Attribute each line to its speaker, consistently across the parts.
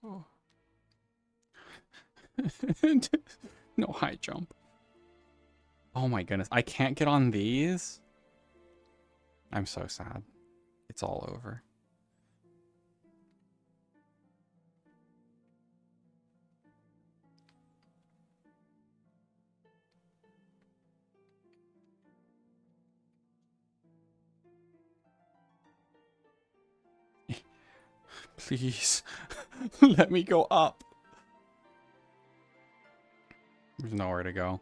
Speaker 1: Oh. No high jump. Oh my goodness. I can't get on these? I'm so sad. It's all over. Please. Let me go up. There's nowhere to go.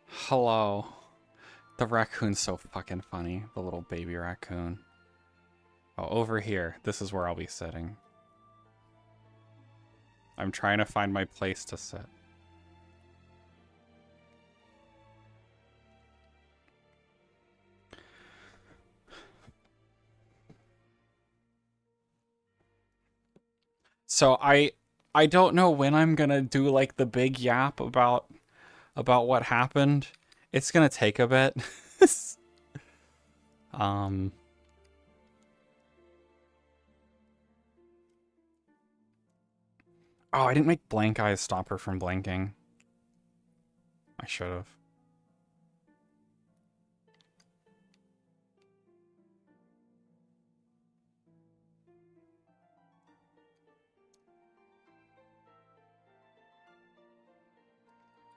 Speaker 1: Hello. The raccoon's so fucking funny. The little baby raccoon. Oh, over here. This is where I'll be sitting. I'm trying to find my place to sit. So I don't know when I'm gonna do like the big yap about what happened. It's gonna take a bit. um Oh, I didn't make blank eyes stop her from blinking. I should have.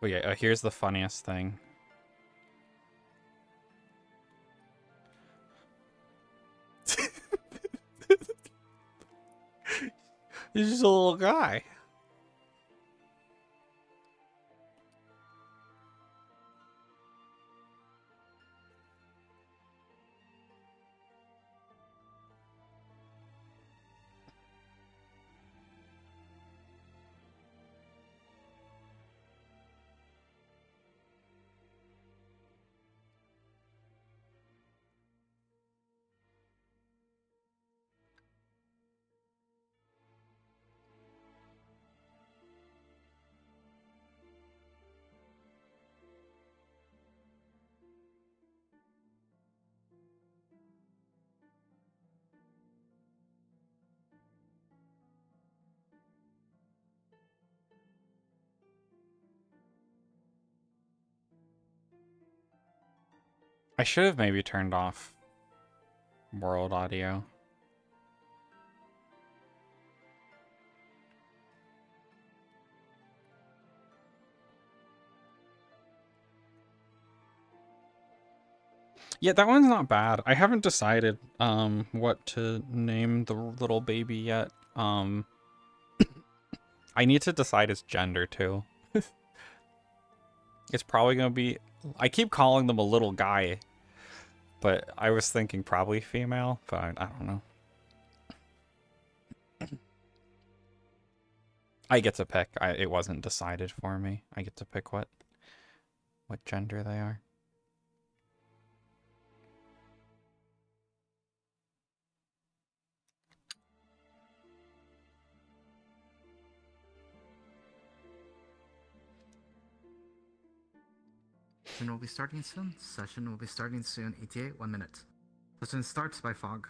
Speaker 1: But yeah, here's the funniest thing. He's just a little guy. I should have maybe turned off world audio. Yeah, that one's not bad. I haven't decided what to name the little baby yet. I need to decide his gender too. It's probably gonna be, I keep calling them a little guy, but I was thinking probably female, but I don't know. I get to pick. It wasn't decided for me. I get to pick what gender they are.
Speaker 2: Session will be starting soon. Session will be starting soon. ETA 1 minute. Session starts by Fog.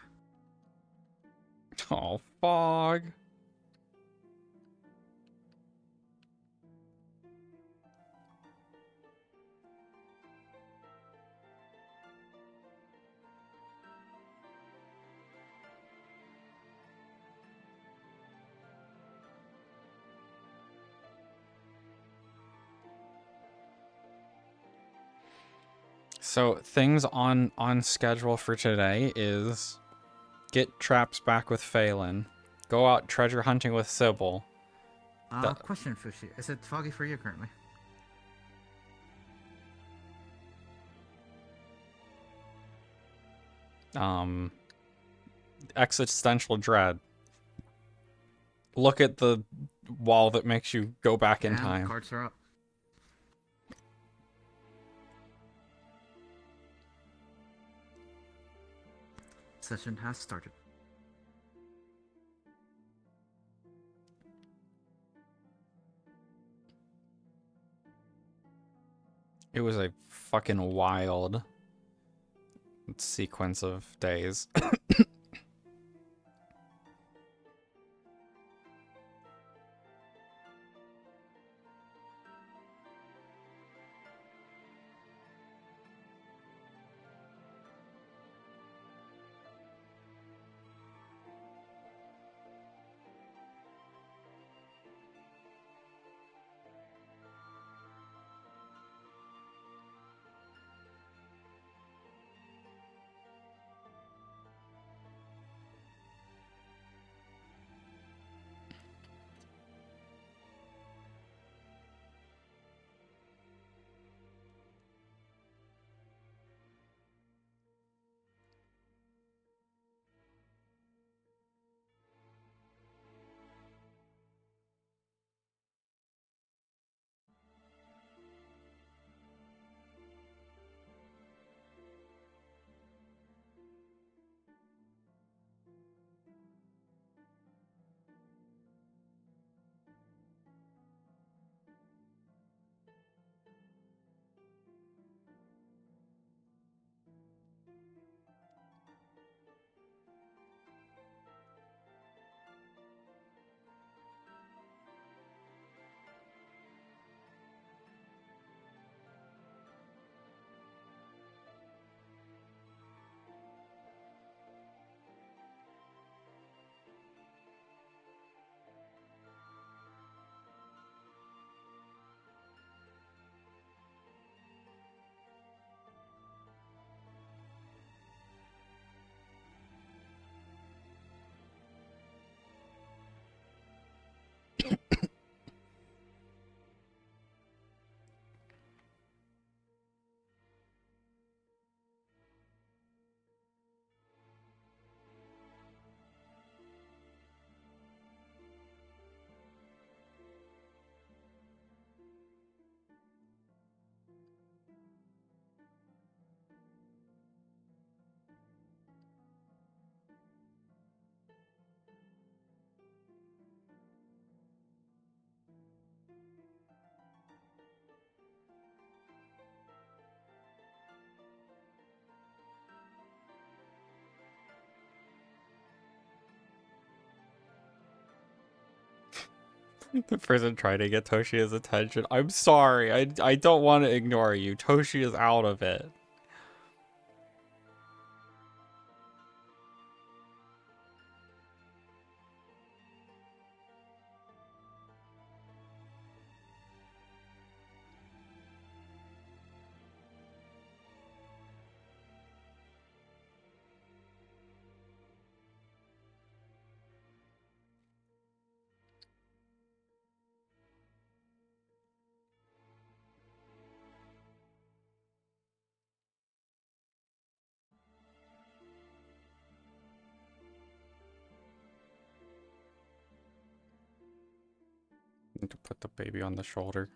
Speaker 1: Oh, Fog. So things on schedule for today is get traps back with Phelan, go out treasure hunting with Sybil.
Speaker 2: Question, Fushi. Is it foggy for you currently?
Speaker 1: Existential dread. Look at the wall that makes you go back in time.
Speaker 2: Cards are up. Session has started.
Speaker 1: It was a fucking wild sequence of days. The person trying to get Toshia's attention. I'm sorry. I don't want to ignore you. Toshi is out of it. Need to put the baby on the shoulder.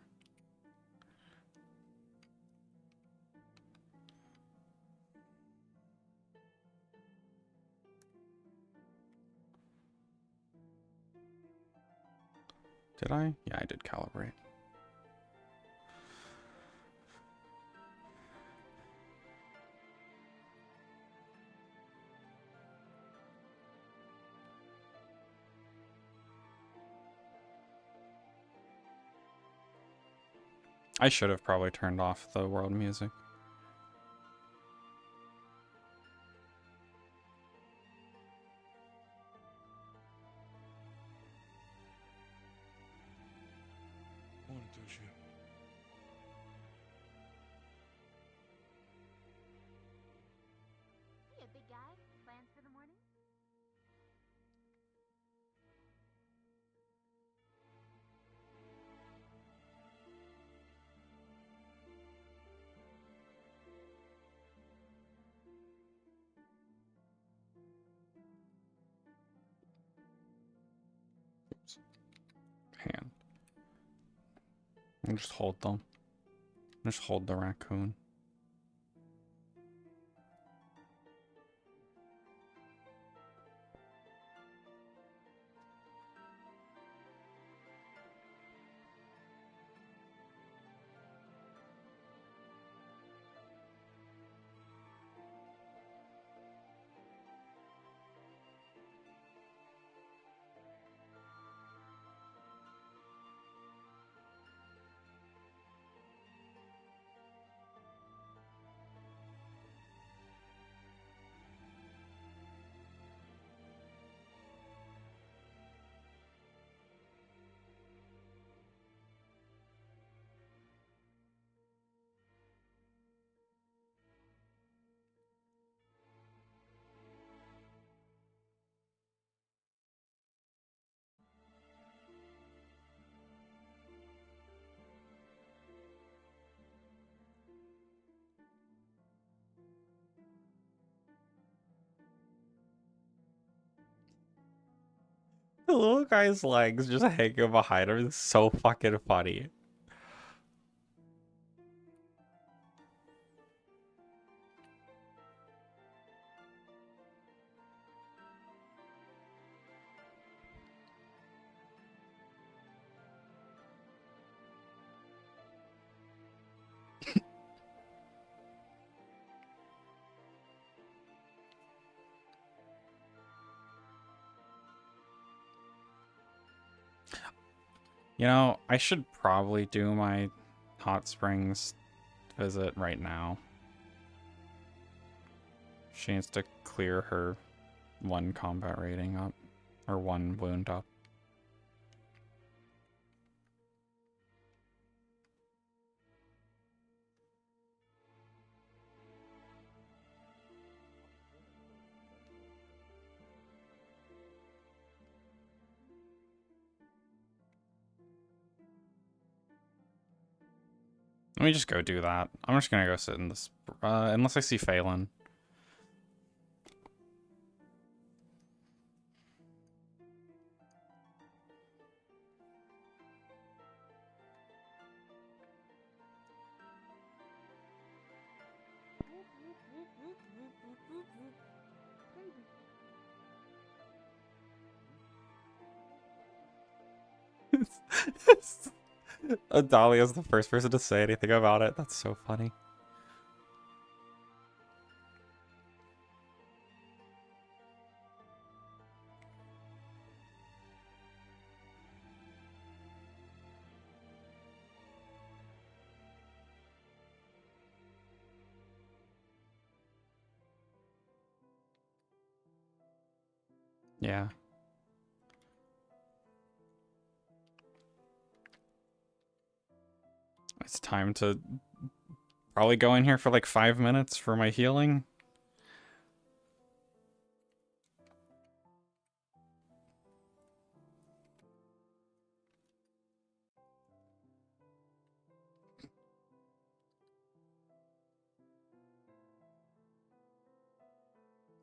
Speaker 1: Did I? Yeah, I did calibrate. I should have probably turned off the world music.
Speaker 3: Morning, Toshia.
Speaker 4: Hey, big guy. Plans for the morning?
Speaker 1: Hand. And just hold them. Just hold the raccoon. The little guy's legs just hanging behind him is so fucking funny. You know, I should probably do my hot springs visit right now. She needs to clear her 1 combat rating up, or 1 wound up. Let me just go do that. I'm just gonna go sit in this, unless I see Phelan. Dahlia's the first person to say anything about it. That's so funny. Yeah. It's time to probably go in here for like 5 minutes for my healing.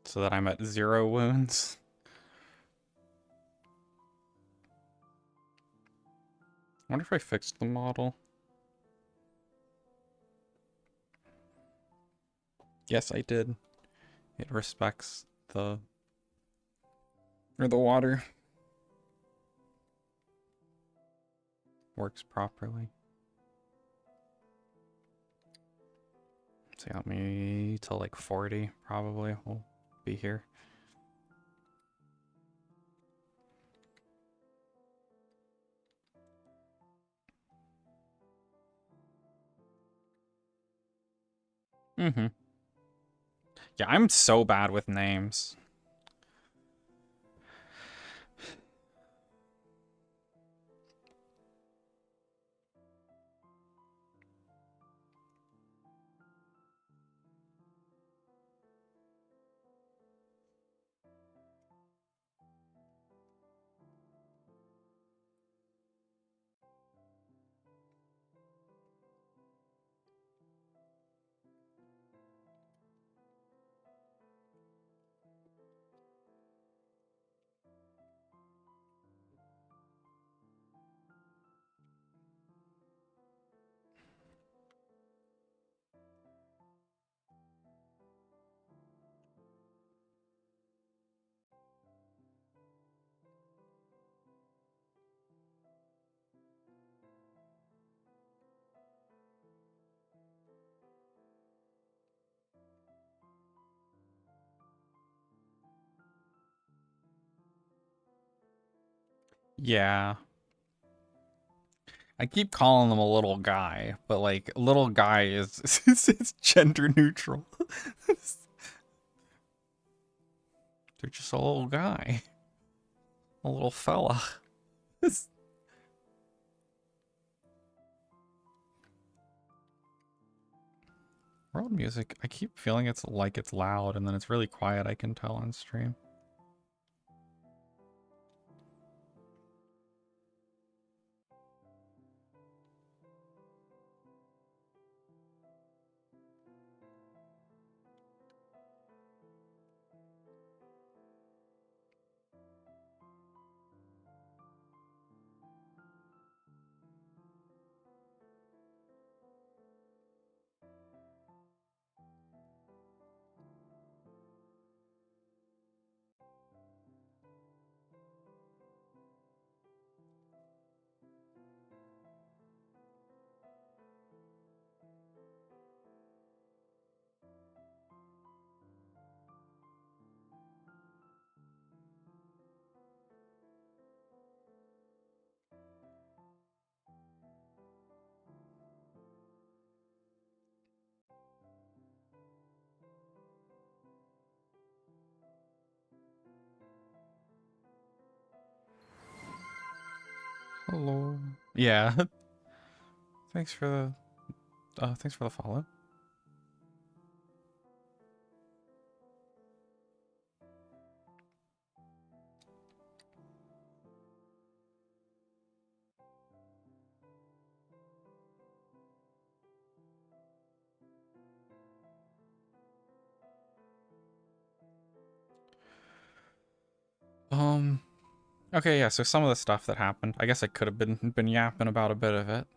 Speaker 1: So that I'm at 0 wounds. I wonder if I fixed the model. Yes, I did. It respects the water. Works properly. So got me till like 40 probably. We'll be here. Mm-hmm. Yeah, I'm so bad with names. Yeah. I keep calling them a little guy, but like little guy is it's gender neutral. They're just a little guy. A little fella. World music, I keep feeling it's like it's loud and then it's really quiet, I can tell on stream. Hello. Yeah. Thanks for the follow. Okay, yeah, so some of the stuff that happened, I guess I could have been yapping about a bit of it.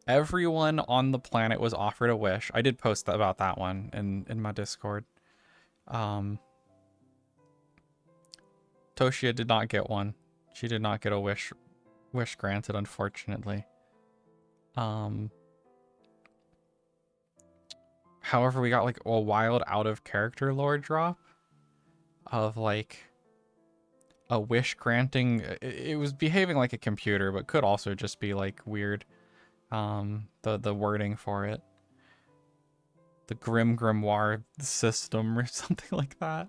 Speaker 1: Everyone on the planet was offered a wish. I did post about that one in my Discord. Toshia did not get one. She did not get a wish granted, unfortunately. However, we got like a wild out of character lore drop of like a wish granting. It was behaving like a computer, but could also just be like weird. The wording for it. The Grimoire system or something like that.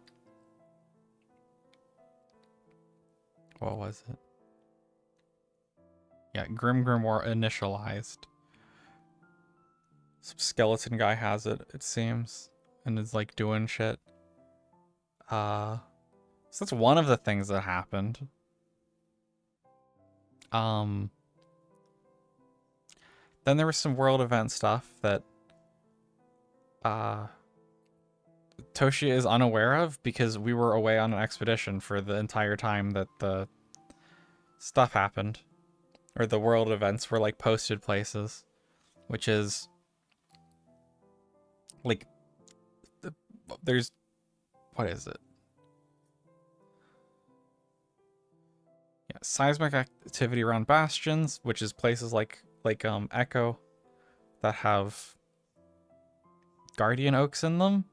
Speaker 1: What was it? Yeah, Grimoire initialized. Some skeleton guy has it, it seems, and is like doing shit. So that's one of the things that happened. Then there was some world event stuff that Toshia is unaware of because we were away on an expedition for the entire time that the stuff happened. Or the world events were like posted places. Which is like there's what is it? Yeah, seismic activity around bastions, which is places like Echo that have guardian oaks in them.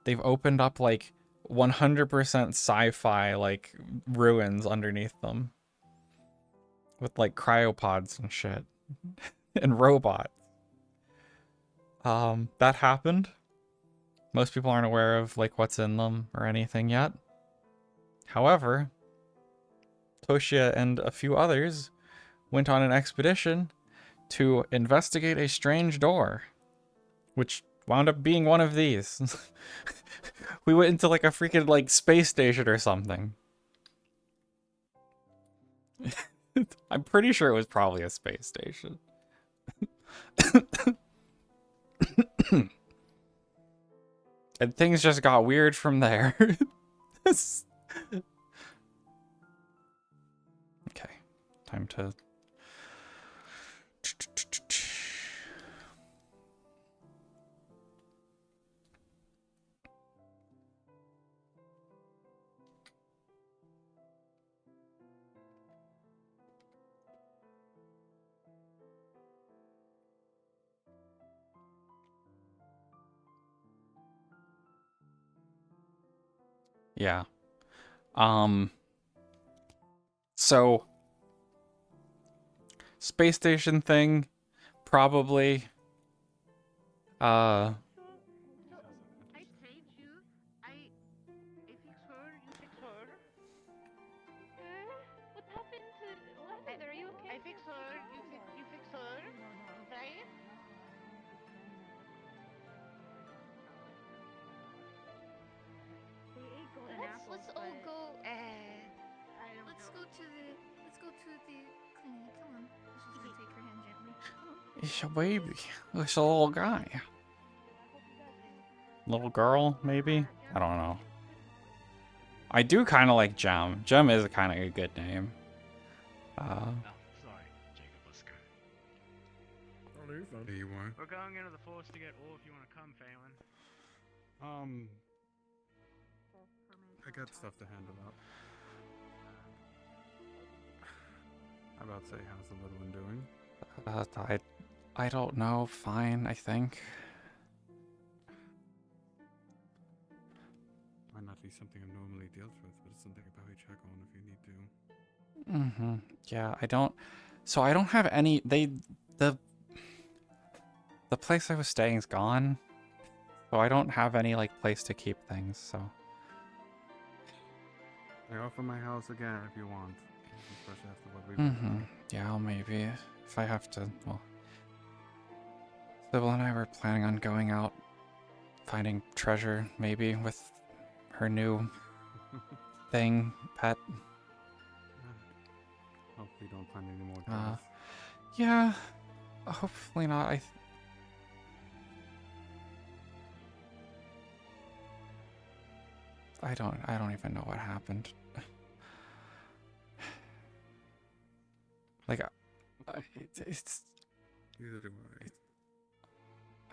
Speaker 1: They've opened up like 100% sci-fi like ruins underneath them with like cryopods and shit and robots. That happened. Most people aren't aware of like what's in them or anything yet. However, Toshia and a few others went on an expedition to investigate a strange door, which wound up being one of these. We went into like a freaking like space station or something. I'm pretty sure it was probably a space station. And things just got weird from there. Okay, time to... Yeah. So space station thing, probably.
Speaker 5: I saved you. I fix her. You fix her.
Speaker 4: What happened to what happened? Are you okay?
Speaker 5: I fix her. You fix her. Right?
Speaker 4: Let's all go. Let's go to the clinic. Come on. She's gonna take her hand gently.
Speaker 1: It's a baby. It's a little guy. Little girl, maybe? I don't know. I do kind of like Gem. Gem is kind of a good name.
Speaker 3: Sorry, Jacob, let's go.
Speaker 6: There you are.
Speaker 3: We're going into the forest to get ore if you want to come, Phelan.
Speaker 6: I got stuff to handle out. How about say, how's the little one doing?
Speaker 1: I don't know. Fine, I think.
Speaker 6: Might not be something I normally deals with, but it's something I probably check on if you need to.
Speaker 1: Mm-hmm. Yeah, I don't... So I don't have any... The place I was staying is gone. So I don't have any, like, place to keep things, so...
Speaker 6: I offer my house again if you want. Especially after what we
Speaker 1: Mm-hmm. Yeah, well, maybe. If I have to, well... Sybil and I were planning on going out, finding treasure, maybe, with her new thing, pet.
Speaker 6: Hope we don't find any more
Speaker 1: Uh,
Speaker 6: doors.
Speaker 1: Yeah, hopefully not. I don't even know what happened. Like, it's
Speaker 6: Neither do I.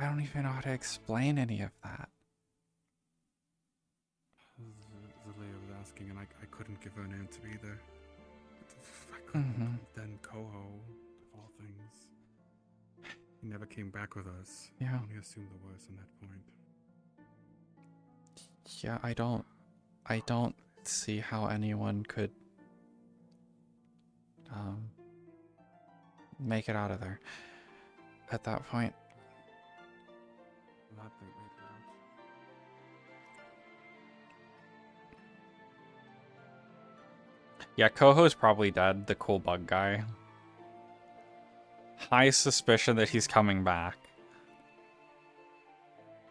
Speaker 1: I don't even know how to explain any of that.
Speaker 6: Zalea was asking, and I couldn't give her an answer either. I couldn't.
Speaker 1: Mm-hmm.
Speaker 6: Then Coho, of all things, he never came back with us.
Speaker 1: Yeah.
Speaker 6: Only assumed the worst on that point.
Speaker 1: Yeah, I don't see how anyone could make it out of there at that point.
Speaker 6: Glad they made it out.
Speaker 1: Yeah, Coho's probably dead, the cool bug guy. High suspicion that he's coming back.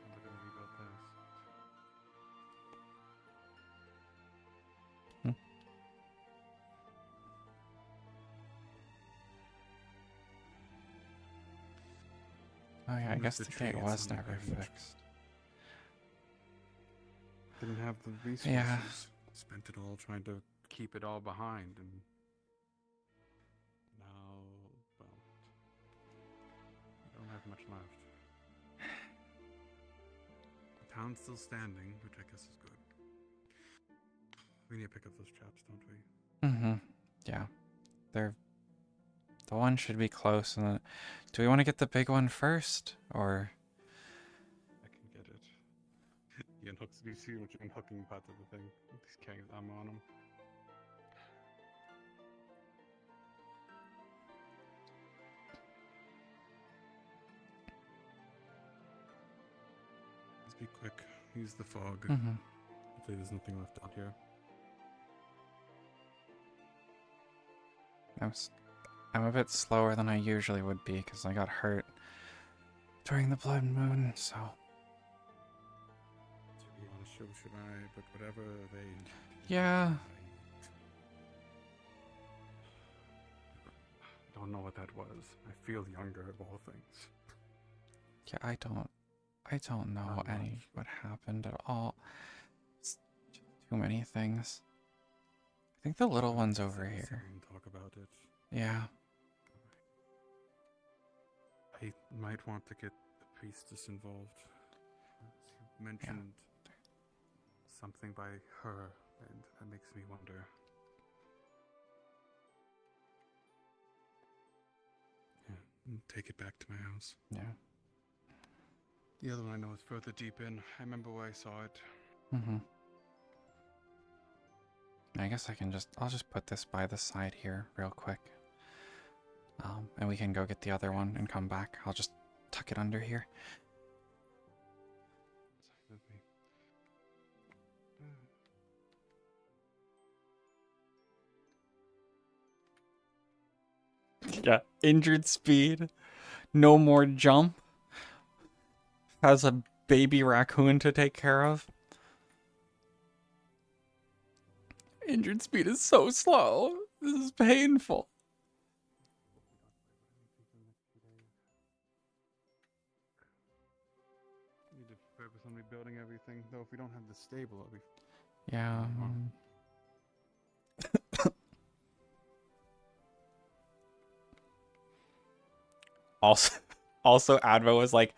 Speaker 6: We're gonna rebuild this.
Speaker 1: Oh yeah, I
Speaker 6: Unless
Speaker 1: guess
Speaker 6: the
Speaker 1: the
Speaker 6: tree
Speaker 1: gate
Speaker 6: gets
Speaker 1: was
Speaker 6: on the
Speaker 1: never
Speaker 6: bench.
Speaker 1: fixed.
Speaker 6: Didn't have the resources.
Speaker 1: Yeah.
Speaker 6: Spent it all trying to keep it all behind, and now, well, we don't have much left. The town's still standing, which I guess is good. We need to pick up those chaps, don't we?
Speaker 1: Mm-hmm. Yeah. The one should be close, and then... Do we want to get the big one first? Or...
Speaker 6: I can get it. He unhooks. Do you see which unhooking part of the thing? He's carrying his armor on him. Let's be quick. Use the fog.
Speaker 1: Mm-hmm.
Speaker 6: Hopefully there's nothing left out here.
Speaker 1: I'm a bit slower than I usually would be, because I got hurt during the blood moon, so...
Speaker 6: To be honest, so should I, but whatever they...
Speaker 1: Yeah.
Speaker 6: I don't know what that was. I feel younger of all things.
Speaker 1: Yeah, I don't know
Speaker 6: Not much.
Speaker 1: what happened at all. It's too many things. I think the little one's over
Speaker 6: Sit
Speaker 1: here.
Speaker 6: and talk about it.
Speaker 1: Yeah.
Speaker 6: I might want to get the priestess involved. You mentioned something by her, and that makes me wonder. Yeah, take it back to my house.
Speaker 1: Yeah.
Speaker 6: The other one I know is further deep in. I remember where I saw it.
Speaker 1: Mm-hmm. I guess I'll just put this by the side here real quick. And we can go get the other one and come back. I'll just tuck it under here.
Speaker 6: With me.
Speaker 1: Yeah. Injured speed. No more jump. Has a baby raccoon to take care of. Injured speed is so slow. This is painful.
Speaker 6: Need to focus on rebuilding everything. Though if we don't have the stable, it'll be
Speaker 1: Yeah. Also, Advo was like,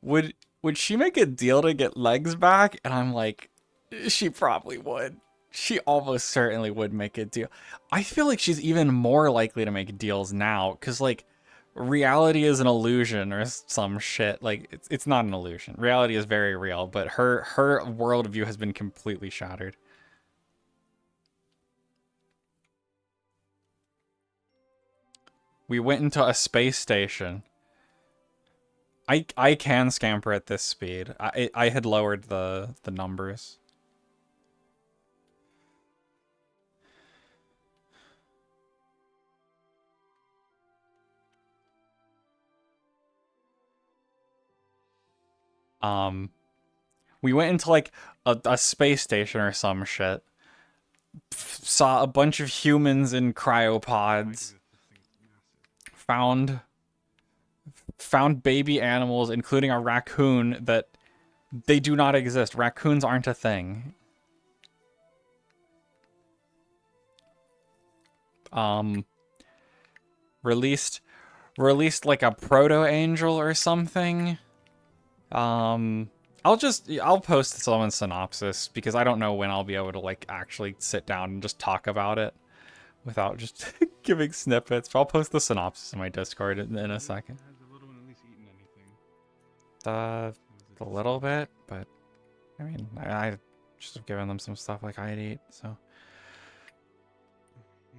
Speaker 1: would she make a deal to get legs back? And I'm like, she probably would. She almost certainly would make a deal. I feel like she's even more likely to make deals now, because, like, reality is an illusion or some shit. Like, it's not an illusion. Reality is very real, but her worldview has been completely shattered. We went into a space station. I can scamper at this speed. I had lowered the numbers. We went into like a space station or some shit. Saw a bunch of humans in cryopods. Found baby animals, including a raccoon that they do not exist. Raccoons aren't a thing. Released like a proto angel or something. I'll post someone's synopsis because I don't know when I'll be able to like actually sit down and just talk about it without just giving snippets. But I'll post the synopsis in my Discord in a second.
Speaker 6: Has the little one at least eaten anything?
Speaker 1: A little bit, but I mean, I just have given them some stuff like I'd eat, so.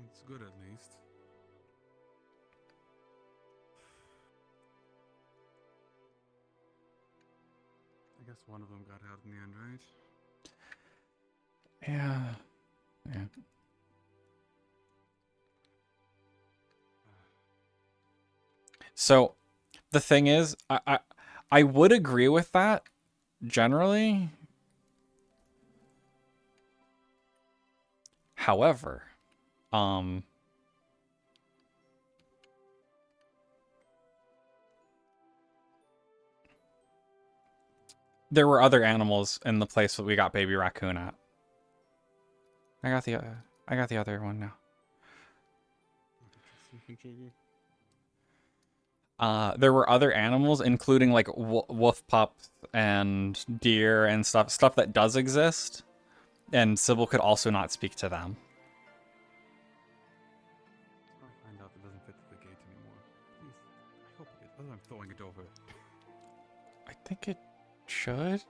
Speaker 6: It's good at least. I guess one of them got out in the end, right?
Speaker 1: Yeah. So, the thing is, I would agree with that generally. However, there were other animals in the place that we got baby raccoon at. I got the other one now. There were other animals, including like wolf pups and deer and stuff that does exist, and Sybil could also not speak to them.
Speaker 6: I find out it doesn't fit the gate anymore. Please, I hope it. Other than throwing it over.
Speaker 1: I think it should.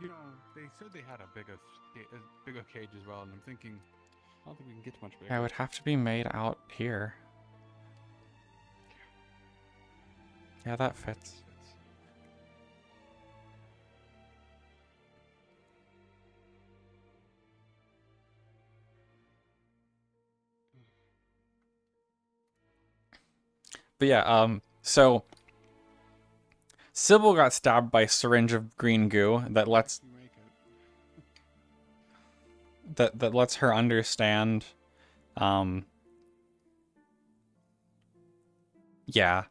Speaker 6: You know, they said they had a bigger cage as well, and I'm thinking, I don't think we can get much bigger.
Speaker 1: Yeah, it would have to be made out here. Yeah, that fits. But yeah, so Sybil got stabbed by a syringe of green goo that lets that lets her understand. Yeah.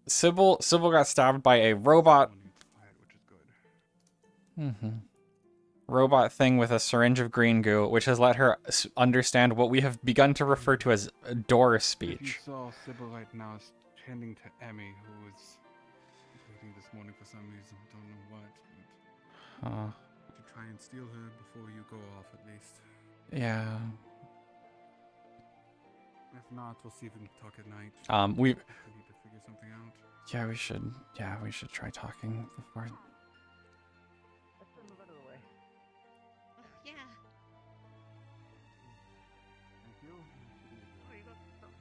Speaker 1: Sybil got stabbed by a robot. Robot thing with a syringe of green goo, which has let her understand what we have begun to refer to as door speech.
Speaker 6: If you saw Sybil right now is tending to Emmy, who is waiting this morning for some reason. Don't know what. But to try and steal her before you go off, at least.
Speaker 1: Yeah.
Speaker 6: If not, we'll see if we can talk at night.
Speaker 1: We
Speaker 6: need to figure something out.
Speaker 1: Yeah, we should. Yeah, we should try talking before.
Speaker 5: Let's send the letter away.
Speaker 4: Yeah.
Speaker 6: Thank you.
Speaker 5: Oh, you got stuff.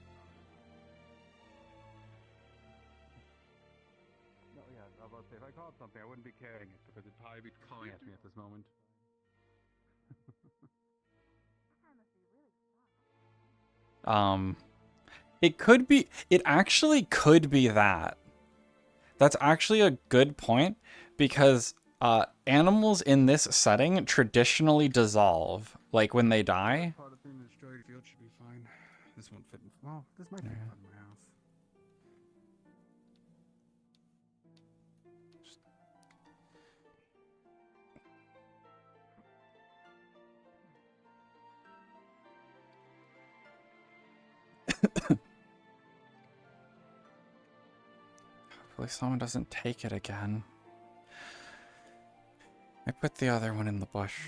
Speaker 6: No, yeah, I was about to say, if I called something, I wouldn't be carrying it, because it'd probably be calling at me at this moment.
Speaker 1: It actually could be that. That's actually a good point, because animals in this setting traditionally dissolve, like when they die.
Speaker 6: Part of being destroyed field should be fine. This won't fit in. Well, this might fit in my house.
Speaker 1: Hopefully someone doesn't take it again. I put the other one in the bush.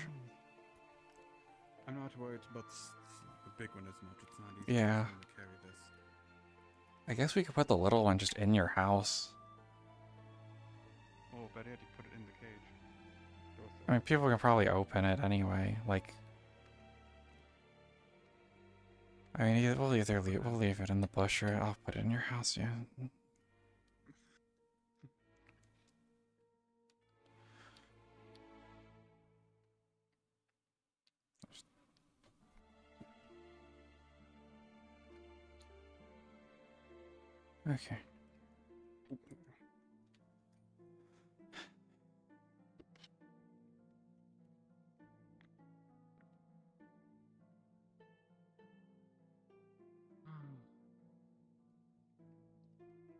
Speaker 6: I'm not worried about the big one as much. It's not easy
Speaker 1: Yeah.
Speaker 6: to carry this.
Speaker 1: I guess we could put the little one just in your house.
Speaker 6: Oh, but I had to put it in the cage.
Speaker 1: I mean, people can probably open it anyway. Like, I mean, we'll leave it in the bush, or I'll put it in your house. Yeah. Okay.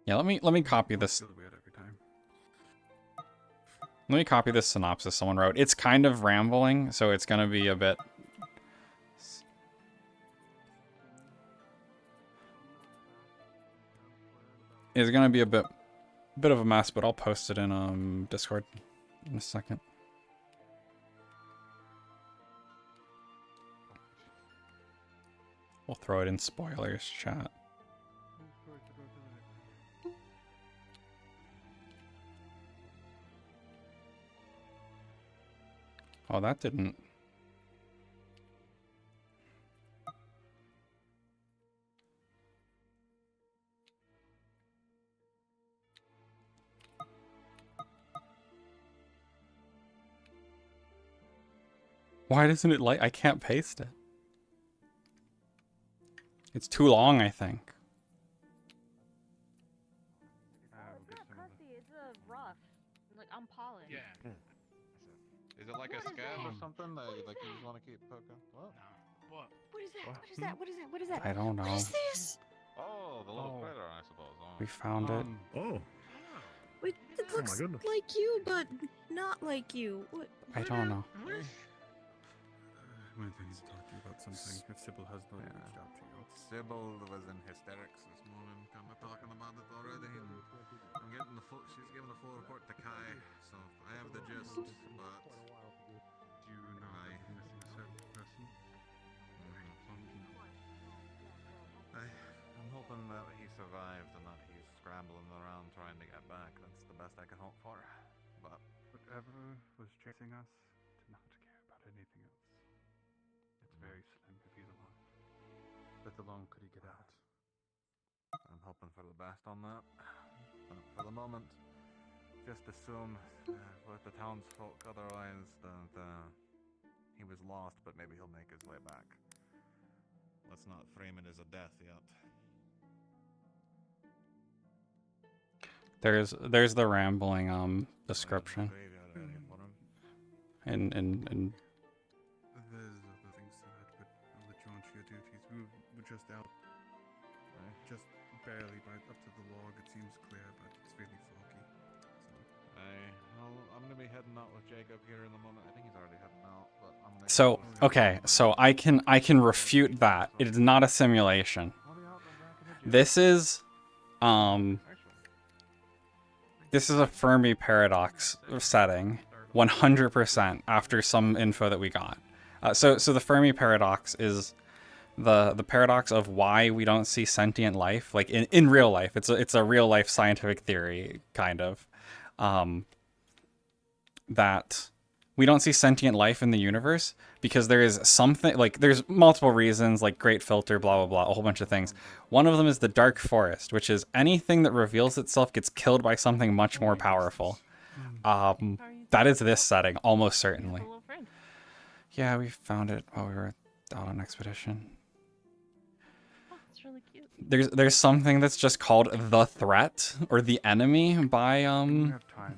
Speaker 1: Yeah, let me copy this.
Speaker 6: Feels weird every time.
Speaker 1: Let me copy this synopsis someone wrote. It's kind of rambling, so it's gonna be a bit. It's gonna be a bit of a mess, but I'll post it in Discord in a second. We'll throw it in spoilers chat. Oh, that didn't. Why doesn't it like? I can't paste it. It's too long, I think.
Speaker 5: It's not crusty, it's a rough. Like, I'm polished.
Speaker 3: Yeah.
Speaker 7: Is it like a
Speaker 5: What is
Speaker 7: scab or
Speaker 5: that?
Speaker 7: something that like you just want to keep poking? What?
Speaker 3: No. What?
Speaker 5: What is that? What is that? What is that? What is that?
Speaker 1: I don't know.
Speaker 5: What is this?
Speaker 7: Oh, the little
Speaker 6: Oh.
Speaker 7: critter, I suppose. Oh.
Speaker 1: We found it.
Speaker 8: Oh,
Speaker 5: Wait, it
Speaker 8: Oh my
Speaker 5: looks
Speaker 8: goodness.
Speaker 5: like you, but not like you. What?
Speaker 1: I don't know.
Speaker 6: I might need to talk to you about something. If Sybil has not reached out to you.
Speaker 7: Sybil was in hysterics this morning. Kind of talking about it already. And I'm getting the full. She's giving the full report to Kai, so I have the gist. But
Speaker 6: Do you know
Speaker 7: Aye.
Speaker 6: if you're missing a certain person?
Speaker 7: I'm hoping that he survived and that he's scrambling around trying to get back. That's the best I can hope for. But
Speaker 6: Whatever was chasing us did not care about anything else. It's very slim if he's alive. Let alone could he get out.
Speaker 7: I'm hoping for the best on that. But for the moment, just assume with the townsfolk otherwise that he was lost, but maybe he'll make his way back. Let's not frame it as a death yet.
Speaker 1: There's the rambling description
Speaker 7: Graveyard area for him.
Speaker 1: and
Speaker 6: There's other things to that, but I'll let you on to your duties. We're just out. Just barely by up to the log. It seems clear, but it's really foggy.
Speaker 7: I'm gonna be heading out with Jacob here in a moment. I think he's already heading out, but I'm gonna.
Speaker 1: so
Speaker 7: go
Speaker 1: okay, so I can refute that. It is not a simulation.
Speaker 7: I'll be out and back in the gym.
Speaker 1: This is
Speaker 7: Actually,
Speaker 1: this is a Fermi paradox setting, 100% after some info that we got. So the Fermi paradox is the paradox of why we don't see sentient life, like in real life. It's a real life scientific theory, kind of, that we don't see sentient life in the universe because there is something, like, there's multiple reasons, like great filter, blah blah blah, a whole bunch of things. One of them is the dark forest, which is anything that reveals itself gets killed by something much more powerful. That is this setting, almost certainly.
Speaker 5: Little friend.
Speaker 1: Yeah, we found it while we were out on expedition.
Speaker 5: Oh, it's really cute.
Speaker 1: There's something that's just called the threat or the enemy
Speaker 6: We have time.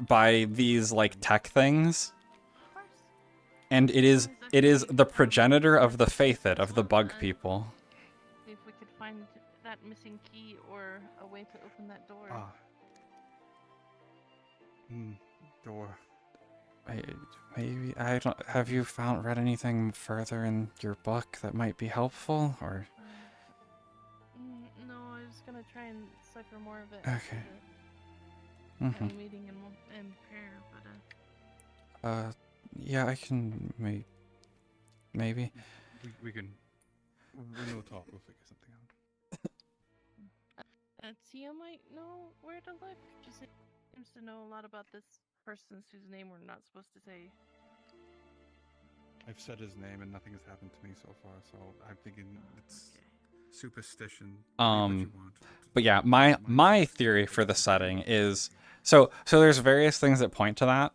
Speaker 1: by these like tech things,
Speaker 5: Of course.
Speaker 1: and it is the progenitor of the Faithed, of the bug people.
Speaker 5: See if we could find that missing key or a way to open that door.
Speaker 6: Ah. Door.
Speaker 1: Maybe I don't. Have you read anything further in your book that might be helpful, or?
Speaker 5: No, I was gonna try and cipher more of it.
Speaker 1: Okay.
Speaker 5: after the
Speaker 1: Mm-hmm.
Speaker 5: meeting and prayer, but
Speaker 1: Yeah, I can maybe.
Speaker 6: We can. We'll talk. We'll figure something out.
Speaker 5: Tia might know where to look. She seems to know a lot about this person whose name we're not supposed to say.
Speaker 6: I've said his name and nothing has happened to me so far, so I'm thinking it's superstition. Believe what you want.
Speaker 1: But yeah, my theory for the setting is so there's various things that point to that.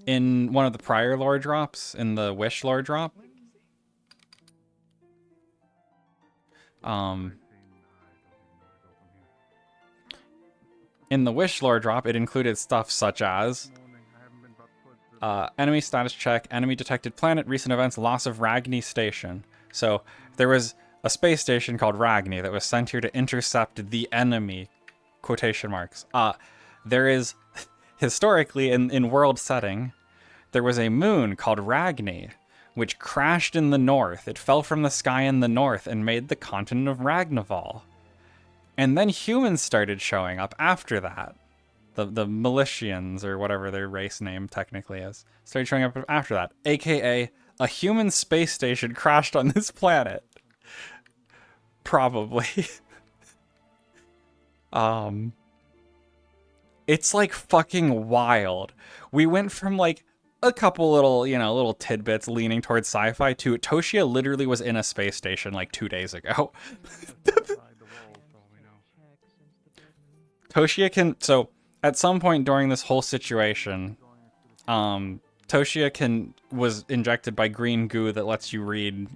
Speaker 1: In one of the prior lore drops, in the Wish lore drop, In the wish lore drop, it included stuff such as enemy status check, enemy detected planet, recent events, loss of Ragni station. So there was a space station called Ragni that was sent here to intercept the enemy, quotation marks. There is, historically, in world setting, there was a moon called Ragni, which crashed in the north. It fell from the sky in the north and made the continent of Ragnaval. And then humans started showing up after that. The Militians, or whatever their race name technically is, started showing up after that. AKA, a human space station crashed on this planet. Probably. It's like fucking wild. We went from like a couple little, you know, little tidbits leaning towards sci-fi to Toshia literally was in a space station like 2 days ago. Toshia can, so at some point during this whole situation, Toshia was injected by green goo that lets you read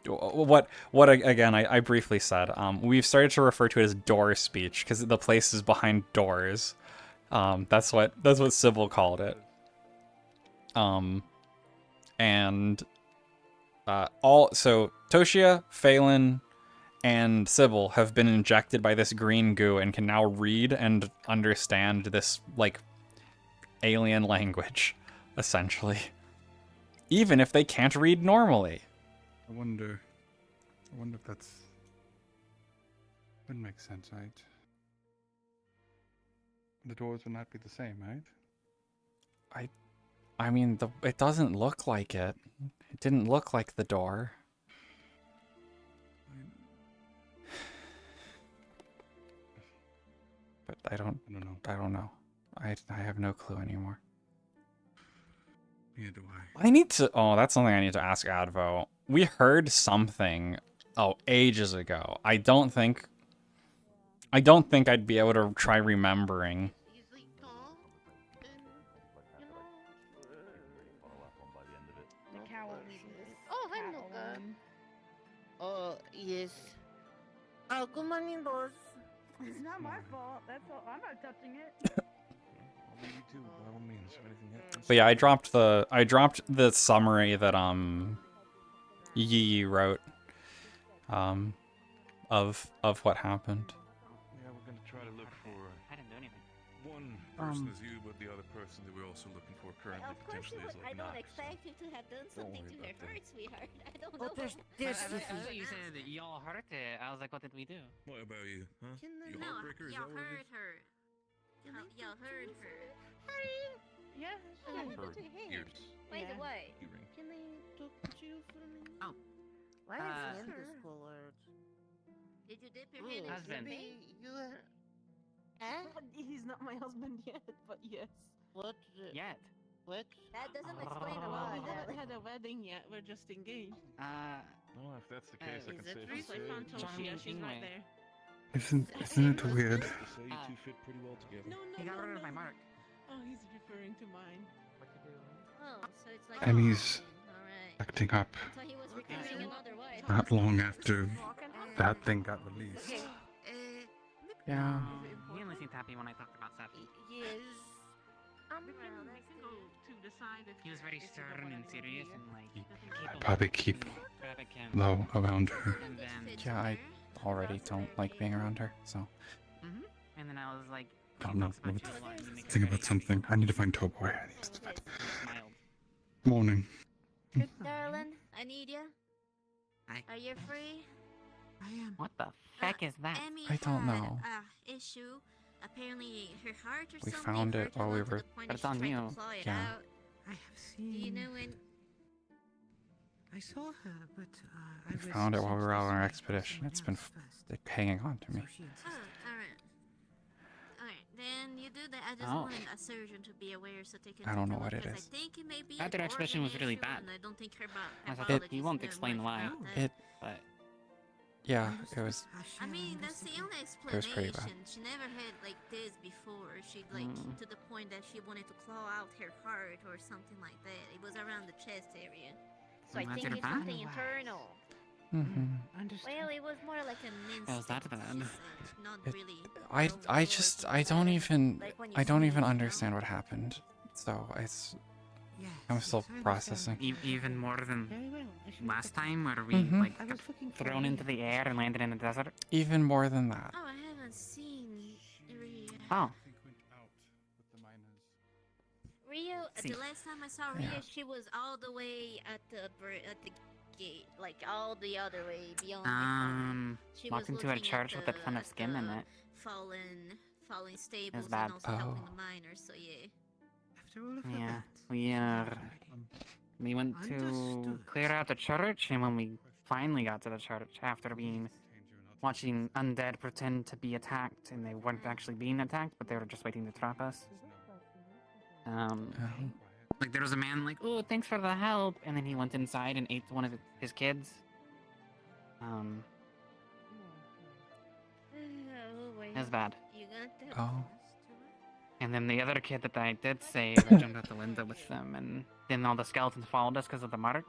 Speaker 1: what again I briefly said. We've started to refer to it as door speech because the place is behind doors. That's what Sybil called it. So Toshia, Phelan, and Sybil have been injected by this green goo and can now read and understand this, like, alien language, essentially. Even if they can't read normally.
Speaker 6: I wonder if that's... Wouldn't make sense, right? The doors would not be the same, right?
Speaker 1: I mean, it doesn't look like it. It didn't look like the door. But I don't know. I have no clue anymore.
Speaker 6: Neither do
Speaker 1: I need to... Oh, that's something I need to ask Advo. We heard something, ages ago. I don't think I'd be able to try remembering.
Speaker 4: Oh, hi, Luca.
Speaker 8: Oh, yes. Oh, good morning, boss.
Speaker 5: It's not my fault. That's all. I'm not touching it.
Speaker 6: You too, by all means.
Speaker 1: But yeah, I dropped the summary that Yi wrote of what happened.
Speaker 6: Yeah, we're gonna try to look for...
Speaker 3: I didn't do anything.
Speaker 6: One person is you, but the other person that we're also looking for currently
Speaker 4: Of course you
Speaker 6: potentially
Speaker 4: would.
Speaker 6: is
Speaker 4: I
Speaker 6: like
Speaker 4: don't
Speaker 6: Knox.
Speaker 4: expect you to have done something to her heart, sweetheart. I don't know.
Speaker 8: There's
Speaker 3: I thought you said that y'all hurt it. I was like, what did we do?
Speaker 6: What about you, huh? You
Speaker 4: No,
Speaker 6: heartbreaker, is
Speaker 4: y'all
Speaker 6: that what it
Speaker 4: heard her. Y'all heard her.
Speaker 5: Yeah,
Speaker 4: Oh,
Speaker 5: sure.
Speaker 4: what happened to your hand?
Speaker 6: Ears.
Speaker 4: By the
Speaker 5: Yeah.
Speaker 4: way,
Speaker 6: Earring.
Speaker 8: Can I talk to you for a minute?
Speaker 3: Oh.
Speaker 8: Why is
Speaker 3: Uh,
Speaker 8: hand
Speaker 4: Sure.
Speaker 8: discolored?
Speaker 4: did you dip your hand in
Speaker 3: Husband.
Speaker 4: champagne?
Speaker 8: Maybe you are... Huh?
Speaker 5: He's not my husband yet, but yes.
Speaker 8: What?
Speaker 3: Yet.
Speaker 8: What?
Speaker 4: That doesn't explain a
Speaker 5: Well,
Speaker 4: lot.
Speaker 5: we haven't
Speaker 4: Alex.
Speaker 5: had a wedding yet. We're just engaged.
Speaker 6: Well, if that's the case, I
Speaker 8: is
Speaker 6: can
Speaker 8: that
Speaker 6: safely
Speaker 5: Just like
Speaker 6: say...
Speaker 5: on Toshia, she's right
Speaker 3: anyway.
Speaker 5: there.
Speaker 6: Isn't it weird? To say you
Speaker 3: Uh,
Speaker 6: two fit pretty well together.
Speaker 5: No,
Speaker 3: He got rid of my mark.
Speaker 5: Oh, he's referring to mine.
Speaker 4: Oh, so it's like.
Speaker 6: Emmy's
Speaker 4: Alright.
Speaker 6: acting up
Speaker 4: I thought he was recruiting another wife.
Speaker 6: not long after that thing got released.
Speaker 8: Okay.
Speaker 1: Yeah.
Speaker 3: He only seemed happy when I talked about Safi.
Speaker 8: Yes.
Speaker 5: We can go to decide if
Speaker 3: He was very
Speaker 5: if you
Speaker 3: stern
Speaker 5: wanna
Speaker 3: and
Speaker 5: be
Speaker 3: serious
Speaker 5: here.
Speaker 3: and like.
Speaker 6: I'd probably keep
Speaker 3: traffic him.
Speaker 6: low around her.
Speaker 3: And then.
Speaker 1: Yeah, I already don't like being around her, so.
Speaker 3: Mm-hmm. And then I was like.
Speaker 6: I
Speaker 3: he
Speaker 6: don't know.
Speaker 3: talks about
Speaker 6: Let's
Speaker 3: you a lot, and you make
Speaker 6: think
Speaker 3: me
Speaker 6: about
Speaker 3: very
Speaker 6: something.
Speaker 3: happy.
Speaker 6: I need to find Toboy. I need to find...
Speaker 3: He smiled.
Speaker 6: Morning.
Speaker 4: Darling, I need you.
Speaker 3: Hi.
Speaker 4: Are you free?
Speaker 3: I am. What the heck is that?
Speaker 4: Emmy
Speaker 1: I don't
Speaker 4: had
Speaker 1: know.
Speaker 4: a issue. Apparently, her heart or
Speaker 1: We
Speaker 4: something
Speaker 1: found it
Speaker 4: hurt a
Speaker 1: while we
Speaker 4: lot to
Speaker 1: were-
Speaker 4: the point
Speaker 3: But
Speaker 4: that
Speaker 3: it's
Speaker 4: she
Speaker 3: on
Speaker 4: tried to
Speaker 3: you.
Speaker 4: claw it
Speaker 1: Yeah.
Speaker 4: out.
Speaker 3: I have
Speaker 4: Do you
Speaker 3: seen.
Speaker 4: know when?
Speaker 3: I saw her, but
Speaker 1: We found it while we were out on our expedition. It's been hanging on to me.
Speaker 4: Oh, alright. Alright, then you do that. I just
Speaker 3: Oh.
Speaker 4: want a surgeon to be aware so they can
Speaker 1: I don't
Speaker 4: take a
Speaker 1: know what
Speaker 4: look,
Speaker 1: it
Speaker 4: 'cause
Speaker 1: is.
Speaker 4: I think it may be
Speaker 3: That
Speaker 4: an
Speaker 3: expression
Speaker 4: organ
Speaker 3: was really
Speaker 4: issue,
Speaker 3: bad.
Speaker 4: and I don't think her
Speaker 3: I thought
Speaker 4: pathologist
Speaker 3: he won't
Speaker 4: knew
Speaker 3: explain
Speaker 4: much
Speaker 3: why.
Speaker 4: about that.
Speaker 1: It,
Speaker 3: But
Speaker 1: yeah, it was,
Speaker 4: I mean, that's the only
Speaker 1: was pretty bad.
Speaker 4: explanation. She never had like this before. She like
Speaker 3: Mm.
Speaker 4: to the point that she wanted to claw out her heart or something like that. It was around the chest area. So I
Speaker 3: That's
Speaker 4: think
Speaker 3: it
Speaker 4: it's
Speaker 3: bad?
Speaker 4: something internal.
Speaker 8: Well, it was more like an instinct.
Speaker 3: was that bad?
Speaker 8: she said, Not
Speaker 1: It-
Speaker 8: really.
Speaker 1: I
Speaker 8: no
Speaker 1: I
Speaker 8: voice
Speaker 1: just
Speaker 8: or
Speaker 1: I don't
Speaker 8: pattern, like when you
Speaker 1: I don't
Speaker 8: sneeze,
Speaker 1: even
Speaker 8: you know?
Speaker 1: understand what happened. So it's
Speaker 6: Yes,
Speaker 1: I'm still
Speaker 6: yes, I understand.
Speaker 1: processing.
Speaker 3: Even more than
Speaker 8: Very well. I should
Speaker 3: last
Speaker 8: look at
Speaker 3: time,
Speaker 8: it.
Speaker 3: where we
Speaker 1: Mhm.
Speaker 3: like
Speaker 8: I was
Speaker 3: got
Speaker 8: looking for
Speaker 3: thrown into
Speaker 8: Ria.
Speaker 3: the air and landed in the desert.
Speaker 1: Even more than that.
Speaker 8: Oh, I haven't seen Ria.
Speaker 3: Oh,
Speaker 6: I think went out with the miners.
Speaker 8: Ria,
Speaker 3: See.
Speaker 8: the last time I saw
Speaker 1: Yeah.
Speaker 8: Ria, she was all the way at the gate, like all the other way beyond. She
Speaker 3: walked
Speaker 8: was
Speaker 3: into a
Speaker 8: looking
Speaker 3: church
Speaker 8: at
Speaker 3: with a ton of
Speaker 8: at
Speaker 3: skin in
Speaker 8: the
Speaker 3: it.
Speaker 8: fallen stables
Speaker 3: bad.
Speaker 8: and also helping
Speaker 1: Oh.
Speaker 8: the miners. So yeah.
Speaker 6: After all of
Speaker 3: Yeah,
Speaker 6: that,
Speaker 3: we went to
Speaker 6: Understood.
Speaker 3: clear out the church, and when we finally got to the church, after being watching undead pretend to be attacked, and they weren't actually being attacked, but they were just waiting to trap us.
Speaker 1: Oh.
Speaker 3: Like there was a man like, "Oh, thanks for the help," and then he went inside and ate one of his kids.
Speaker 8: Oh, wait.
Speaker 3: It was bad.
Speaker 8: You got that?
Speaker 1: Oh.
Speaker 3: And then the other kid that I did save, I jumped out the window with them, and then all the skeletons followed us because of the mark.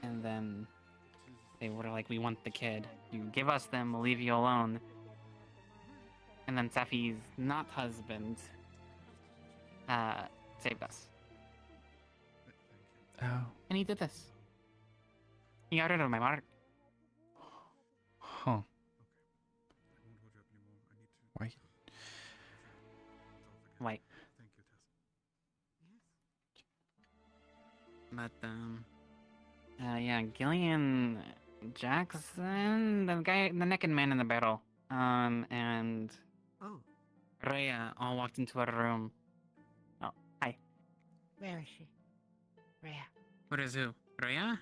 Speaker 3: And then they were like, "We want the kid. You give us them, we'll leave you alone." And then Seffi's not husband saved us,
Speaker 1: Oh.
Speaker 3: and he did this. He got rid of my mark.
Speaker 1: Huh. Wait.
Speaker 3: Wait,
Speaker 6: Thank you, Tess.
Speaker 3: but yeah, Gillian Jackson, the guy, the naked man in the barrel, and
Speaker 8: Oh,
Speaker 3: Rhea all walked into a room. Oh, hi.
Speaker 8: where is she? Rhea.
Speaker 3: What is who? Rhea?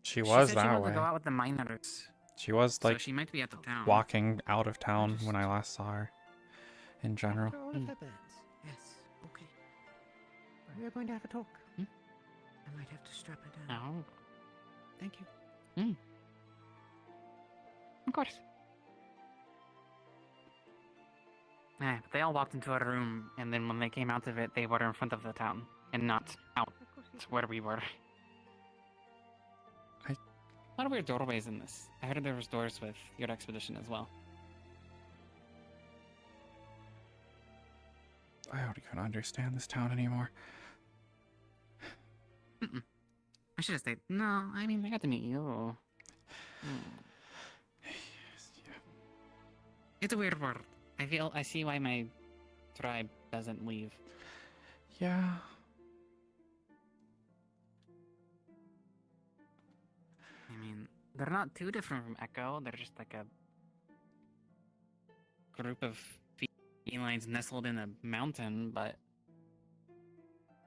Speaker 1: She was
Speaker 3: said she
Speaker 1: that
Speaker 3: wanted
Speaker 1: way.
Speaker 3: to go out with the miners.
Speaker 1: She was
Speaker 3: So
Speaker 1: like
Speaker 3: she might be at the town.
Speaker 1: walking out of town when I last saw her. In general.
Speaker 8: After all of the birds. Yes. Okay. We are going to have a talk.
Speaker 3: Hmm?
Speaker 8: I might have to strap her down.
Speaker 3: Oh,
Speaker 8: Thank you.
Speaker 3: of course. Yeah, but they all walked into a room, and then when they came out of it, they were in front of the town, and not out where we were.
Speaker 1: I-
Speaker 3: A lot of weird doorways in this. I heard there was doors with your expedition as well.
Speaker 1: I don't even understand this town anymore.
Speaker 3: I should have stayed. No, I mean, I got to meet you. It's a weird world. I see why my tribe doesn't leave.
Speaker 1: Yeah.
Speaker 3: I mean, they're not too different from Echo. They're just like a group of felines nestled in a mountain, but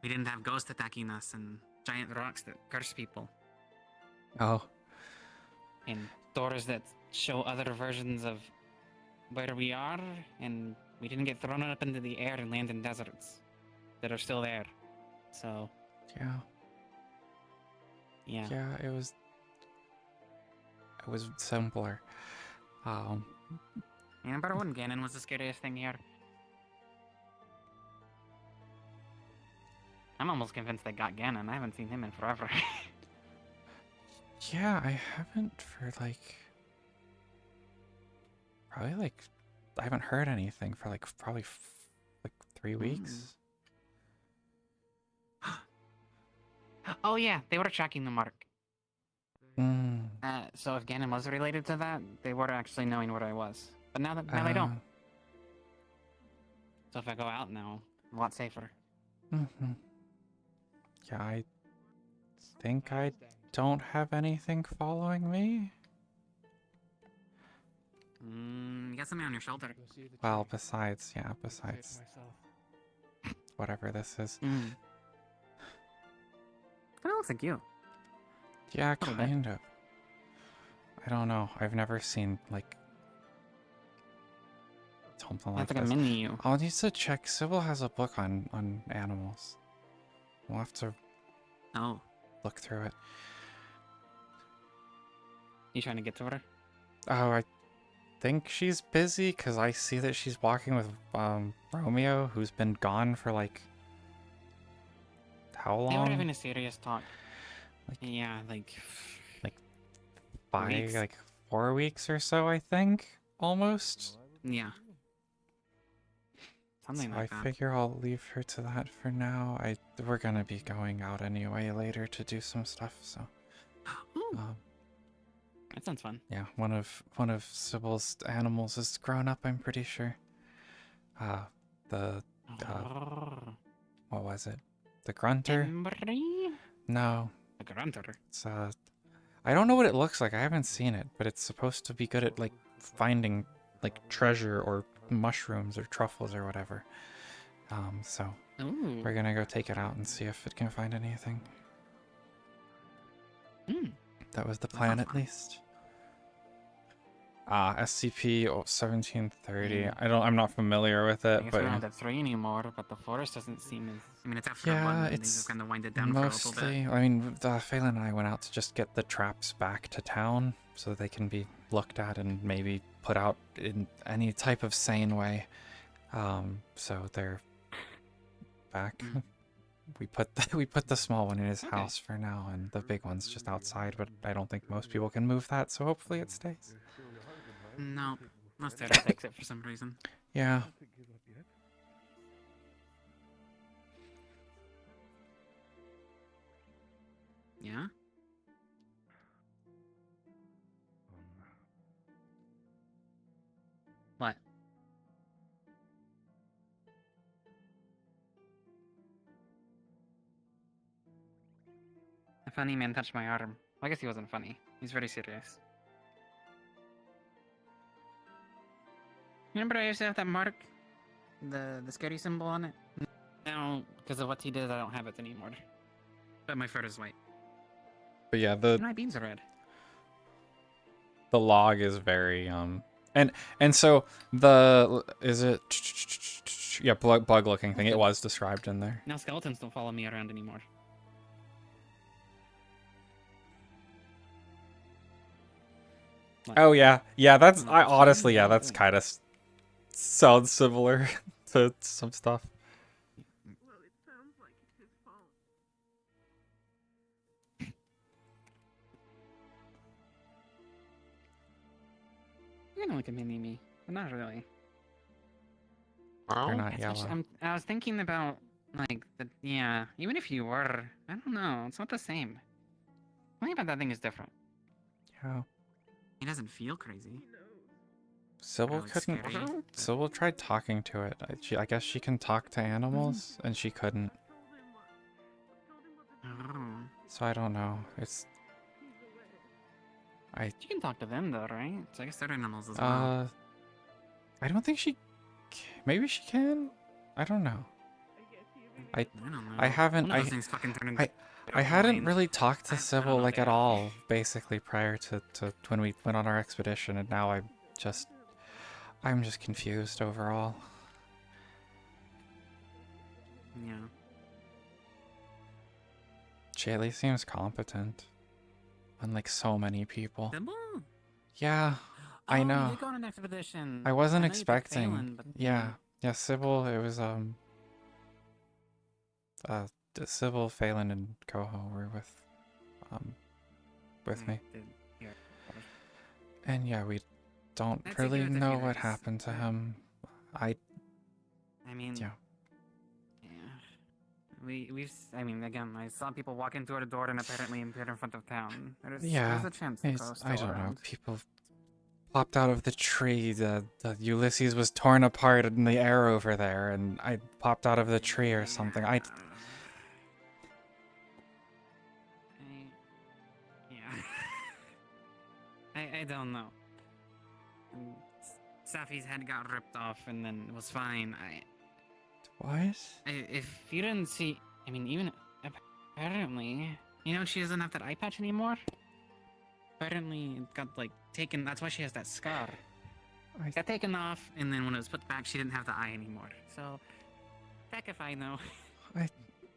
Speaker 3: we didn't have ghosts attacking us and giant rocks that curse people
Speaker 1: Oh.
Speaker 3: and doors that show other versions of where we are, and we didn't get thrown up into the air and land in deserts that are still there. So,
Speaker 1: Yeah.
Speaker 3: yeah.
Speaker 1: Yeah, it was simpler.
Speaker 3: Yeah, but I wouldn't. Ganon was the scariest thing here. I'm almost convinced they got Ganon. I haven't seen him in forever.
Speaker 1: Yeah, I haven't for probably I haven't heard anything for probably 3 weeks.
Speaker 3: Oh yeah, they were tracking the mark.
Speaker 1: Mm.
Speaker 3: So if Ganon was related to that, they were actually knowing where I was. But now they don't. So if I go out now, I'm a lot safer.
Speaker 1: Mm-hmm. Yeah, I think I don't have anything following me.
Speaker 3: You got something on your shoulder.
Speaker 1: Well, besides whatever this is.
Speaker 3: Kind of looks like you.
Speaker 1: Yeah,
Speaker 3: Little bit.
Speaker 1: kind of. I don't know. I've never seen something like
Speaker 3: That's like a
Speaker 1: this.
Speaker 3: mini you.
Speaker 1: I'll need to check. Sybil has a book on animals. We'll have to
Speaker 3: Oh,
Speaker 1: look through it.
Speaker 3: you trying to get to her?
Speaker 1: Oh, I think she's busy because I see that she's walking with Romeo, who's been gone for how
Speaker 3: They were
Speaker 1: long?
Speaker 3: having a serious talk.
Speaker 1: Like-
Speaker 3: Yeah, like
Speaker 1: by
Speaker 3: Weeks.
Speaker 1: like 4 weeks or so, I think, almost.
Speaker 3: Yeah. Something
Speaker 1: So
Speaker 3: like
Speaker 1: I
Speaker 3: that.
Speaker 1: figure I'll leave her to that for now. We're gonna be going out anyway later to do some stuff, so
Speaker 3: Ooh,
Speaker 1: um,
Speaker 3: that sounds fun.
Speaker 1: yeah, one of Sybil's animals is grown up, I'm pretty sure. The what was it? The grunter?
Speaker 3: Embry?
Speaker 1: No,
Speaker 3: A grunter.
Speaker 1: it's I don't know what it looks like. I haven't seen it, but it's supposed to be good at like finding like treasure or mushrooms or truffles or whatever. So
Speaker 3: Ooh.
Speaker 1: we're gonna go take it out and see if it can find anything. That was the plan, at least. SCP 1730. I'm not familiar with
Speaker 3: I
Speaker 1: it,
Speaker 3: guess
Speaker 1: but
Speaker 3: we don't have that 3 anymore, but the forest doesn't seem as... I mean, it's after
Speaker 1: yeah,
Speaker 3: one, and
Speaker 1: it's
Speaker 3: they've kind of wind it down for a little bit.
Speaker 1: mostly. I mean, Phelan and I went out to just get the traps back to town so that they can be looked at and maybe put out in any type of sane way. So they're back. We put the small one in his house for now, and the big one's just outside. But I don't think most people can move that, so hopefully it stays.
Speaker 3: No, must have to fix it for some reason.
Speaker 1: Yeah.
Speaker 3: Yeah? What? A funny man touched my arm. I guess he wasn't funny. He's very serious. Remember I used to have that mark? The scary symbol on it? Now, because of what he did, I don't have it anymore. But my fur is white.
Speaker 1: But yeah,
Speaker 3: My beans are red.
Speaker 1: the log is very and so the bug looking thing, it was described in there.
Speaker 3: Now skeletons don't follow me around anymore. What?
Speaker 1: Oh yeah, that's honestly that's kind of sounds similar to some stuff.
Speaker 5: Well, it sounds like it's his fault.
Speaker 3: You're gonna look at me, but not really.
Speaker 1: They're not
Speaker 3: It's
Speaker 1: yellow.
Speaker 3: just- I was thinking about, like, even if you were, I don't know, it's not the same. Something about that thing is different.
Speaker 1: Yeah.
Speaker 3: It doesn't feel crazy.
Speaker 1: Sybil
Speaker 3: like,
Speaker 1: couldn't.
Speaker 3: scary.
Speaker 1: Sybil tried talking to it. I guess she can talk to animals, and she couldn't.
Speaker 3: Oh.
Speaker 1: So I don't know. It's.
Speaker 3: You can talk to them, though, right? So I guess they're animals as well.
Speaker 1: I don't think she. Maybe she can. I don't know.
Speaker 3: I don't know.
Speaker 1: I haven't.
Speaker 3: One of those things fucking turned into
Speaker 1: I hadn't
Speaker 3: wine.
Speaker 1: really talked to
Speaker 3: I don't
Speaker 1: Sybil
Speaker 3: know,
Speaker 1: like
Speaker 3: they
Speaker 1: at
Speaker 3: are.
Speaker 1: all, basically, prior to when we went on our expedition, and now I'm just confused overall.
Speaker 3: Yeah.
Speaker 1: She at least seems competent, unlike so many people.
Speaker 3: Sybil?
Speaker 1: Yeah, I
Speaker 3: You
Speaker 1: know.
Speaker 3: did go on an expedition.
Speaker 1: I wasn't
Speaker 3: know you picked
Speaker 1: expecting.
Speaker 3: Phelan, but,
Speaker 1: Yeah, Sybil. It was Sybil, Phelan, and Coho were with me.
Speaker 3: Yeah.
Speaker 1: And yeah, we don't
Speaker 3: That's a
Speaker 1: really
Speaker 3: good
Speaker 1: know
Speaker 3: few
Speaker 1: what
Speaker 3: days.
Speaker 1: happened to him.
Speaker 3: I mean,
Speaker 1: Yeah.
Speaker 3: Again, I saw people walking through the door and apparently appeared in front of town. There's a chance the
Speaker 1: It's,
Speaker 3: crow's
Speaker 1: I
Speaker 3: still
Speaker 1: don't know.
Speaker 3: around.
Speaker 1: People popped out of the tree. The Ulysses was torn apart in the air over there, and I popped out of the tree or something.
Speaker 3: I don't know. And Safi's head got ripped off, and then it was fine.
Speaker 1: What?
Speaker 3: If you didn't see, even apparently, she doesn't have that eye patch anymore. Apparently, it got taken. That's why she has that scar. It got taken off, and then when it was put back, she didn't have the eye anymore. So, heck if I know.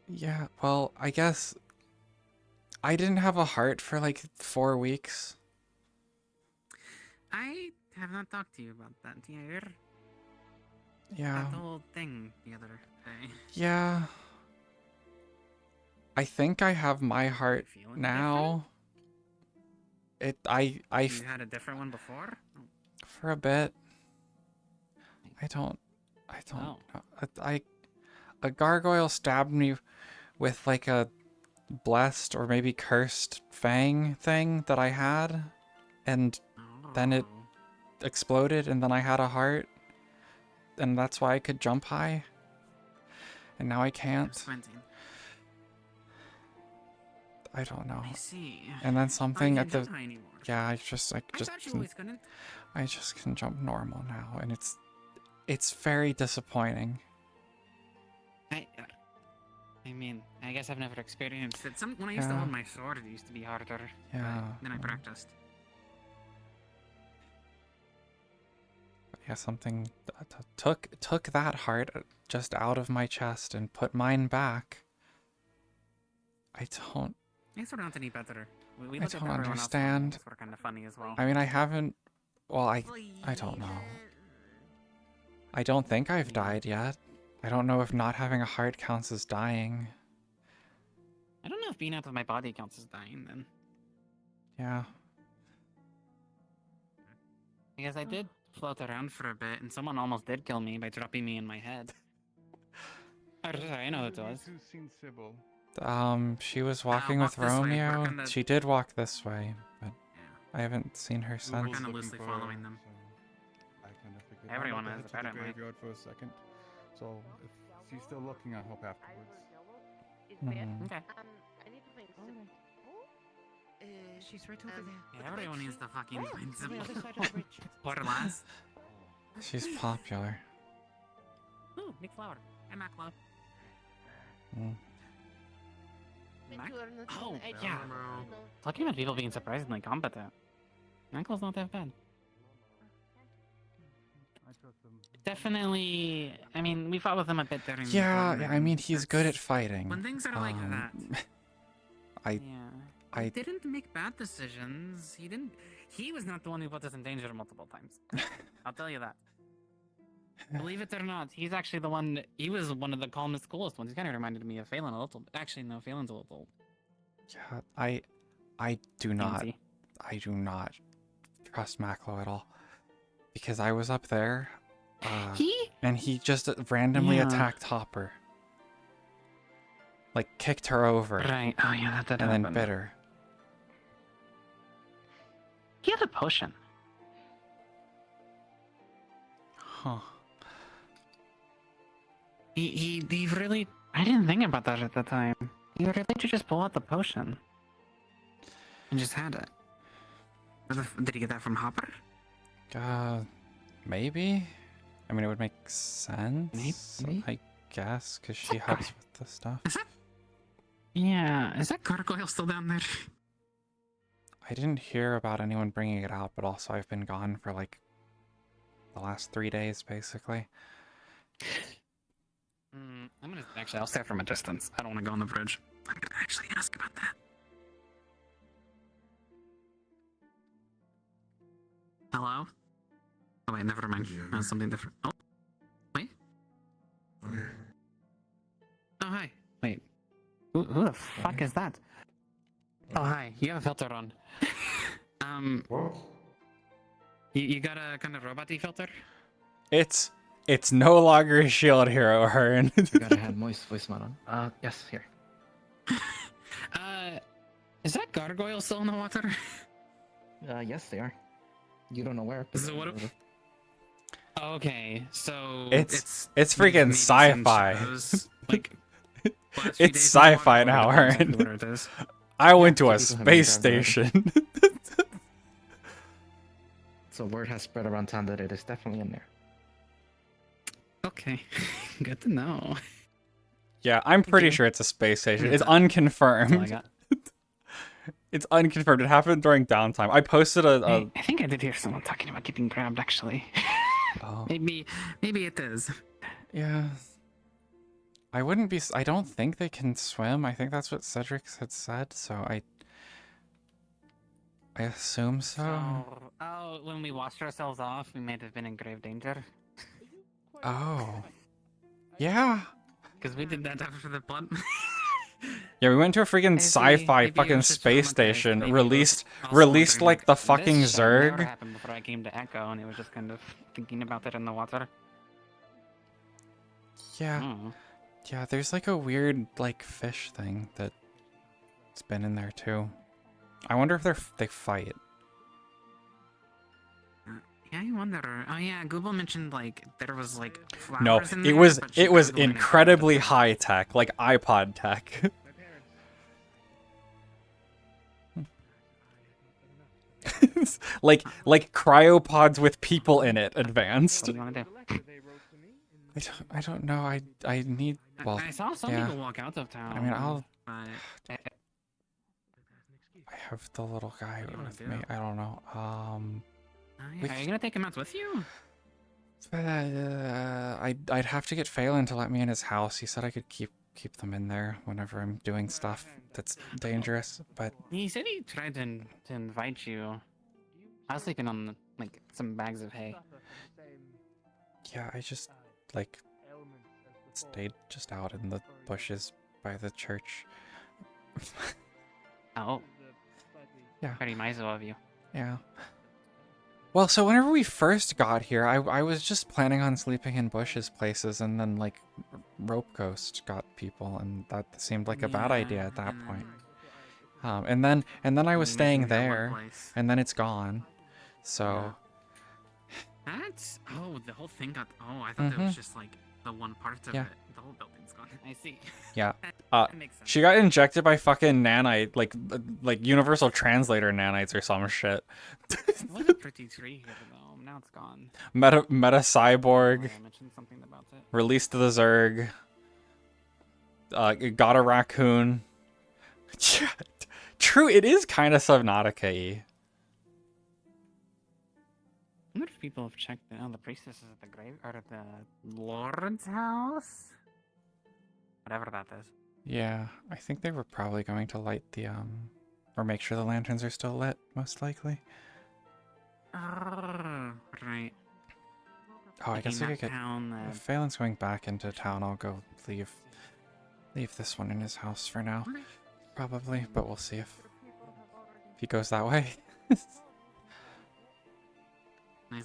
Speaker 1: Yeah. Well, I guess I didn't have a heart for 4 weeks.
Speaker 3: I have not talked to you about that, dear.
Speaker 1: Yeah.
Speaker 3: That whole thing the other day.
Speaker 1: Yeah. I think I have my heart
Speaker 3: Feeling
Speaker 1: now. I
Speaker 3: You had a different one before?
Speaker 1: for a bit. I don't
Speaker 3: Oh.
Speaker 1: know. A gargoyle stabbed me with like a blessed or maybe cursed fang thing that I had, and then it exploded, and then I had a heart, and that's why I could jump high. And now I can't.
Speaker 3: Squinting.
Speaker 1: I don't know.
Speaker 3: I see.
Speaker 1: And then
Speaker 3: Oh,
Speaker 1: something
Speaker 3: you
Speaker 1: at
Speaker 3: can't
Speaker 1: the
Speaker 3: jump high anymore.
Speaker 1: yeah, I just
Speaker 3: I thought you always couldn't.
Speaker 1: I just can jump normal now, and it's very disappointing.
Speaker 3: I mean, I guess I've never experienced it. When I used to hold my sword, it used to be harder.
Speaker 1: Yeah.
Speaker 3: But then I practiced.
Speaker 1: Yeah, something took that heart just out of my chest and put mine back. I don't
Speaker 3: Things are not any better. We
Speaker 1: I
Speaker 3: look at
Speaker 1: don't
Speaker 3: everyone else
Speaker 1: understand.
Speaker 3: and we're kind of funny as well.
Speaker 1: I mean, I haven't. Well, I don't know. I don't think I've died yet. I don't know if not having a heart counts as dying.
Speaker 3: I don't know if being out of my body counts as dying then.
Speaker 1: Yeah.
Speaker 3: Because I did float around for a bit and someone almost did kill me by dropping me in my head. Oh, sorry, I know who it was.
Speaker 6: Who's seen Sybil?
Speaker 1: She was walking
Speaker 3: walk
Speaker 1: with
Speaker 3: this way. We're
Speaker 1: Romeo.
Speaker 3: kinda-
Speaker 1: She did walk this way, but
Speaker 3: Yeah.
Speaker 1: I haven't seen her
Speaker 3: We're
Speaker 1: since.
Speaker 3: kinda loosely following them.
Speaker 6: So I kind of figured
Speaker 3: Everyone
Speaker 6: I'd
Speaker 3: has
Speaker 6: like
Speaker 3: a
Speaker 6: to head to
Speaker 3: better
Speaker 6: the
Speaker 3: mic.
Speaker 6: graveyard for a second. So if she's still looking, I hope afterwards.
Speaker 5: Is that?
Speaker 3: Okay.
Speaker 5: I need to find Sybil.
Speaker 8: She's right over there.
Speaker 3: Yeah, everyone needs to fucking find
Speaker 8: On the
Speaker 3: Sybil.
Speaker 8: other side of the bridge.
Speaker 3: Poor lass.
Speaker 1: She's popular.
Speaker 3: Ooh, Nick Flower. Hey, Mac Love.
Speaker 1: Mm.
Speaker 3: Mac?
Speaker 5: You are not
Speaker 3: Oh,
Speaker 5: an idea,
Speaker 3: yeah.
Speaker 5: you know.
Speaker 3: Talking about people being surprisingly competent. Michael's not that bad.
Speaker 6: I trust them.
Speaker 3: Definitely. I mean, we fought with him a bit during. the
Speaker 1: Yeah,
Speaker 3: tournament,
Speaker 1: I mean, he's good at
Speaker 3: that's-
Speaker 1: fighting.
Speaker 3: When things are like that.
Speaker 1: I
Speaker 3: Yeah. He didn't make bad decisions. He didn't. He was not the one who put us in danger multiple times. I'll tell you that. Believe it or not, he's actually the one. He was one of the calmest, coolest ones. He kind of reminded me of Phelan a little bit. Actually, no, Phelan's a little.
Speaker 1: Yeah, I do not.
Speaker 3: Fancy.
Speaker 1: I do not trust Maclo at all, because I was up there, and he just randomly
Speaker 3: Yeah.
Speaker 1: attacked Hopper, like kicked her over,
Speaker 3: Right. Oh yeah, that did
Speaker 1: and then
Speaker 3: happen.
Speaker 1: bit her.
Speaker 3: He had a potion.
Speaker 1: Huh.
Speaker 3: He really. I didn't think about that at the time. He really should just pull out the potion. And just had it. Did he get that from Hopper?
Speaker 1: Maybe. I mean, it would make sense.
Speaker 3: Maybe.
Speaker 1: I guess, because she helps with the stuff.
Speaker 3: Yeah. Is that gargoyle still down there?
Speaker 1: I didn't hear about anyone bringing it out, but also I've been gone for like the last 3 days, basically.
Speaker 3: I'm gonna actually. I'll stay from a distance. I don't want to go on the bridge. I'm gonna actually ask about that. Hello? Oh wait, never mind. Something different. Oh, wait. Oh hi. Wait. Who the fuck is that? Oh hi. You have a filter on.
Speaker 9: What?
Speaker 3: You got a kind of robot-y filter?
Speaker 1: It's no longer a shield hero, Hearn.
Speaker 2: You gotta have voice mod on. Yes, here.
Speaker 3: Is that gargoyle still in the water?
Speaker 2: Yes, they are. You don't know where.
Speaker 3: So what? Okay, so
Speaker 1: It's freaking
Speaker 3: maybe some
Speaker 1: sci-fi.
Speaker 3: shadows, like last few days
Speaker 1: It's
Speaker 3: in the
Speaker 1: sci-fi
Speaker 3: water,
Speaker 1: now,
Speaker 3: or
Speaker 1: Hearn.
Speaker 3: exactly what it is.
Speaker 1: I went to a
Speaker 2: so people have
Speaker 1: space
Speaker 2: been grabbed
Speaker 1: station.
Speaker 2: So word has spread around town that it is definitely in there.
Speaker 3: Okay, good to know.
Speaker 1: Yeah, I'm pretty
Speaker 3: you.
Speaker 1: sure it's a space station. It's
Speaker 3: That's all I
Speaker 1: unconfirmed.
Speaker 3: got.
Speaker 1: It's unconfirmed. It happened during downtime. I posted a.
Speaker 3: Hey, I think I did hear someone talking about getting grabbed. Actually,
Speaker 1: Oh,
Speaker 3: maybe it is.
Speaker 1: yeah. I wouldn't be. I don't think they can swim. I think that's what Cedric had said. So I assume so.
Speaker 3: Oh, when we washed ourselves off, we might have been in grave danger.
Speaker 1: Oh. Yeah.
Speaker 3: Because we did that after the blood.
Speaker 1: Yeah, we went to a freaking
Speaker 3: Maybe-
Speaker 1: sci-fi
Speaker 3: maybe it
Speaker 1: fucking
Speaker 3: was just
Speaker 1: space
Speaker 3: traumatized.
Speaker 1: station.
Speaker 3: Maybe it was
Speaker 1: Released
Speaker 3: also
Speaker 1: like
Speaker 3: wondering,
Speaker 1: the
Speaker 3: this
Speaker 1: fucking
Speaker 3: shit never
Speaker 1: Zerg.
Speaker 3: happened before I came to Echo, and it was just kind of thinking about it in the water.
Speaker 1: Yeah.
Speaker 3: Hmm.
Speaker 1: Yeah, there's like a weird like fish thing that's been in there too. I wonder if they fight.
Speaker 3: Yeah, I wonder. Oh yeah, Google mentioned like there was like flowers
Speaker 1: No,
Speaker 3: in
Speaker 1: it
Speaker 3: there,
Speaker 1: was
Speaker 3: but she
Speaker 1: it was
Speaker 3: grabbed one and
Speaker 1: incredibly
Speaker 3: grabbed it.
Speaker 1: high tech, like iPod tech. like cryopods with people in it, advanced.
Speaker 3: What do you want to do?
Speaker 1: I don't know. I need well.
Speaker 3: I saw some
Speaker 1: yeah.
Speaker 3: people walk out of town.
Speaker 1: I mean, I'll.
Speaker 3: But
Speaker 1: I have the little guy
Speaker 3: What do you wanna
Speaker 1: with
Speaker 3: do?
Speaker 1: me. I don't know. We
Speaker 3: are you gonna take him out with you?
Speaker 1: I'd have to get Phelan to let me in his house. He said I could keep them in there whenever I'm doing stuff that's dangerous. But
Speaker 3: He said he tried to invite you. I was sleeping on like some bags of hay.
Speaker 1: yeah, I just like stayed just out in the bushes by the church.
Speaker 3: Oh.
Speaker 1: Yeah.
Speaker 3: Very nice of you.
Speaker 1: Yeah. Well, so whenever we first got here, I was just planning on sleeping in bushes places, and then like Rope Ghost got people, and that seemed like a bad idea at that point. And then I was staying there, and then it's gone. So
Speaker 3: That's the whole thing got. Oh, I thought that was just like the one part of
Speaker 1: Yeah.
Speaker 3: it. The whole building's gone. I see.
Speaker 1: yeah.
Speaker 3: That makes sense.
Speaker 1: She got injected by fucking nanite, like universal translator nanites or some shit.
Speaker 3: It was a pretty tree here though. Now it's gone.
Speaker 1: Meta
Speaker 3: Oh,
Speaker 1: cyborg.
Speaker 3: I mentioned something about it.
Speaker 1: Released the Zerg. Got a raccoon. True, it is kind of Subnautica-y.
Speaker 3: I wonder if people have checked the priestesses at the grave or at the Lord's house. Whatever that is.
Speaker 1: Yeah, I think they were probably going to light the or make sure the lanterns are still lit, most likely.
Speaker 3: Right.
Speaker 1: Oh, I guess I could get.
Speaker 3: Town,
Speaker 1: If Phelan's going back into town, I'll go leave this one in his house for now, probably. But we'll see if he goes that way.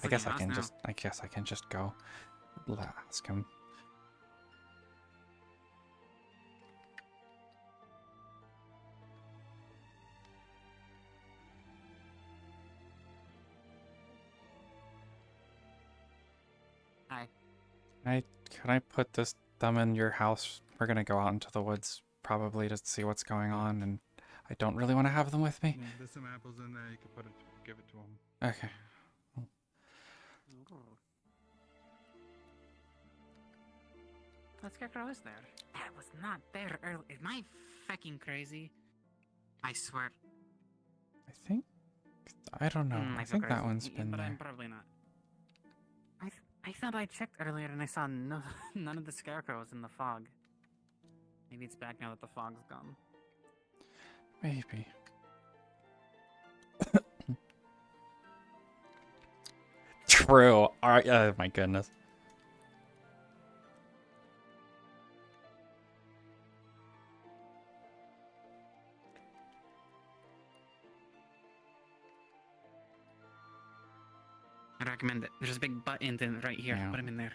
Speaker 1: I guess I can just go. Ask him.
Speaker 3: Hi.
Speaker 1: Can I put them in your house? We're gonna go out into the woods probably to see what's going on, and I don't really want to have them with me.
Speaker 6: There's some apples in there. You can give it to him.
Speaker 1: Okay.
Speaker 3: That scarecrow is there. That was not there earlier. Am I fucking crazy? I swear.
Speaker 1: I don't know. I
Speaker 3: feel
Speaker 1: think that
Speaker 3: crazy.
Speaker 1: one's been
Speaker 3: But
Speaker 1: there.
Speaker 3: I'm probably not. I thought I checked earlier and I saw none of the scarecrows in the fog. Maybe it's back now that the fog's gone.
Speaker 1: Maybe. True. Alright, oh my goodness.
Speaker 3: I recommend it. There's a big button right here.
Speaker 1: Yeah.
Speaker 3: Put him in there.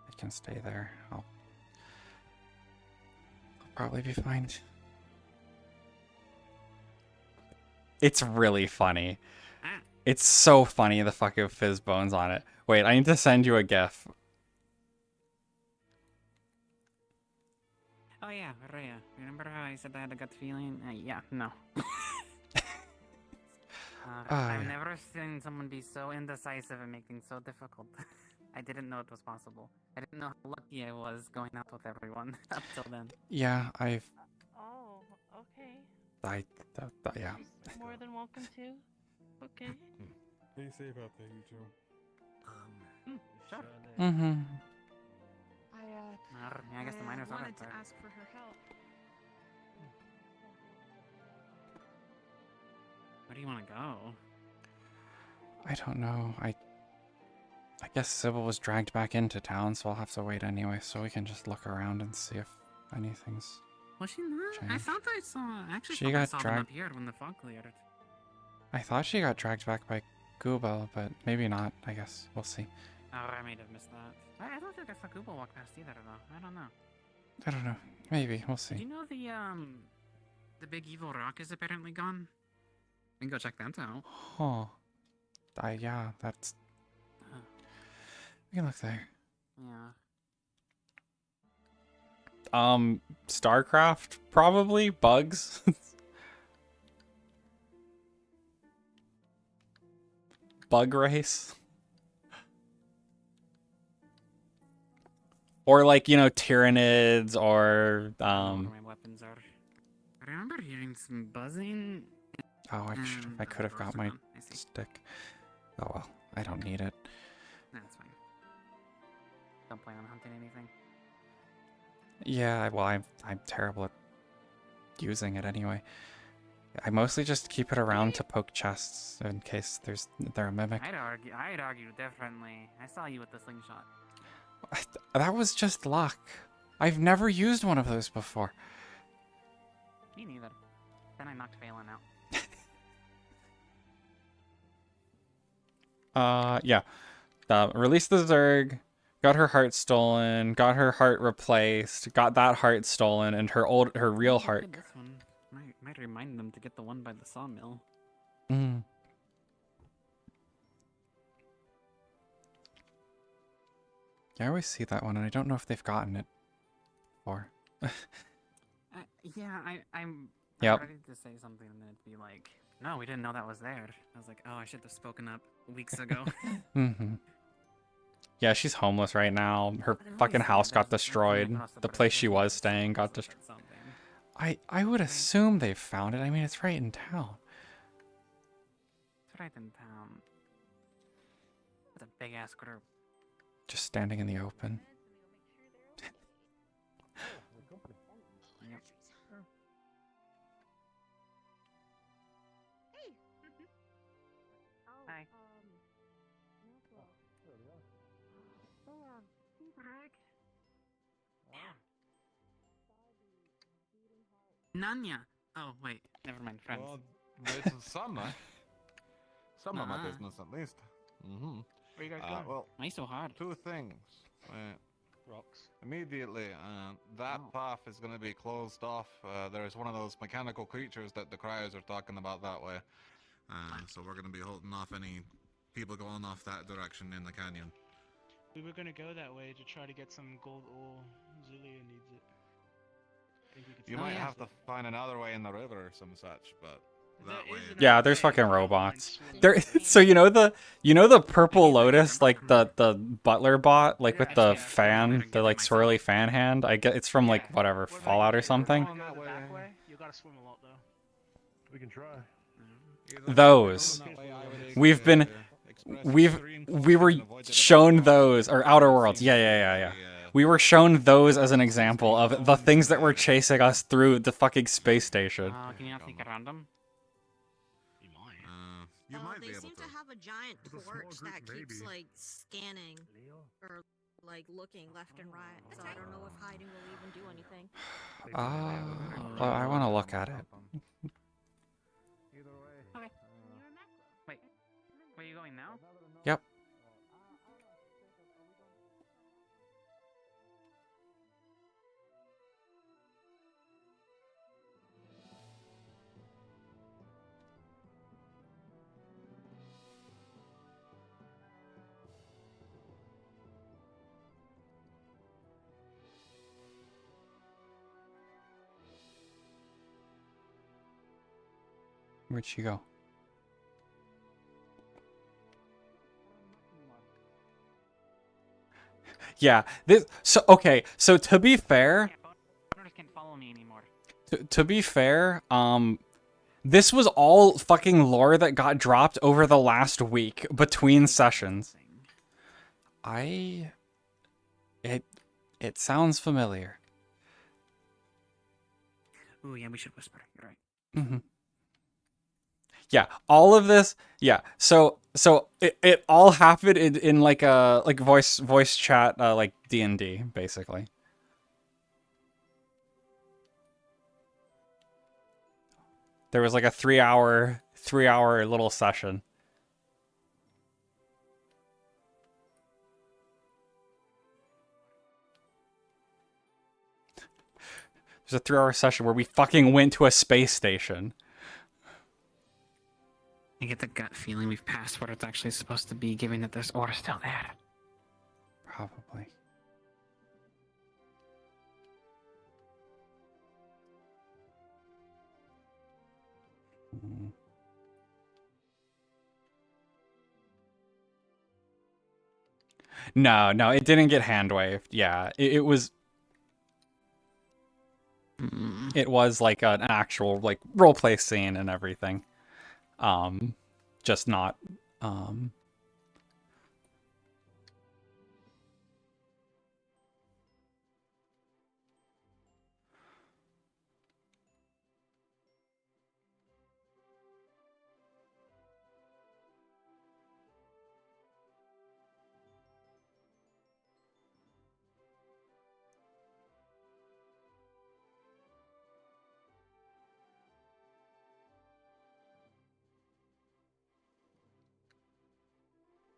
Speaker 1: I can stay there. I'll probably be fine. It's really funny.
Speaker 3: Ah.
Speaker 1: It's so funny, the fucking fizz bones on it. Wait, I need to send you a gif.
Speaker 3: Oh yeah, Rhea. Remember how I said I had a gut feeling? Yeah, no. I've
Speaker 1: yeah.
Speaker 3: never seen someone be so indecisive and make things so difficult. I didn't know it was possible. I didn't know how lucky I was going out with everyone up till then.
Speaker 1: Yeah,
Speaker 5: Oh, okay.
Speaker 1: yeah.
Speaker 5: She's more than welcome to. Okay.
Speaker 6: Stay safe out there, you two.
Speaker 3: Sure.
Speaker 1: Mm-hmm.
Speaker 3: I guess the miners are
Speaker 4: wanted
Speaker 3: up
Speaker 4: to
Speaker 3: there.
Speaker 4: ask for her help.
Speaker 3: Where do you want to go?
Speaker 1: I don't know. I guess Sybil was dragged back into town, so I'll have to wait anyway, so we can just look around and see if anything's.
Speaker 3: Was she not? I
Speaker 1: Changed.
Speaker 3: thought I saw. Actually,
Speaker 1: She
Speaker 3: thought I
Speaker 1: got
Speaker 3: saw them
Speaker 1: dragged-
Speaker 3: up here when the fog cleared.
Speaker 1: I thought she got dragged back by Gooba, but maybe not. I guess we'll see.
Speaker 3: Oh, I may have missed that. I don't think I saw Google walk past either, though. I don't know.
Speaker 1: I don't know. Maybe we'll
Speaker 3: Did you
Speaker 1: see.
Speaker 3: know the big evil rock is apparently gone? We can go check that out.
Speaker 1: Huh. Yeah, that's.
Speaker 3: Huh.
Speaker 1: We can look there.
Speaker 3: Yeah.
Speaker 1: StarCraft probably bugs. Bug race. Or like, you know, Tyranids or
Speaker 3: I don't know where my weapons are. I remember hearing some buzzing.
Speaker 1: oh, I could have got my
Speaker 3: I see.
Speaker 1: stick. Oh well, I don't need it.
Speaker 3: That's fine. Don't plan on hunting anything.
Speaker 1: Yeah, well, I'm terrible at using it anyway. I mostly just keep it around to poke chests in case they're a mimic.
Speaker 3: I'd argue differently. I saw you with the slingshot.
Speaker 1: That was just luck. I've never used one of those before.
Speaker 3: Me neither. Then I knocked Phelan out.
Speaker 1: Yeah. Released the Zerg, got her heart stolen, got her heart replaced, got that heart stolen, and her real
Speaker 3: Look
Speaker 1: heart.
Speaker 3: at this one. Might remind them to get the one by the sawmill.
Speaker 1: Mm. Yeah, I always see that one, and I don't know if they've gotten it before.
Speaker 3: Yeah, I'm
Speaker 1: Yep.
Speaker 3: ready to say something and then it'd be like, no, we didn't know that was there. I was like, oh, I should have spoken up weeks ago.
Speaker 1: Mm-hmm. Yeah, she's homeless right now. Her
Speaker 3: But it
Speaker 1: fucking
Speaker 3: always
Speaker 1: house
Speaker 3: said
Speaker 1: got
Speaker 3: there's nothing
Speaker 1: destroyed.
Speaker 3: across
Speaker 1: The
Speaker 3: bridge,
Speaker 1: place she
Speaker 3: there's
Speaker 1: was
Speaker 3: always
Speaker 1: staying got
Speaker 3: something.
Speaker 1: destroyed. I would
Speaker 3: Right.
Speaker 1: assume they found it. I mean, it's right in town.
Speaker 3: It's right in town. It's a big ass group.
Speaker 1: Just standing in the open.
Speaker 3: Yep. Hi. Nanya. Oh wait, never mind. Friends.
Speaker 7: Well, it's some, some of my
Speaker 3: Uh-huh.
Speaker 7: business at least. Mm-hmm.
Speaker 10: Where you guys going?
Speaker 7: Well,
Speaker 3: Why so hard?
Speaker 7: two things.
Speaker 10: Rocks.
Speaker 7: Immediately, that
Speaker 3: Oh.
Speaker 7: path is going to be closed off. There's one of those mechanical creatures that the criers are talking about that way. So we're going to be holding off any people going off that direction in the canyon.
Speaker 10: We were gonna go that way to try to get some gold ore. Zulia needs it. Think we could
Speaker 7: You
Speaker 3: Oh,
Speaker 7: might
Speaker 3: yeah.
Speaker 7: have to find another way in the river or some such, but
Speaker 10: There
Speaker 7: that way.
Speaker 10: is another
Speaker 1: Yeah, there's
Speaker 10: way.
Speaker 1: fucking
Speaker 10: I don't mind
Speaker 1: robots.
Speaker 10: swimming.
Speaker 1: There. So you know the purple lotus, like the butler bot, like with the
Speaker 3: Yeah.
Speaker 1: fan, the like swirly fan hand. I get it's from like
Speaker 10: Yeah.
Speaker 1: whatever
Speaker 10: What about
Speaker 1: Fallout
Speaker 10: you?
Speaker 1: or something.
Speaker 10: Wanna go
Speaker 7: That
Speaker 10: the
Speaker 7: way.
Speaker 10: back way? You gotta swim a lot though.
Speaker 6: We can try.
Speaker 1: Those. We've been- we were shown those, or Outer Worlds. Yeah. We were shown those as an example of the things that were chasing us through the fucking space station.
Speaker 3: Can you not sneak around them?
Speaker 10: You might.
Speaker 7: You might
Speaker 8: they
Speaker 7: be able
Speaker 8: seem
Speaker 7: to.
Speaker 8: to have a giant
Speaker 6: With a small
Speaker 8: torch
Speaker 6: group,
Speaker 8: that keeps
Speaker 6: maybe.
Speaker 8: like scanning or like looking left and right. So I don't know if hiding will even do anything.
Speaker 1: Well, I want to look at it.
Speaker 7: Either way.
Speaker 3: Okay. Wait, where are you going now?
Speaker 1: Yep. Where'd she go? Yeah, so to be fair,
Speaker 3: Yeah, boners can't follow me anymore.
Speaker 1: to be fair, this was all fucking lore that got dropped over the last week between sessions. It sounds familiar.
Speaker 3: Ooh, yeah, we should whisper. You're right.
Speaker 1: Mm-hmm. Yeah, all of this. Yeah, so it all happened in like a voice chat like D&D basically. There was like a 3-hour little session. There's a 3-hour session where we fucking went to a space station.
Speaker 3: I get the gut feeling we've passed where it's actually supposed to be, given that there's ore still there.
Speaker 1: Probably. No, it didn't get hand waved. Yeah, it was. It was like an actual like roleplay scene and everything. Just not.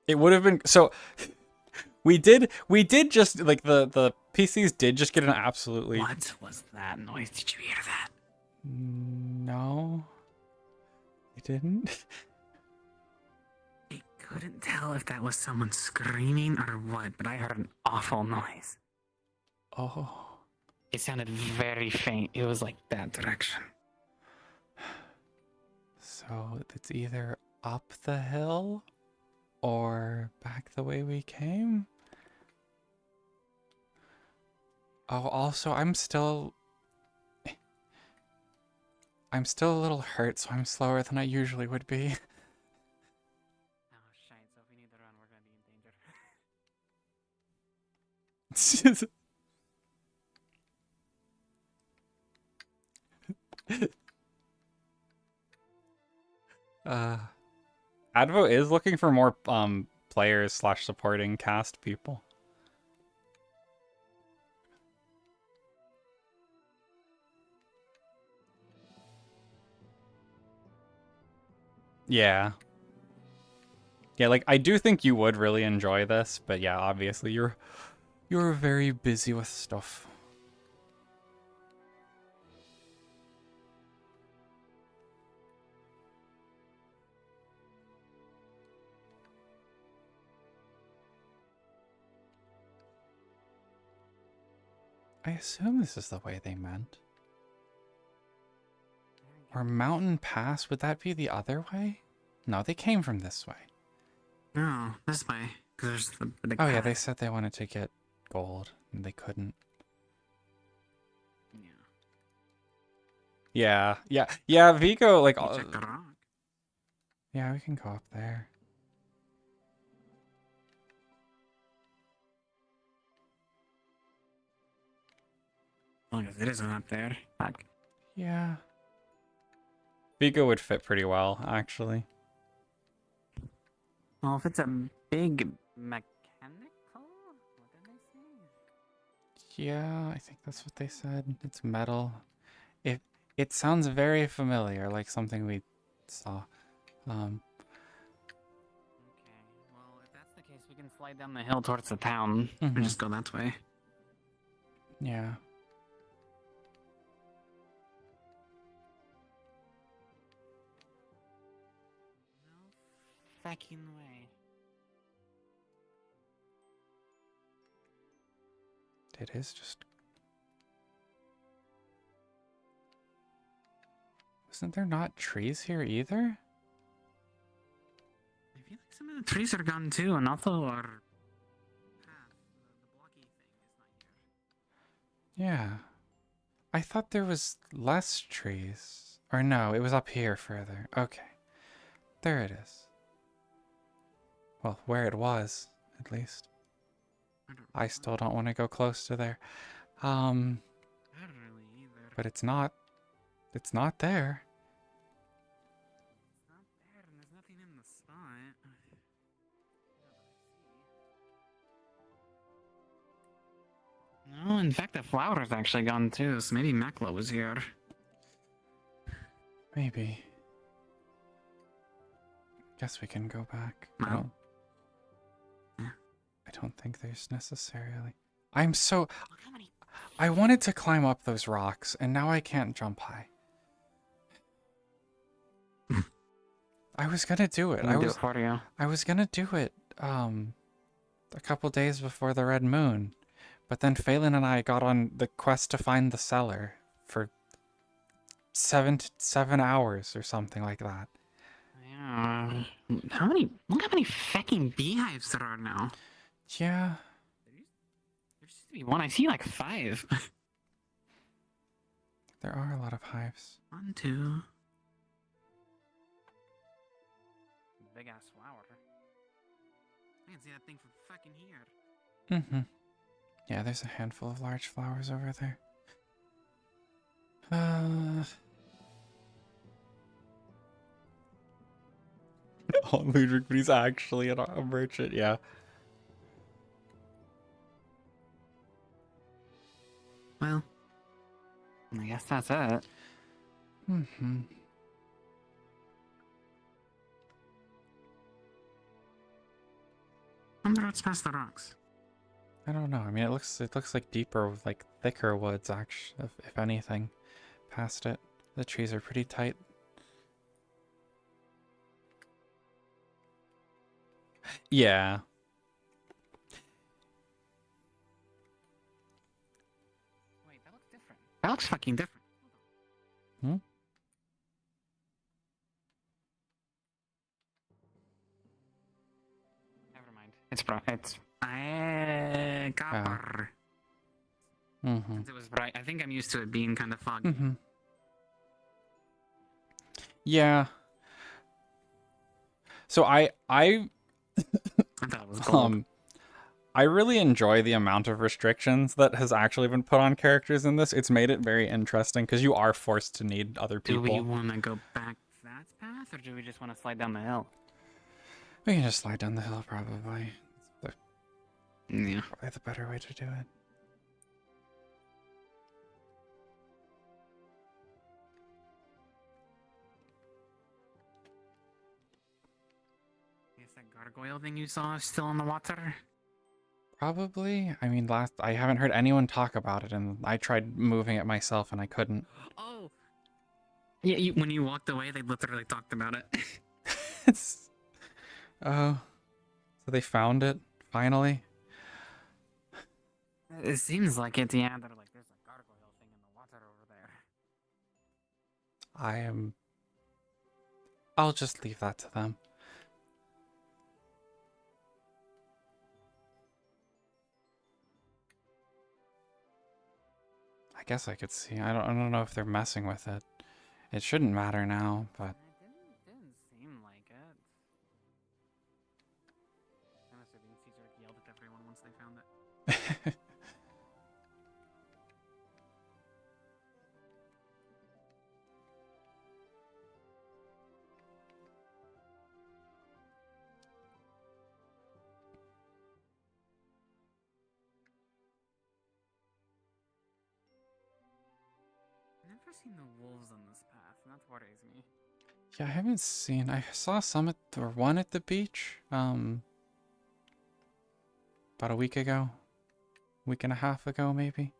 Speaker 1: It would have been so. We did just like the PCs did just get an absolutely.
Speaker 3: What was that noise? Did you hear that?
Speaker 1: No, we didn't.
Speaker 3: I couldn't tell if that was someone screaming or what, but I heard an awful noise.
Speaker 1: Oh.
Speaker 3: It sounded very faint. It was like that direction.
Speaker 1: So it's either up the hill or back the way we came. Oh, also, I'm still a little hurt, so I'm slower than I usually would be.
Speaker 3: Oh, shite. So if we need to run, we're gonna be in danger.
Speaker 1: It's just... Advo is looking for more players / supporting cast people. Yeah. Yeah, like I do think you would really enjoy this, but yeah, obviously you're very busy with stuff. I assume this is the way they meant. Or Mountain Pass, would that be the other way? No, they came from this way.
Speaker 3: No, this way. Because there's the big
Speaker 1: Oh yeah,
Speaker 3: path.
Speaker 1: they said they wanted to get gold, and they couldn't. Yeah, Vigo, like...
Speaker 3: Check the rock.
Speaker 1: Yeah, we can go up there.
Speaker 3: As long as it isn't up there. Fuck.
Speaker 1: Yeah. Vigo would fit pretty well, actually.
Speaker 3: Well, if it's a big mechanical, what did they say?
Speaker 1: Yeah, I think that's what they said. It's metal. It sounds very familiar, like something we saw.
Speaker 3: Okay, well, if that's the case, we can slide down the hill towards the town and just go that way.
Speaker 1: Yeah.
Speaker 3: No fucking way.
Speaker 1: It is just... Isn't there not trees here either?
Speaker 3: I feel like some of the trees are gone too, and also our path, the blocky thing, is not here.
Speaker 1: Yeah. I thought there was less trees. Or no, it was up here further. Okay. There it is. Well, where it was, at least. I still don't want to go close to there.
Speaker 3: Not really either.
Speaker 1: But it's not there.
Speaker 3: It's not there, and there's nothing in the spot. No, in fact, the flower's actually gone too, so maybe Makla was here.
Speaker 1: Maybe. Guess we can go back.
Speaker 3: Well, yeah.
Speaker 1: I don't think there's necessarily. I'm so.
Speaker 3: Look how many.
Speaker 1: I wanted to climb up those rocks, and now I can't jump high. I was gonna do it.
Speaker 3: Do it for you.
Speaker 1: I was gonna do it. A couple days before the red moon, but then Phelan and I got on the quest to find the cellar for 7 hours or something like that.
Speaker 3: Yeah. How many? Look how many fucking beehives there are now.
Speaker 1: Yeah.
Speaker 3: There used to be one. I see like 5.
Speaker 1: There are a lot of hives.
Speaker 3: 1, 2. Big ass flower. I can see that thing from fucking here.
Speaker 1: Mm-hmm. Yeah, there's a handful of large flowers over there. Oh, Ludwig, but he's actually a merchant, yeah.
Speaker 3: Well, I guess that's it.
Speaker 1: Mm-hmm.
Speaker 3: I wonder what's past the rocks.
Speaker 1: I don't know. I mean, it looks like deeper, like thicker woods, actually, if anything, past it. The trees are pretty tight. Yeah.
Speaker 3: Wait, that looks different. That looks fucking different.
Speaker 1: Hmm?
Speaker 3: Never mind. It's copper.
Speaker 1: Mm-hmm.
Speaker 3: Since it was bright. I think I'm used to it being kind of foggy.
Speaker 1: Mm-hmm. Yeah. So I
Speaker 3: I thought it was gold.
Speaker 1: I really enjoy the amount of restrictions that has actually been put on characters in this. It's made it very interesting because you are forced to need other people.
Speaker 3: Do we want to go back that path, or do we just want to slide down the hill?
Speaker 1: We can just slide down the hill, probably.
Speaker 3: Yeah.
Speaker 1: Probably the better way to do it.
Speaker 3: Is that gargoyle thing you saw still in the water?
Speaker 1: Probably. I mean, I haven't heard anyone talk about it, and I tried moving it myself, and I couldn't.
Speaker 3: Oh. Yeah, when you walked away, they literally talked about it.
Speaker 1: Oh. So they found it, finally?
Speaker 3: It seems like it, yeah. They're like, there's a gargoyle thing in the water over there.
Speaker 1: I'll just leave that to them. I guess I could see. I don't know if they're messing with it. It shouldn't matter now, but
Speaker 3: It didn't seem like it. I'm assuming Caesar yelled at everyone once they found it. I've never seen the wolves on this path, and that worries me.
Speaker 1: yeah, I haven't seen. I saw some or one at the beach. About a week ago, week and a half ago, maybe.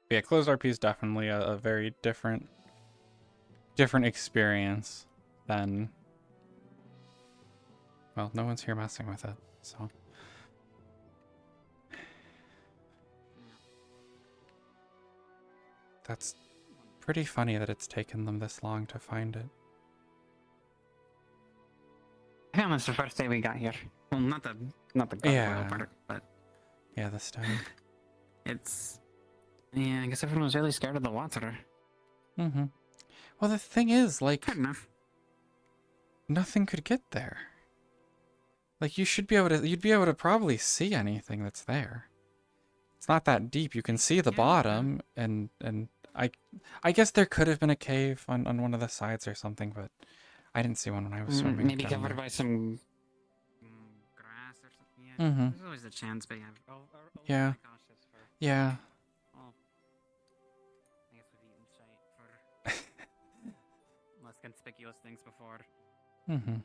Speaker 1: Yeah, closed RP is definitely a very different experience than. Well, no one's here messing with it, so. That's pretty funny that it's taken them this long to find it.
Speaker 3: I found this the first day we got here. Well, not the gargoyle part, but
Speaker 1: yeah, the stone.
Speaker 3: It's. Yeah, I guess everyone was really scared of the water.
Speaker 1: Mm-hmm. Well, the thing is, like,
Speaker 3: Fair enough.
Speaker 1: nothing could get there. Like, you'd be able to probably see anything that's there. It's not that deep. You can see the bottom, and I guess there could have been a cave on one of the sides or something, but I didn't see one when I was swimming.
Speaker 3: Maybe
Speaker 1: down
Speaker 3: covered
Speaker 1: there.
Speaker 3: by some grass or something. Yeah,
Speaker 1: Mhm.
Speaker 3: there's always a chance, but yeah.
Speaker 1: Yeah.
Speaker 3: Cautious for.
Speaker 1: Yeah.
Speaker 3: Well, I guess we've eaten shite for less conspicuous things before.
Speaker 1: Mm-hmm.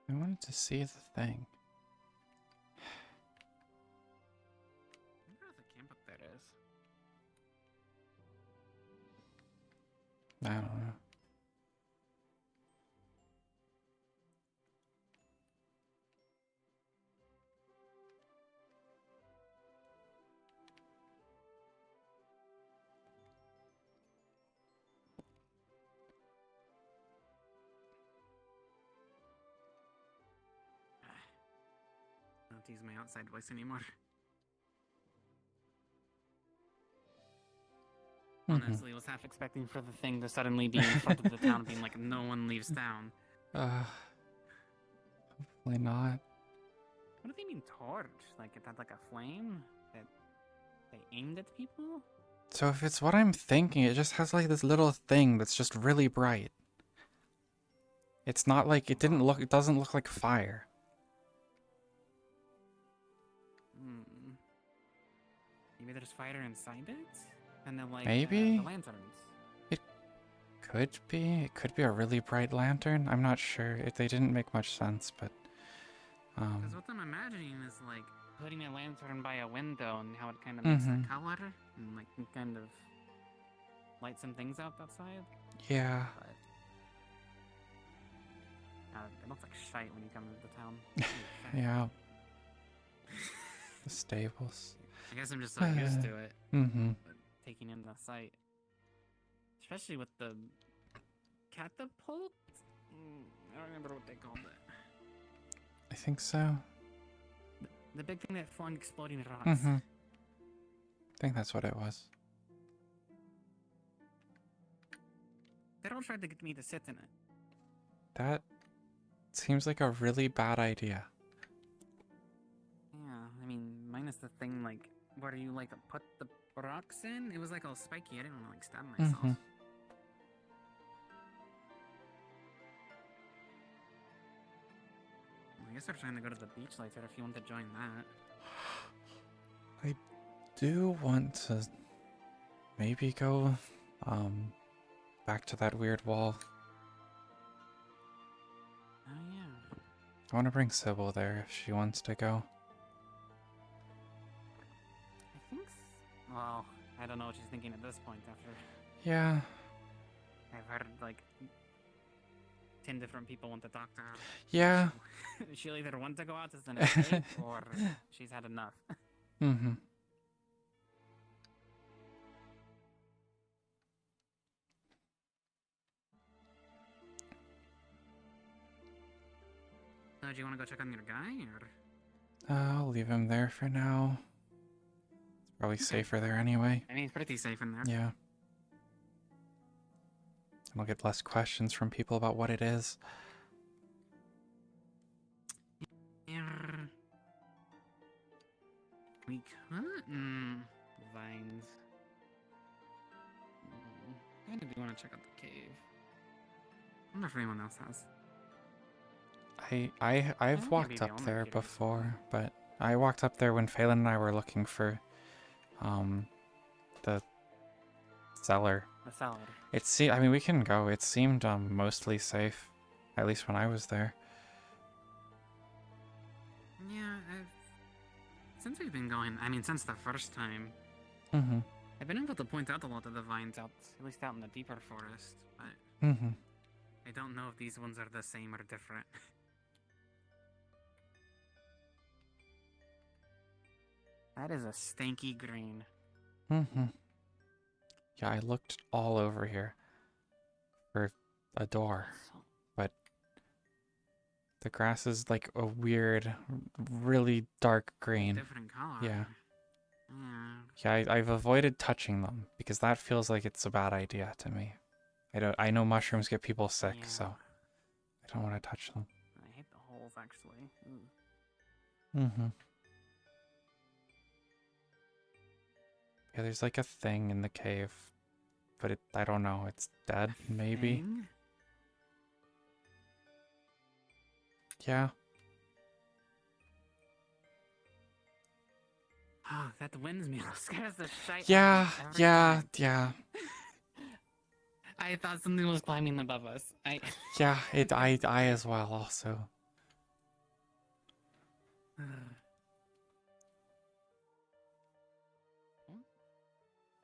Speaker 1: I wanted to see the thing.
Speaker 3: I wonder if the camp up there is.
Speaker 1: I don't know.
Speaker 3: I don't use my outside voice anymore. Honestly, was half expecting for the thing to suddenly be in front of the town, being like, no one leaves town.
Speaker 1: Hopefully not.
Speaker 3: What do they mean torch? Like it had like a flame that they aimed at people?
Speaker 1: So if it's what I'm thinking, it just has like this little thing that's just really bright. It's not like it doesn't look like fire.
Speaker 3: Maybe there's fire inside it? And then like
Speaker 1: Maybe?
Speaker 3: the lanterns.
Speaker 1: It could be. It could be a really bright lantern. I'm not sure. They didn't make much sense, but
Speaker 3: Because what I'm imagining is like putting a lantern by a window and how it kind of makes that color and like can kind of light some things up outside.
Speaker 1: yeah.
Speaker 3: But it looks like shite when you come into the town.
Speaker 1: Yeah. The stables.
Speaker 3: I guess I'm just so used to it. But taking in the sight. Especially with the catapult? I don't remember what they called it.
Speaker 1: I think so.
Speaker 3: The big thing that flung exploding rocks.
Speaker 1: I think that's what it was.
Speaker 3: They all tried to get me to sit in it.
Speaker 1: That seems like a really bad idea.
Speaker 3: Yeah, I mean, minus the thing like where you like put the rocks in. It was like all spiky. I didn't want to like stab myself. I guess they're trying to go to the beach later if you want to join that.
Speaker 1: I do want to maybe go back to that weird wall.
Speaker 3: Oh yeah.
Speaker 1: I want to bring Sybil there if she wants to go.
Speaker 3: I think well, I don't know what she's thinking at this point after
Speaker 1: Yeah.
Speaker 3: I've heard like 10 different people want to talk to her.
Speaker 1: Yeah.
Speaker 3: She'll either want to go out as an escape or she's had enough. So do you want to go check on your guy, or?
Speaker 1: I'll leave him there for now. It's probably safer there anyway.
Speaker 3: I mean, it's pretty safe in there.
Speaker 1: Yeah. And I'll get less questions from people about what it is.
Speaker 3: We could. Vines. Kind of do want to check out the cave. I wonder if anyone else has.
Speaker 1: I've walked up there before, but I walked up there when Phelan and I were looking for the cellar.
Speaker 3: The cellar.
Speaker 1: I mean, we can go. It seemed mostly safe, at least when I was there.
Speaker 3: Yeah, since we've been going, I mean, since the first time,
Speaker 1: Mm-hmm.
Speaker 3: I've been able to point out a lot of the vines out, at least out in the deeper forest, but
Speaker 1: Mm-hmm.
Speaker 3: I don't know if these ones are the same or different. That is a stanky green.
Speaker 1: Mm-hmm. Yeah, I looked all over here for a door, but the grass is like a weird, really dark green.
Speaker 3: Different color.
Speaker 1: Yeah.
Speaker 3: Yeah.
Speaker 1: Yeah, I've avoided touching them because that feels like it's a bad idea to me. I know mushrooms get people sick,
Speaker 3: Yeah.
Speaker 1: so I don't want to touch them.
Speaker 3: I hate the holes, actually. Ooh.
Speaker 1: Mm-hmm. Yeah, there's like a thing in the cave, but I don't know, it's dead, maybe?
Speaker 3: Thing?
Speaker 1: Yeah.
Speaker 3: Oh, that windmill scares the shite
Speaker 1: Yeah,
Speaker 3: out of me every
Speaker 1: yeah,
Speaker 3: time.
Speaker 1: yeah.
Speaker 3: I thought something was climbing above us.
Speaker 1: Yeah, I as well also.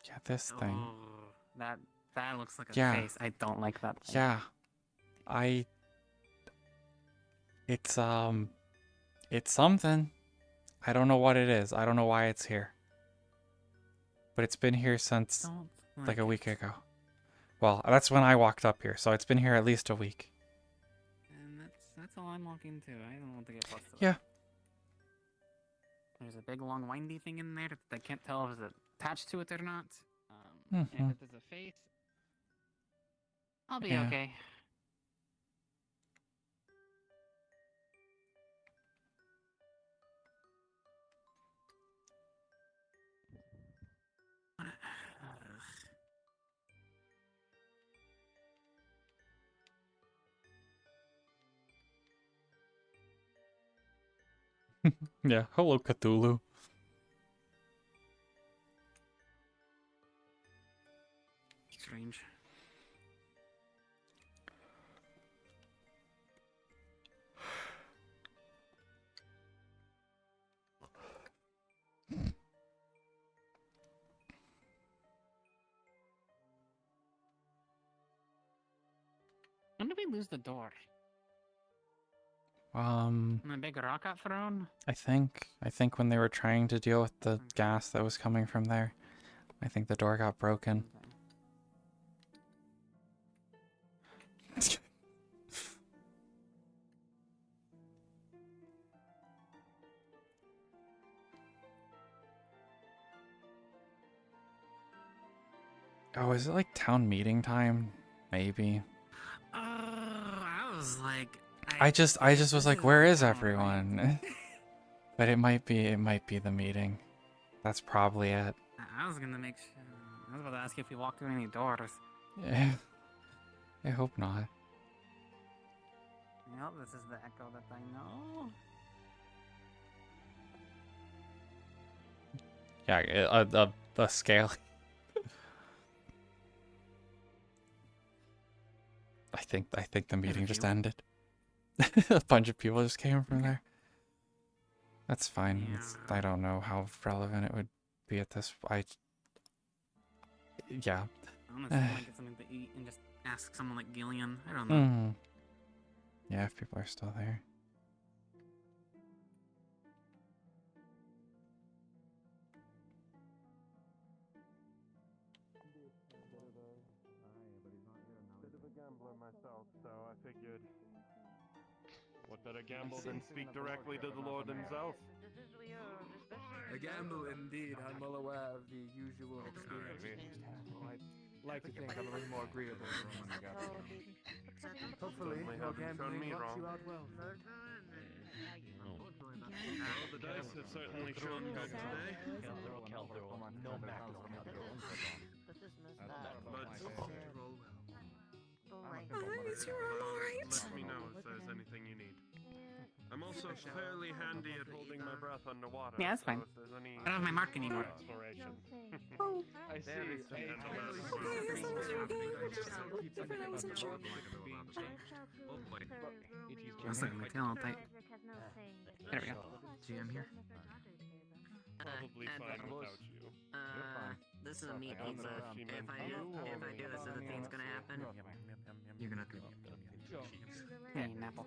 Speaker 1: Yeah, this thing.
Speaker 3: Oh, that looks like a
Speaker 1: Yeah.
Speaker 3: face. I don't like that thing.
Speaker 1: Yeah. It's something. I don't know what it is. I don't know why it's here. But it's been here since
Speaker 3: Don't
Speaker 1: like a
Speaker 3: it.
Speaker 1: week ago. Well, that's when I walked up here, so it's been here at least a week.
Speaker 3: And that's all I'm walking to. I don't want to get close to it.
Speaker 1: Yeah.
Speaker 3: There's a big long windy thing in there that I can't tell if it's attached to it or not.
Speaker 1: Mhm.
Speaker 3: And if there's a face, I'll be
Speaker 1: Yeah.
Speaker 3: okay.
Speaker 1: Yeah. Hello, Cthulhu.
Speaker 3: Strange. When did we lose the door? When the big rock got thrown?
Speaker 1: I think when they were trying to deal with the gas that was coming from there, I think the door got broken. Oh, is it like town meeting time? Maybe.
Speaker 3: I was like,
Speaker 1: I just was like, where is everyone? But it might be the meeting. That's probably it.
Speaker 3: I was gonna make sure. I was about to ask you if you walked through any doors.
Speaker 1: Yeah. I hope not.
Speaker 3: Yep, this is the echo that I know.
Speaker 1: Yeah, a scale. I think the meeting just ended. A bunch of people just came from there. That's fine. I don't know how relevant it would be at this. Yeah.
Speaker 3: Honestly, I might get something to eat and just ask someone like Gillian. I don't know.
Speaker 1: Mm. Yeah, if people are still there.
Speaker 11: Bit of a gambler myself, so I figured, what better gamble than speak directly to the Lord himself?
Speaker 12: A gamble indeed. I'm well aware of the usual experience. I'd like to think I'm a little more agreeable. Hopefully, your gambling works you out well.
Speaker 11: Well, the dice have certainly shown good today. But
Speaker 8: Is your arm alright?
Speaker 11: let me know if there's anything you need. I'm also also fairly handy at holding my breath underwater.
Speaker 3: Yeah, that's fine.
Speaker 11: So if there's any
Speaker 3: I don't have my mark anymore.
Speaker 11: exploration.
Speaker 6: I see.
Speaker 2: Very
Speaker 3: I'm sticking my tail all tight. There we go.
Speaker 2: GM here.
Speaker 11: Probably fine without you.
Speaker 8: This is a meat pizza. If I do this, is the thing's gonna happen.
Speaker 2: You're gonna have to.
Speaker 3: Hey, an apple.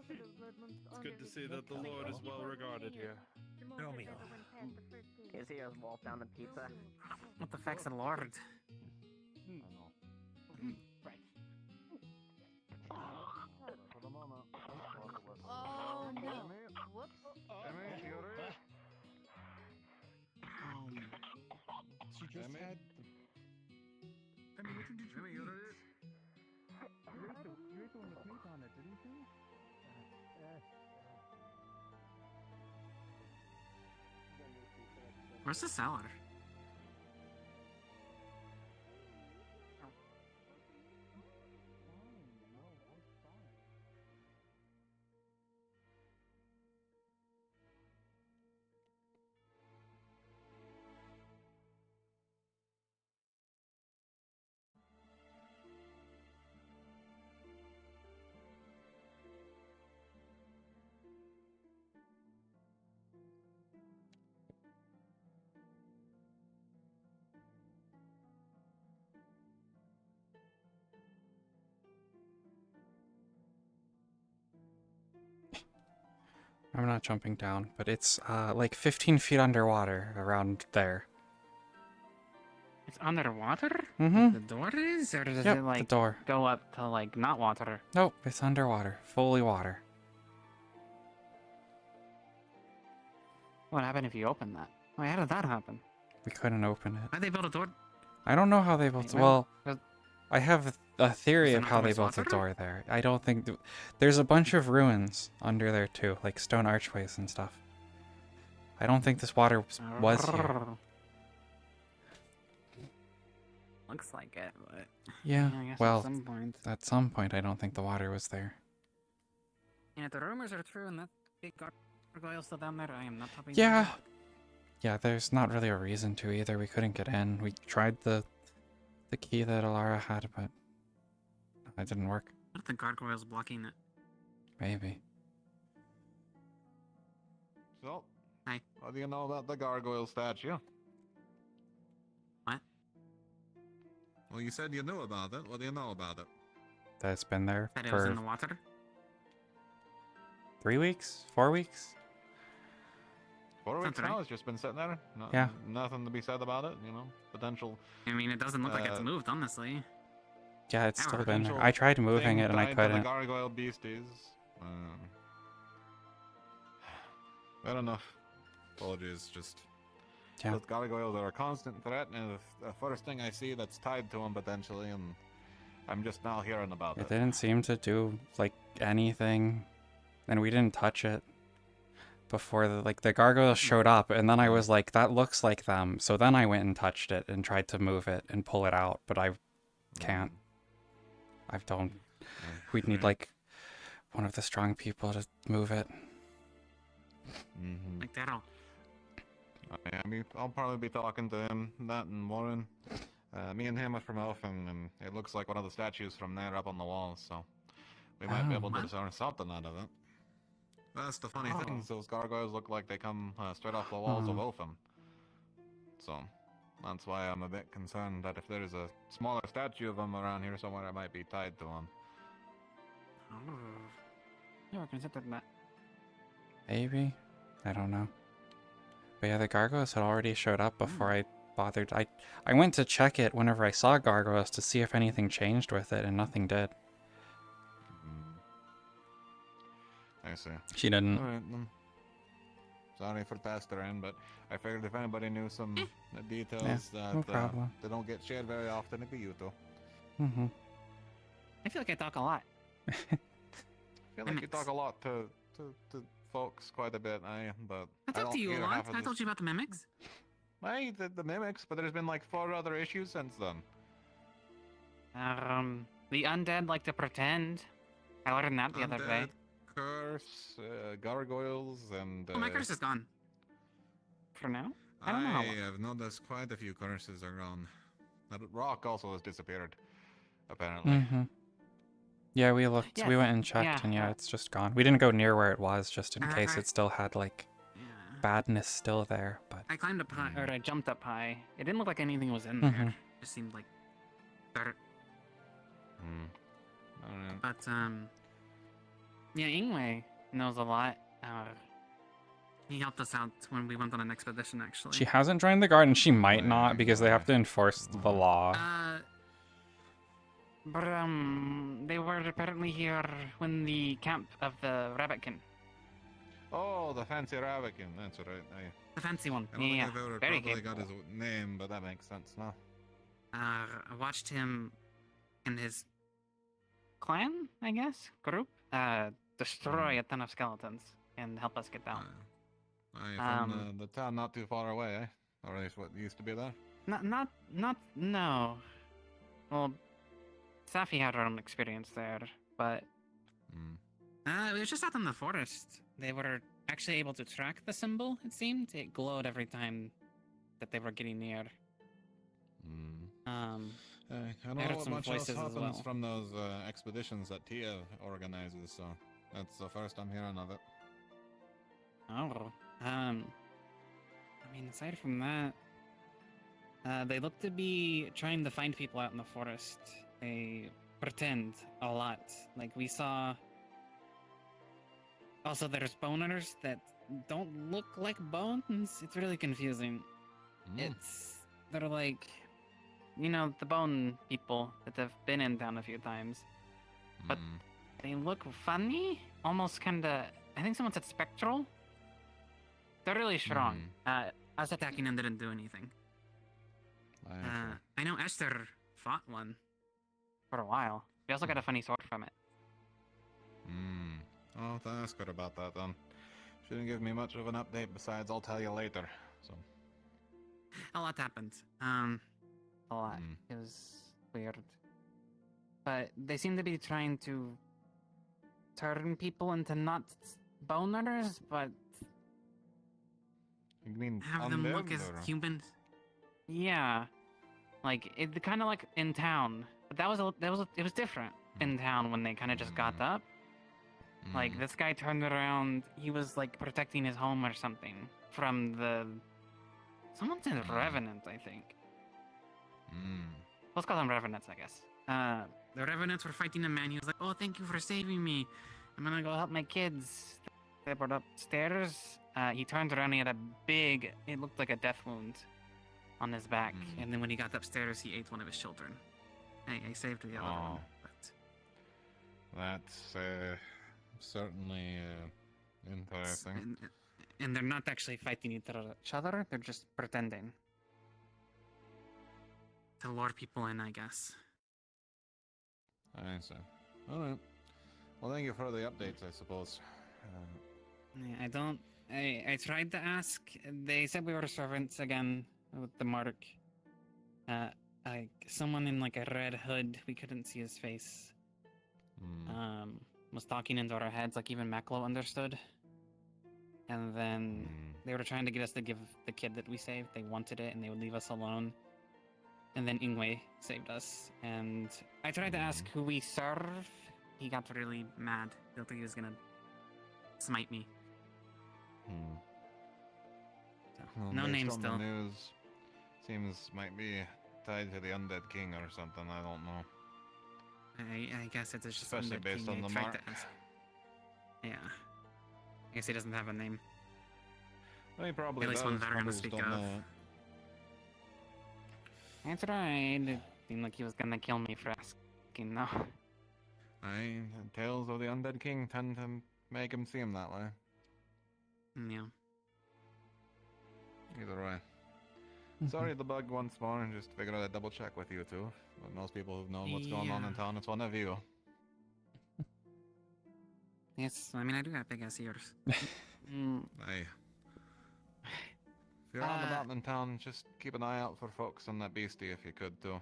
Speaker 11: It's good to see that the Lord is well regarded here.
Speaker 13: Is he just wolf down the pizza?
Speaker 3: What the fuck's a lord?
Speaker 4: Oh no! Whoops.
Speaker 6: She just had.
Speaker 2: What did you do?
Speaker 6: You ate the one with meat on it, didn't you?
Speaker 3: Where's the salad?
Speaker 1: I'm not jumping down, but it's like 15 feet underwater around there.
Speaker 3: It's underwater?
Speaker 1: Mm-hmm.
Speaker 3: The door is? Or does
Speaker 1: Yep,
Speaker 3: it like
Speaker 1: the door.
Speaker 3: go up to like not water?
Speaker 1: Nope, it's underwater. Fully water.
Speaker 3: What happened if you open that? Wait, how did that happen?
Speaker 1: We couldn't open it.
Speaker 3: Why'd they build a door?
Speaker 1: I don't know how they built.
Speaker 3: Wait,
Speaker 1: Well,
Speaker 3: does-
Speaker 1: I have a theory
Speaker 3: Does it
Speaker 1: of
Speaker 3: not
Speaker 1: how
Speaker 3: go
Speaker 1: they
Speaker 3: with
Speaker 1: built the
Speaker 3: water?
Speaker 1: door there. I don't think there's a bunch of ruins under there too, like stone archways and stuff. I don't think this water was here.
Speaker 3: Looks like it, but
Speaker 1: Yeah.
Speaker 3: I guess
Speaker 1: Well,
Speaker 3: at some point.
Speaker 1: at some point, I don't think the water was there.
Speaker 3: And if the rumors are true and that big gargoyle's still down there, I am not topping.
Speaker 1: Yeah. Yeah, there's not really a reason to either. We couldn't get in. We tried the key that Alara had, but it didn't work.
Speaker 3: What if the gargoyle's blocking it?
Speaker 1: Maybe.
Speaker 7: So,
Speaker 3: Hi.
Speaker 7: what do you know about the gargoyle statue?
Speaker 3: What?
Speaker 7: Well, you said you knew about it. What do you know about it?
Speaker 1: That it's been there
Speaker 3: That it was
Speaker 1: for
Speaker 3: in the water?
Speaker 1: 3 weeks? 4 weeks?
Speaker 7: 4 weeks
Speaker 3: Sounds
Speaker 7: now,
Speaker 3: right.
Speaker 7: it's just been sitting there.
Speaker 1: Yeah.
Speaker 7: Nothing to be said about it, you know? Potential.
Speaker 3: I mean, it doesn't look like it's moved, honestly.
Speaker 1: Yeah, it's still
Speaker 3: Hour.
Speaker 1: been there.
Speaker 7: Potential
Speaker 1: I tried moving
Speaker 7: thing
Speaker 1: it and I
Speaker 7: tied to
Speaker 1: couldn't.
Speaker 7: The gargoyle beasties. Fair enough. Apologies, just.
Speaker 1: Yeah.
Speaker 7: Those gargoyles are a constant threat, and the first thing I see that's tied to them potentially, and I'm just now hearing about
Speaker 1: It
Speaker 7: it.
Speaker 1: didn't seem to do like anything, and we didn't touch it before the gargoyles showed up, and then I was like, that looks like them. So then I went and touched it and tried to move it and pull it out, but I can't. I don't. We'd need like one of the strong people to move it.
Speaker 7: Mm-hmm.
Speaker 3: Like Daryl.
Speaker 7: I mean, I'll probably be talking to him, that and Warren. Me and him are from Elfin, and it looks like one of the statues from there up on the wall, so we might be able to discern something out of it. That's the funny thing, is those gargoyles look like they come straight off the walls of Elfin. So, that's why I'm a bit concerned that if there's a smaller statue of them around here somewhere, it might be tied to them.
Speaker 3: Yeah, consider that.
Speaker 1: Maybe? I don't know. But yeah, the gargoyles had already showed up before I bothered. I went to check it whenever I saw gargoyles to see if anything changed with it, and nothing did.
Speaker 7: I see.
Speaker 1: She didn't.
Speaker 7: Alright, then. Sorry for pestering, but I figured if anybody knew some details that
Speaker 1: no problem.
Speaker 7: they don't get shared very often, it'd be you two.
Speaker 1: Mm-hmm.
Speaker 3: I feel like I talk a lot.
Speaker 7: I feel like you talk a lot to folks quite a bit, but
Speaker 3: I talked to you a
Speaker 7: hear
Speaker 3: lot.
Speaker 7: half of
Speaker 3: I
Speaker 7: this-
Speaker 3: told you about the mimics.
Speaker 7: The mimics, but there's been like 4 other issues since then.
Speaker 3: The undead like to pretend. I learned that the other day.
Speaker 7: Undead, curse, gargoyles, and.
Speaker 3: Oh, my curse is gone. For now? I don't know.
Speaker 7: I have noticed quite a few curses are gone. That rock also has disappeared, apparently.
Speaker 1: Mm-hmm. Yeah, we looked.
Speaker 3: Yeah,
Speaker 1: We went and checked, and yeah, it's just gone. We didn't go near where it was, just in case it still had like badness still there. But
Speaker 3: I climbed up high, or I jumped up high. It didn't look like anything was in there.
Speaker 1: Mhm.
Speaker 3: It just seemed like dirt.
Speaker 7: I don't know.
Speaker 3: But yeah, Ingwe knows a lot. He helped us out when we went on an expedition, actually.
Speaker 1: she hasn't joined the guard, and she might not because they have to enforce the law.
Speaker 3: But they were apparently here when the camp of the Rabbitkin.
Speaker 7: Oh, the fancy rabbitkin. That's right.
Speaker 3: The fancy one.
Speaker 7: I don't
Speaker 3: Yeah,
Speaker 7: think I've ever
Speaker 3: very
Speaker 7: probably got
Speaker 3: capable.
Speaker 7: his name, but that makes sense now.
Speaker 3: I watched him and his clan, I guess, group, destroy a ton of skeletons and help us get down.
Speaker 7: From the town not too far away, eh? Or at least what used to be there?
Speaker 3: No. Well, Safi had her own experience there, but it was just out in the forest. They were actually able to track the symbol, it seemed. It glowed every time that they were getting near.
Speaker 7: I don't know what much else happens from those expeditions that Tia organizes, so that's the first I'm hearing of it.
Speaker 3: Oh. I mean, aside from that, they look to be trying to find people out in the forest. They pretend a lot. Like, we saw... Also, there's boners that don't look like bones. It's really confusing. They're like... You know, the bone people that have been in town a few times. But they look funny. Almost kinda... I think someone said spectral. They're really strong. Us attacking them didn't do anything. I know Esther fought one for a while. We also got a funny sword from it.
Speaker 7: I'll have to ask her about that then. She didn't give me much of an update besides I'll tell you later, so.
Speaker 3: A lot happened. A lot. It was weird. But they seem to be trying to turn people into not boners, but
Speaker 7: you mean
Speaker 3: have them look as humans. Yeah, like it kind of like in town, but it was different in town when they kind of just got up. Like this guy turned around, he was like protecting his home or something from the. Someone said revenant, I think. Let's call them revenants, I guess. The revenants were fighting a man. He was like, "Oh, thank you for saving me. I'm gonna go help my kids." They brought upstairs. He turned around. He had a big. It looked like a death wound on his back. And then when he got upstairs, he ate one of his children. I saved the other one. But
Speaker 7: that's certainly interesting.
Speaker 3: And they're not actually fighting each other. They're just pretending to lure people in, I guess.
Speaker 7: I see. All right. Well, thank you for the updates, I suppose.
Speaker 3: I tried to ask. They said we were servants again with the mark. Like someone in like a red hood. We couldn't see his face. Was talking into our heads. Like even Maklo understood. And then they were trying to get us to give the kid that we saved. They wanted it, and they would leave us alone. And then Ingwe saved us. And I tried to ask who we serve. He got really mad. He looked like he was gonna smite me.
Speaker 7: Well,
Speaker 3: no name still.
Speaker 7: The news seems might be tied to the undead king or something. I don't know.
Speaker 3: I guess it's just
Speaker 7: especially
Speaker 3: undead
Speaker 7: based
Speaker 3: king.
Speaker 7: on the
Speaker 3: Tried
Speaker 7: mark.
Speaker 3: to ask. Yeah. I guess he doesn't have a name.
Speaker 7: Well, he probably
Speaker 3: At least
Speaker 7: does.
Speaker 3: one that we're gonna
Speaker 7: Others
Speaker 3: speak
Speaker 7: don't
Speaker 3: of.
Speaker 7: know.
Speaker 3: I tried. It seemed like he was gonna kill me for asking. No.
Speaker 7: Tales of the undead king tend to make him seem that way.
Speaker 3: Yeah.
Speaker 7: Either way. Sorry to bug once more, and just figured I'd double check with you two. But most people who've known what's going on in town, it's one of you.
Speaker 3: Yes, I mean I do have big ass ears.
Speaker 7: Hey. If you're out and about in town, just keep an eye out for folks on that beastie if you could too.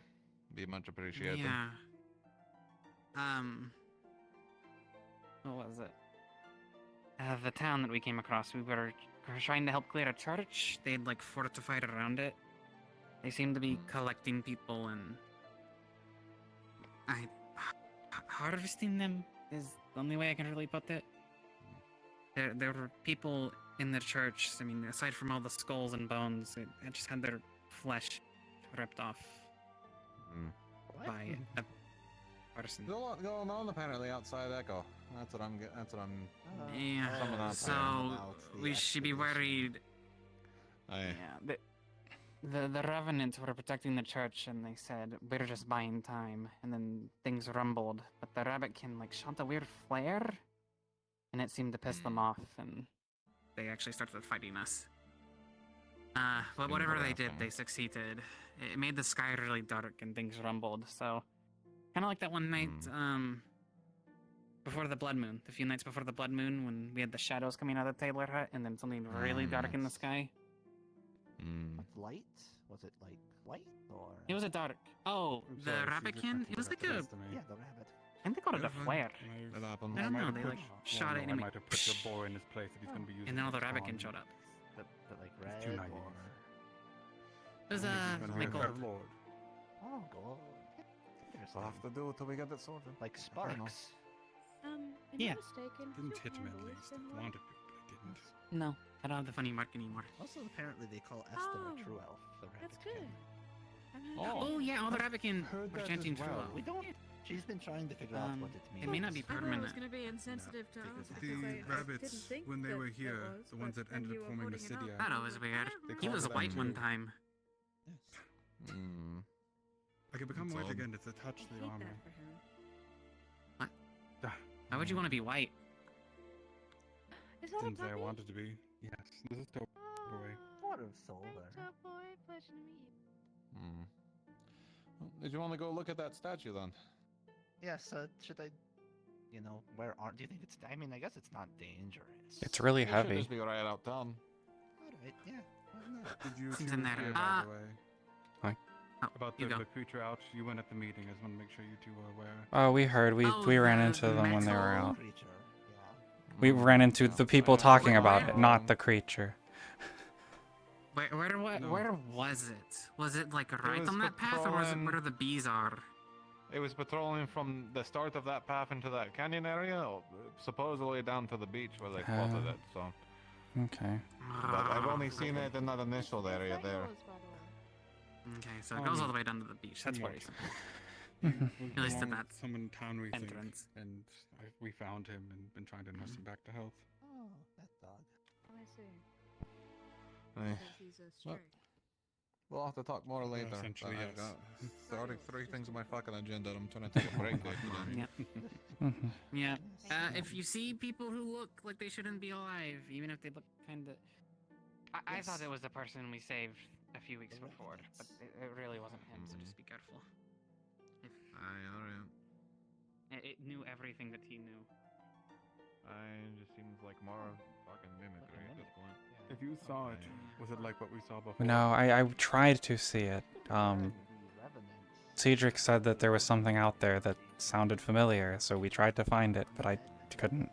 Speaker 7: Be much appreciated.
Speaker 3: Yeah. What was it? The town that we came across, we were trying to help clear a church. They'd like fortified around it. They seemed to be collecting people and harvesting them is the only way I can really put it. There were people in the church. I mean, aside from all the skulls and bones, it just had their flesh ripped off by a person.
Speaker 7: There's a lot going on apparently outside Echo. That's what I'm getting. That's what I'm.
Speaker 3: Yeah. So we should be worried.
Speaker 7: Yeah.
Speaker 3: The revenants were protecting the church, and they said we're just buying time. And then things rumbled, but the rabbitkin like shot a weird flare, and it seemed to piss them off, and they actually started fighting us. But whatever they did, they succeeded. It made the sky really dark, and things rumbled. So, kind of like that one night, before the blood moon. The few nights before the blood moon, when we had the shadows coming out of the Taylor hut, and then something really dark in the sky.
Speaker 14: Light? Was it like light or?
Speaker 3: It was a dark. Oh, the rabbitkin. It was like a.
Speaker 14: Yeah, the rabbit.
Speaker 3: I think they called it a flare. I don't know. They like shot it, and
Speaker 6: I
Speaker 3: it
Speaker 6: might have put the boar in his place if he's going to be using.
Speaker 3: and then all the
Speaker 6: it on-
Speaker 3: rabbitkin showed up.
Speaker 14: The like red
Speaker 6: It's too naive.
Speaker 14: or?
Speaker 3: It was like gold.
Speaker 6: Lord.
Speaker 14: Oh, gold.
Speaker 7: We'll have to do it till we get it sorted.
Speaker 14: Like sparks.
Speaker 5: If
Speaker 3: Yeah.
Speaker 5: I'm mistaken,
Speaker 6: Didn't
Speaker 5: has
Speaker 6: hit
Speaker 5: your
Speaker 6: him at
Speaker 5: hand
Speaker 6: least.
Speaker 5: always
Speaker 6: I
Speaker 5: been white?
Speaker 6: wanted to, but I didn't.
Speaker 3: No, I don't have the funny mark anymore.
Speaker 14: Also, apparently they call Esther
Speaker 5: Oh,
Speaker 14: a true elf. The
Speaker 5: That's
Speaker 14: rabbitkin.
Speaker 5: good.
Speaker 3: Oh yeah, all the rabbitkin
Speaker 6: heard
Speaker 3: were
Speaker 6: that
Speaker 3: chanting
Speaker 6: as
Speaker 3: true
Speaker 6: well.
Speaker 3: elf.
Speaker 14: We don't. She's been trying to figure out what it means.
Speaker 3: It may not be
Speaker 5: I thought I was
Speaker 3: permanent.
Speaker 5: gonna be insensitive to
Speaker 14: because
Speaker 5: us
Speaker 14: it's
Speaker 5: because
Speaker 6: The
Speaker 5: I didn't
Speaker 6: rabbits,
Speaker 5: think
Speaker 6: when they
Speaker 5: that
Speaker 6: were
Speaker 5: it
Speaker 6: here,
Speaker 5: was,
Speaker 6: the ones
Speaker 5: but
Speaker 6: that
Speaker 5: then
Speaker 6: ended
Speaker 5: you
Speaker 6: up
Speaker 5: were
Speaker 6: forming the
Speaker 5: pointing it
Speaker 6: city.
Speaker 5: out.
Speaker 3: That was weird.
Speaker 6: They
Speaker 3: He
Speaker 6: called
Speaker 3: was
Speaker 6: it
Speaker 3: white one
Speaker 6: actually-
Speaker 3: time.
Speaker 14: Yes.
Speaker 6: I could become
Speaker 7: It's
Speaker 6: white
Speaker 7: odd.
Speaker 6: again to touch
Speaker 5: I
Speaker 6: the
Speaker 5: hate
Speaker 6: armor.
Speaker 5: that for him.
Speaker 3: Why would you want to be white?
Speaker 5: Is that a
Speaker 6: Didn't say I
Speaker 5: puppy?
Speaker 6: wanted to be. Yes, this is dope. Boy.
Speaker 14: What a soul
Speaker 5: Hi,
Speaker 14: there.
Speaker 5: Top Boy. Pleasure to meet you.
Speaker 7: Did you want to go look at that statue then?
Speaker 14: Yes. Should I? You know, where aren't? Do you think it's? I mean, I guess it's not dangerous.
Speaker 1: It's really
Speaker 7: It should
Speaker 1: heavy.
Speaker 7: just be right out town.
Speaker 14: All right. Yeah. Why not?
Speaker 6: Did you
Speaker 3: Seems
Speaker 6: two
Speaker 3: in there.
Speaker 6: hear, by the way?
Speaker 1: Hi.
Speaker 6: About
Speaker 3: you
Speaker 6: the
Speaker 3: go.
Speaker 6: creature out? You went at the meeting. I just want to make sure you two are aware.
Speaker 1: Oh, we heard. We
Speaker 3: Oh,
Speaker 1: ran
Speaker 3: the
Speaker 1: into them when they were
Speaker 3: metal
Speaker 1: out.
Speaker 14: Creature. Yeah.
Speaker 1: We ran into the people talking about it, not the creature.
Speaker 3: Where
Speaker 6: No.
Speaker 3: where was it? Was it like right
Speaker 7: was
Speaker 3: on that path, or was it
Speaker 7: patrolling-
Speaker 3: where the bees are?
Speaker 7: It was patrolling from the start of that path into that canyon area, supposedly down to the beach where they spotted it. So,
Speaker 1: Okay.
Speaker 7: but I've only seen it in that initial area there.
Speaker 3: Okay, so it goes all the way down to the beach. That's
Speaker 6: somewhat.
Speaker 3: worrisome.
Speaker 6: At
Speaker 3: At least to that
Speaker 6: someone in town we think,
Speaker 3: entrance.
Speaker 6: and we found him and been trying to nurse him back to health.
Speaker 14: Oh, that dog.
Speaker 5: Oh, I see.
Speaker 7: Eh,
Speaker 5: Because he's a
Speaker 7: Well,
Speaker 5: stray.
Speaker 7: We'll have to talk more later.
Speaker 6: essentially,
Speaker 7: I've
Speaker 6: yes.
Speaker 7: got already 3 things on my fucking agenda. I'm trying to take a break. Like, you know.
Speaker 3: Yeah. Yeah. If you see people who look like they shouldn't be alive, even if they look kind of. I thought it was the person we saved a few weeks before, but it really wasn't him, so just be careful.
Speaker 7: Alright.
Speaker 3: It knew everything that he knew.
Speaker 7: Just seems like more fucking mimicry at this point.
Speaker 6: If you saw it, was it like what we saw before?
Speaker 1: No, I tried to see it. Cedric said that there was something out there that sounded familiar, so we tried to find it, but I couldn't.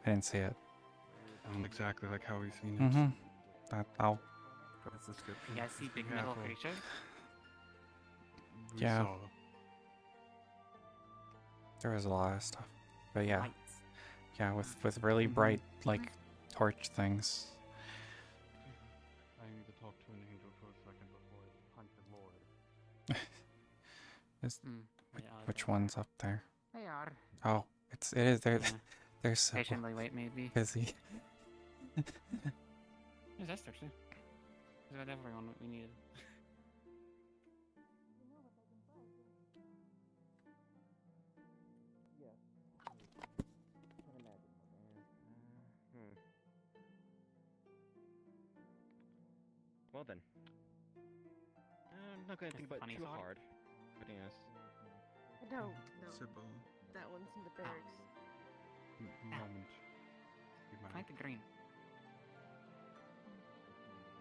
Speaker 1: I didn't see it.
Speaker 6: Sound exactly like how we've seen it.
Speaker 1: Mm-hmm. I'll.
Speaker 3: You guys see big metal creatures?
Speaker 6: We
Speaker 1: Yeah.
Speaker 6: saw.
Speaker 1: There was a lot of stuff, but yeah,
Speaker 3: Lights.
Speaker 1: yeah, with really bright like torch things.
Speaker 6: I need to talk to an angel for a second before I hunt the Lord.
Speaker 1: Which one's up there?
Speaker 3: They are.
Speaker 1: Oh, it is there.
Speaker 3: Yeah.
Speaker 1: There's so
Speaker 3: Patiently wait, maybe.
Speaker 1: busy.
Speaker 3: There's Esther too. There's about everyone that we needed.
Speaker 13: Well then. I'm not gonna think about it
Speaker 3: funny
Speaker 13: too
Speaker 3: thought.
Speaker 13: hard. But yes.
Speaker 5: No, no.
Speaker 6: Sybil.
Speaker 5: That one's in the barracks.
Speaker 6: Moment. Be
Speaker 3: I
Speaker 6: mine.
Speaker 3: like the green.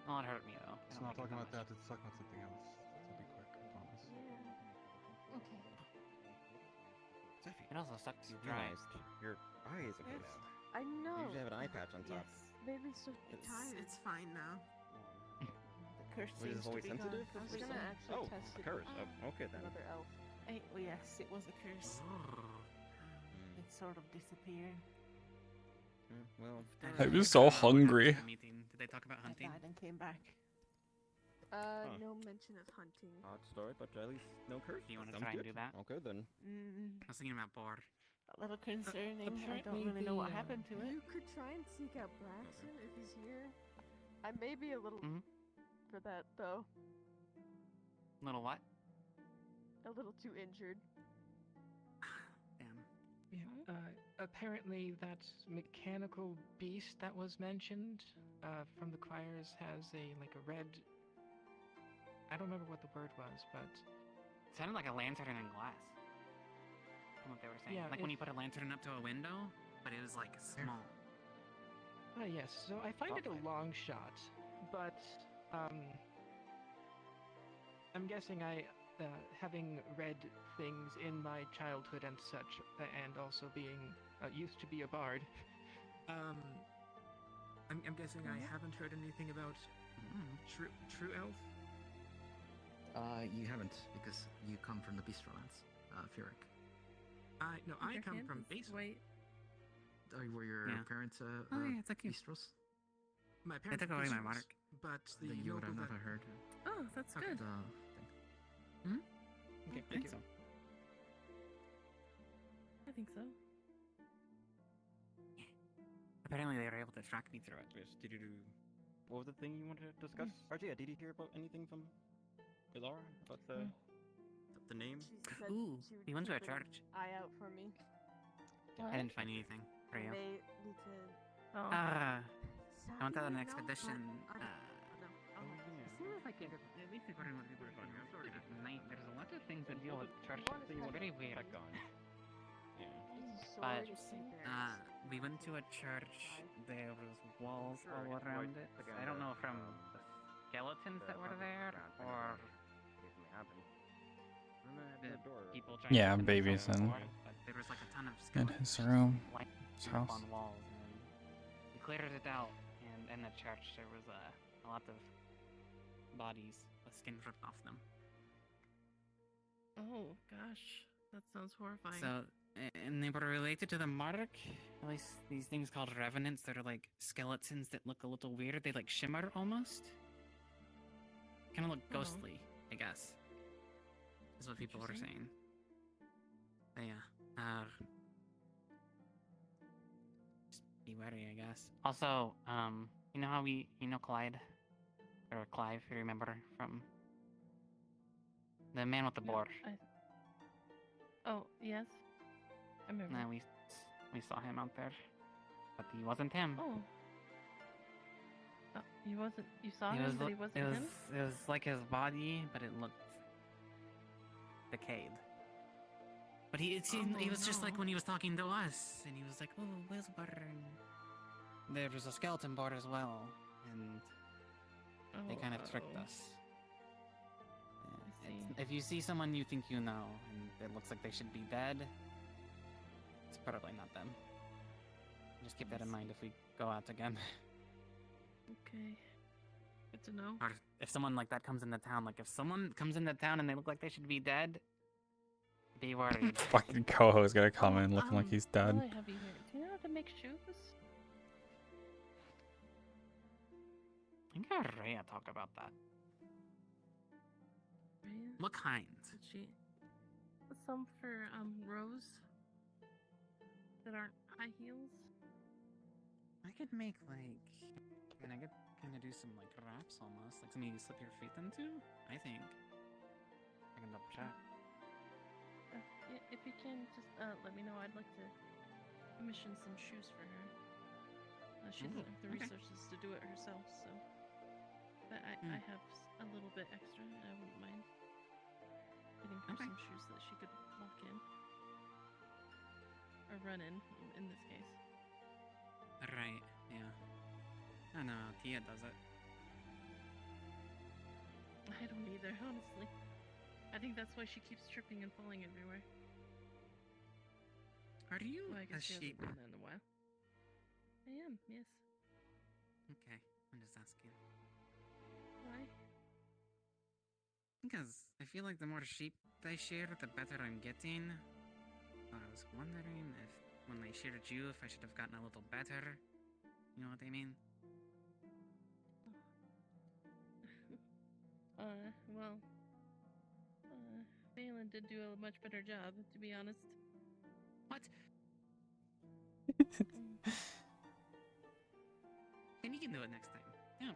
Speaker 3: Oh, it hurt me though.
Speaker 6: It's not talking about that, it's talking about something else. So be quick, I promise.
Speaker 5: Okay.
Speaker 9: Steffi,
Speaker 3: It also sucks
Speaker 9: you
Speaker 3: you dry.
Speaker 9: realized your eye is okay now.
Speaker 5: I know.
Speaker 9: You usually have an eye patch on top.
Speaker 5: Yes. Maybe it's just tired.
Speaker 12: It's fine now.
Speaker 5: The curse
Speaker 9: Was it
Speaker 5: seems to
Speaker 9: always
Speaker 5: be
Speaker 9: sensitive?
Speaker 5: gone. I was
Speaker 9: or
Speaker 5: gonna
Speaker 9: something?
Speaker 5: actually
Speaker 9: Oh,
Speaker 5: test
Speaker 9: a
Speaker 5: it
Speaker 9: curse.
Speaker 5: with
Speaker 9: Oh, okay then.
Speaker 5: another elf.
Speaker 15: Well, yes, it was a curse. It sort of disappeared.
Speaker 9: Well,
Speaker 1: I'm just so hungry.
Speaker 3: Meeting. Did they talk about
Speaker 15: I
Speaker 3: hunting?
Speaker 15: died and came back.
Speaker 5: No mention of hunting.
Speaker 9: odd story, but at least no curse.
Speaker 3: Do you want to
Speaker 9: Sounds
Speaker 3: try and
Speaker 9: good.
Speaker 3: do that?
Speaker 9: Okay then.
Speaker 3: I was thinking about boar.
Speaker 15: A little concerning. I don't
Speaker 5: apparently
Speaker 15: really know what
Speaker 5: the,
Speaker 15: happened to it.
Speaker 5: You could try and seek out Braxton if he's here. I may be a little for that though.
Speaker 3: Little what?
Speaker 5: A little too injured.
Speaker 3: Damn.
Speaker 10: Yeah, apparently that mechanical beast that was mentioned from the choirs has a red. I don't remember what the word was, but
Speaker 3: It sounded like a lantern in glass. From what they were saying.
Speaker 10: Yeah,
Speaker 3: Like when you put a lantern up to a window, but it was like small.
Speaker 10: yes. So I find it a long shot, but I'm guessing having read things in my childhood and such, and also being used to be a bard. I'm guessing I haven't heard anything about true elf.
Speaker 2: You haven't, because you come from the Bistrolands, Furyk.
Speaker 10: I come from
Speaker 5: Wait.
Speaker 2: Were your
Speaker 3: Yeah.
Speaker 2: parents
Speaker 3: yeah, it's like you.
Speaker 2: Bistros?
Speaker 10: My
Speaker 3: They
Speaker 10: parents
Speaker 3: took away my
Speaker 10: Bistros,
Speaker 3: monarch.
Speaker 10: but the
Speaker 2: Then you know what I've
Speaker 10: noble
Speaker 2: never
Speaker 10: that-
Speaker 2: heard.
Speaker 5: Oh, that's good.
Speaker 2: The
Speaker 10: Okay,
Speaker 3: I
Speaker 10: thank
Speaker 3: think
Speaker 10: you.
Speaker 3: so.
Speaker 5: I think so.
Speaker 3: Apparently they were able to track me through it.
Speaker 9: Yes, did you do? What was the thing you wanted to discuss? RJ, did you hear about anything from Ilara about the name?
Speaker 5: She said
Speaker 3: Ooh,
Speaker 5: she would
Speaker 3: we went to a
Speaker 5: keep an
Speaker 3: church.
Speaker 5: eye out for me.
Speaker 3: I didn't find anything for you.
Speaker 5: May need to.
Speaker 3: I went on an expedition. Seems like at least according to what people are saying, at night there's a lot of things that deal with church. It's very weird. But we went to a church. There was walls all around it. I don't know from the skeletons that were there or the people trying
Speaker 1: Yeah,
Speaker 3: to open
Speaker 1: babies
Speaker 3: themselves
Speaker 1: and
Speaker 3: door, but there was like a ton of
Speaker 1: in
Speaker 3: skeletons
Speaker 1: his room,
Speaker 3: like
Speaker 1: his
Speaker 3: up
Speaker 1: house.
Speaker 3: on walls, and we cleared it out. And in the church there was a lot of bodies with skin ripped off them.
Speaker 5: Oh gosh, that sounds horrifying.
Speaker 3: So, and they were related to the mark. At least these things called revenants that are like skeletons that look a little weird. They like shimmer almost. Kind of look ghostly, I guess. Is what people were saying. But yeah, just be wary, I guess. Also, you know how you know Clyde? Or Clive, if you remember, from the man with the board.
Speaker 5: Oh, yes. I remember.
Speaker 3: No, we saw him out there, but he wasn't him.
Speaker 5: Oh. He wasn't. You saw
Speaker 3: He
Speaker 5: him,
Speaker 3: was
Speaker 5: but he
Speaker 3: li-
Speaker 5: wasn't
Speaker 3: it was
Speaker 5: him.
Speaker 3: it was like his body, but it looked decayed. But he was just like when he was talking to us, and he was like, "Oh, Wilsburn." There was a skeleton board as well, and they kind of tricked us. If you see someone you think you know, and it looks like they should be dead, it's probably not them. Just keep that in mind if we go out again.
Speaker 5: Okay. Good to know.
Speaker 3: Or if someone like that comes into town, like if someone comes into town and they look like they should be dead, be worried.
Speaker 1: Fucking Coho's gonna come in looking like he's dead.
Speaker 5: While I have you here, do you know how to make shoes?
Speaker 3: I think I heard Rhea talk about that.
Speaker 5: Rhea?
Speaker 3: What kind?
Speaker 5: Did she? Some for Rose that aren't high heels.
Speaker 3: I could make like, I could kind of do some like wraps almost, like something you slip your feet into. I think. I can double check.
Speaker 5: If you can, just let me know. I'd like to commission some shoes for her. She doesn't have the resources to do it herself, so. But I have a little bit extra, and I wouldn't mind getting her some shoes that she could walk in. Or run in this case.
Speaker 3: Right. Yeah. I don't know. Tia does it.
Speaker 5: I don't either, honestly. I think that's why she keeps tripping and falling everywhere.
Speaker 3: Are you
Speaker 5: Well, I
Speaker 3: a
Speaker 5: guess she
Speaker 3: sheep?
Speaker 5: hasn't been in a while. I am, yes.
Speaker 3: Okay, I'm just asking.
Speaker 5: Why?
Speaker 3: Because I feel like the more sheep I share, the better I'm getting. I was wondering if, when I shared you, if I should have gotten a little better. You know what I mean?
Speaker 5: Well, Phelan did do a much better job, to be honest.
Speaker 3: What? Then you can do it next time. Yeah.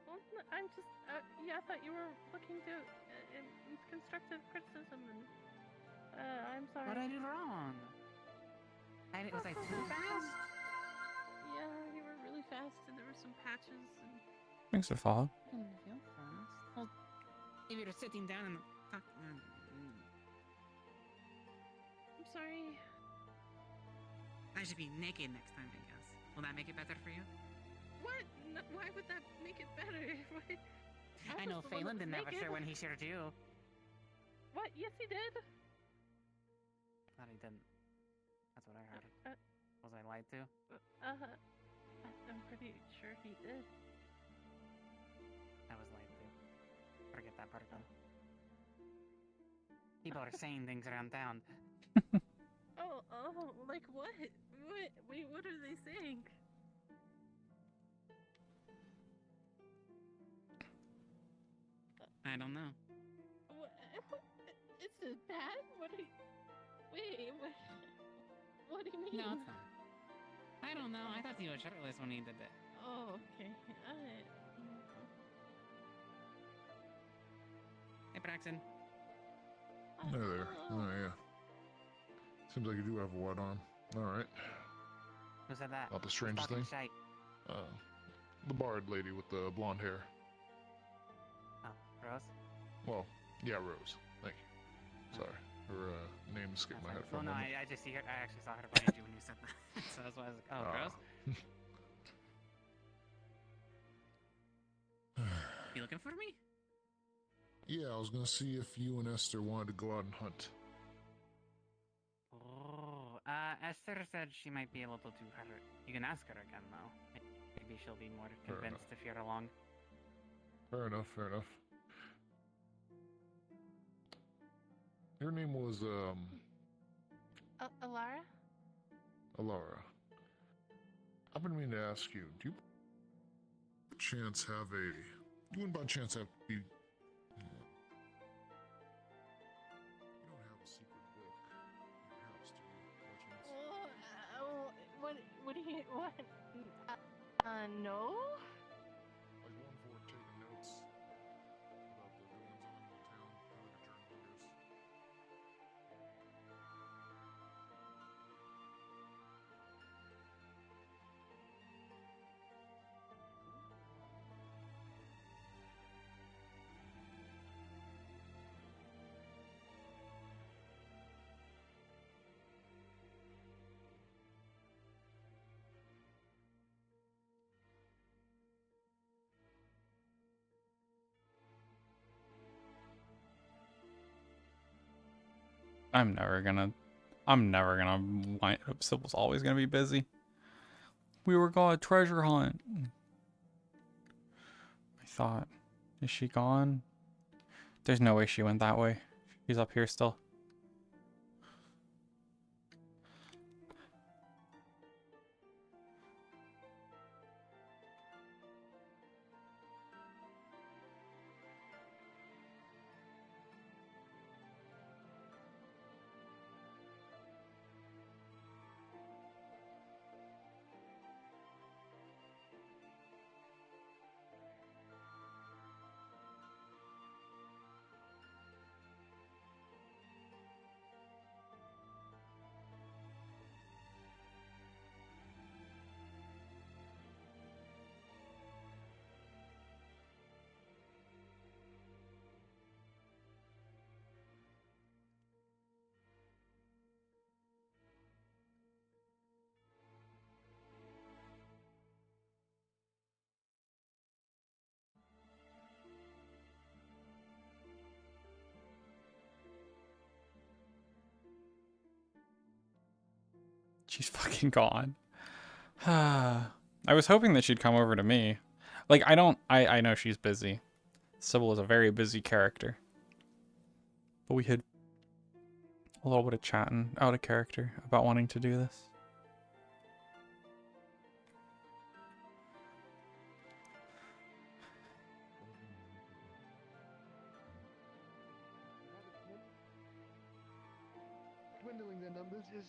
Speaker 5: Well, I'm just, yeah, I thought you were looking to, constructive criticism, and, I'm sorry.
Speaker 3: What I did wrong? Was I too fast?
Speaker 5: Yeah, you were really fast, and there were some patches, and...
Speaker 1: Thanks for follow.
Speaker 3: I didn't feel fast. Well, if you're sitting down and talk...
Speaker 5: I'm sorry.
Speaker 3: I should be naked next time, I guess. Will that make it better for you?
Speaker 5: What? No, why would that make it better?
Speaker 3: I know Phelan didn't have a shirt when he shared you.
Speaker 5: What? Yes, he did.
Speaker 3: Thought he didn't. That's what I heard. Was I lied to?
Speaker 5: I'm pretty sure he did.
Speaker 3: I was lied to. Forget that part then. People are saying things around town.
Speaker 5: Oh, like what? Wait, what are they saying?
Speaker 3: I don't know.
Speaker 5: What? Is it bad? What do you... Wait, what do you mean?
Speaker 3: No, it's not. I don't know. I thought he was shirtless when he did it.
Speaker 5: Oh, okay.
Speaker 3: Hey, Braxton.
Speaker 16: Hey there. Oh, yeah. Seems like you do have a white arm. Alright.
Speaker 3: Who said that?
Speaker 16: Not the strangest thing. The bard lady with the blonde hair.
Speaker 3: Oh, Rose?
Speaker 16: Well, yeah, Rose. Thank you. Sorry. Her name escaped my head for
Speaker 3: Well,
Speaker 16: a
Speaker 3: no,
Speaker 16: moment.
Speaker 3: I just see her. I actually saw her behind you when you said that. So that's why I was like, oh, Rose? You looking for me?
Speaker 16: Yeah, I was gonna see if you and Esther wanted to go out and hunt.
Speaker 3: Oh, Esther said she might be a little too hurt. You can ask her again, though. Maybe she'll be more convinced if you're along.
Speaker 16: Fair enough, fair enough. Your name was,
Speaker 5: Alara?
Speaker 16: Alara. I've been meaning to ask you, do you by chance have a... You wouldn't by chance have to be... You don't have a secret book in your house, do you, by chance?
Speaker 5: What do you... What? No?
Speaker 16: Like one for taking notes about the goings-on in the town, kind of like a journal, I guess.
Speaker 1: I'm never gonna wind up. Sybil's always gonna be busy. We were going treasure hunt. I thought, is she gone? There's no way she went that way. She's up here still. She's fucking gone. I was hoping that she'd come over to me. Like, I know she's busy. Sybil is a very busy character. But we had a little bit of chatting out of character about wanting to do this.
Speaker 17: Dwindling their numbers is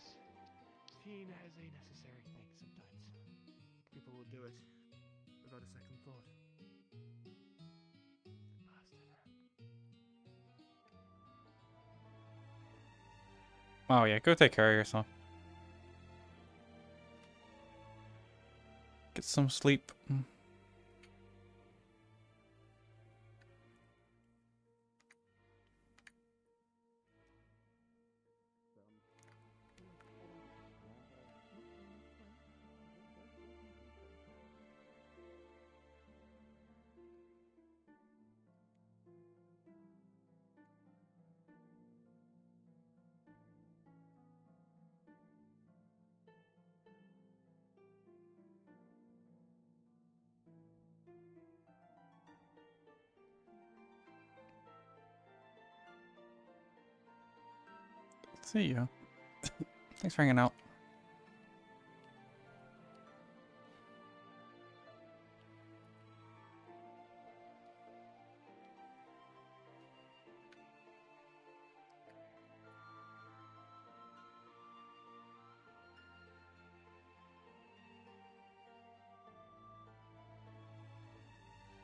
Speaker 17: seen as a necessary thing sometimes. People will do it without a second thought.
Speaker 1: Oh yeah, go take care of yourself. Get some sleep. See ya. Thanks for hanging out.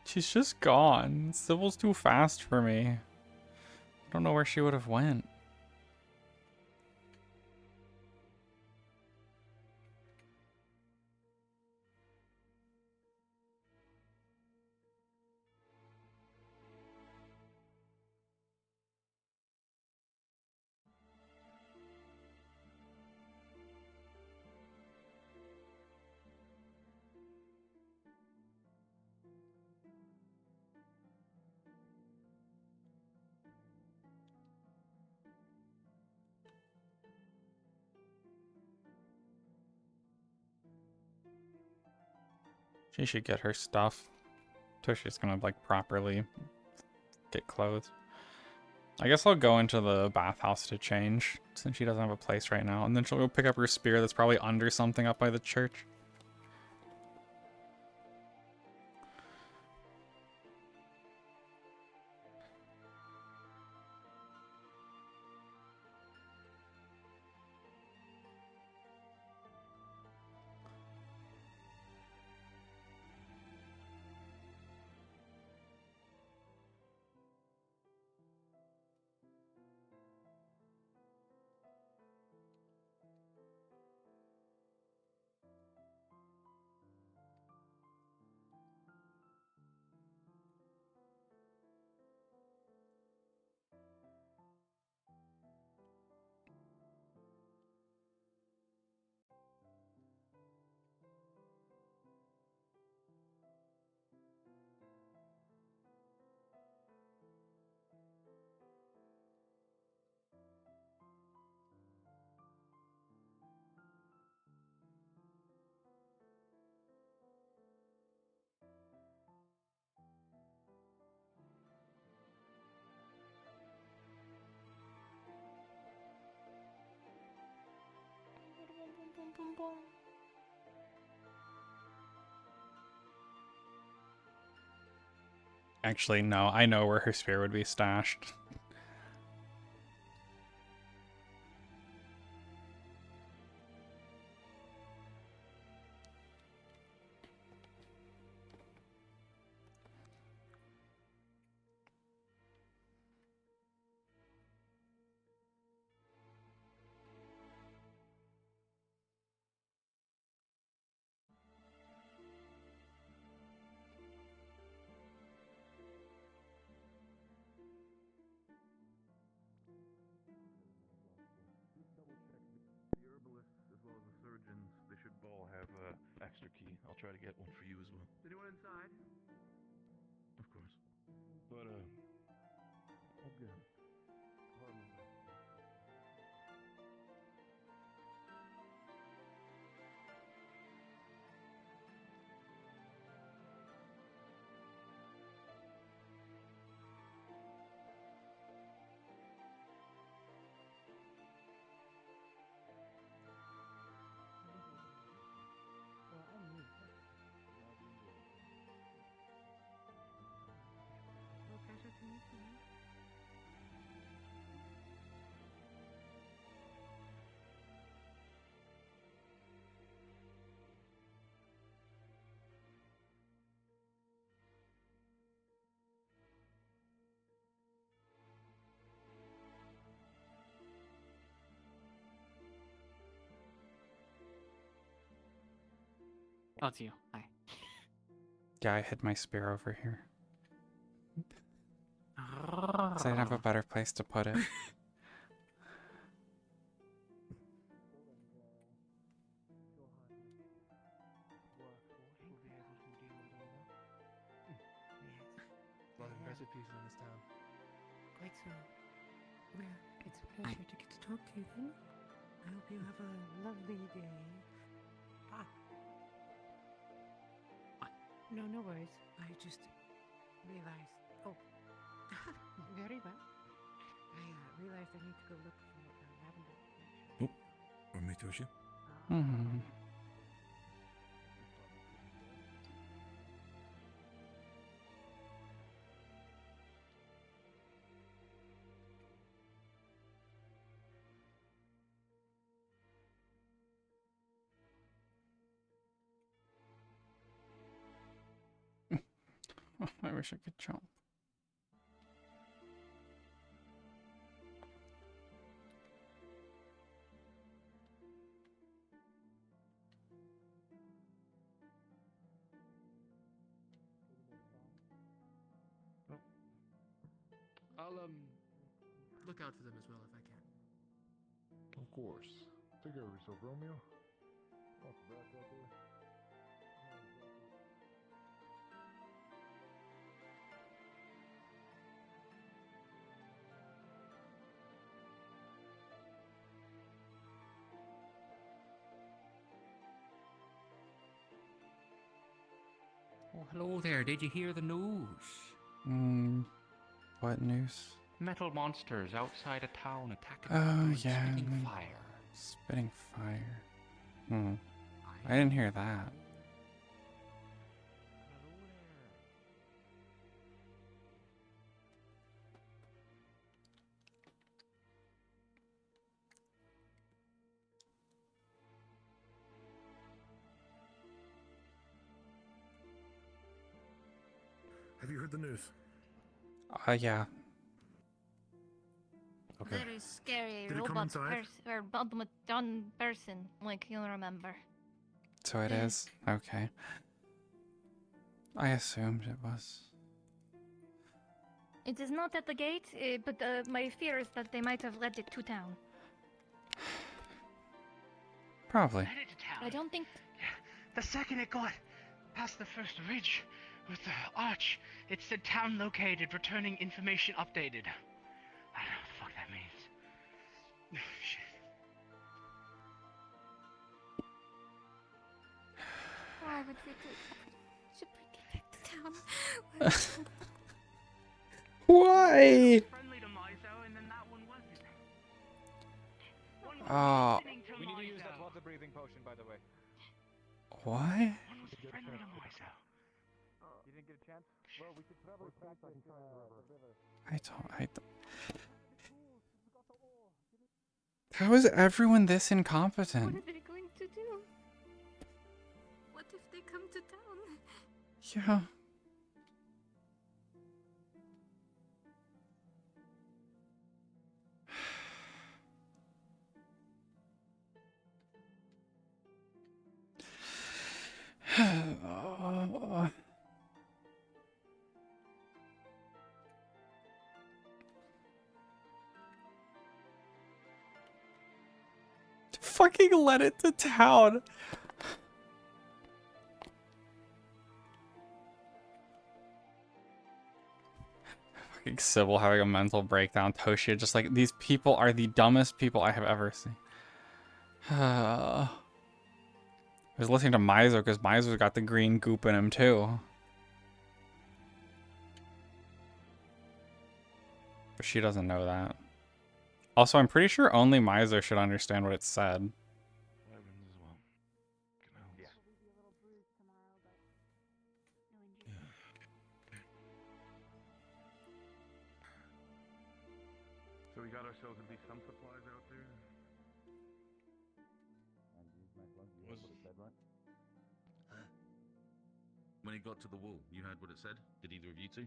Speaker 1: She's just gone. Sybil's too fast for me. I don't know where she would have went. She should get her stuff. Toshia's gonna like properly get clothes. I guess I'll go into the bathhouse to change since she doesn't have a place right now. And then she'll go pick up her spear that's probably under something up by the church. Actually, no, I know where her spear would be stashed.
Speaker 18: The herbalists as well as the surgeons, they should all have a extra key. I'll try to get one for you as well.
Speaker 17: Is anyone inside?
Speaker 18: Of course. But again, pardon me.
Speaker 3: Oh, it's you. Hi.
Speaker 1: Yeah, I hid my spear over here. So I didn't have a better place to put it.
Speaker 12: A lot of impressive people in this town.
Speaker 19: Quite so. Well, it's a pleasure to get to talk to you then. I hope you have a lovely day. Ah. No, no worries. I just realized. Oh. Very well. I realized I need to go look for lavender.
Speaker 20: Oh, or me, Toshia.
Speaker 1: Hmm. I wish I could jump.
Speaker 12: I'll look out for them as well if I can.
Speaker 16: Of course. Take care of yourself, Romeo. Lots of back out there.
Speaker 21: Oh, hello there. Did you hear the news?
Speaker 1: What news?
Speaker 21: Metal monsters outside a town attacking
Speaker 1: Oh,
Speaker 21: people
Speaker 1: yeah.
Speaker 21: and spitting fire.
Speaker 1: Spitting fire. I didn't hear that.
Speaker 20: Have you heard the news?
Speaker 1: Yeah.
Speaker 20: Okay.
Speaker 4: Very scary
Speaker 20: Did it come
Speaker 4: robot
Speaker 20: inside?
Speaker 4: or automaton person, like you remember.
Speaker 1: So it is? Okay. I assumed it was.
Speaker 4: It is not at the gate, but my fear is that they might have led it to town.
Speaker 1: Probably.
Speaker 4: I don't think.
Speaker 22: The second it got past the first ridge with the arch, it said town located, returning information updated. I don't know what the fuck that means. Shit.
Speaker 4: Why would we do that? Should we get back to town?
Speaker 1: Why?
Speaker 22: Friendly to Mizo, and then that one wasn't.
Speaker 1: Oh.
Speaker 9: We need to use that water breathing potion, by the way.
Speaker 1: What?
Speaker 22: One was friendly to Mizo.
Speaker 9: You didn't get a chance? Well, we could probably practice the river.
Speaker 1: I don't. How is everyone this
Speaker 4: What
Speaker 1: incompetent?
Speaker 4: are they going to do? What if they come to town?
Speaker 1: Yeah. Fucking let it to town. Fucking Sybil having a mental breakdown. Toshia just like, these people are the dumbest people I have ever seen. I was listening to Mizo because Mizo's got the green goop in him too. But she doesn't know that. Also, I'm pretty sure only Mizo should understand what it said.
Speaker 18: got ourselves at least some supplies out there.
Speaker 8: When he got to the wall, you heard what it said? Did either of you two?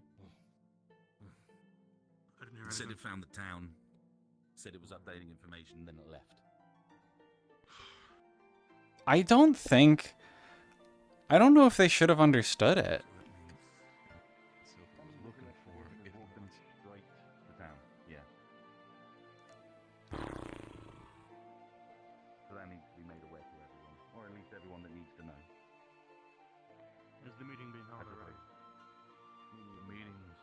Speaker 6: I didn't hear
Speaker 8: It said
Speaker 6: anything.
Speaker 8: it found the town, said it was updating information, then it left.
Speaker 1: I don't know if they should have understood it.
Speaker 8: So if it was looking for it, walking straight to town, yeah. So that needs to be made aware to everyone, or at least everyone that needs to know.
Speaker 18: Has the meeting been held already? The meetings.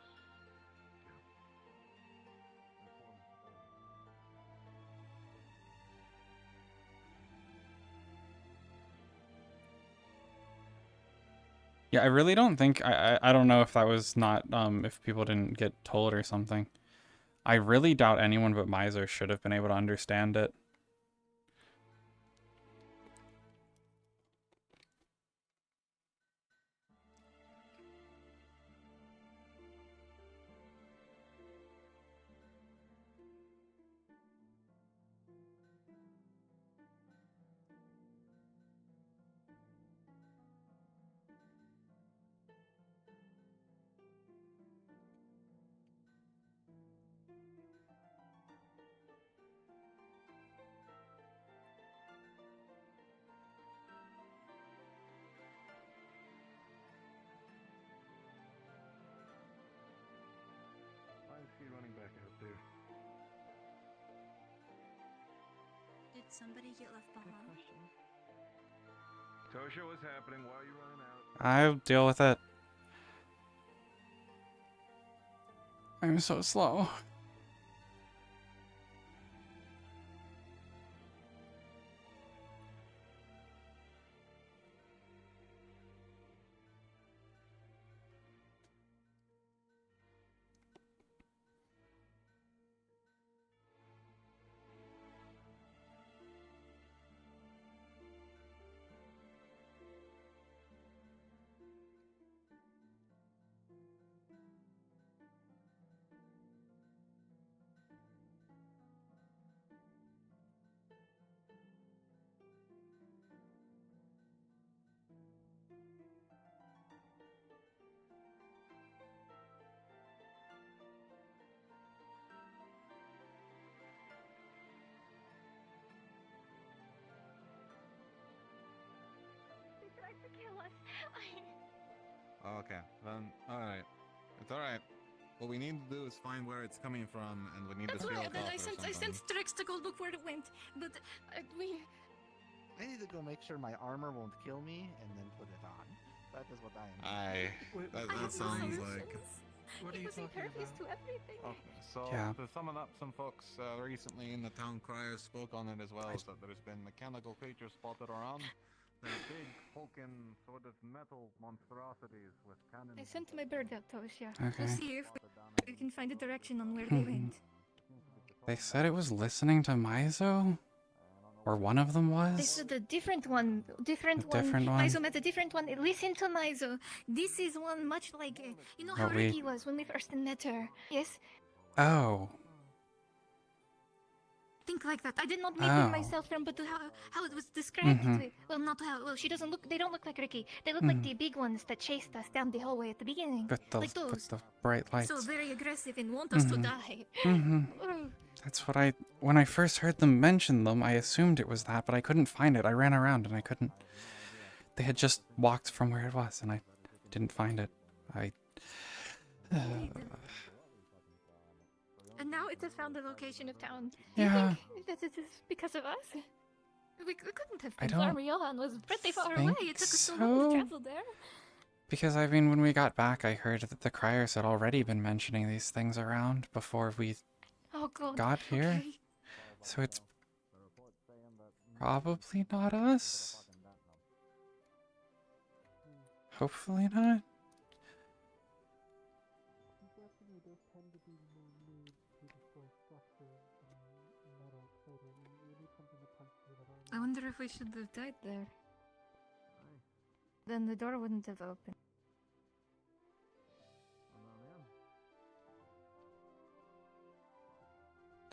Speaker 1: Yeah, I really don't think I don't know if that was not if people didn't get told or something. I really doubt anyone but Miser should have been able to understand it.
Speaker 18: Why is he running back out there?
Speaker 4: Did somebody get left behind?
Speaker 18: Toshia, what's happening? Why are you running out?
Speaker 1: I'll deal with it. I'm so slow.
Speaker 4: They tried to kill us.
Speaker 7: Okay, then, alright. It's alright. What we need to do is find where it's coming from, and we need
Speaker 4: That's
Speaker 7: to scale
Speaker 4: why
Speaker 7: it off
Speaker 4: I
Speaker 7: or
Speaker 4: sent
Speaker 7: something.
Speaker 4: Trex to go look where it went, but we.
Speaker 14: I need to go make sure my armor won't kill me and then put it on. That is what I am.
Speaker 7: That sounds like...
Speaker 6: What are you talking
Speaker 4: impervious
Speaker 6: about?
Speaker 4: to everything.
Speaker 7: Okay, so
Speaker 1: Yeah.
Speaker 7: to sum it up, some folks recently in the town crier spoke on it as well, so there's been mechanical creatures spotted around. They're big, hulking, sort of metal monstrosities with cannons.
Speaker 4: I sent my bird out, Toshia.
Speaker 1: Okay.
Speaker 4: To see if we can find a direction on where they went.
Speaker 1: They said it was listening to Mizo? Or one of them was?
Speaker 4: They said a different one. Different one. Mizo met a different one. Listen to Mizo. This is one much like. You know how
Speaker 1: What we-
Speaker 4: Ricky was when we first met her? Yes?
Speaker 1: Oh.
Speaker 4: Think like that. I did not make
Speaker 1: Oh.
Speaker 4: them myself, but how it was described.
Speaker 1: Mhm.
Speaker 4: Well, not how. Well, she doesn't look. They don't look like Ricky. They look like the big ones that chased us down the hallway at the beginning.
Speaker 1: With the,
Speaker 4: like those.
Speaker 1: with the bright lights.
Speaker 4: So very aggressive and want us to
Speaker 1: Mhm.
Speaker 4: die.
Speaker 1: Mhm. That's what when I first heard them mention them, I assumed it was that, but I couldn't find it. I ran around and I couldn't. They had just walked from where it was and I didn't find it.
Speaker 4: And now it has found the location of town.
Speaker 1: Yeah.
Speaker 4: Do you think that it is because of us? We couldn't have
Speaker 1: I
Speaker 4: been
Speaker 1: don't
Speaker 4: far. Johan was pretty far away.
Speaker 1: think
Speaker 4: It took us so long
Speaker 1: so.
Speaker 4: to travel there.
Speaker 1: Because, I mean, when we got back, I heard that the criers had already been mentioning these things around before we
Speaker 4: Oh god.
Speaker 1: got here.
Speaker 4: Okay.
Speaker 1: So it's probably not us. Hopefully not.
Speaker 4: I wonder if we should have died there. Then the door wouldn't have opened.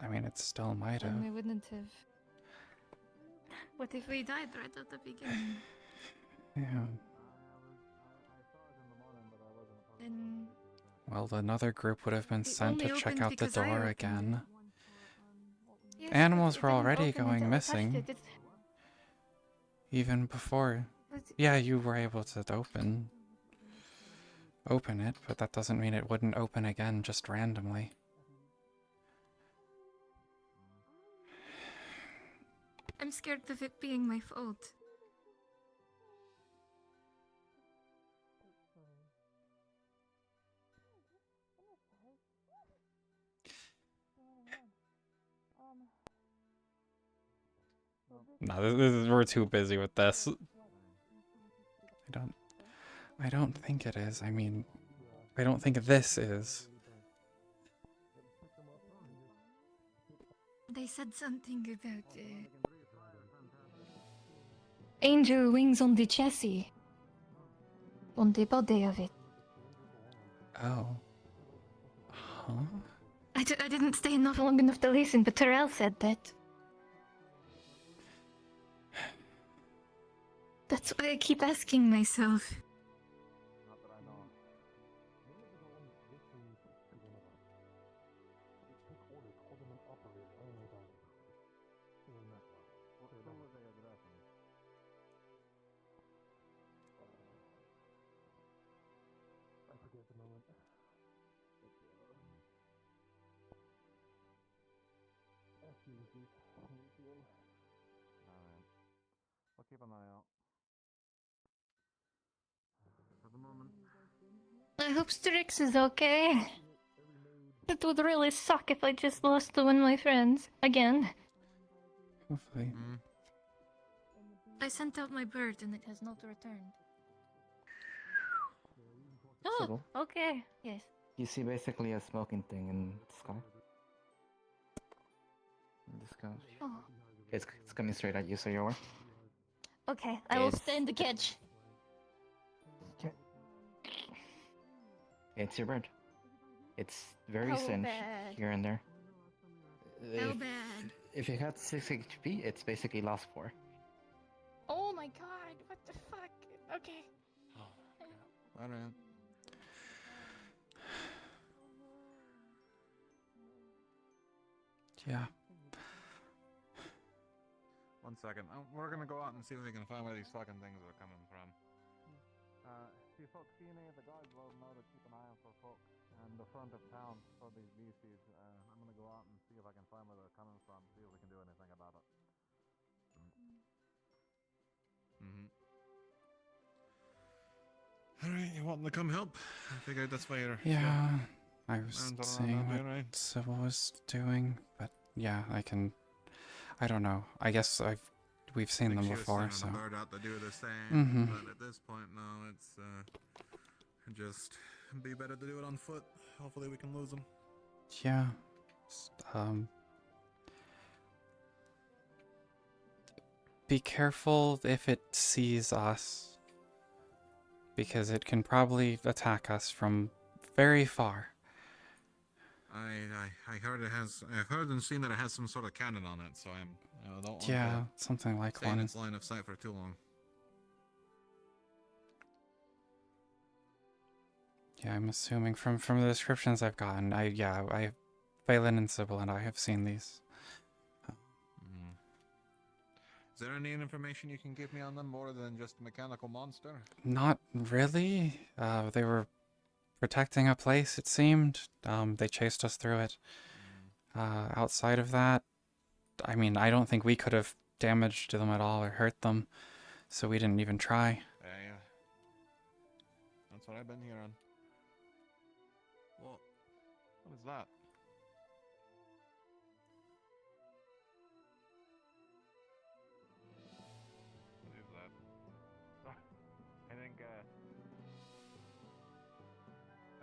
Speaker 1: I mean, it still might
Speaker 4: Then
Speaker 1: have.
Speaker 4: we wouldn't have. What if we died right at the beginning?
Speaker 1: Yeah.
Speaker 4: Then
Speaker 1: Well, another group would have been sent
Speaker 4: only
Speaker 1: to check
Speaker 4: opened
Speaker 1: out the
Speaker 4: because I
Speaker 1: door
Speaker 4: opened
Speaker 1: again.
Speaker 4: yes, but
Speaker 1: Animals
Speaker 4: it
Speaker 1: were
Speaker 4: didn't
Speaker 1: already
Speaker 4: open
Speaker 1: going
Speaker 4: until I touched
Speaker 1: missing.
Speaker 4: it.
Speaker 1: Even before.
Speaker 4: But-
Speaker 1: Yeah, you were able to open it, but that doesn't mean it wouldn't open again just randomly.
Speaker 4: I'm scared of it being my fault.
Speaker 1: No, we're too busy with this. I don't think it is. I mean, I don't think this is.
Speaker 4: They said something about angel wings on the chassis, on the body of it.
Speaker 1: Oh. Huh?
Speaker 4: I didn't stay enough long enough to listen, but Terrell said that. That's why I keep asking myself.
Speaker 7: I'll keep an eye out. For the moment.
Speaker 4: I hope Strix is okay. It would really suck if I just lost one of my friends again.
Speaker 1: Hopefully.
Speaker 4: I sent out my bird and it has not returned. Oh,
Speaker 2: Sybil,
Speaker 4: okay. Yes.
Speaker 2: you see basically a smoking thing in the sky. In the sky.
Speaker 4: Oh.
Speaker 2: It's coming straight at you, so you're aware.
Speaker 4: Okay, I will
Speaker 2: It's-
Speaker 4: stand the catch.
Speaker 2: It's your bird. It's very
Speaker 4: How
Speaker 2: singed
Speaker 4: bad?
Speaker 2: here and there.
Speaker 4: How
Speaker 2: If-
Speaker 4: bad?
Speaker 2: If it had 6 HP, it's basically lost 4.
Speaker 4: Oh my god, what the fuck? Okay.
Speaker 7: Alright.
Speaker 1: Yeah.
Speaker 7: One second. We're gonna go out and see if we can find where these fucking things are coming from. See folks see any of the guards, let them know to keep an eye out for folk in the front of town for these beasties. I'm gonna go out and see if I can find where they're coming from, see if we can do anything about it. Alright, you wanting to come help? I figured that's why you're...
Speaker 1: Yeah, I was
Speaker 7: Rounds all
Speaker 1: seeing
Speaker 7: around that
Speaker 1: what
Speaker 7: way, right?
Speaker 1: Sybil was doing, but yeah, I don't know. I guess we've seen them
Speaker 7: She was
Speaker 1: before,
Speaker 7: sending
Speaker 1: so.
Speaker 7: the bird out to do the same,
Speaker 1: Mhm.
Speaker 7: but at this point now it's just be better to do it on foot. Hopefully we can lose them.
Speaker 1: Yeah. Be careful if it sees us, because it can probably attack us from very far.
Speaker 7: I heard it has. I've heard and seen that it has some sort of cannon on it, so I don't want
Speaker 1: Yeah,
Speaker 7: to
Speaker 1: something like
Speaker 7: stay in
Speaker 1: one.
Speaker 7: its line of sight for too long.
Speaker 1: Yeah, I'm assuming from the descriptions I've gotten. Phelan and Sybil and I have seen these.
Speaker 7: Is there any information you can give me on them more than just a mechanical monster?
Speaker 1: Not really. They were protecting a place, it seemed. They chased us through it. Outside of that, I mean, I don't think we could have damaged them at all or hurt them, so we didn't even try.
Speaker 7: Yeah. That's what I've been hearing. What is that? What is that? Oh,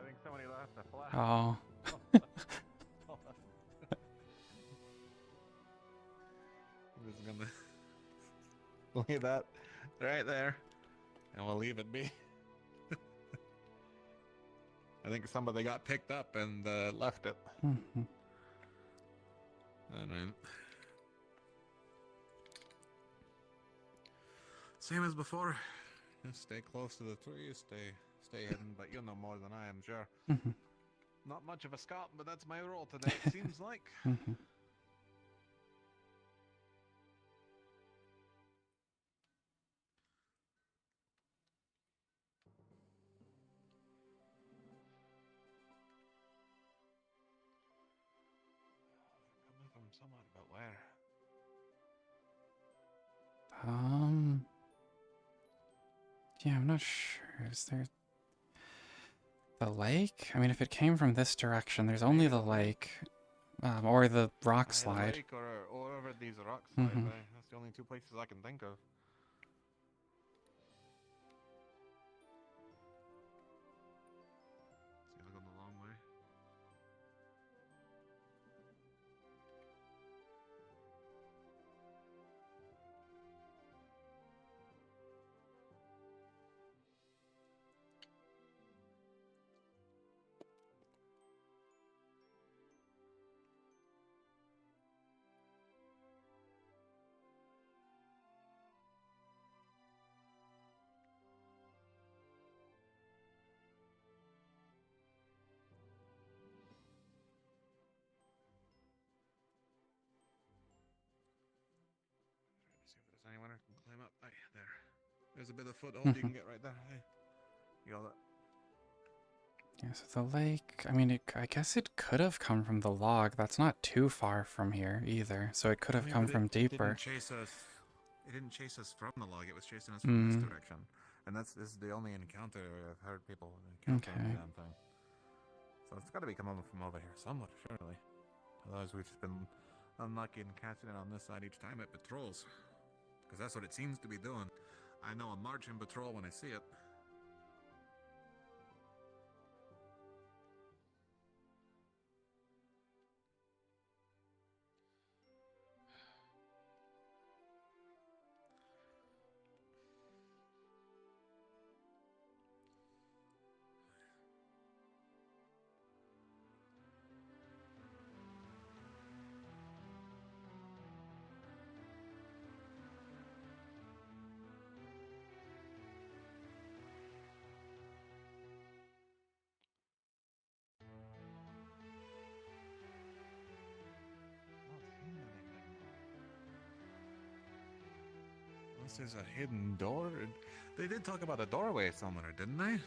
Speaker 7: I think somebody left a flash.
Speaker 1: Oh.
Speaker 7: I'm just gonna leave that right there, and we'll leave it be. I think somebody got picked up and left it.
Speaker 1: Mhm.
Speaker 7: Alright. Same as before. Just stay close to the trees, stay hidden, but you'll know more than I am, sure.
Speaker 1: Mhm.
Speaker 7: Not much of a scout, but that's my role today, it seems like.
Speaker 1: Mhm.
Speaker 7: Coming from somewhat, but where?
Speaker 1: Yeah, I'm not sure. Is there the lake? I mean, if it came from this direction, there's only the lake, or the rock
Speaker 7: Either
Speaker 1: slide.
Speaker 7: lake or over these rock slides.
Speaker 1: Mhm.
Speaker 7: That's the only two places I can think of. See, I've gone the long way. See if there's anyone who can climb up. Aye, there. There's a bit of foothold you can get right there. Hey, you got that?
Speaker 1: Yeah, so the lake, I mean, I guess it could have come from the log. That's not too far from here either, so it could have come from deeper.
Speaker 7: It didn't chase us from the log. It was chasing us from this direction, and this is the only encounter I've heard people encountering the damn thing. So it's got to be coming from over here somewhat, surely. Otherwise, we've just been unlucky and catching it on this side each time it patrols, because that's what it seems to be doing. I know a marching patrol when I see it. This is a hidden door. They did talk about a doorway somewhere, didn't they? Am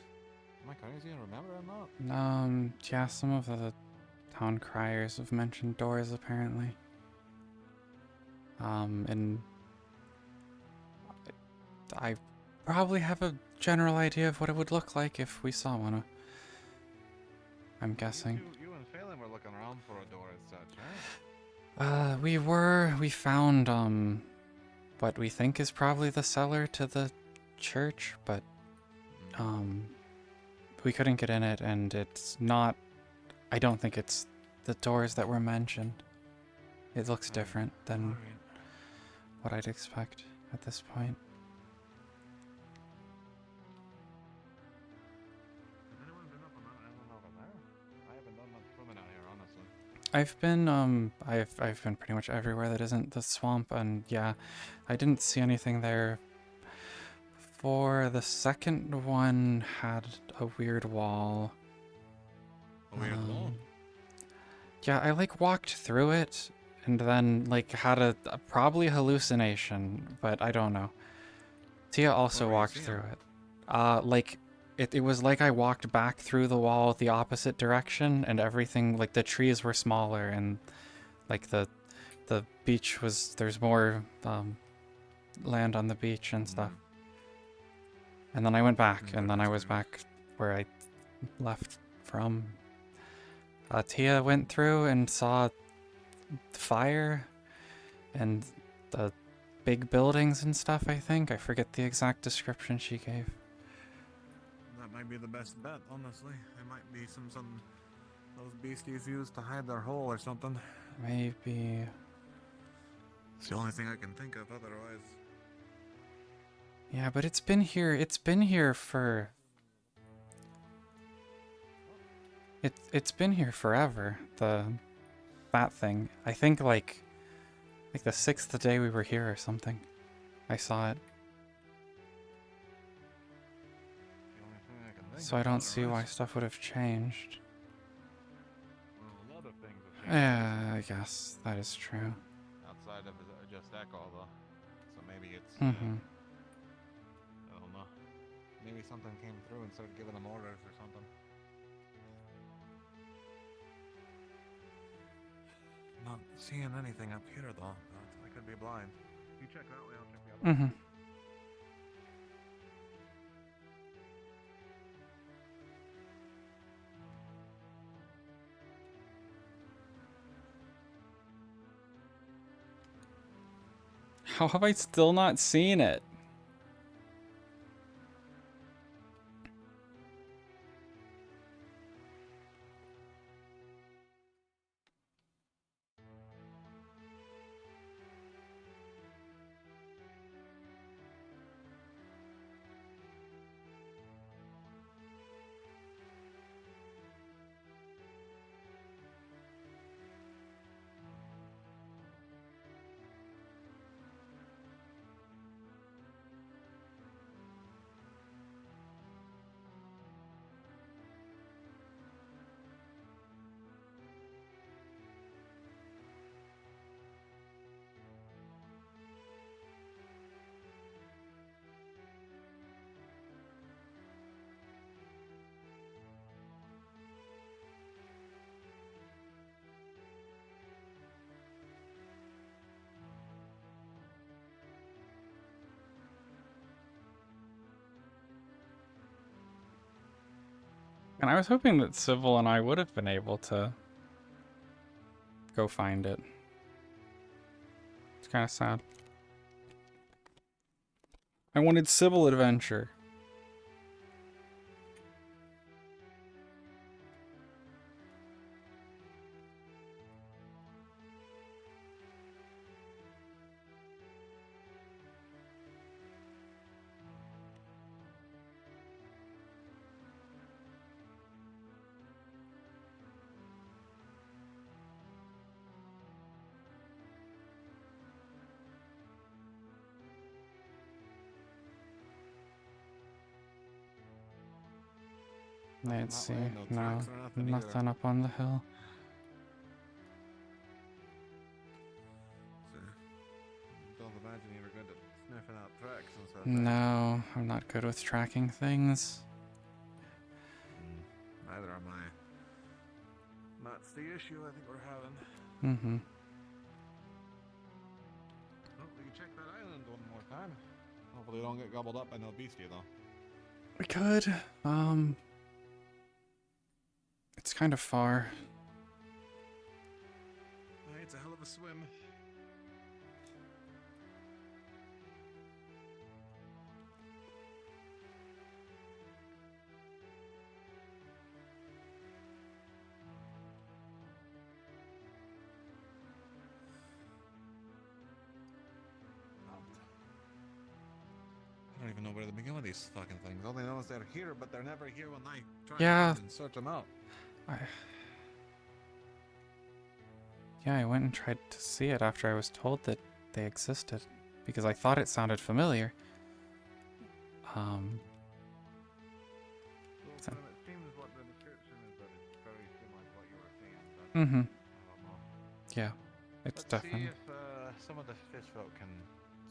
Speaker 7: I crazy and remembering that?
Speaker 1: Yeah, some of the town criers have mentioned doors apparently. And I probably have a general idea of what it would look like if we saw one. I'm guessing.
Speaker 7: You and Phelan were looking around for a door as such,
Speaker 1: We found, what we think is probably the cellar to the church, but, we couldn't get in it, and it's not, I don't think it's the doors that were mentioned. It looks different than what I'd expect at this point.
Speaker 7: Has anyone been up on that island over there? I haven't done much swimming out here, honestly.
Speaker 1: I've been pretty much everywhere that isn't the swamp, and yeah, I didn't see anything there. For the second one had a weird wall.
Speaker 7: A weird wall?
Speaker 1: Yeah, I like walked through it and then like had a probably hallucination, but I don't know. Tia also walked through it. Like it was like I walked back through the wall the opposite direction, and everything, like the trees were smaller, and like the beach was, there's more land on the beach and stuff. And then I went back, and then I was back where I left from. Tia went through and saw fire and the big buildings and stuff, I think. I forget the exact description she gave.
Speaker 7: That might be the best bet, honestly. There might be something those beasties used to hide their hole or something.
Speaker 1: Maybe.
Speaker 7: It's the only thing I can think of, otherwise.
Speaker 1: Yeah, but it's been here for... It's been here forever. that thing. I think like the 6th day we were here or something. I saw it.
Speaker 7: The only thing I can think
Speaker 1: So I
Speaker 7: of
Speaker 1: don't see why
Speaker 7: otherwise.
Speaker 1: stuff would have changed.
Speaker 7: Well, a lot of things have changed.
Speaker 1: Yeah, I guess that is true.
Speaker 7: Outside of just Echo, though. So maybe it's.
Speaker 1: Mm-hmm.
Speaker 7: I don't know. Maybe something came through and started giving them orders or something. Not seeing anything up here, though. But I could be blind. You check that way, I'll check the other.
Speaker 1: Mm-hmm. How have I still not seen it? And I was hoping that Civil and I would have been able to go find it. It's kind of sad. I wanted Civil adventure. Let's see. No, nothing up on the hill.
Speaker 7: Don't imagine you were good at sniffing out tracks and stuff.
Speaker 1: No, I'm not good with tracking things.
Speaker 7: Neither am I. That's the issue I think we're having.
Speaker 1: Mm-hmm.
Speaker 7: Well, we can check that island one more time. Hopefully we don't get gobbled up by no beastie, though.
Speaker 1: We could. It's kind of far.
Speaker 7: It's a hell of a swim. I don't even know where to begin with these fucking things. All they know is they're here, but they're never here when I try and search them out.
Speaker 1: Yeah, I went and tried to see it after I was told that they existed, because I thought it sounded familiar.
Speaker 7: Well, it seems what the description is that it's very similar to what you were saying, but I don't know.
Speaker 1: Yeah, it's
Speaker 7: Let's
Speaker 1: definitely.
Speaker 7: see if some of the fish folk can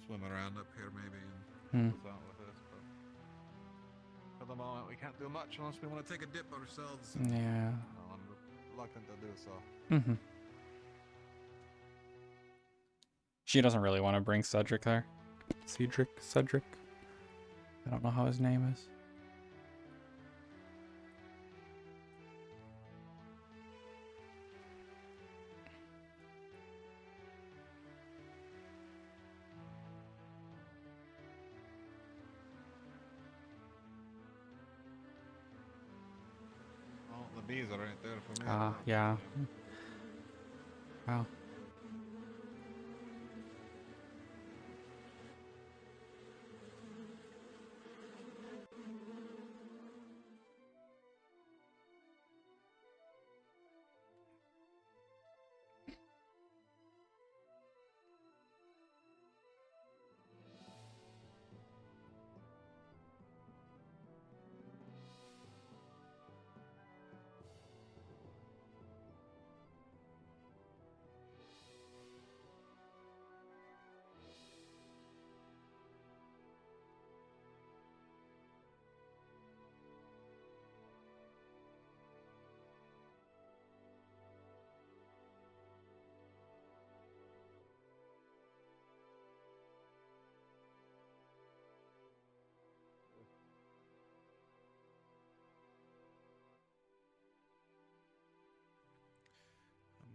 Speaker 7: swim around up here maybe
Speaker 1: Hmm.
Speaker 7: and help us out with this, but for the moment we can't do much unless we want to take a dip ourselves.
Speaker 1: Yeah.
Speaker 7: Well, I'm reluctant to do so.
Speaker 1: Mm-hmm. She doesn't really want to bring Cedric there. Cedric. I don't know how his name is.
Speaker 7: Well, the bees are right there for me.
Speaker 1: Ah, yeah. Wow.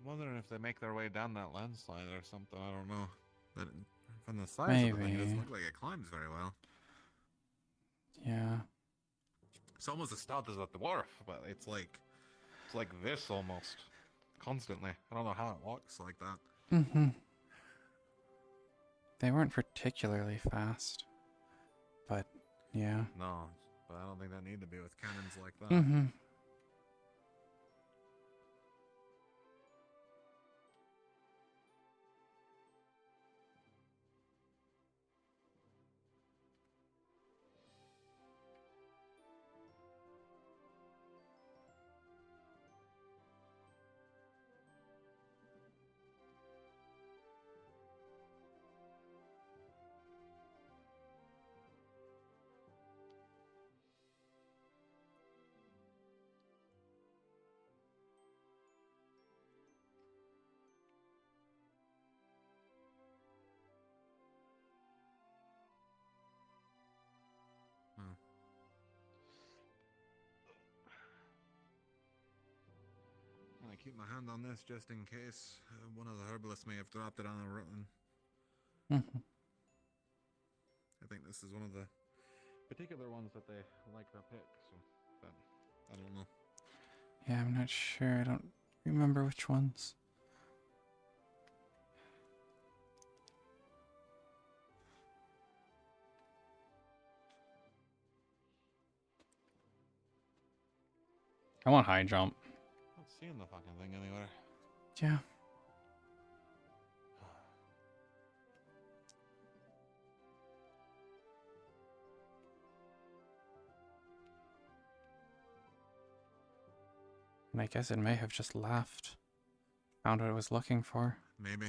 Speaker 7: wondering if they make their way down that landslide or something. I don't know. But from the size of the thing, it doesn't
Speaker 1: Maybe.
Speaker 7: look like it climbs very well.
Speaker 1: Yeah.
Speaker 7: It's almost as stout as a dwarf, but it's like this almost constantly. I don't know how it walks like that.
Speaker 1: Mm-hmm. They weren't particularly fast, but yeah.
Speaker 7: No, but I don't think they need to be with cannons like that.
Speaker 1: Mm-hmm.
Speaker 7: I keep my hand on this just in case one of the herbalists may have dropped it on a rotten.
Speaker 1: Mm-hmm.
Speaker 7: I think this is one of the particular ones that they like to pick, so but I don't know.
Speaker 1: Yeah, I'm not sure. I don't remember which ones. I want high jump.
Speaker 7: Not seeing the fucking thing anywhere.
Speaker 1: Yeah. And I guess it may have just left. Found what it was looking for.
Speaker 7: Maybe.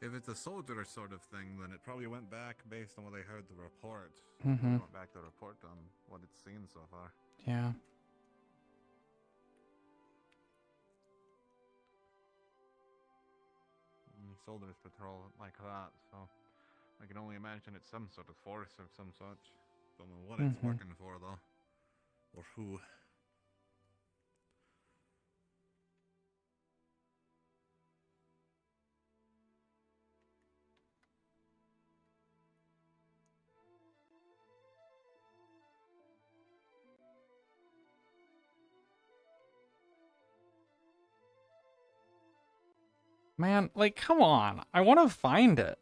Speaker 7: If it's a soldier sort of thing, then it probably went back based on what they heard the report.
Speaker 1: Mm-hmm.
Speaker 7: Went back to report on what it's seen so far.
Speaker 1: Yeah.
Speaker 7: Soldiers patrol like that, so I can only imagine it's some sort of force of some such. Don't know what it's working for though, or who.
Speaker 1: Man, like, come on. I want to find it.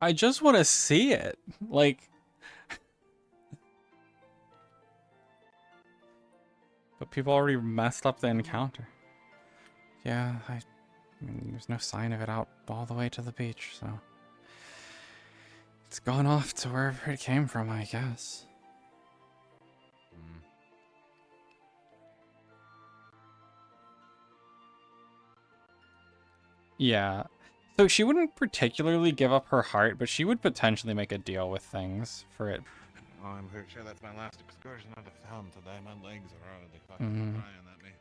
Speaker 1: I just want to see it. Like... But people already messed up the encounter. Yeah, I mean, there's no sign of it out all the way to the beach, so... It's gone off to wherever it came from, I guess. Yeah. So she wouldn't particularly give up her heart, but she would potentially make a deal with things for it.
Speaker 7: Oh, I'm pretty sure that's my last excursion out of town today. My legs are already fucking crying at me.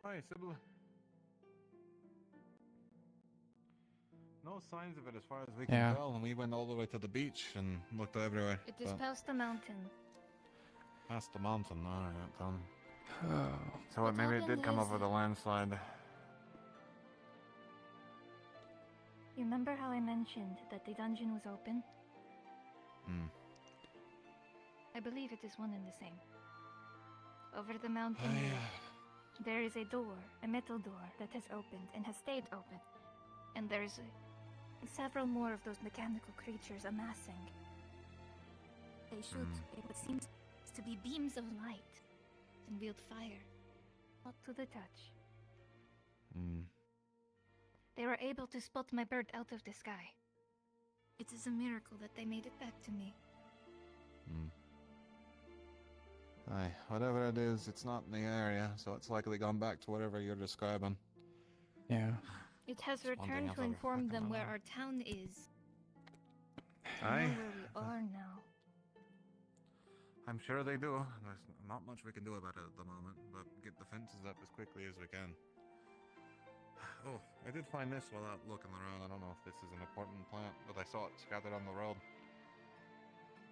Speaker 7: Hi, Sybil. No signs of it as far as we can tell, and we went all the way to the beach and looked everywhere.
Speaker 4: It is past the mountain.
Speaker 7: Past the mountain, alright, then.
Speaker 1: Oh.
Speaker 7: So maybe it did come over the landslide.
Speaker 4: You remember how I mentioned that the dungeon was open? I believe it is one and the same. Over the mountain, there is a door, a metal door, that has opened and has stayed open. And there's several more of those mechanical creatures amassing. They shoot what seems to be beams of light and wield fire, not to the touch. They were able to spot my bird out of the sky. It is a miracle that they made it back to me.
Speaker 7: Aye, whatever it is, it's not in the area, so it's likely gone back to whatever you're describing.
Speaker 1: Yeah.
Speaker 4: It has
Speaker 7: It's one thing
Speaker 4: returned
Speaker 7: I've
Speaker 4: to
Speaker 7: ever
Speaker 4: inform
Speaker 7: fucking
Speaker 4: them where
Speaker 7: known.
Speaker 4: our town is. I
Speaker 7: Aye.
Speaker 4: know where we are now.
Speaker 7: I'm sure they do. There's not much we can do about it at the moment, but get the fences up as quickly as we can. Oh, I did find this while out looking around. I don't know if this is an important plant, but I saw it scattered on the road.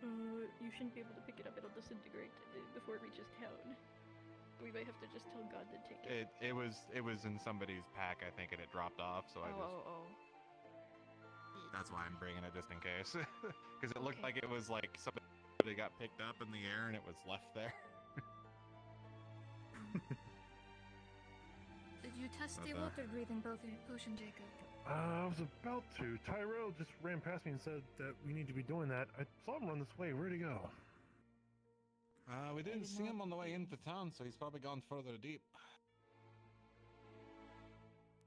Speaker 11: You shouldn't be able to pick it up. It'll disintegrate before it reaches town. We might have to just tell God to take it.
Speaker 9: It was in somebody's pack, I think, and it dropped off. So that's why I'm bringing it just in case, because it looked like it was like somebody got picked up in the air and it was left there.
Speaker 4: Did you test the
Speaker 7: But,
Speaker 4: water breathing potion, Jacob?
Speaker 20: I was about to. Tyrell just ran past me and said that we need to be doing that. I saw him run this way. Where'd he go?
Speaker 7: We didn't see him on the way into town, so he's probably gone further deep.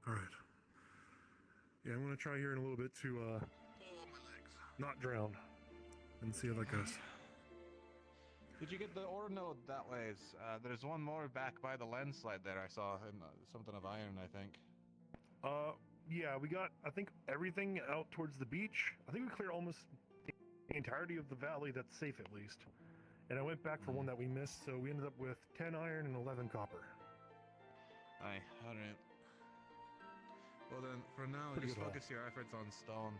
Speaker 20: All right. Yeah, I'm gonna try here in a little bit to not drown and see how that goes.
Speaker 7: Did you get the ore node that ways? There's one more back by the landslide there. I saw in, something of iron, I think.
Speaker 20: Yeah, we got, I think, everything out towards the beach. I think we cleared almost the entirety of the valley that's safe at least. And I went back for one that we missed, so we ended up with 10 iron and 11 copper.
Speaker 7: Aye, alright. Well then, for now,
Speaker 20: Pretty
Speaker 7: just
Speaker 20: good haul.
Speaker 7: focus your efforts on stone,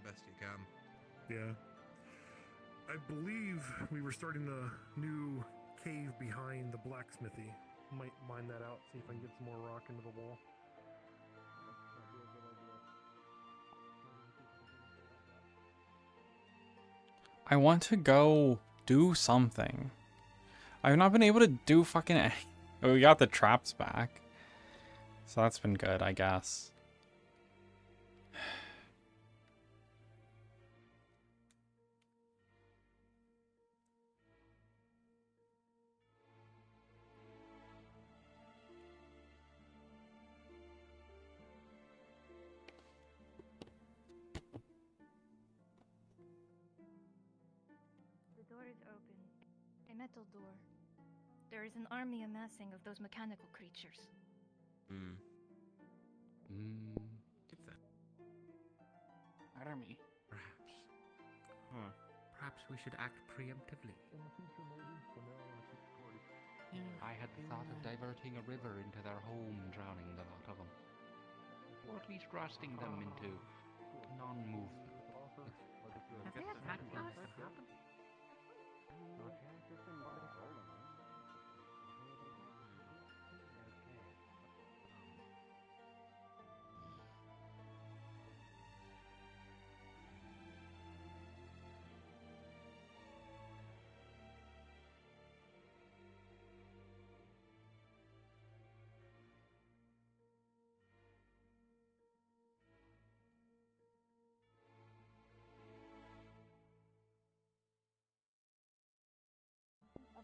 Speaker 7: best you can.
Speaker 20: Yeah. I believe we were starting a new cave behind the blacksmithy. Might mine that out, see if I can get some more rock into the wall.
Speaker 1: I want to go do something. I've not been able to do fucking anything. We got the traps back. So that's been good, I guess.
Speaker 4: The door is open. A metal door. There is an army amassing of those mechanical creatures.
Speaker 21: It's a
Speaker 3: Army.
Speaker 21: perhaps. Perhaps we should act preemptively. I had thought of diverting a river into their home, drowning the lot of them. Or at least roasting them into non-movement.
Speaker 19: Have they attacked us?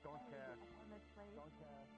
Speaker 12: Don't cast. Don't cast.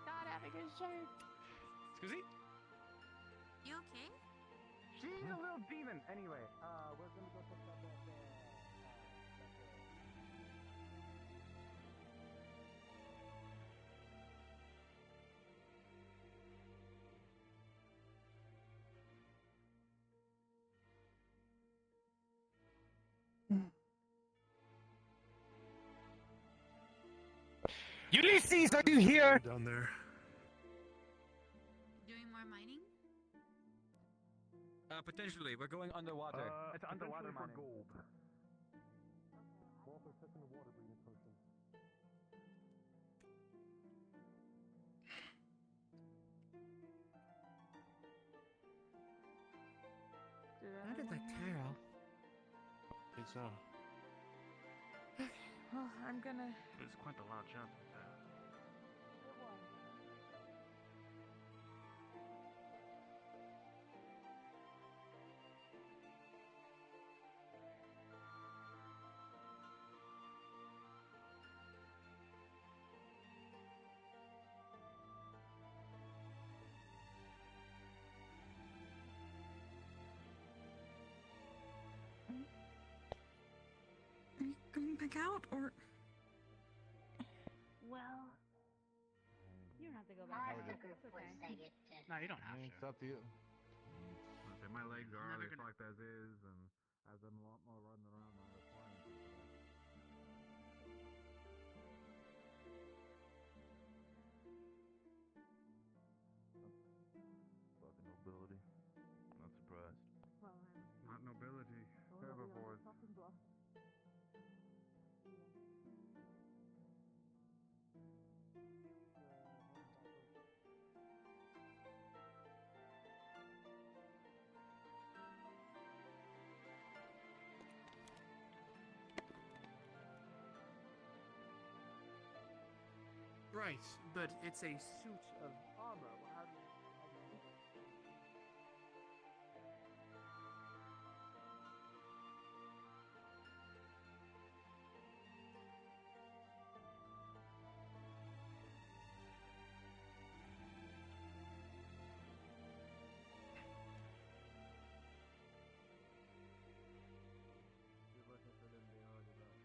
Speaker 11: Not having a shirt.
Speaker 9: Scusi?
Speaker 11: You okay?
Speaker 12: She's a little demon. Anyway, we're gonna go check out that.
Speaker 22: Ulysses, are you here?
Speaker 20: Down there.
Speaker 11: Doing more mining?
Speaker 9: Potentially, we're going underwater.
Speaker 12: It's underwater
Speaker 20: for
Speaker 12: mining.
Speaker 20: gold. We're also checking the water breathing potion.
Speaker 22: Sounded like Taro.
Speaker 18: I think so.
Speaker 5: Okay, well, I'm gonna.
Speaker 18: It's quite a loud jump.
Speaker 13: Are you going back out, or?
Speaker 15: Well, you don't have to go back. It's okay.
Speaker 22: No, you don't have to.
Speaker 7: It's up to you. Okay, my legs are
Speaker 22: Never
Speaker 7: already
Speaker 22: gonna-
Speaker 7: fucked as is, and I've done a lot more running around than I was planning to today.
Speaker 18: Fucking nobility. Not surprised.
Speaker 15: Well,
Speaker 7: Not nobility, herbivores.
Speaker 12: Right, but it's a suit of armor. Well, how do you know?
Speaker 7: You're looking for them to argue about.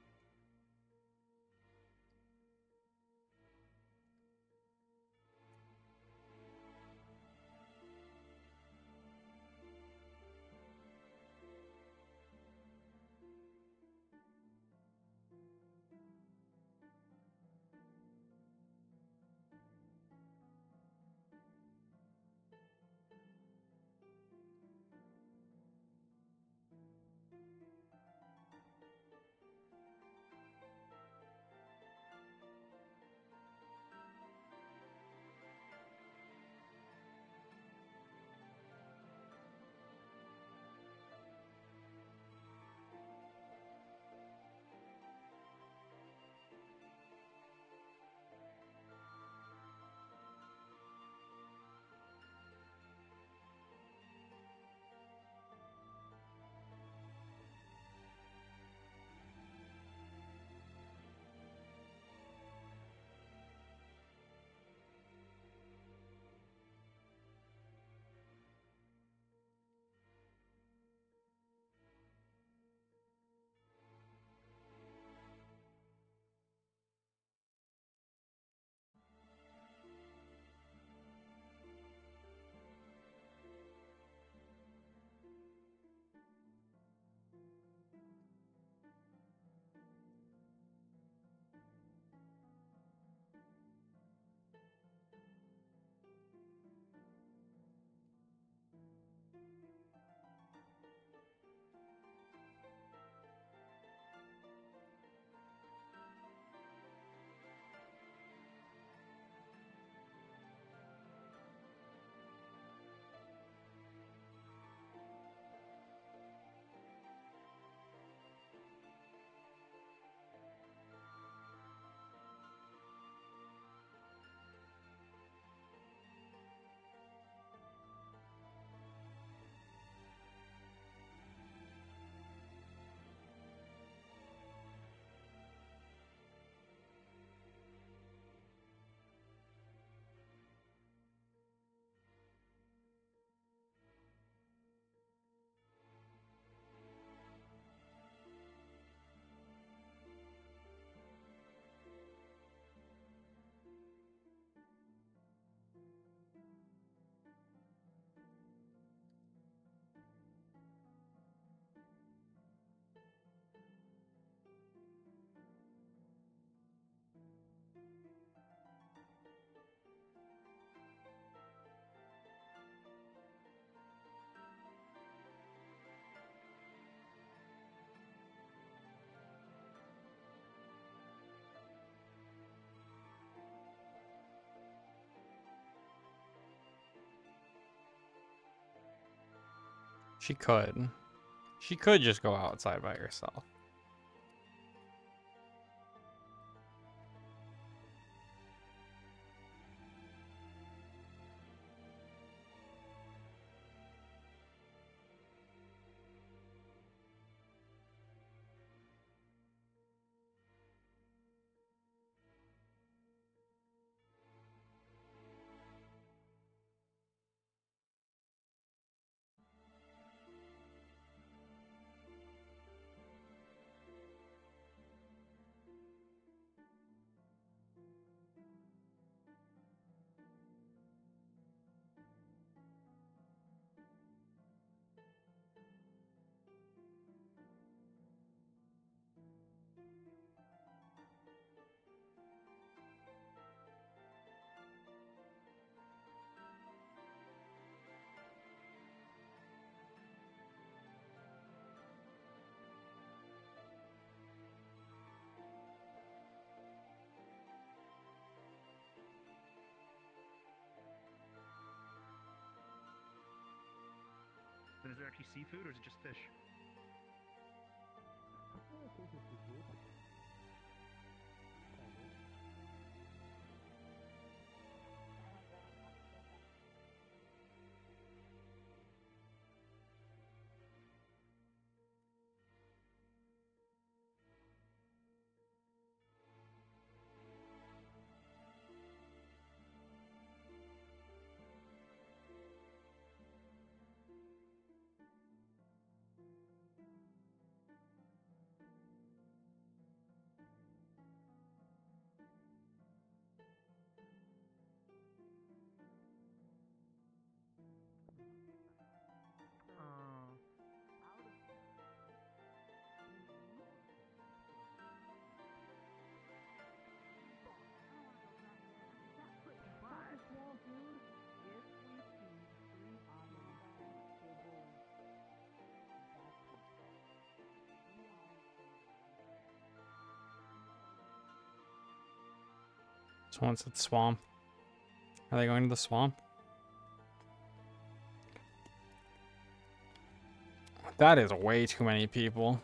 Speaker 1: She could. She could just go outside by herself.
Speaker 9: Then is there actually seafood or is it just fish?
Speaker 1: Someone said swamp. Are they going to the swamp? That is way too many people.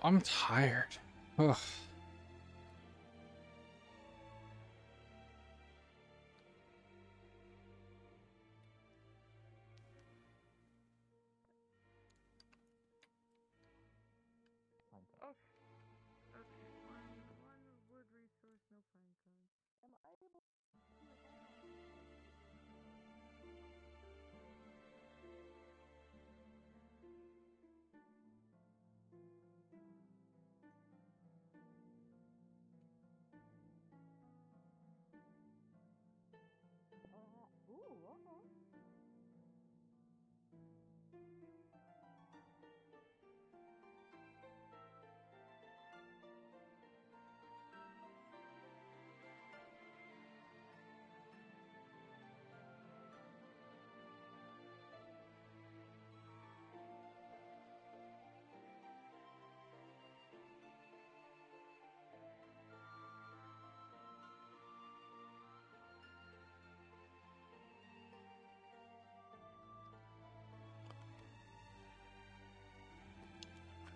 Speaker 1: I'm tired. Ugh.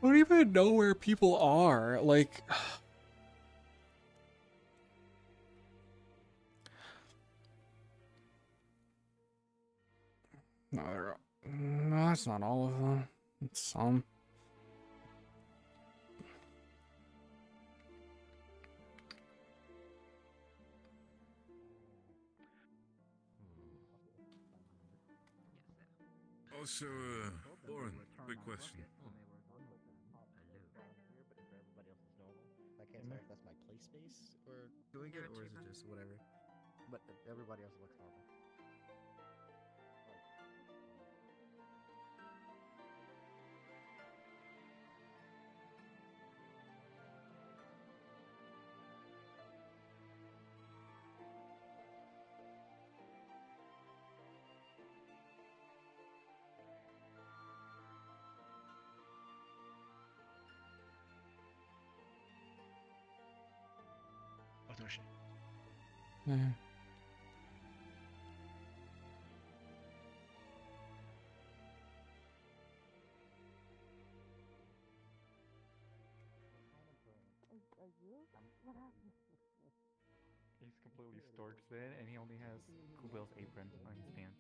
Speaker 1: I don't even know where people are. Like, no, no, that's not all of them. It's some.
Speaker 10: Also, Lauren, quick question.
Speaker 17: I can't tell if that's my play space or doing it, or is it just whatever. But everybody else looks normal.
Speaker 22: Oh, Toshia.
Speaker 1: Yeah.
Speaker 23: He's completely storched then, and he only has Kubil's apron on his pants.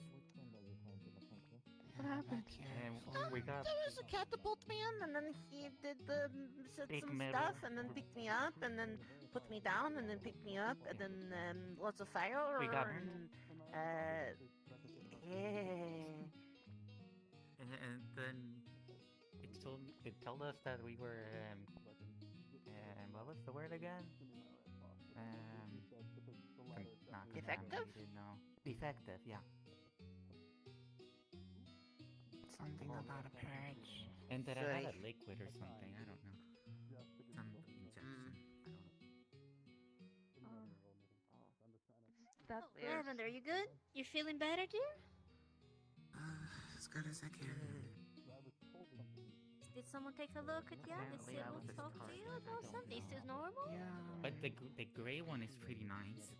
Speaker 19: What happened?
Speaker 23: And we got...
Speaker 19: There was a catapult man, and then he did said
Speaker 3: Big
Speaker 19: some
Speaker 3: mirror.
Speaker 19: stuff, and then picked me up, and then put me down, and then picked me up, and then lots of fire,
Speaker 3: We got her.
Speaker 19: and yeah.
Speaker 3: And then it told us that we were what was the word again? Not
Speaker 19: Defective?
Speaker 3: contaminated, no. Defective, yeah.
Speaker 19: Something about a purge.
Speaker 3: And that I
Speaker 19: Sorry.
Speaker 3: had a liquid or something, I don't know. Some injection, I don't know.
Speaker 11: That's
Speaker 4: Oh, Lavender, you good? You feeling better, dear?
Speaker 2: As good as I can.
Speaker 4: Did someone take a look at you and
Speaker 3: Apparently I was
Speaker 4: talk to you
Speaker 3: starving, I
Speaker 4: about
Speaker 3: don't
Speaker 4: something? Is this
Speaker 3: know.
Speaker 4: normal?
Speaker 3: But the gray one is pretty nice.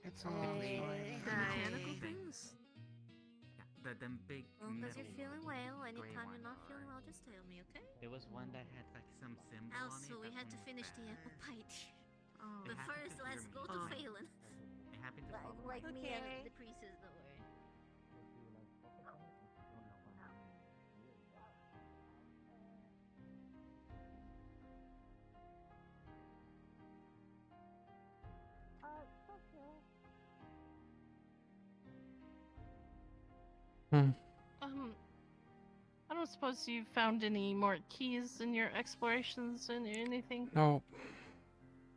Speaker 19: It's
Speaker 3: The
Speaker 19: only
Speaker 2: The mechanical
Speaker 3: things? Yeah, them big
Speaker 4: Well, because
Speaker 3: metal
Speaker 4: you're feeling well.
Speaker 3: gray
Speaker 4: Anytime you're
Speaker 3: ones
Speaker 4: not feeling
Speaker 3: are-
Speaker 4: well, just tell me, okay?
Speaker 3: There was one that had like some symbol on it.
Speaker 4: Also, we
Speaker 3: that
Speaker 4: had to
Speaker 3: one was
Speaker 4: finish the
Speaker 3: bad.
Speaker 4: apple pie.
Speaker 3: Oh.
Speaker 4: The
Speaker 3: It happened
Speaker 4: first,
Speaker 3: to
Speaker 4: let's
Speaker 3: hear
Speaker 4: go
Speaker 3: me.
Speaker 4: to
Speaker 3: Oh.
Speaker 4: Phelan.
Speaker 3: It happened to
Speaker 4: Like
Speaker 3: follow
Speaker 4: me
Speaker 3: me.
Speaker 4: and the priestess, don't worry.
Speaker 5: I don't suppose you found any more keys in your explorations and anything?
Speaker 1: Nope.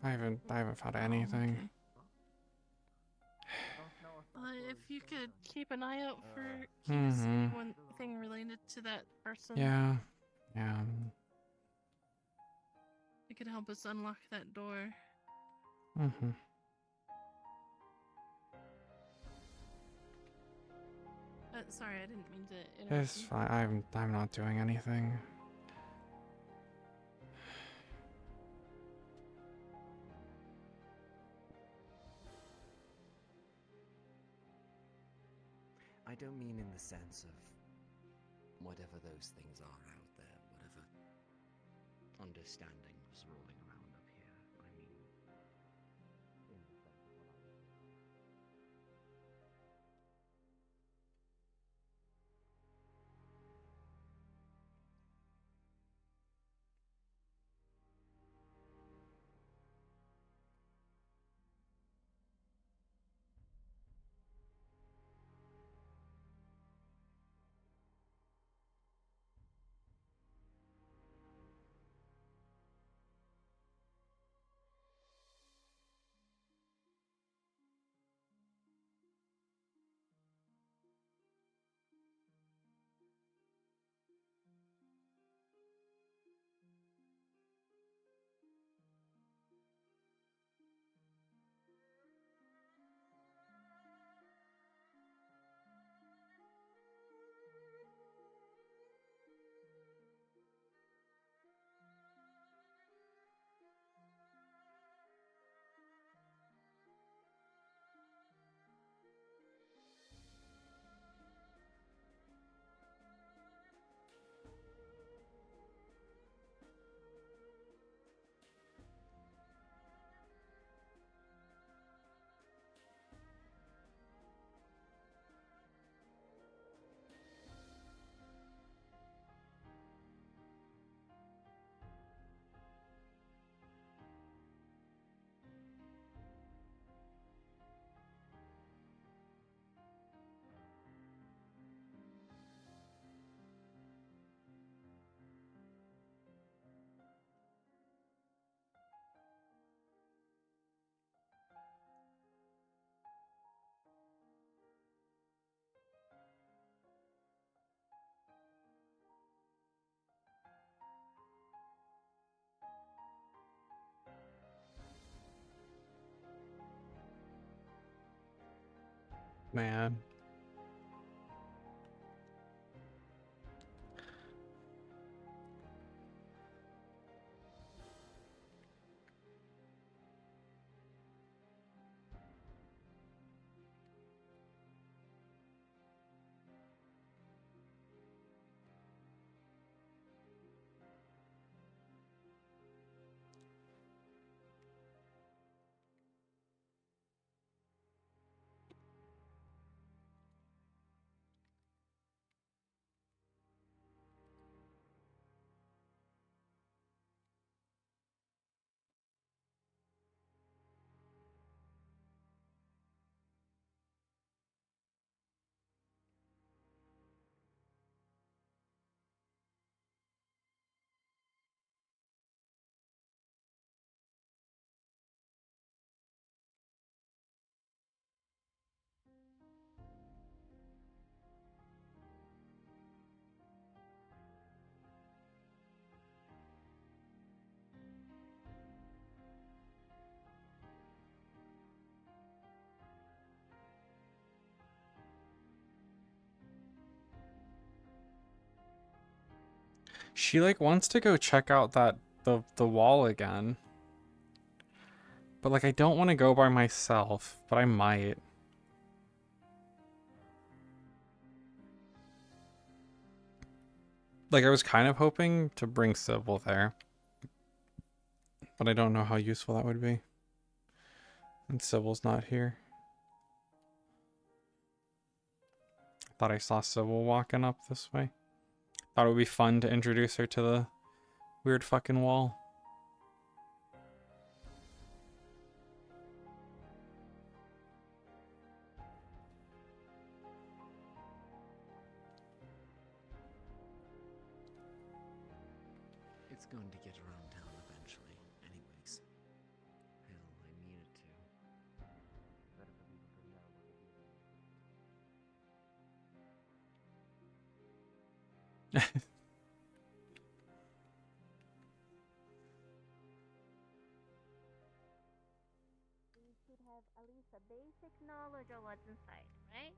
Speaker 1: I haven't found anything.
Speaker 5: If you could keep an eye out for keys, anything related to that person.
Speaker 1: Yeah. Yeah.
Speaker 5: It could help us unlock that door.
Speaker 1: Mm-hmm.
Speaker 5: Sorry, I didn't mean to interrupt.
Speaker 1: It's fine. I'm not doing anything.
Speaker 24: I don't mean in the sense of whatever those things are out there, whatever understanding was rolling around up here. I mean, in the sense of what I was saying.
Speaker 1: Man. She like wants to go check out the wall again. But like I don't want to go by myself, but I might. Like I was kind of hoping to bring Sybil there. But I don't know how useful that would be. And Sybil's not here. I thought I saw Sybil walking up this way. Thought it would be fun to introduce her to the weird fucking wall.
Speaker 24: It's going to get around town eventually, anyways. Hell, I need it to. Better for people to know what it is.
Speaker 15: We should have at least a basic knowledge of what's inside, right?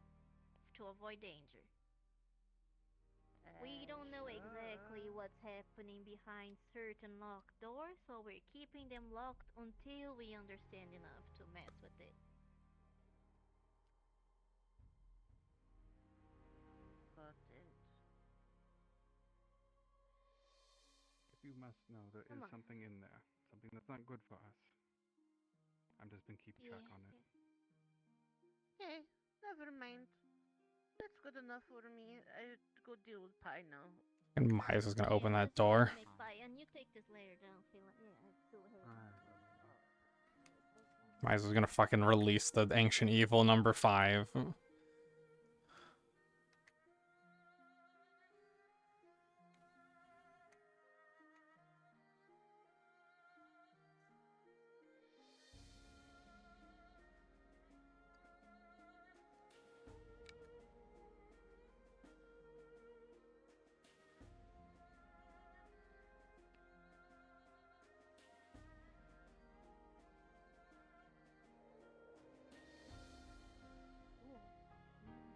Speaker 15: To avoid danger. We don't know exactly what's happening behind certain locked doors, so we're keeping them locked until we understand enough to mess with it. Got it.
Speaker 9: If you must know, there
Speaker 15: Come
Speaker 9: is
Speaker 15: on.
Speaker 9: something in there. Something that's not good for us. I've just been keeping track on it.
Speaker 15: Hey, never mind. That's good enough for me. I go deal with Pie now.
Speaker 1: And Miles is gonna open that
Speaker 15: Let's go ahead
Speaker 1: door.
Speaker 15: and make Pie, and you take this later down, Phil. Yeah, let's go ahead.
Speaker 1: Miles is gonna fucking release the ancient evil number 5.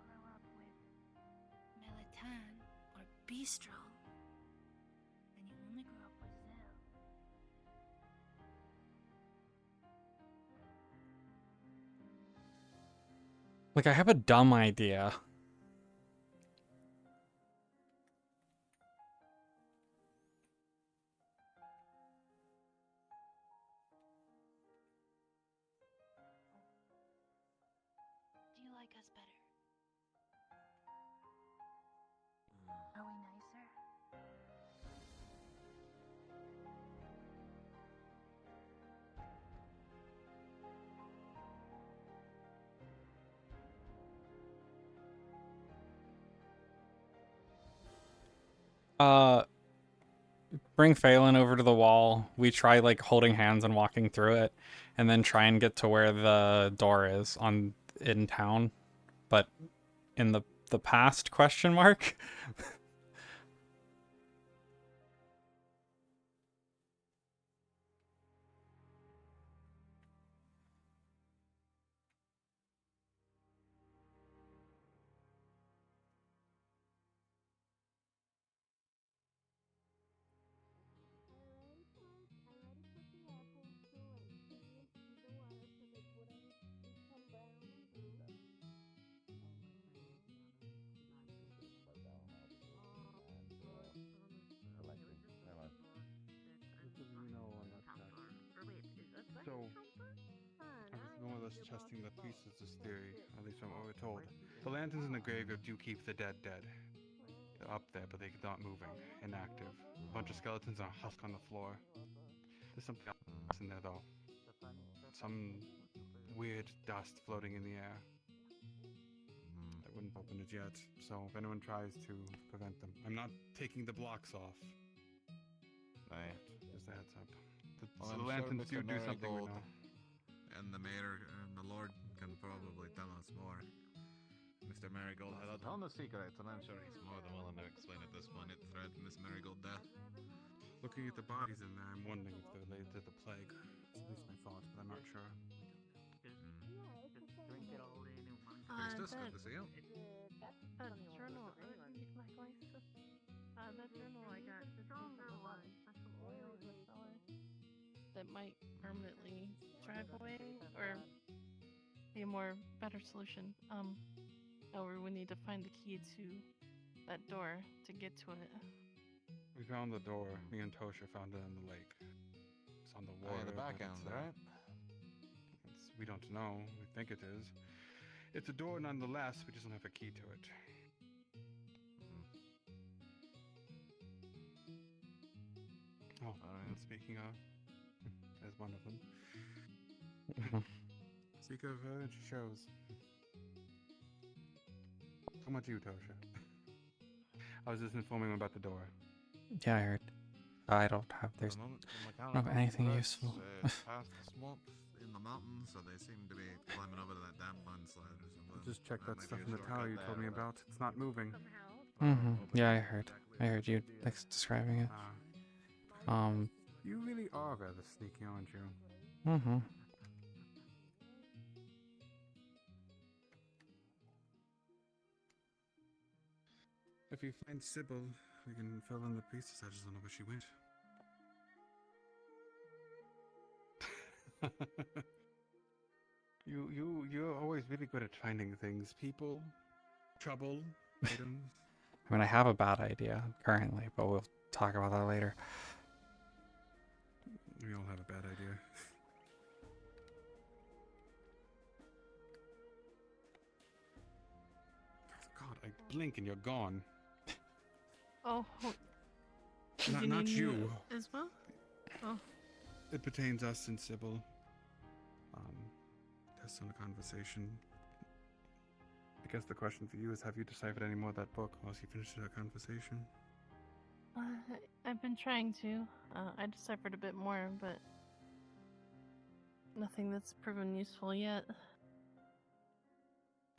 Speaker 4: Grow up with Melatan or Bistro, and you only grew up with Zell.
Speaker 1: Like I have a dumb idea.
Speaker 4: Do you like us better? Are we nicer?
Speaker 1: Bring Phelan over to the wall. We try like holding hands and walking through it, and then try and get to where the door is in town, but in the past question mark.
Speaker 6: testing the priestess's theory, at least from what we're told. The lanterns in the graveyard do keep the dead dead. They're up there, but they're not moving, inactive. A bunch of skeletons are husk on the floor. There's something else in there, though. Some weird dust floating in the air. I wouldn't open it yet, so if anyone tries to prevent them, I'm not taking the blocks off.
Speaker 7: Right.
Speaker 6: Just a heads up.
Speaker 7: Well,
Speaker 6: So
Speaker 7: I'm
Speaker 6: the lanterns
Speaker 7: sure
Speaker 6: do
Speaker 7: Mr.
Speaker 6: something we
Speaker 7: Marigold
Speaker 6: know.
Speaker 7: and the mayor and the lord can probably tell us more. Mr. Marigold had a ton of secrets, and I'm sure he's more than willing to explain at this point. It thread Miss Marigold death.
Speaker 6: Looking at the bodies in there, I'm wondering if they're related to the plague. It's at least my thought, but I'm not sure.
Speaker 7: Priestess, good to see you.
Speaker 5: That journal, that journal I got just recently some oil in the cellar that might permanently drive away or be a more better solution. However, we need to find the key to that door to get to it.
Speaker 6: We found the door. Me and Toshia found it in the lake. It's on the water.
Speaker 7: The back
Speaker 6: but
Speaker 7: end,
Speaker 6: it's,
Speaker 7: right?
Speaker 6: We don't know. We think it is. It's a door nonetheless. We just don't have a key to it. Oh, and speaking of, there's one of them. Speak of her, and she shows. How about you, Toshia? I was just informing him about the door.
Speaker 1: Yeah, I heard. I don't have. There's not anything useful.
Speaker 7: Past the swamp in the mountains, so they seem to be climbing over to that damn landslide or something.
Speaker 6: Just check that
Speaker 7: might
Speaker 6: stuff
Speaker 7: be
Speaker 6: in
Speaker 7: a
Speaker 6: the tower you
Speaker 7: shortcut
Speaker 6: told me
Speaker 7: there, but-
Speaker 6: about. It's not moving.
Speaker 1: Yeah, I heard. I heard you describing it.
Speaker 6: You really are rather sneaky, aren't you? If you find Sybil, we can fill in the pieces. I just don't know where she went. You're always really good at finding things. People, trouble, items.
Speaker 1: I mean, I have a bad idea currently, but we'll talk about that later.
Speaker 6: We all have a bad idea. God, I blink and you're gone.
Speaker 5: Oh,
Speaker 6: Not you.
Speaker 5: as well. Oh,
Speaker 6: It pertains us and Sybil. Test on a conversation. I guess the question for you is, have you deciphered any more of that book whilst you finished our conversation?
Speaker 5: I've been trying to. I deciphered a bit more, but nothing that's proven useful yet.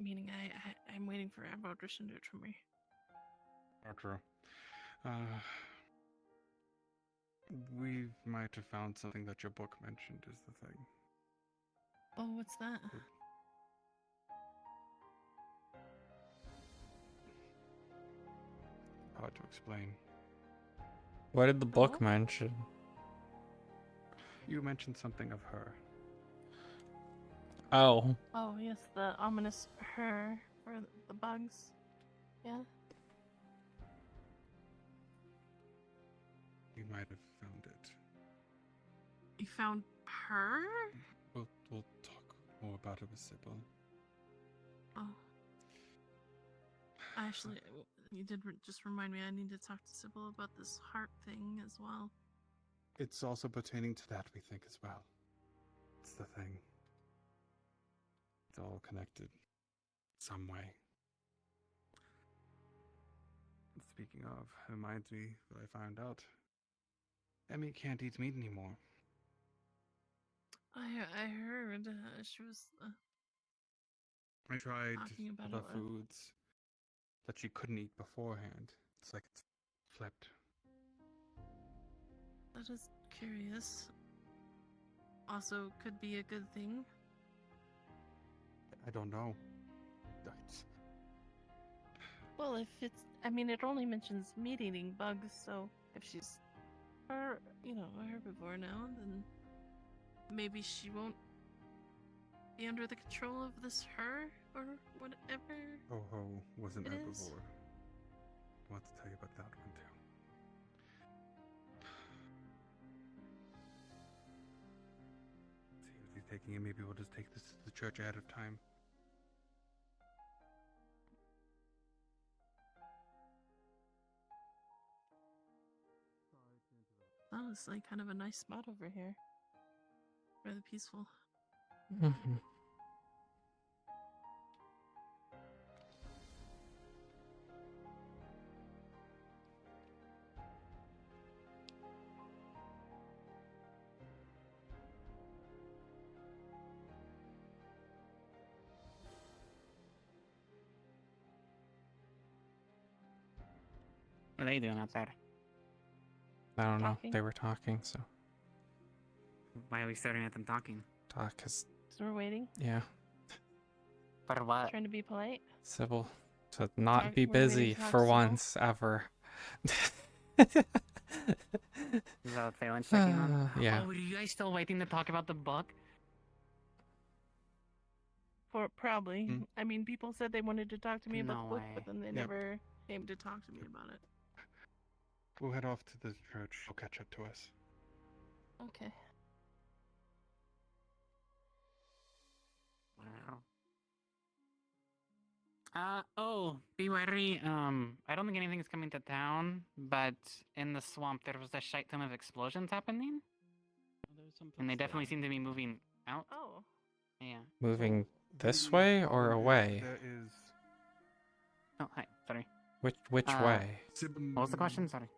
Speaker 5: Meaning, I'm waiting for Admiral to do it for me.
Speaker 6: True. We might have found something that your book mentioned is the thing.
Speaker 5: Oh, what's that?
Speaker 6: Hard to explain.
Speaker 1: What did the book mention?
Speaker 6: You mentioned something of her.
Speaker 1: Oh.
Speaker 5: Oh, yes, the ominous her for the bugs. Yeah.
Speaker 6: You might have found it.
Speaker 5: You found her?
Speaker 6: We'll talk more about it with Sybil.
Speaker 5: Oh. Actually, you did just remind me I need to talk to Sybil about this heart thing as well.
Speaker 6: It's also pertaining to that, we think, as well. It's the thing. It's all connected. Some way. Speaking of, reminds me that I found out Emmy can't eat meat anymore.
Speaker 5: I heard she was
Speaker 6: I tried
Speaker 5: talking about
Speaker 6: other
Speaker 5: it.
Speaker 6: foods that she couldn't eat beforehand. It's like it's flipped.
Speaker 5: That is curious. Also, could be a good thing.
Speaker 6: I don't know.
Speaker 5: Well, if it's, I mean, it only mentions meat-eating bugs, so if she's, a herbivore now, then maybe she won't be under the control of this her or whatever.
Speaker 6: Ho was an
Speaker 5: it
Speaker 6: herbivore.
Speaker 5: is.
Speaker 6: I want to tell you about that one too. See, taking it. Maybe we'll just take this to the church ahead of time.
Speaker 5: Oh, it's like kind of a nice spot over here. Rather peaceful.
Speaker 1: Mhm.
Speaker 3: What are they doing out there?
Speaker 1: I don't know.
Speaker 5: Talking.
Speaker 1: They were talking, so
Speaker 3: Why are we staring at them talking?
Speaker 1: talk is
Speaker 5: So we're waiting.
Speaker 1: yeah.
Speaker 3: For what?
Speaker 5: Trying to be polite.
Speaker 1: Sybil to not
Speaker 5: Talk-
Speaker 1: be
Speaker 5: we're waiting
Speaker 1: busy
Speaker 5: to talk
Speaker 1: for
Speaker 5: to Sybil.
Speaker 1: once ever.
Speaker 3: Is that what Phelan's checking on?
Speaker 1: Yeah.
Speaker 3: Oh, are you guys still waiting to talk about the book?
Speaker 5: For probably.
Speaker 6: Hmm?
Speaker 5: I mean, people said they wanted to talk to me about
Speaker 3: No
Speaker 5: the book,
Speaker 3: way.
Speaker 5: but then they
Speaker 6: Yep.
Speaker 5: never came to talk to me about it.
Speaker 6: We'll head off to the church. She'll catch up to us.
Speaker 5: Okay.
Speaker 3: Oh, be wary. I don't think anything's coming to town, but in the swamp there was a shite ton of explosions happening, and they definitely seem to be moving out.
Speaker 5: Oh.
Speaker 3: Yeah.
Speaker 1: Moving this way or away?
Speaker 6: There is.
Speaker 3: Oh, hi. Sorry.
Speaker 1: Which way?
Speaker 3: What was the question? Sorry.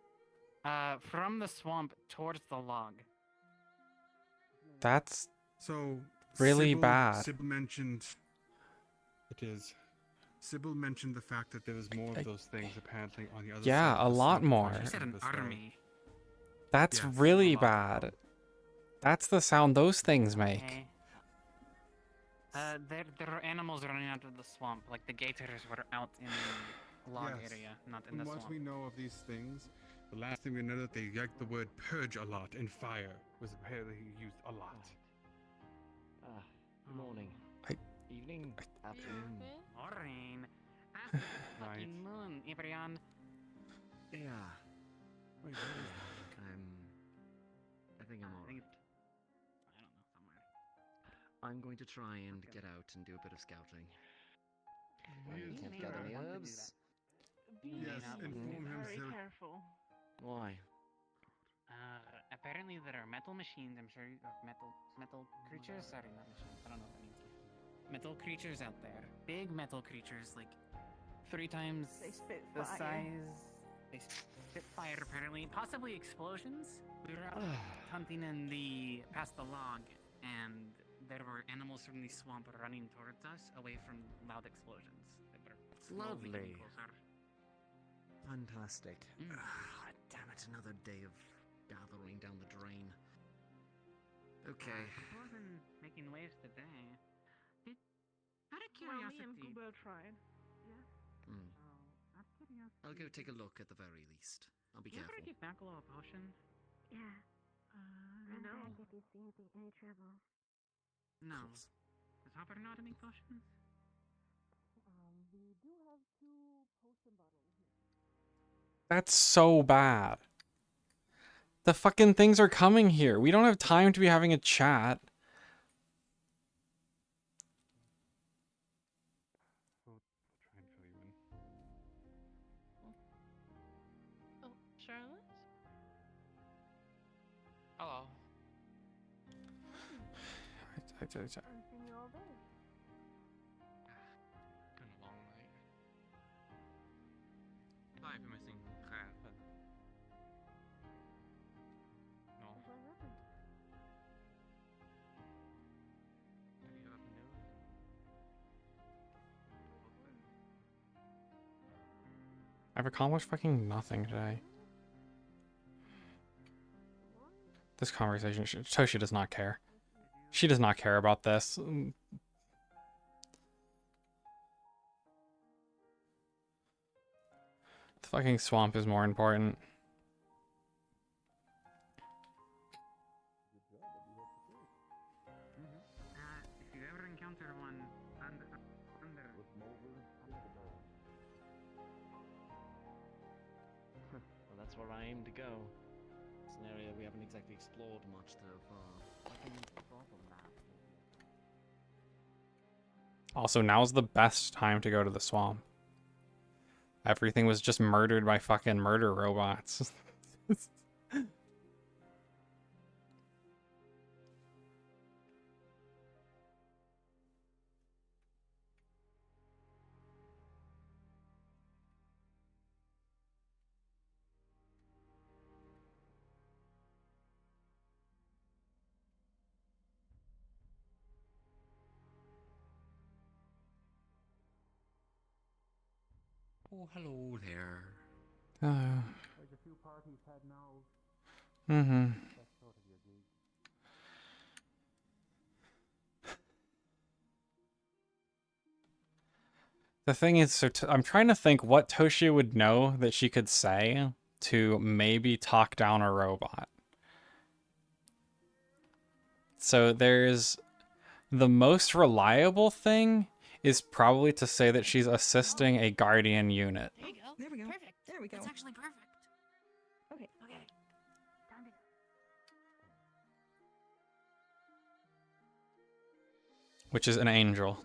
Speaker 3: From the swamp towards the log.
Speaker 1: That's
Speaker 6: So
Speaker 1: really
Speaker 6: Sybil,
Speaker 1: bad.
Speaker 6: Sybil mentioned. It is. Sybil mentioned the fact that there was more of those things apparently on the other side.
Speaker 1: Yeah,
Speaker 6: of
Speaker 1: a
Speaker 6: the
Speaker 1: lot
Speaker 6: swamp
Speaker 1: more.
Speaker 6: versus
Speaker 3: She said
Speaker 6: on
Speaker 3: an
Speaker 6: this side.
Speaker 3: army.
Speaker 1: That's
Speaker 6: Yes,
Speaker 1: really
Speaker 6: a lot.
Speaker 1: bad. That's the sound those things make.
Speaker 3: Okay. There are animals running out of the swamp. Like the gators were out in the log
Speaker 6: Yes.
Speaker 3: area, not in
Speaker 6: From
Speaker 3: the
Speaker 6: what
Speaker 3: swamp.
Speaker 6: we know of these things, the last thing we know that they like the word purge a lot, and fire was apparently used a lot.
Speaker 8: Good morning. Evening. Afternoon.
Speaker 3: Morning.
Speaker 6: Right.
Speaker 3: Afternoon, everyone.
Speaker 24: Yeah. Wait, where is that? I think I'm alright.
Speaker 3: I don't know, somewhere.
Speaker 24: I'm going to try and get out and do a bit of scouting.
Speaker 6: Yes,
Speaker 24: Can't
Speaker 6: sure.
Speaker 24: gather any
Speaker 3: I want to do
Speaker 24: herbs.
Speaker 3: that.
Speaker 6: Yes, inform him,
Speaker 5: Very
Speaker 6: sir.
Speaker 5: careful.
Speaker 24: Why?
Speaker 3: Apparently there are metal machines, I'm sure, or metal creatures? Sorry, not machines, I don't know what that means. Metal creatures out there. Big metal creatures, like 3 times
Speaker 5: They spit
Speaker 3: the
Speaker 5: fire.
Speaker 3: size. They spit fire, apparently. Possibly explosions? We were out hunting in past the log, and there were animals from the swamp running towards us, away from loud explosions. They were slowly getting
Speaker 24: Lovely.
Speaker 3: closer.
Speaker 24: Fantastic. Damn it, another day of gathering down the drain. Okay.
Speaker 3: Wasn't making waves today. Out of
Speaker 5: Well, me and
Speaker 3: curiosity.
Speaker 5: Kubo tried.
Speaker 3: Yeah.
Speaker 24: Hmm.
Speaker 3: Out of curiosity.
Speaker 24: I'll go take a look at the very least. I'll be
Speaker 3: You ever
Speaker 24: careful.
Speaker 3: get back a little potion?
Speaker 15: Yeah.
Speaker 5: I know.
Speaker 15: Back if you see any trouble.
Speaker 3: No. Does Hopper know how to make potions?
Speaker 5: We do have 2 potion bottles here.
Speaker 1: That's so bad. The fucking things are coming here. We don't have time to be having a chat.
Speaker 6: We'll try and fill you in.
Speaker 5: Oh, Charlotte?
Speaker 3: Hello.
Speaker 5: Haven't seen you all day.
Speaker 3: Been a long night. Sorry for missing class, but no.
Speaker 5: What happened?
Speaker 3: Have you heard the news?
Speaker 1: I've accomplished fucking nothing today. This conversation, Toshia does not care. She does not care about this. The fucking swamp is more important.
Speaker 3: If you ever encounter one under
Speaker 24: Well, that's where I aim to go. It's an area we haven't exactly explored much so far.
Speaker 3: I can solve that.
Speaker 1: Also, now's the best time to go to the swamp. Everything was just murdered by fucking murder robots.
Speaker 24: Oh, hello there.
Speaker 6: There's a few parties heading out.
Speaker 1: Mm-hmm.
Speaker 6: That's sort of your gig.
Speaker 1: The thing is, so I'm trying to think what Toshia would know that she could say to maybe talk down a robot. So there's the most reliable thing is probably to say that she's assisting a guardian unit.
Speaker 11: There you go.
Speaker 13: There we go.
Speaker 11: Perfect.
Speaker 13: There we go.
Speaker 11: That's actually perfect.
Speaker 13: Okay.
Speaker 11: Okay.
Speaker 1: Which is an angel.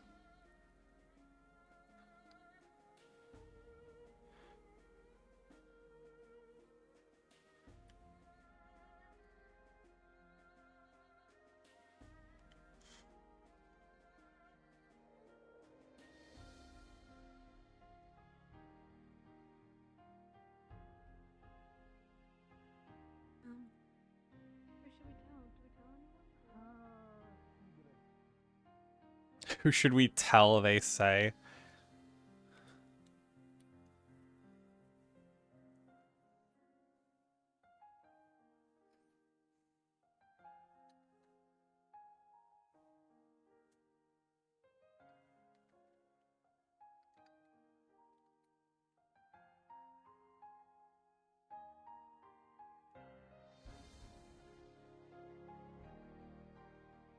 Speaker 11: Who should we tell? Do we tell anyone?
Speaker 1: Who should we tell, they say?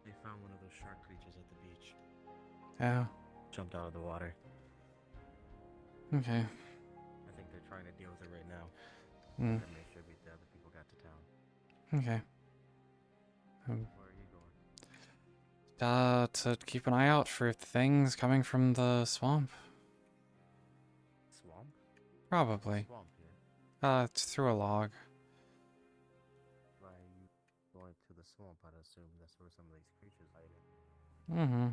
Speaker 24: They found one of those shark creatures at the beach.
Speaker 1: Yeah.
Speaker 24: Jumped out of the water.
Speaker 1: Okay.
Speaker 24: I think they're trying to deal with it right now.
Speaker 1: Mm.
Speaker 24: To make sure the other people got to town.
Speaker 1: Okay.
Speaker 24: Where are you going?
Speaker 1: To keep an eye out for things coming from the swamp.
Speaker 24: Swamp?
Speaker 1: Probably.
Speaker 24: Swamp here.
Speaker 1: It's through a log.
Speaker 24: Why are you going to the swamp? I'd assume that's where some of these creatures hide.
Speaker 1: Mm-hmm.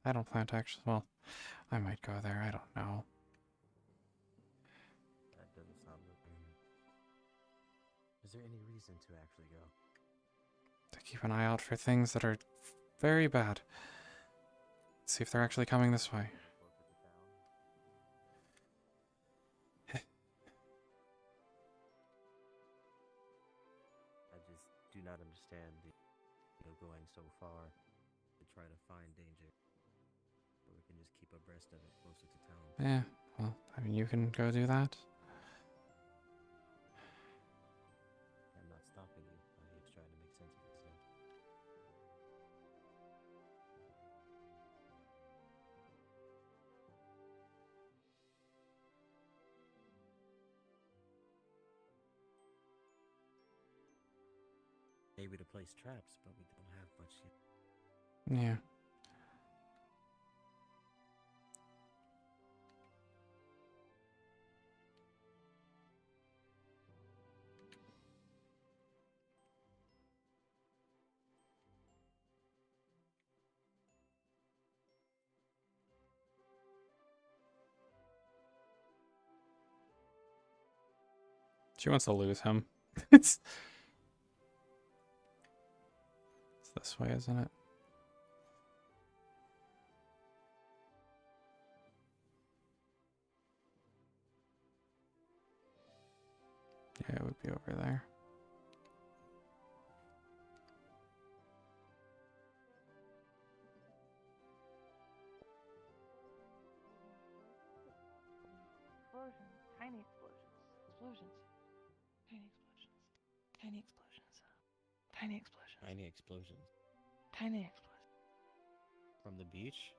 Speaker 1: I don't plan to actually. Well, I might go there. I don't know.
Speaker 24: That doesn't sound good. Is there any reason to actually go?
Speaker 1: To keep an eye out for things that are very bad. See if they're actually coming this way.
Speaker 24: I just do not understand the going so far to try to find danger. But we can just keep abreast of it closer to town.
Speaker 1: Yeah, well, I mean, you can go do that.
Speaker 24: I'm not stopping you. I'm just trying to make sense of it still. Maybe to place traps, but we don't have much yet.
Speaker 1: Yeah. She wants to lose him. It's this way, isn't it? Yeah, it would be over there.
Speaker 11: Explosions. Tiny explosions. Explosions. Tiny explosions. Tiny explosions. Tiny explosions.
Speaker 24: Tiny explosions.
Speaker 11: Tiny explosions.
Speaker 24: From the beach?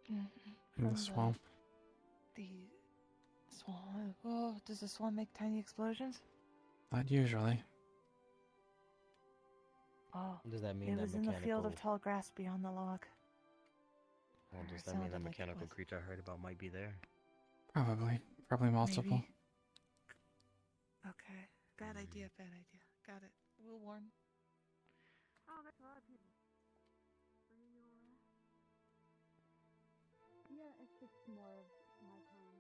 Speaker 1: In the swamp.
Speaker 11: The swamp. Oh, does the swamp make tiny explosions?
Speaker 1: Not usually.
Speaker 11: Oh.
Speaker 24: Does that mean
Speaker 11: It
Speaker 24: that
Speaker 11: was in the field of tall grass beyond the log.
Speaker 24: Well, does that mean
Speaker 19: sounded
Speaker 24: the
Speaker 19: like it
Speaker 24: mechanical
Speaker 19: was.
Speaker 24: creature I heard about might be there?
Speaker 1: Probably multiple.
Speaker 19: Maybe. Okay. Bad idea, bad idea. Got it.
Speaker 5: We'll warn.
Speaker 15: Oh, that's logic. Yeah, it's just more of my time.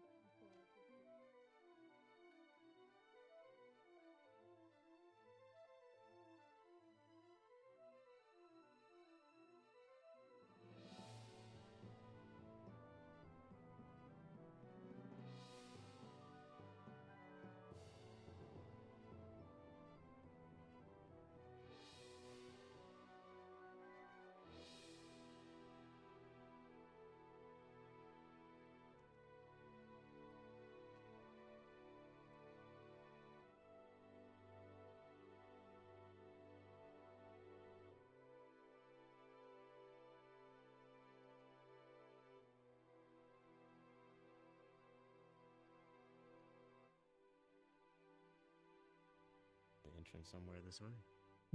Speaker 24: The entrance somewhere this way?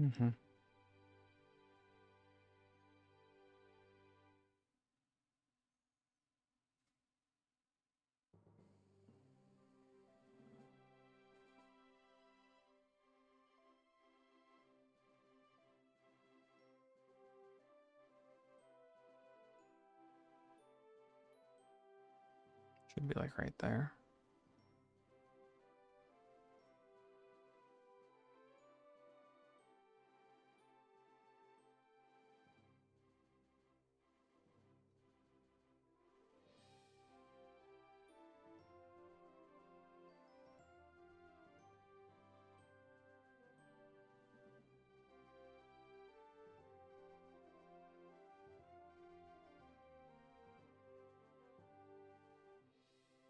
Speaker 1: Mm-hmm. Should be like right there.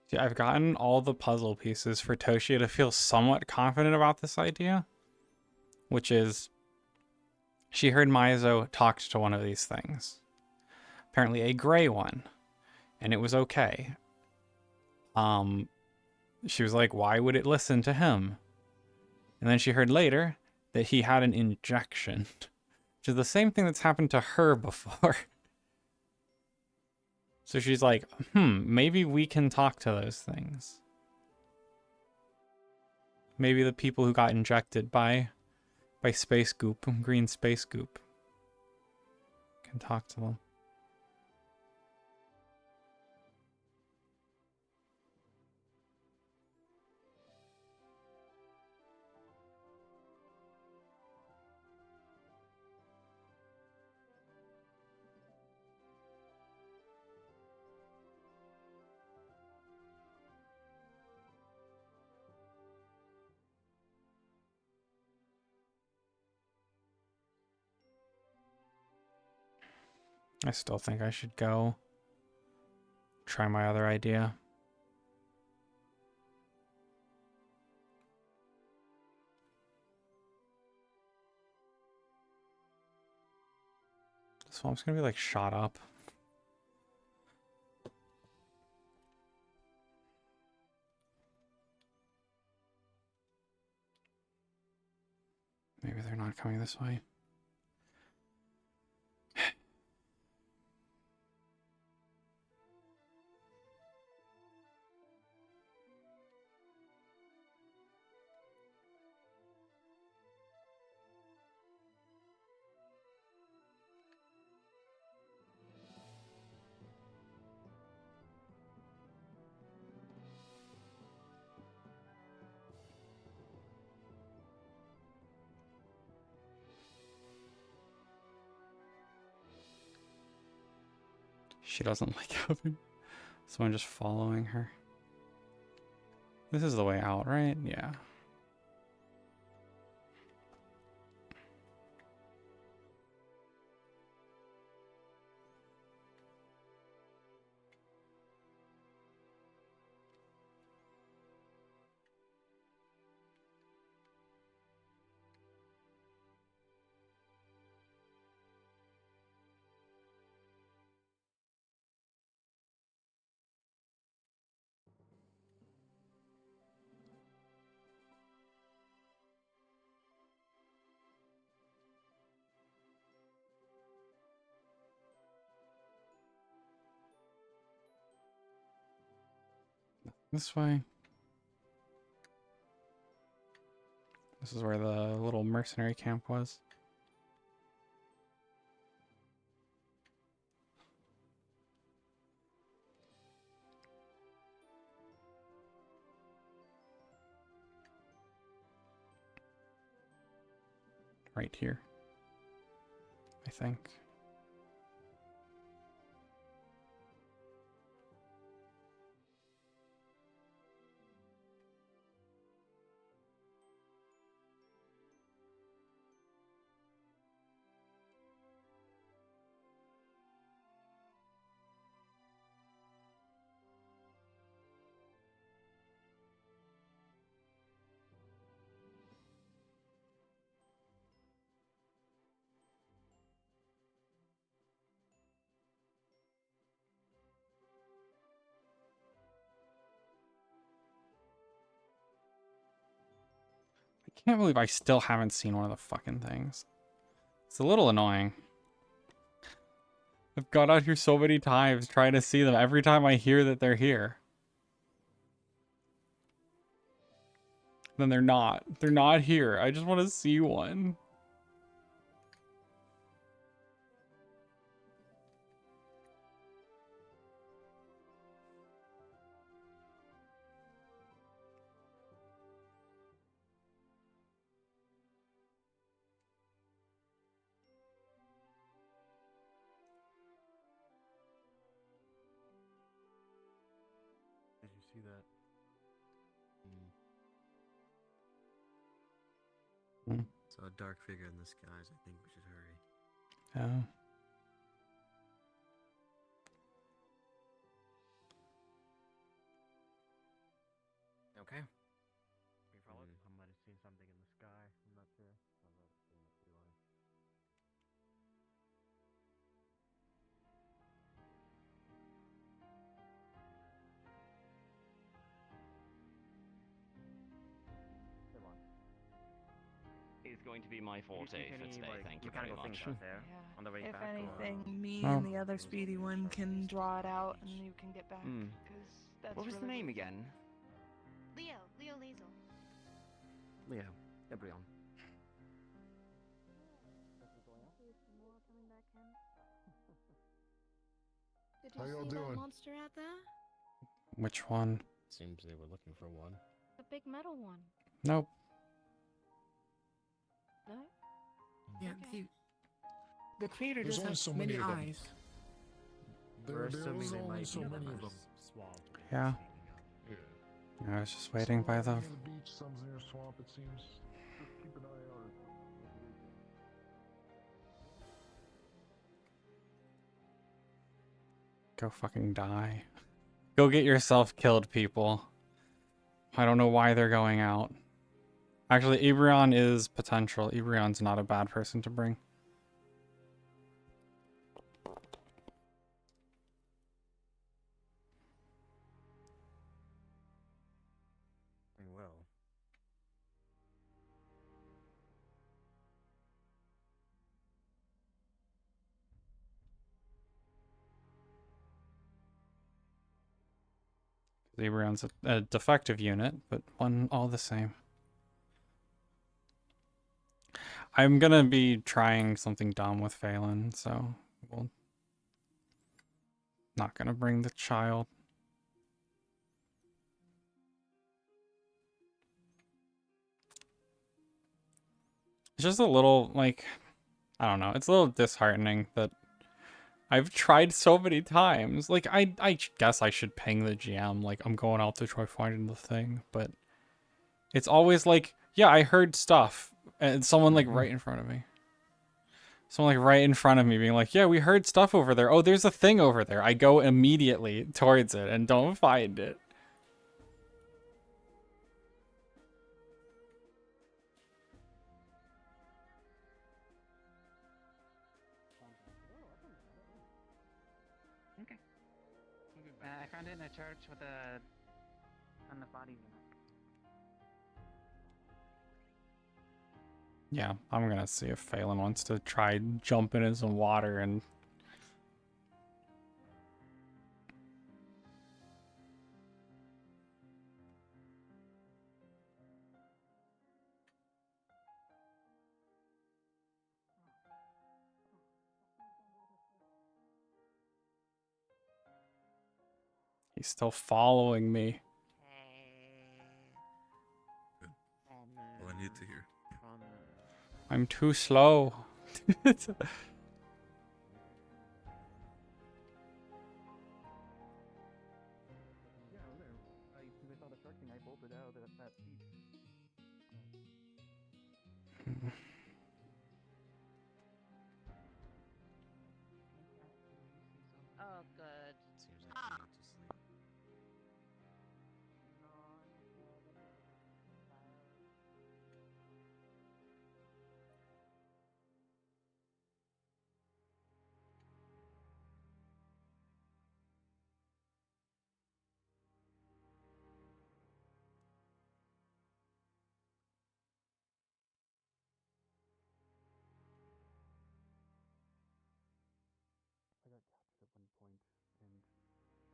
Speaker 1: See, I've gotten all the puzzle pieces for Toshia to feel somewhat confident about this idea, which is she heard Maizo talked to one of these things. Apparently a gray one, and it was okay. She was like, why would it listen to him? And then she heard later that he had an injection, which is the same thing that's happened to her before. So she's like, maybe we can talk to those things. Maybe the people who got injected by space goop, green space goop, can talk to them. I still think I should go try my other idea. The swamp's gonna be like shot up. Maybe they're not coming this way. She doesn't like having someone just following her. This is the way out, right? Yeah. This way. This is where the little mercenary camp was. Right here, I think. I can't believe I still haven't seen one of the fucking things. It's a little annoying. I've got out here so many times trying to see them every time I hear that they're here. Then they're not. They're not here. I just want to see one.
Speaker 24: Did you see that? Saw a dark figure in the skies. I think we should hurry.
Speaker 1: Yeah.
Speaker 24: Okay. We followed? I might have seen something in the sky. I'm not sure.
Speaker 8: Is going to be my forte for today. Thank you very much.
Speaker 14: On the way
Speaker 16: If
Speaker 14: back,
Speaker 16: anything, me
Speaker 1: Oh.
Speaker 16: and the other speedy one can draw it out, and you can get back. Because that's
Speaker 8: What was the
Speaker 16: really
Speaker 8: name again?
Speaker 15: Leo Lazel.
Speaker 24: Leo, Ebrion.
Speaker 11: Did
Speaker 20: How
Speaker 11: you
Speaker 20: y'all
Speaker 11: see
Speaker 20: doing?
Speaker 11: that monster out there?
Speaker 1: Which one?
Speaker 24: Seems they were looking for one.
Speaker 11: The big metal one.
Speaker 1: Nope.
Speaker 11: No?
Speaker 19: Yeah,
Speaker 11: Okay.
Speaker 19: the creator
Speaker 20: There's
Speaker 19: does
Speaker 20: only
Speaker 19: have
Speaker 20: so
Speaker 19: many
Speaker 20: many of them.
Speaker 19: eyes.
Speaker 20: There's only so many of them.
Speaker 1: Yeah. I was just waiting by the...
Speaker 20: Near the beach, some's near a swamp, it seems. Just keep an eye out.
Speaker 1: Go fucking die. Go get yourself killed, people. I don't know why they're going out. Actually, Ebrion is potential. Ebrion's not a bad person to bring.
Speaker 24: We will.
Speaker 1: Ebrion's a defective unit, but one all the same. I'm gonna be trying something dumb with Phelan, so we'll not gonna bring the child. It's just a little, like, I don't know, it's a little disheartening that I've tried so many times. Like, I guess I should ping the GM, like, I'm going out to try finding the thing, but it's always like, yeah, I heard stuff, and someone, like, right in front of me. Someone, like, right in front of me being like, yeah, we heard stuff over there. Oh, there's a thing over there. I go immediately towards it and don't find it.
Speaker 3: Okay. I found it in a church with a ton of bodies in it.
Speaker 1: Yeah, I'm gonna see if Phelan wants to try jumping in some water and... He's still following me.
Speaker 10: Good. All I need to hear.
Speaker 1: I'm too slow.
Speaker 9: Yeah, I was there. As soon as I saw the shark thing, I bolted out of that beach.
Speaker 12: Oh, good.
Speaker 24: Seems like you need to sleep.
Speaker 6: I got captured at one point, and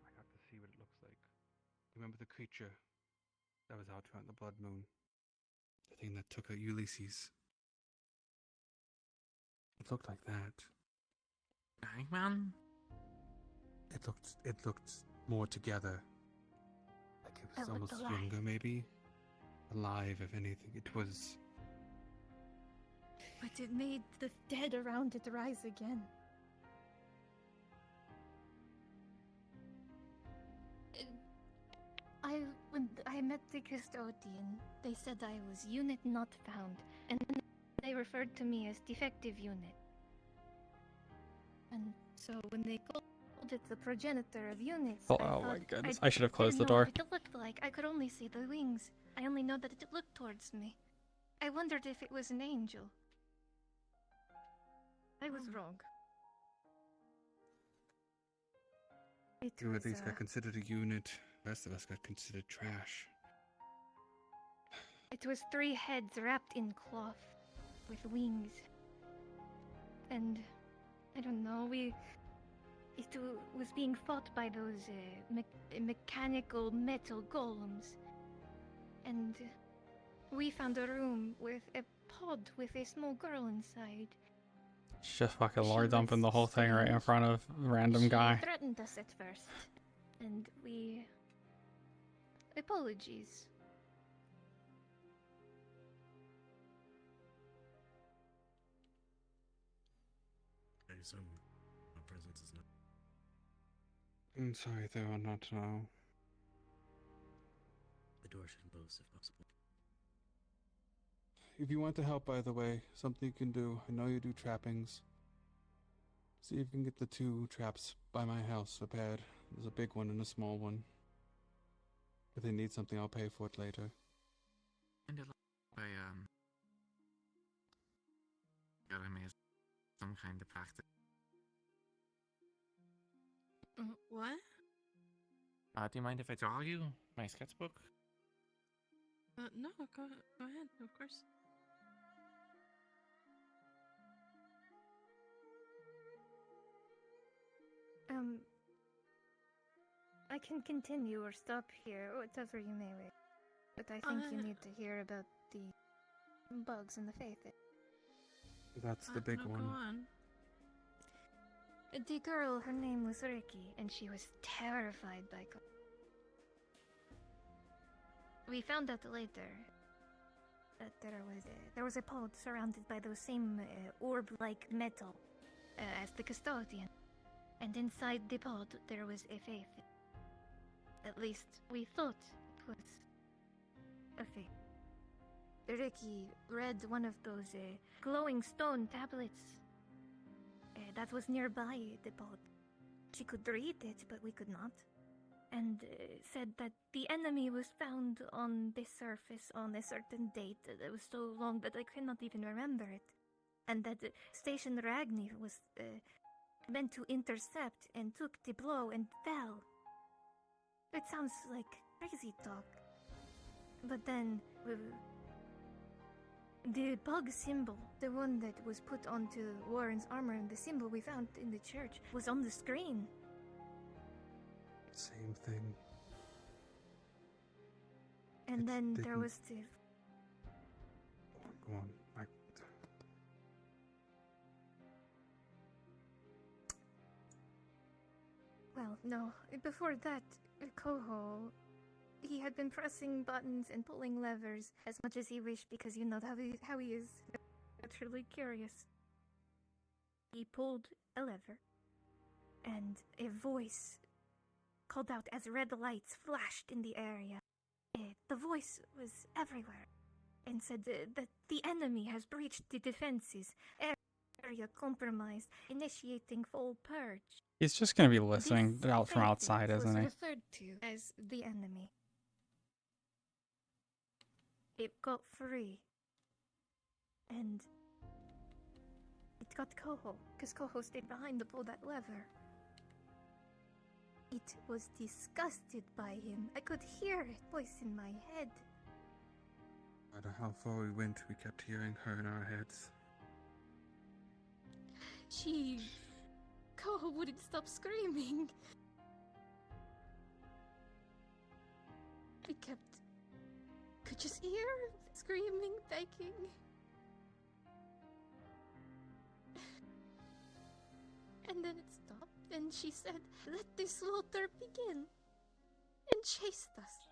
Speaker 6: I got to see what it looks like. Remember the creature that was out around the blood moon? The thing that took out Ulysses. It looked like that.
Speaker 2: Hangman?
Speaker 6: It looked more together. Like it was
Speaker 4: It looked
Speaker 6: almost
Speaker 4: alive.
Speaker 6: younger, maybe. Alive, if anything. It was.
Speaker 4: But it made the dead around it rise again. When I met the custodian, they said I was unit not found, and then they referred to me as defective unit. And so when they called it the progenitor of units,
Speaker 1: Oh,
Speaker 4: I
Speaker 1: oh
Speaker 4: thought
Speaker 1: my goodness. I should have closed the
Speaker 4: didn't know
Speaker 1: door.
Speaker 4: what it looked like. I could only see the wings. I only know that it looked towards me. I wondered if it was an angel. I was wrong.
Speaker 6: You at least got considered a unit. The rest of us got considered trash.
Speaker 4: It was 3 heads wrapped in cloth, with wings. And, I don't know, it was being fought by those mechanical metal golems. And we found a room with a pod with a small girl inside.
Speaker 1: She's just fucking
Speaker 4: She
Speaker 1: lore dumping
Speaker 4: was
Speaker 1: the whole thing right in
Speaker 4: strange.
Speaker 1: front of a random guy.
Speaker 4: She threatened us at first, and we... Apologies.
Speaker 24: I assume my presence is not.
Speaker 6: I'm sorry, though, not to know.
Speaker 24: The door should close if possible.
Speaker 6: If you want to help, by the way, something you can do. I know you do trappings. See if you can get the 2 traps by my house repaired. There's a big one and a small one. If they need something, I'll pay for it later.
Speaker 2: And it by Jeremy is some kind of practice.
Speaker 5: What?
Speaker 2: Do you mind if I draw you my sketchbook?
Speaker 5: No, go ahead, of course.
Speaker 4: I can continue or stop here, whatever you may wish. But I think you need to hear about the bugs and the faith.
Speaker 6: That's the big
Speaker 5: no,
Speaker 6: one.
Speaker 5: Go on.
Speaker 4: The girl, her name was Ricky, and she was terrified by We found out later that there was a pod surrounded by those same orb-like metal as the custodian, and inside the pod there was a faith. At least we thought it was a faith. Ricky read one of those glowing stone tablets that was nearby the pod. She could read it, but we could not. And said that the enemy was found on this surface on a certain date that was so long that I cannot even remember it. And that Station Ragni was meant to intercept and took the blow and fell. It sounds like crazy talk. But then, the bug symbol, the one that was put onto Warren's armor and the symbol we found in the church, was on the screen.
Speaker 6: Same thing.
Speaker 4: And then there was the...
Speaker 6: Go on.
Speaker 4: Well, no. Before that, Koho, he had been pressing buttons and pulling levers as much as he wished because you know how he is naturally curious. He pulled a lever, and a voice called out as red lights flashed in the area. The voice was everywhere and said that the enemy has breached the defenses. Area compromised, initiating full purge.
Speaker 1: He's just gonna be listening
Speaker 4: This
Speaker 1: out from outside,
Speaker 4: defense
Speaker 1: isn't
Speaker 4: was
Speaker 1: he?
Speaker 4: referred to as the enemy. It got free. And it got Koho, because Koho stayed behind to pull that lever. It was disgusted by him. I could hear his voice in my head.
Speaker 6: No matter how far we went, we kept hearing her in our heads.
Speaker 4: Koho wouldn't stop screaming. We could just hear screaming, begging. And then it stopped, and she said, "Let the slaughter begin," and chased us.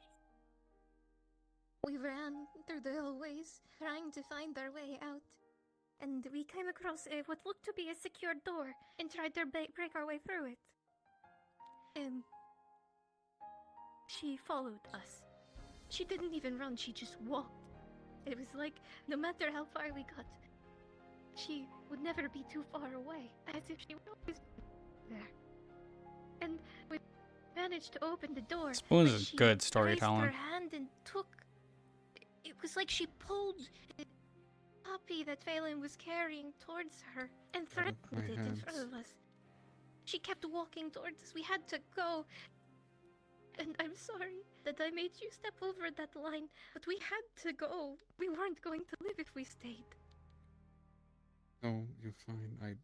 Speaker 4: We ran through the hallways, trying to find our way out, and we came across what looked to be a secure door and tried to break our way through it. She followed us. She didn't even run, she just walked. It was like, no matter how far we got, she would never be too far away, as if she would always be there. And we managed to open the door.
Speaker 1: Spoons
Speaker 4: but
Speaker 1: is
Speaker 4: she
Speaker 1: good
Speaker 4: raised
Speaker 1: storytelling.
Speaker 4: her hand and took... It was like she pulled the puppy that Phelan was carrying towards her and threatened it in front of us. She kept walking towards us. We had to go. And I'm sorry that I made you step over that line, but we had to go. We weren't going to live if we stayed.
Speaker 6: No, you're fine.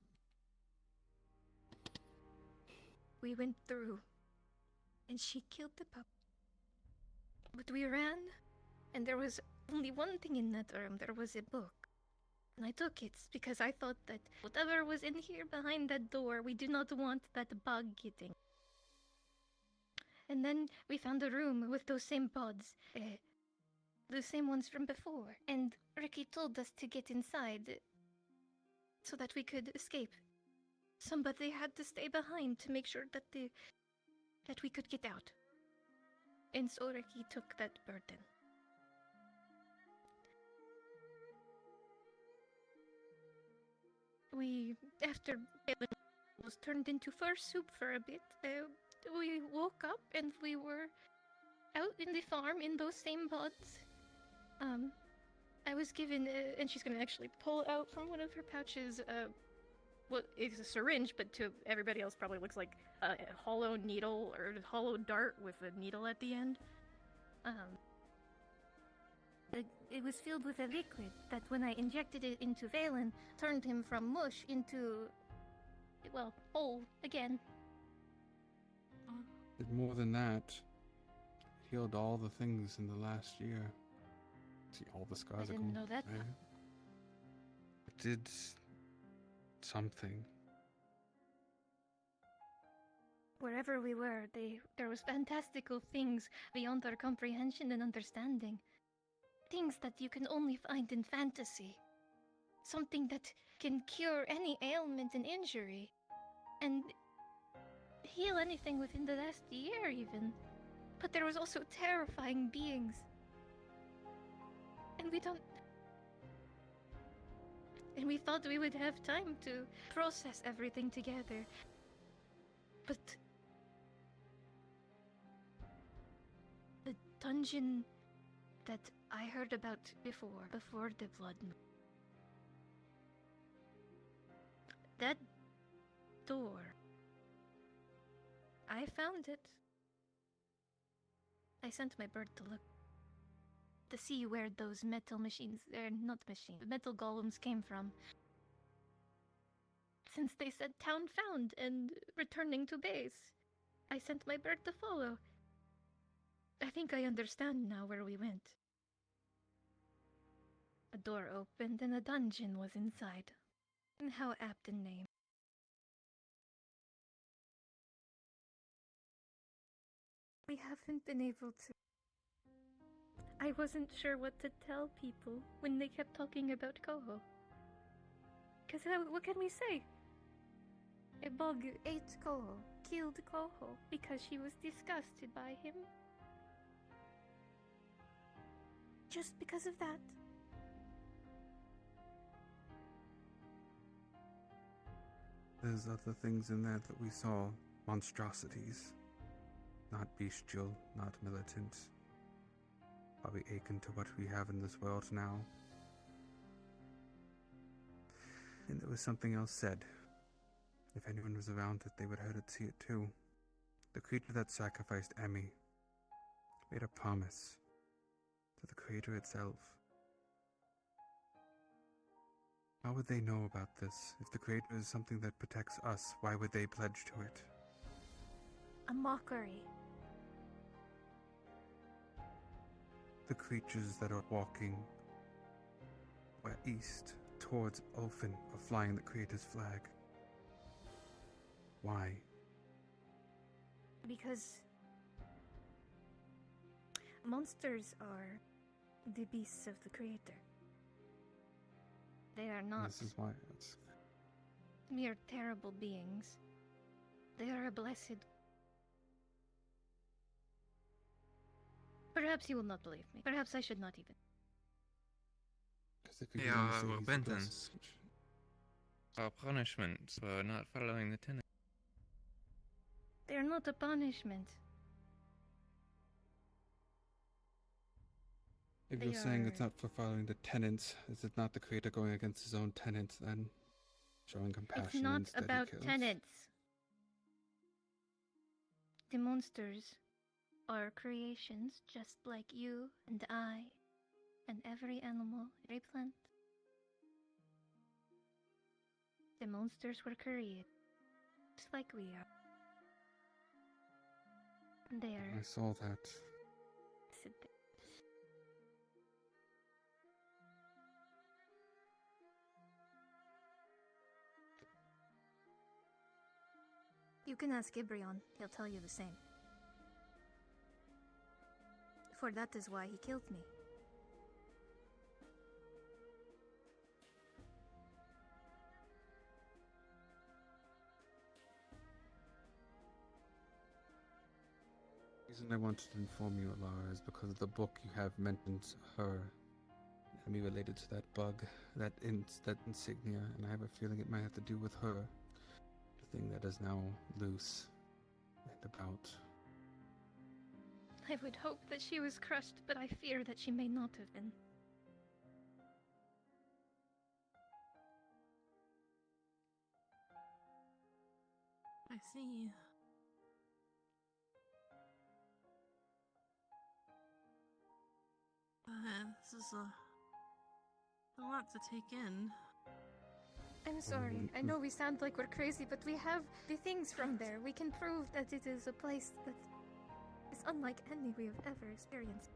Speaker 4: We went through, and she killed the pup. But we ran, and there was only one thing in that room. There was a book. And I took it because I thought that whatever was in here behind that door, we do not want that bug getting. And then we found a room with those same pods, the same ones from before. And Ricky told us to get inside so that we could escape. Somebody had to stay behind to make sure that we could get out. And so Ricky took that burden. After Phelan was turned into fur soup for a bit, we woke up and we were out in the farm in those same pods. I was given, and she's gonna actually pull out from one of her pouches, what is a syringe, but to everybody else probably looks like a hollow needle or a hollow dart with a needle at the end. It was filled with a liquid that when I injected it into Valen, turned him from mush into, well, whole again.
Speaker 6: Did more than that. Healed all the things in the last year. See, all the scars
Speaker 4: I didn't know that.
Speaker 6: Right? It did something.
Speaker 4: Wherever we were, there was fantastical things beyond our comprehension and understanding. Things that you can only find in fantasy. Something that can cure any ailment and injury. And heal anything within the last year, even. But there was also terrifying beings. And we thought we would have time to process everything together. But the dungeon that I heard about before the Blood Moon. That door, I found it. I sent my bird to look. To see where those metal machines, not machines, metal golems came from. Since they said town found and returning to base, I sent my bird to follow. I think I understand now where we went. A door opened and a dungeon was inside. And how apt a name. We haven't been able to. I wasn't sure what to tell people when they kept talking about Koho. Because what can we say? A bug ate Koho, killed Koho because she was disgusted by him. Just because of that.
Speaker 6: There's other things in there that we saw. Monstrosities. Not bestial, not militant. Are we akin to what we have in this world now? And there was something else said. If anyone was around it, they would have heard it, see it too. The creature that sacrificed Emmy made a promise to the creator itself. How would they know about this? If the creator is something that protects us, why would they pledge to it?
Speaker 4: A mockery.
Speaker 6: The creatures that are walking east towards Ulfin are flying the creator's flag. Why?
Speaker 4: Because monsters are the beasts of the creator. They are not
Speaker 6: This is why it's...
Speaker 4: mere terrible beings. They are a blessed. Perhaps you will not believe me. Perhaps I should not even.
Speaker 14: They are repentance. Our punishment for not following the tenets.
Speaker 4: They are not a punishment.
Speaker 6: If you're saying it's not for following the tenets, is it not the creator going against his own tenets then? Showing compassion
Speaker 4: It's not
Speaker 6: instead
Speaker 4: about
Speaker 6: he kills?
Speaker 4: tenets. The monsters are creations just like you and I and every animal, every plant. The monsters were created just like we are. And they are...
Speaker 6: I saw that.
Speaker 4: You can ask Ibrion, he'll tell you the same. For that is why he killed me.
Speaker 6: The reason I wanted to inform you, Alara, is because of the book you have mentioned her. Enemy related to that bug, that insignia, and I have a feeling it might have to do with her. The thing that is now loose and about.
Speaker 4: I would hope that she was crushed, but I fear that she may not have been.
Speaker 5: I see. This is a lot to take in.
Speaker 4: I'm sorry. I know we sound like we're crazy, but we have the things from there. We can prove that it is a place that is unlike any we have ever experienced.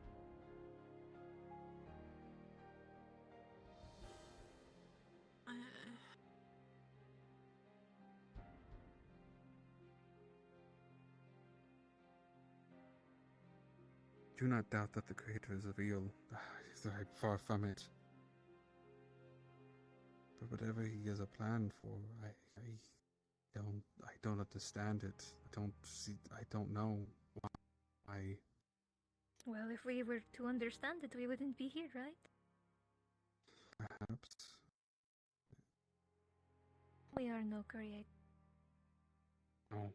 Speaker 6: Do not doubt that the creator is real. I'm far from it. But whatever he has a plan for, I don't understand it. I don't know why.
Speaker 4: Well, if we were to understand it, we wouldn't be here, right?
Speaker 6: Perhaps.
Speaker 4: We are no creator.
Speaker 6: No.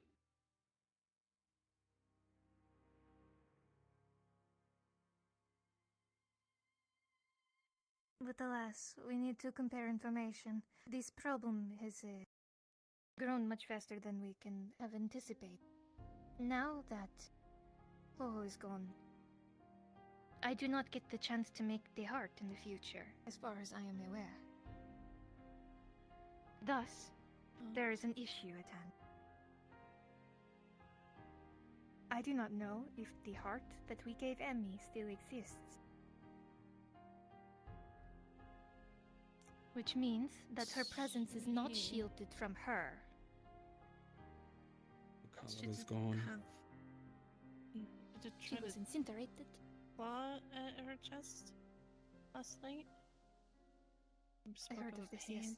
Speaker 4: But alas, we need to compare information. This problem has grown much faster than we can have anticipated. Now that Koho is gone, I do not get the chance to make the heart in the future, as far as I am aware. Thus, there is an issue at hand. I do not know if the heart that we gave Emmy still exists. Which means that her presence is not shielded from her.
Speaker 6: The color is gone.
Speaker 5: to
Speaker 11: She
Speaker 5: try
Speaker 11: was
Speaker 5: to
Speaker 11: incinerated.
Speaker 5: claw at her chest last night?
Speaker 11: I heard of this, yes.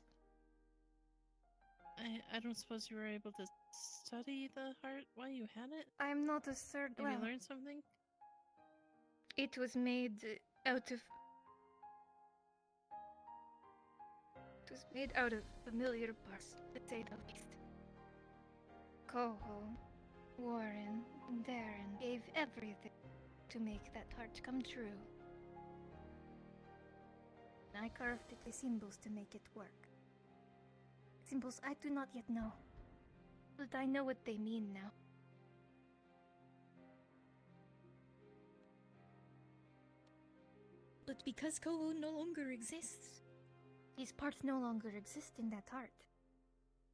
Speaker 5: I don't suppose you were able to study the heart while you had it?
Speaker 4: I'm not a third.
Speaker 5: Maybe
Speaker 4: Well,
Speaker 5: learn something?
Speaker 4: it was made out of. It was made out of familiar parts, to say the least. Coho, Warren, and Darren gave everything to make that heart come true. I carved the symbols to make it work. Symbols I do not yet know, but I know what they mean now.
Speaker 11: But because Koho no longer exists,
Speaker 4: these parts no longer exist in that heart.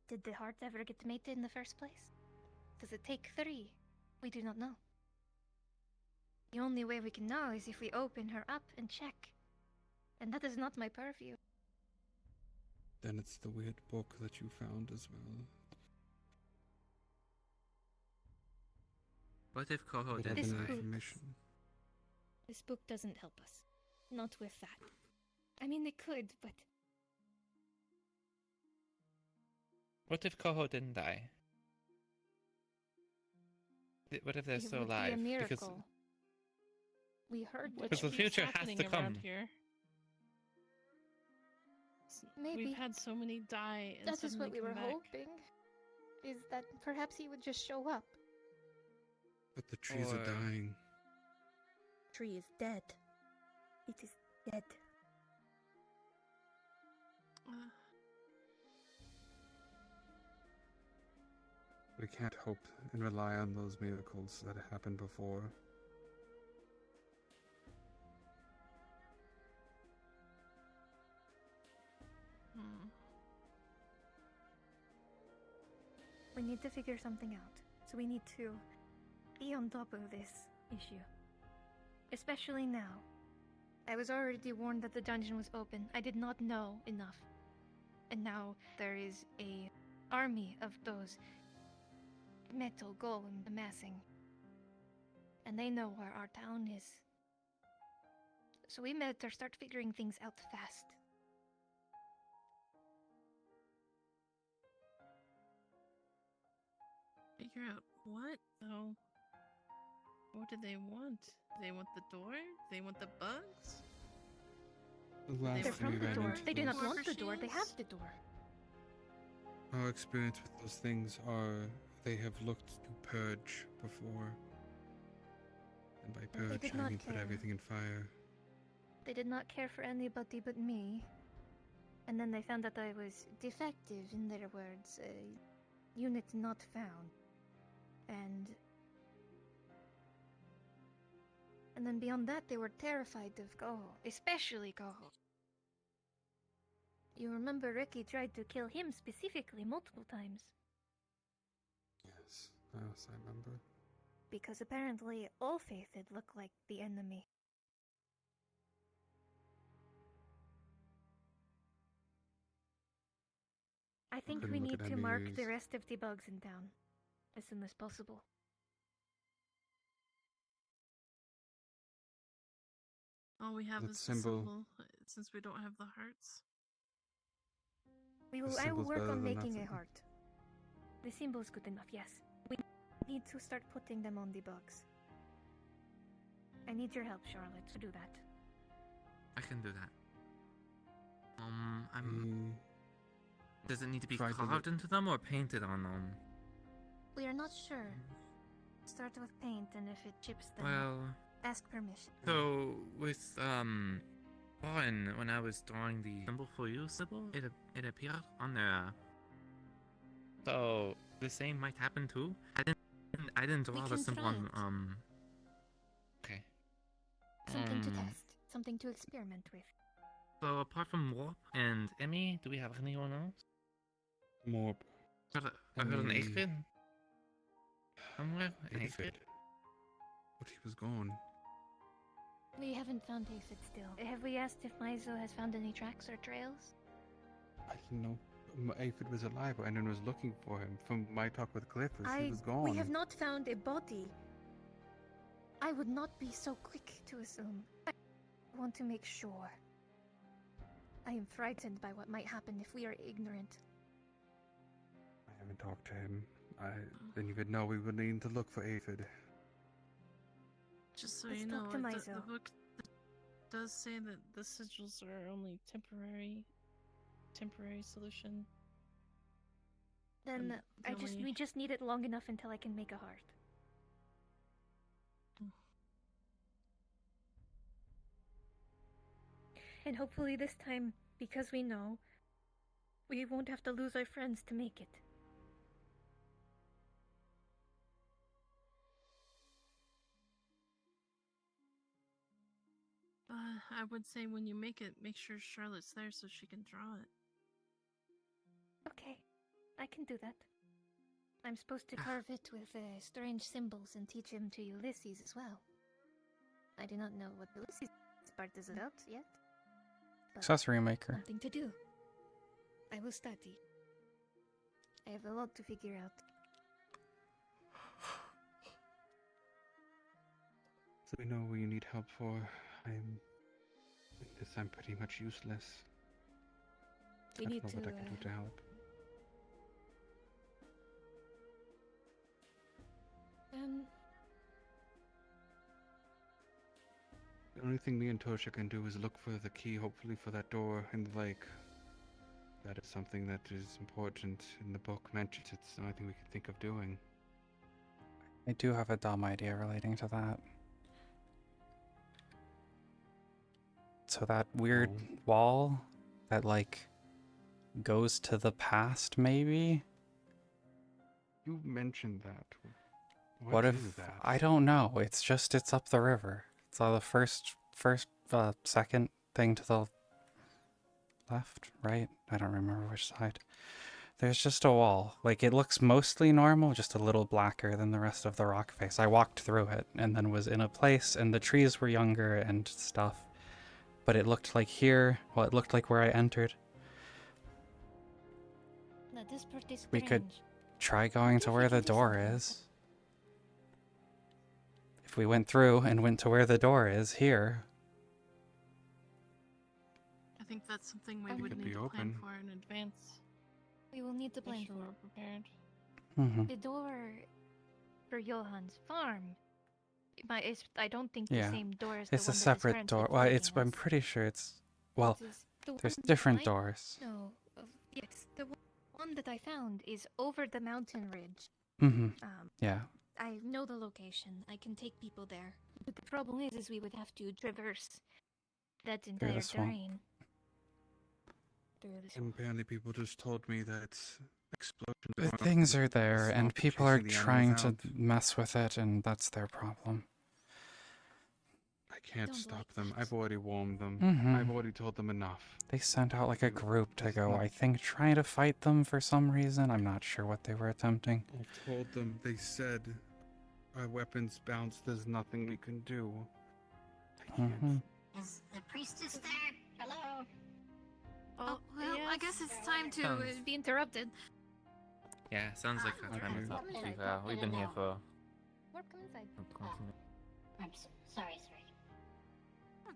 Speaker 4: Did the heart ever get mated in the first place? Does it take 3? We do not know. The only way we can know is if we open her up and check. And that is not my purview.
Speaker 6: Then it's the weird book that you found as well.
Speaker 14: What if Koho
Speaker 6: Would
Speaker 14: did
Speaker 6: have
Speaker 4: This
Speaker 6: been
Speaker 4: book-
Speaker 6: information.
Speaker 11: this book doesn't help us. Not with that.
Speaker 4: I mean, it could, but
Speaker 14: What if Koho didn't die? What if they're
Speaker 4: it
Speaker 14: still
Speaker 4: would
Speaker 14: alive?
Speaker 4: be a
Speaker 14: Because
Speaker 4: miracle. We heard
Speaker 5: What
Speaker 14: Because the
Speaker 5: keeps
Speaker 14: future has
Speaker 5: happening
Speaker 14: to come.
Speaker 5: around here?
Speaker 4: Maybe.
Speaker 5: We've had so many die and
Speaker 4: That is
Speaker 5: suddenly
Speaker 4: what we were
Speaker 5: come back.
Speaker 4: hoping. Is that perhaps he would just show up.
Speaker 6: But the trees are
Speaker 14: Or-
Speaker 6: dying.
Speaker 11: Tree is dead.
Speaker 4: It is dead.
Speaker 6: We can't hope and rely on those miracles that happened before.
Speaker 4: We need to figure something out. So we need to be on top of this issue. Especially now. I was already warned that the dungeon was open. I did not know enough. And now there is a army of those metal golems amassing. And they know where our town is. So we better start figuring things out fast.
Speaker 5: Figure out what, though? What do they want? Do they want the door? Do they want the bugs?
Speaker 6: The last
Speaker 4: They're
Speaker 6: time we
Speaker 4: from the
Speaker 6: ran
Speaker 4: door.
Speaker 6: into
Speaker 4: They do not
Speaker 6: those-
Speaker 4: want the door. They have the door.
Speaker 6: Our experience with those things are they have looked to purge before. And by
Speaker 4: They
Speaker 6: purge,
Speaker 4: did
Speaker 6: I
Speaker 4: not
Speaker 6: mean put
Speaker 4: care.
Speaker 6: everything in fire.
Speaker 4: They did not care for anybody but me. And then they found that I was defective, in their words. A unit not found. And then beyond that, they were terrified of Goho. Especially Goho. You remember Ricky tried to kill him specifically multiple times.
Speaker 6: Yes, I remember.
Speaker 4: Because apparently all Faithed look like the enemy. I think we
Speaker 6: Couldn't look
Speaker 4: need
Speaker 6: at
Speaker 4: to mark
Speaker 6: enemies.
Speaker 4: the rest of the bugs in town as soon as possible.
Speaker 5: All we have
Speaker 6: That
Speaker 5: is
Speaker 6: symbol-
Speaker 5: the symbol, since we don't have the hearts.
Speaker 4: I
Speaker 6: The
Speaker 4: will
Speaker 6: symbol's
Speaker 4: work
Speaker 6: better
Speaker 4: on
Speaker 6: than
Speaker 4: making a
Speaker 6: nothing.
Speaker 4: heart. The symbol's good enough, yes. We need to start putting them on the bugs. I need your help, Charlotte, to do that.
Speaker 14: I can do that. Does it need to be
Speaker 6: Try to
Speaker 14: carved into them or painted on them?
Speaker 4: We are not sure. Start with paint, and if it chips them,
Speaker 14: Well,
Speaker 4: ask permission.
Speaker 14: so with when I was drawing the symbol for you symbol, it appeared on there. So the same might happen too. I didn't draw the
Speaker 4: can
Speaker 14: symbol
Speaker 4: try
Speaker 14: on Okay.
Speaker 4: Something to test, something to experiment with.
Speaker 14: So apart from Warp and Emmy, do we have anyone else?
Speaker 6: Morb.
Speaker 14: I heard an
Speaker 6: Emmy.
Speaker 14: Aphid. Somewhere? An
Speaker 6: Aphid.
Speaker 14: Aphid?
Speaker 6: But he was gone.
Speaker 4: We haven't found Aphid still. Have we asked if Maizo has found any tracks or trails?
Speaker 6: I didn't know Aphid was alive or anyone was looking for him. From my talk with Cliff, he was gone.
Speaker 4: We have not found a body. I would not be so quick to assume. I want to make sure. I am frightened by what might happen if we are ignorant.
Speaker 6: I haven't talked to him. I didn't even know we would need to look for Aphid.
Speaker 5: Just so
Speaker 4: Let's
Speaker 5: you
Speaker 4: talk
Speaker 5: know,
Speaker 4: to
Speaker 5: the
Speaker 4: Mizo.
Speaker 5: book does say that the sigils are only temporary solution.
Speaker 4: Then we just need it long enough until I can make a heart. And hopefully this time, because we know, we won't have to lose our friends to make it.
Speaker 5: I would say when you make it, make sure Charlotte's there so she can draw it.
Speaker 4: Okay, I can do that. I'm supposed to carve it with strange symbols and teach him to Ulysses as well. I do not know what Ulysses part is about yet. But
Speaker 1: Accessory maker.
Speaker 4: something to do. I will study. I have a lot to figure out.
Speaker 6: So we know what you need help for. I'm pretty much useless.
Speaker 4: We
Speaker 6: I
Speaker 4: need
Speaker 6: don't know
Speaker 4: to,
Speaker 6: what I can do to help. The only thing me and Toshia can do is look for the key, hopefully for that door in the lake. That is something that is important in the book mentions. It's the only thing we can think of doing.
Speaker 1: I do have a dumb idea relating to that. So that weird wall that, like, goes to the past, maybe?
Speaker 6: You mentioned that.
Speaker 1: What if
Speaker 6: is that?
Speaker 1: I don't know. It's up the river. It's on the second thing to the left, right? I don't remember which side. There's just a wall. Like, it looks mostly normal, just a little blacker than the rest of the rock face. I walked through it and then was in a place, and the trees were younger and stuff. But it looked like here, well, it looked like where I entered.
Speaker 4: Now this part is
Speaker 1: We could
Speaker 4: strange.
Speaker 1: try going to where the door is. If we went through and went to where the door is here.
Speaker 5: I think that's something we
Speaker 4: It
Speaker 5: would
Speaker 6: could
Speaker 5: need
Speaker 6: be
Speaker 5: to plan
Speaker 6: open.
Speaker 5: for in advance.
Speaker 4: We will need to plan
Speaker 5: Make sure
Speaker 4: for
Speaker 5: we're
Speaker 4: it.
Speaker 5: prepared.
Speaker 4: The door for Johann's farm. I don't think the
Speaker 1: Yeah,
Speaker 4: same door as
Speaker 1: it's
Speaker 4: the
Speaker 1: a
Speaker 4: one that is
Speaker 1: separate
Speaker 4: currently
Speaker 1: door. Well,
Speaker 4: plaguing
Speaker 1: I'm
Speaker 4: us.
Speaker 1: pretty sure it's, well,
Speaker 4: It is the
Speaker 1: there's
Speaker 4: one
Speaker 1: different
Speaker 4: I
Speaker 1: doors.
Speaker 4: know of. Yes, the one that I found is over the mountain ridge.
Speaker 1: Yeah.
Speaker 4: I know the location. I can take people there. But the problem is we would have to traverse that entire
Speaker 1: the swamp.
Speaker 4: terrain. Through the swamp.
Speaker 6: And apparently people just told me that explosions
Speaker 1: The
Speaker 6: going off in
Speaker 1: things
Speaker 6: the
Speaker 1: are there, and
Speaker 6: swamp
Speaker 1: people are
Speaker 6: chasing the
Speaker 1: trying
Speaker 6: animals
Speaker 1: to
Speaker 6: out.
Speaker 1: mess with it, and that's their problem.
Speaker 6: I can't stop them. I've already warned them.
Speaker 1: Mhm.
Speaker 6: I've already told them enough.
Speaker 1: They sent out like a group to
Speaker 6: It's
Speaker 1: go,
Speaker 6: not-
Speaker 1: I think, trying to fight them for some reason. I'm not sure what they were attempting.
Speaker 6: I've told them. They said our weapons bounce. There's nothing we can do.
Speaker 17: Is the priestess there? Hello?
Speaker 4: Oh, well,
Speaker 5: yes.
Speaker 4: I guess it's time to
Speaker 14: Sounds-
Speaker 4: be interrupted.
Speaker 14: Yeah, sounds like a time is up. We've been here for
Speaker 4: Warp, come inside.
Speaker 14: 20 minutes.
Speaker 17: I'm sorry.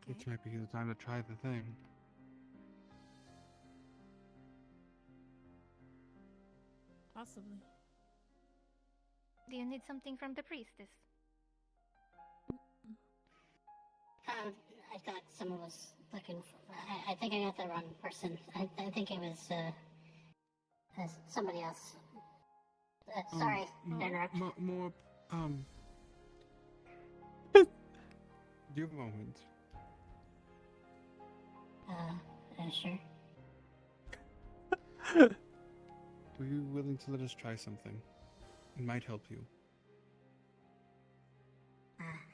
Speaker 6: Which might be the time to try the thing.
Speaker 5: Possibly.
Speaker 4: Do you need something from the priestess?
Speaker 17: I thought someone was looking for. I think I got the wrong person. I think it was somebody else. Sorry, to interrupt.
Speaker 6: More. Do you have a moment?
Speaker 17: Sure.
Speaker 6: Are you willing to let us try something? It might help you.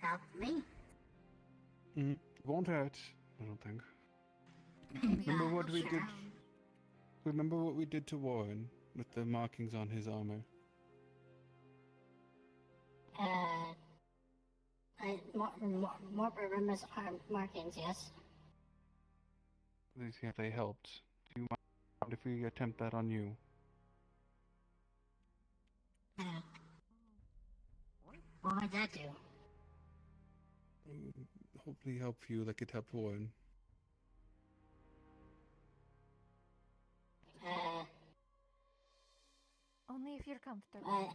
Speaker 17: Help me?
Speaker 6: It won't hurt, I don't think. Remember what we did? Remember what we did to Warren with the markings on his armor?
Speaker 17: More remembers arm markings, yes.
Speaker 6: These they helped. Do you mind if we attempt that on you?
Speaker 17: What would that do?
Speaker 6: hopefully help you like it helped Warren.
Speaker 4: Only if you're comfortable.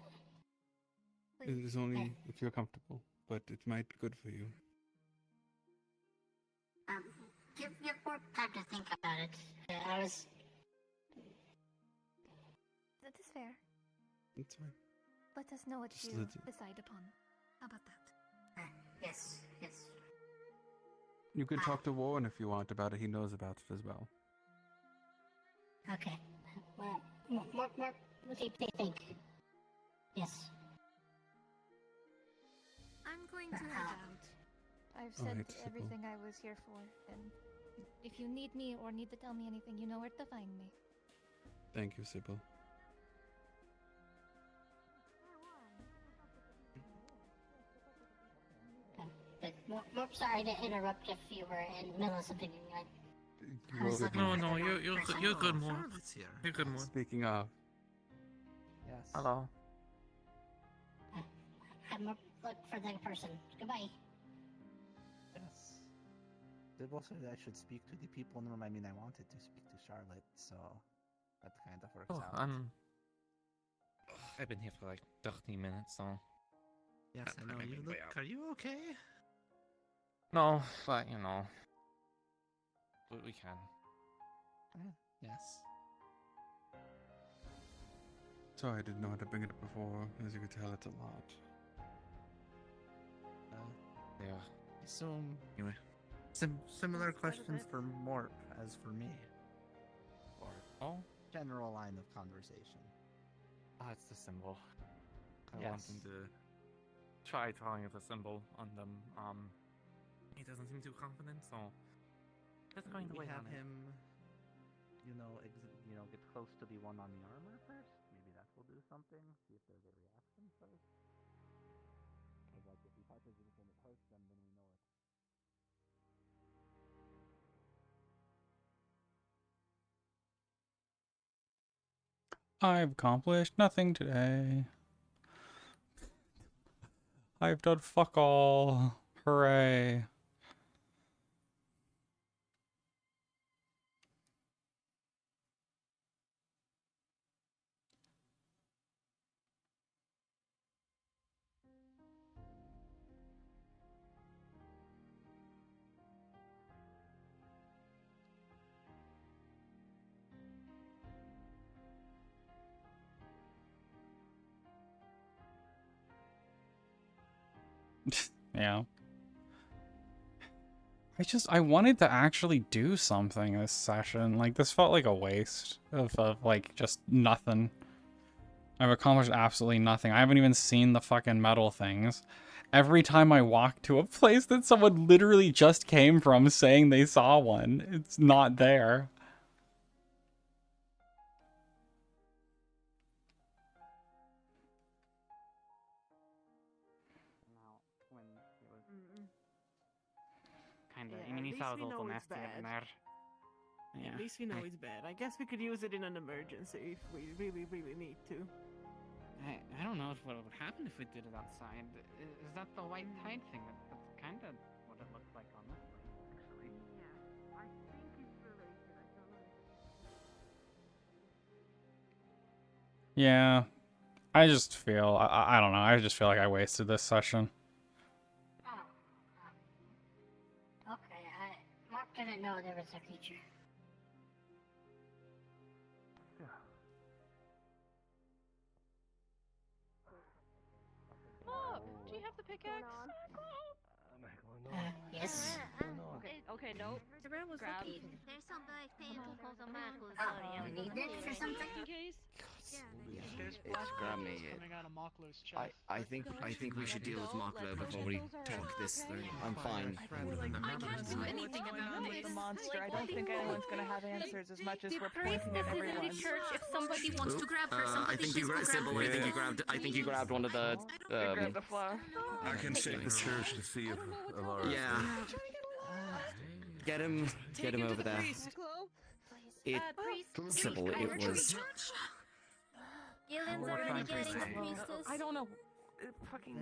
Speaker 6: It is only if you're comfortable, but it might be good for you.
Speaker 17: Give more time to think about it. I was.
Speaker 4: That is fair.
Speaker 6: It's fine.
Speaker 4: Let us know what
Speaker 6: Just
Speaker 4: you
Speaker 6: let it-
Speaker 4: decide upon. How about that?
Speaker 17: Yes.
Speaker 6: You can talk to Warren if you want about it. He knows about it as well.
Speaker 17: Okay. Well, more. What do you think? Yes.
Speaker 4: I'm going to head out. I've said
Speaker 6: Alright, Sybil.
Speaker 4: everything I was here for, and if you need me or need to tell me anything, you know where to find me.
Speaker 6: Thank you, Sybil.
Speaker 17: But more sorry to interrupt if you were in the middle of something. I was looking
Speaker 14: No,
Speaker 17: for
Speaker 14: no,
Speaker 17: the
Speaker 14: you're
Speaker 17: right person.
Speaker 14: good, more. You're good, more.
Speaker 6: Speaking of,
Speaker 18: Yes.
Speaker 14: Hello.
Speaker 17: I'm gonna look for the person. Goodbye.
Speaker 18: Yes. Sybil said I should speak to the people in the room. I mean, I wanted to speak to Charlotte, so that kind of works out.
Speaker 14: I've been here for like 13 minutes, so.
Speaker 18: Yes, I know. You look. Are you okay?
Speaker 14: No, but you know, we can.
Speaker 18: Yes.
Speaker 6: sorry I didn't know how to bring it up before. As you can tell, it's a lot.
Speaker 14: Yeah.
Speaker 18: Assume.
Speaker 14: Anyway.
Speaker 18: Similar questions for Morp as for me. Or
Speaker 14: Oh?
Speaker 18: general line of conversation.
Speaker 14: Ah, it's the symbol. I
Speaker 18: Yes.
Speaker 14: want him to try throwing the symbol on them. He doesn't seem too confident, so just going to
Speaker 18: We
Speaker 14: wait
Speaker 18: have
Speaker 14: on it.
Speaker 18: him, get close to the one on the armor first. Maybe that will do something. See if there's a reaction first. Because like if he touches it and it hurts them, then we know it.
Speaker 1: I've accomplished nothing today. I've done fuck all. Hooray. Yeah. I wanted to actually do something this session. Like, this felt like a waste of like, just nothing. I've accomplished absolutely nothing. I haven't even seen the fucking metal things. Every time I walk to a place that someone literally just came from saying they saw one, it's not there.
Speaker 3: Kinda.
Speaker 11: Yeah,
Speaker 3: I mean,
Speaker 11: at
Speaker 3: he
Speaker 11: least
Speaker 3: saw
Speaker 11: we
Speaker 3: a little
Speaker 11: know it's
Speaker 3: nasty in
Speaker 11: bad.
Speaker 3: there.
Speaker 11: Yeah, at least we know it's bad. I guess we could use it in an emergency if we really need to.
Speaker 3: I don't know what would happen if we did it outside. Is that the white tide thing? That's kind of what it looked like on this one, actually.
Speaker 15: Yeah, I think it's related. I don't know.
Speaker 1: Yeah. I just feel, I don't know, I just feel like I wasted this session.
Speaker 17: Okay, Mark didn't know there was a creature.
Speaker 11: Mom, do you have the pickaxe?
Speaker 17: Yes.
Speaker 11: Okay, no. Grab.
Speaker 15: There's some black tentacles on Michael's
Speaker 17: You need it for something?
Speaker 11: In case.
Speaker 8: It's grab me. I think we should deal with Maklo before we talk this through. I'm fine.
Speaker 16: I can't do anything about the monster. I don't think anyone's gonna have answers as much as we're pointing at everyone.
Speaker 4: If somebody wants to grab her,
Speaker 8: I
Speaker 4: somebody
Speaker 8: think you
Speaker 4: please go
Speaker 8: grabbed
Speaker 4: grab
Speaker 8: Sybil.
Speaker 4: her.
Speaker 8: I think you grabbed one of the.
Speaker 16: Grab the flower.
Speaker 10: I can shake the church to see if Alara.
Speaker 8: Yeah. Get him over there. Sybil, it was.
Speaker 4: Gillen's already getting the priestess.
Speaker 11: I don't know.
Speaker 16: fucking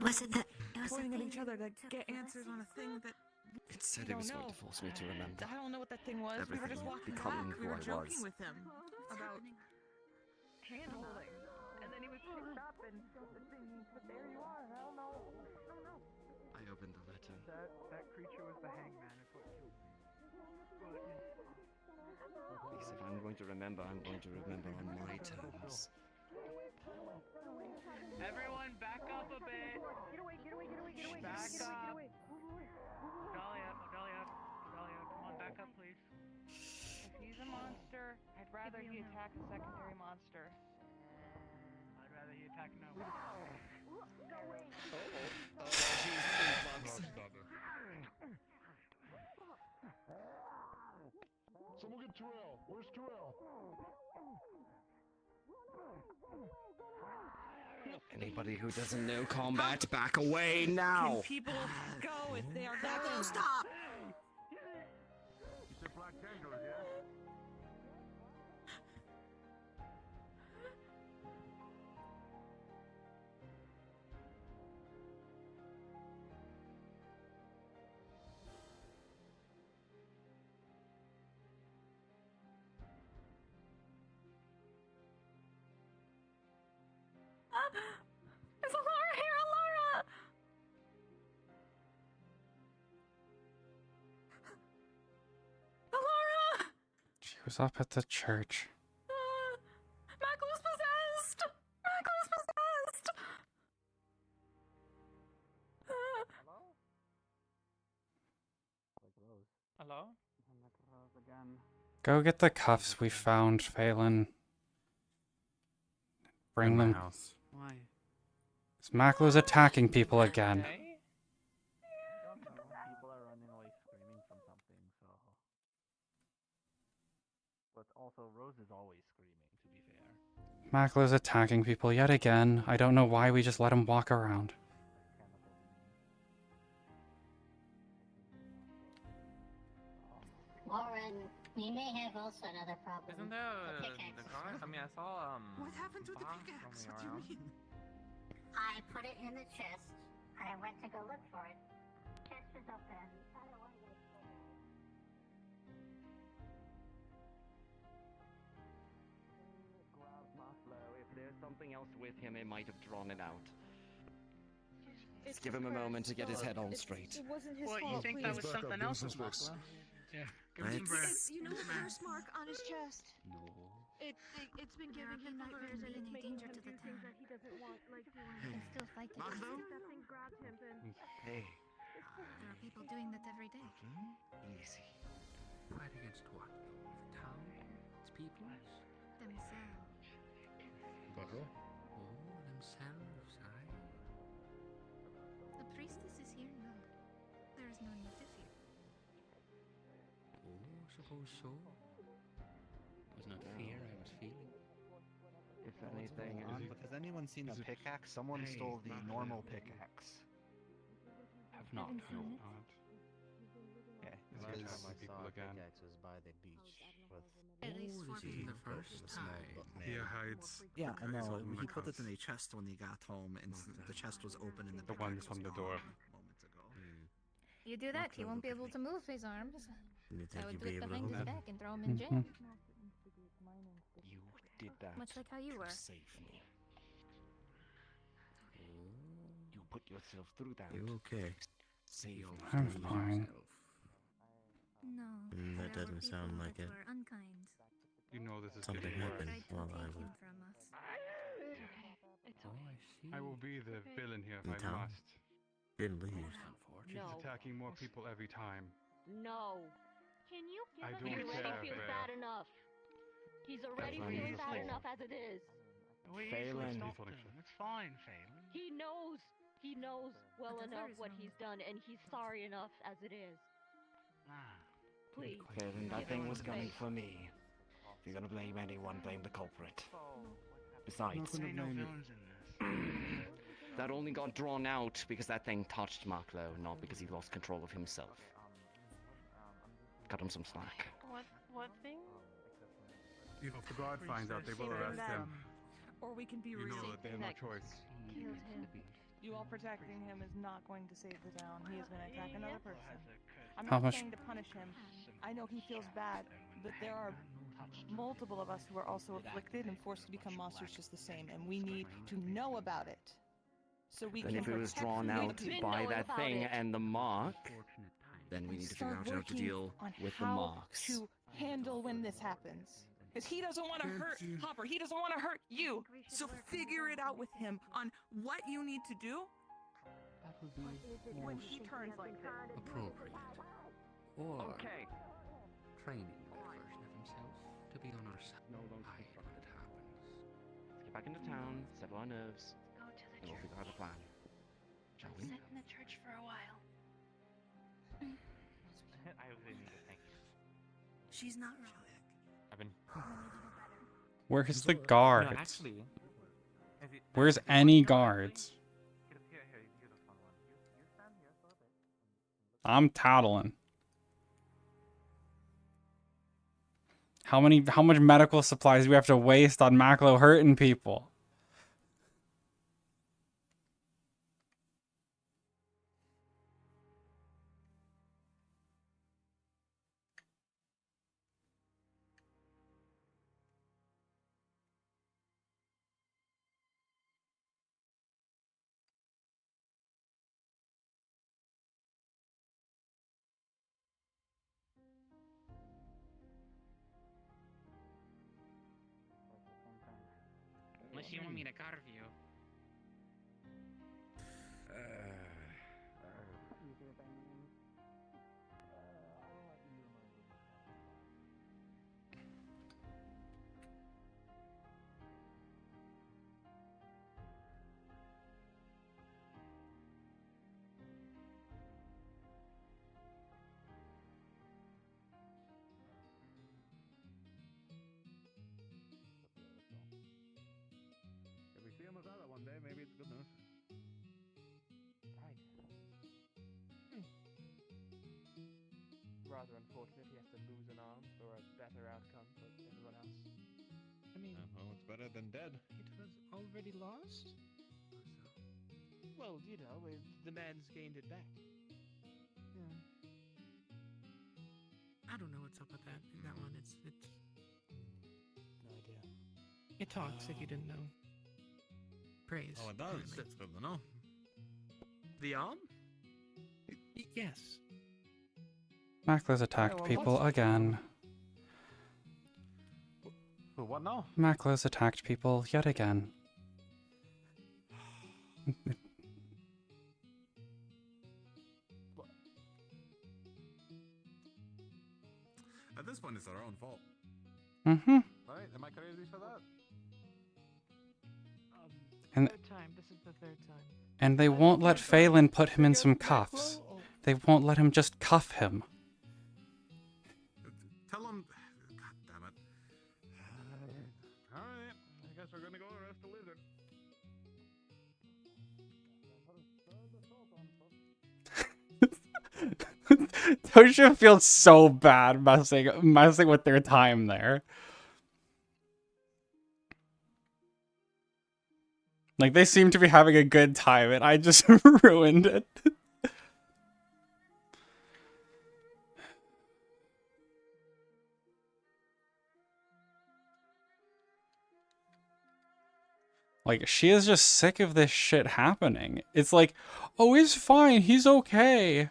Speaker 17: Was it
Speaker 16: everyone's
Speaker 17: the
Speaker 16: pointing at
Speaker 17: thing
Speaker 16: each other to
Speaker 17: took
Speaker 16: get
Speaker 17: place?
Speaker 16: answers on a thing that
Speaker 8: It said
Speaker 16: we
Speaker 8: it was
Speaker 16: don't
Speaker 8: going
Speaker 16: know.
Speaker 8: to force me to remember.
Speaker 16: I don't know what that thing was. We were just
Speaker 8: Everything
Speaker 16: walking
Speaker 8: becoming
Speaker 16: back. We
Speaker 8: who
Speaker 16: were
Speaker 8: I
Speaker 16: joking
Speaker 8: was.
Speaker 16: with him about hand holding, and then he was picked up and the thing. But there you are. I don't know.
Speaker 8: I opened the letter.
Speaker 18: That creature was the hangman. Is what killed me.
Speaker 8: Please, if I'm going to remember, I'm going to remember on my terms.
Speaker 7: Everyone, back up a bit.
Speaker 16: Get away! Get away! Get away! Get away!
Speaker 7: Back
Speaker 16: Get away!
Speaker 7: up.
Speaker 16: Get away!
Speaker 7: Dahlia, come on, back up, please.
Speaker 16: If he's a monster, I'd rather he attack a secondary monster.
Speaker 7: I'd rather he attack no.
Speaker 20: Someone get Terrell. Where's Terrell?
Speaker 8: Anybody who doesn't know combat, back away now!
Speaker 16: Can people go if they are going?
Speaker 17: Stop!
Speaker 20: You said Black Tangoes, yeah?
Speaker 4: Is Alara here, Alara? Alara!
Speaker 1: She was up at the church.
Speaker 4: Michael's possessed! Michael's possessed!
Speaker 3: Hello?
Speaker 7: Again.
Speaker 1: Go get the cuffs we found, Phelan. Bring
Speaker 14: In my
Speaker 1: them.
Speaker 14: house.
Speaker 3: Why?
Speaker 1: Maklo's attacking people again.
Speaker 3: Okay.
Speaker 18: People are running away screaming from something, so. But also, Rose is always screaming, to be fair.
Speaker 1: Maklo's attacking people yet again. I don't know why we just let him walk around.
Speaker 17: Lauren, we may have also another problem.
Speaker 14: Isn't there
Speaker 17: The
Speaker 14: the
Speaker 17: pickaxe.
Speaker 14: guy? I mean, I saw
Speaker 16: What happened to the
Speaker 14: Bob
Speaker 16: pickaxe?
Speaker 14: roaming
Speaker 16: What do you
Speaker 14: around.
Speaker 16: mean?
Speaker 17: I put it in the chest. I went to go look for it. Chest is open. I don't want to go.
Speaker 8: Grab Maslow. If there's something else with him, it might have drawn it out. Just give him a moment to get his head on straight.
Speaker 16: It wasn't his
Speaker 7: What,
Speaker 16: fault.
Speaker 7: you think that was
Speaker 20: Back up,
Speaker 7: something
Speaker 20: give
Speaker 7: else
Speaker 20: him
Speaker 7: with
Speaker 20: some space.
Speaker 7: Maklo? Yeah, give
Speaker 8: Right.
Speaker 7: him some breath.
Speaker 16: You know the curse mark on his chest?
Speaker 8: No.
Speaker 16: It's been
Speaker 4: There are
Speaker 16: giving him
Speaker 4: people
Speaker 16: nightmares and
Speaker 4: in
Speaker 16: it's
Speaker 4: a
Speaker 16: making
Speaker 4: danger
Speaker 16: him
Speaker 4: to
Speaker 16: do
Speaker 4: the
Speaker 16: things
Speaker 4: town.
Speaker 16: that he doesn't want, like doing.
Speaker 4: And still fight against
Speaker 8: Maklo?
Speaker 4: it.
Speaker 16: If that thing grabbed him, then
Speaker 8: Hey.
Speaker 4: There are people doing that every day.
Speaker 8: Easy.
Speaker 14: Fight against what? The town? Its people?
Speaker 4: Themselves.
Speaker 14: Oh, themselves, aye.
Speaker 4: The priestess is here now. There is no need to fear.
Speaker 14: Oh, suppose so. It was not fear I was feeling.
Speaker 8: If anything,
Speaker 18: But has anyone seen a pickaxe? Someone
Speaker 8: Hey,
Speaker 18: stole the
Speaker 8: Maklo.
Speaker 18: normal pickaxe.
Speaker 7: Have not.
Speaker 4: Haven't seen it.
Speaker 18: Yeah,
Speaker 6: Is
Speaker 24: Last
Speaker 6: he
Speaker 24: time I
Speaker 6: attacking
Speaker 24: saw
Speaker 6: people
Speaker 24: a
Speaker 6: again?
Speaker 24: pickaxe was by the beach with
Speaker 4: At least
Speaker 14: Oh,
Speaker 4: four
Speaker 14: this is
Speaker 4: people.
Speaker 14: the first time.
Speaker 6: He hides.
Speaker 18: Yeah, I know.
Speaker 6: holding
Speaker 18: He
Speaker 6: the
Speaker 18: put it in
Speaker 6: cuffs.
Speaker 18: a chest when he got home, and the chest was open and the
Speaker 6: The one
Speaker 18: pickaxe
Speaker 6: from
Speaker 18: was
Speaker 6: the door.
Speaker 18: gone moments ago.
Speaker 4: You do that, he won't be able to move his arms.
Speaker 24: You
Speaker 4: I
Speaker 24: think
Speaker 4: would
Speaker 24: you'd
Speaker 4: do
Speaker 24: be
Speaker 4: it
Speaker 24: able to
Speaker 4: behind
Speaker 24: hold
Speaker 4: his
Speaker 24: it?
Speaker 4: back and throw him in jail.
Speaker 8: you did that
Speaker 4: Much like how you were.
Speaker 8: to save me. You put yourself through that.
Speaker 24: You okay?
Speaker 8: Save me.
Speaker 1: I'm fine.
Speaker 4: No.
Speaker 24: That
Speaker 4: there
Speaker 24: doesn't
Speaker 4: were people
Speaker 24: sound like
Speaker 4: that
Speaker 24: it.
Speaker 4: were unkind.
Speaker 6: You know this is
Speaker 24: Something
Speaker 6: getting worse.
Speaker 24: happened
Speaker 4: Tried to
Speaker 24: while
Speaker 4: take
Speaker 24: I
Speaker 4: him
Speaker 24: was
Speaker 4: from us.
Speaker 14: Oh, I see.
Speaker 6: I will be the villain here if
Speaker 24: in
Speaker 6: I
Speaker 24: town.
Speaker 6: must.
Speaker 24: Didn't leave.
Speaker 6: She's
Speaker 15: No.
Speaker 6: attacking more people every time.
Speaker 15: No. Can you
Speaker 6: I
Speaker 15: give
Speaker 6: don't
Speaker 15: him
Speaker 6: care,
Speaker 15: He already feels
Speaker 6: Bear.
Speaker 15: bad enough. He's already
Speaker 8: That's
Speaker 15: feeling
Speaker 8: unusual.
Speaker 15: bad enough as it is.
Speaker 7: We
Speaker 8: Phelan.
Speaker 7: easily stopped him. It's fine, Phelan.
Speaker 15: He knows. He knows well
Speaker 4: But the
Speaker 15: enough
Speaker 4: third is
Speaker 15: what
Speaker 4: wrong.
Speaker 15: he's done, and he's sorry enough as it is.
Speaker 7: Ah.
Speaker 15: Please.
Speaker 8: Phelan, that
Speaker 15: give
Speaker 8: thing
Speaker 15: him
Speaker 8: was
Speaker 15: some
Speaker 8: coming
Speaker 15: space.
Speaker 8: for me. If you're gonna blame anyone, blame the culprit. Besides,
Speaker 6: Not gonna
Speaker 7: Ain't no
Speaker 6: blame you.
Speaker 7: villains in this.
Speaker 8: that only got drawn out because that thing touched Maklo, not because he lost control of himself. Cut him some slack.
Speaker 5: What thing?
Speaker 6: If the guard finds out, they will arrest him.
Speaker 16: Or we can be
Speaker 6: You
Speaker 16: real.
Speaker 6: know that they have no choice.
Speaker 16: Killed him. You all protecting him is not going to save the town. He is going to attack another person. I'm
Speaker 1: How
Speaker 16: not
Speaker 1: much-
Speaker 16: saying to punish him. I know he feels bad, but there are multiple of us who are also afflicted and forced to become monsters just the same, and we need to know about it. So we
Speaker 8: Then
Speaker 16: can
Speaker 8: if it was
Speaker 16: protect
Speaker 8: drawn out
Speaker 16: community.
Speaker 8: by that thing and the mark, then we need to figure
Speaker 16: Start
Speaker 8: out how to
Speaker 16: working
Speaker 8: deal
Speaker 16: on
Speaker 8: with the
Speaker 16: how
Speaker 8: marks.
Speaker 16: to handle when this happens. Because he doesn't want to hurt Hopper. He doesn't want to hurt you. So figure it out with him on what you need to do
Speaker 13: That would be
Speaker 16: when
Speaker 13: most
Speaker 16: he turns like this.
Speaker 13: appropriate. Or
Speaker 16: Okay.
Speaker 13: training that version of himself to be on our side. No, don't hide when it happens.
Speaker 8: Let's get back into town, settle our nerves,
Speaker 4: Go to the
Speaker 8: and we'll figure out a
Speaker 4: church.
Speaker 8: plan. Shall we?
Speaker 4: Sit in the church for a while.
Speaker 7: I really need to thank you.
Speaker 15: She's not wrong.
Speaker 14: I've been.
Speaker 1: Where's the
Speaker 14: No,
Speaker 1: guards?
Speaker 14: actually.
Speaker 1: Where's any guards? I'm tattling. How much medical supplies do we have to waste on Maclo hurting people?
Speaker 3: Unless you want me to carve you.
Speaker 6: If we see him without it one day, maybe it's good news.
Speaker 18: Right. Rather unfortunate he has to lose an arm for a better outcome for everyone else.
Speaker 9: I mean,
Speaker 6: well, it's better than dead.
Speaker 18: It was already lost? Well, you know, the man's gained it back.
Speaker 19: Yeah. I don't know what's up with that one. It's
Speaker 18: No idea.
Speaker 19: it talks if you didn't know. Praise.
Speaker 14: Oh, it does.
Speaker 19: apparently.
Speaker 14: That's good to know.
Speaker 18: The arm?
Speaker 19: Yes.
Speaker 1: Maclo's attacked people again.
Speaker 6: What now?
Speaker 1: Maclo's attacked people yet again.
Speaker 6: At this point, it's our own fault.
Speaker 1: Mm-hmm.
Speaker 6: Right? Am I crazy for that?
Speaker 1: And
Speaker 19: Third time. This is the third time.
Speaker 1: and they won't let Phelan put him in some cuffs. They won't let him just cuff him.
Speaker 6: Tell him. God damn it. Alright. I guess we're gonna go arrest the lizard.
Speaker 1: Toshia feels so bad messing with their time there. Like, they seem to be having a good time, and I just ruined it. Like, she is just sick of this shit happening. It's like, oh, he's fine, he's okay.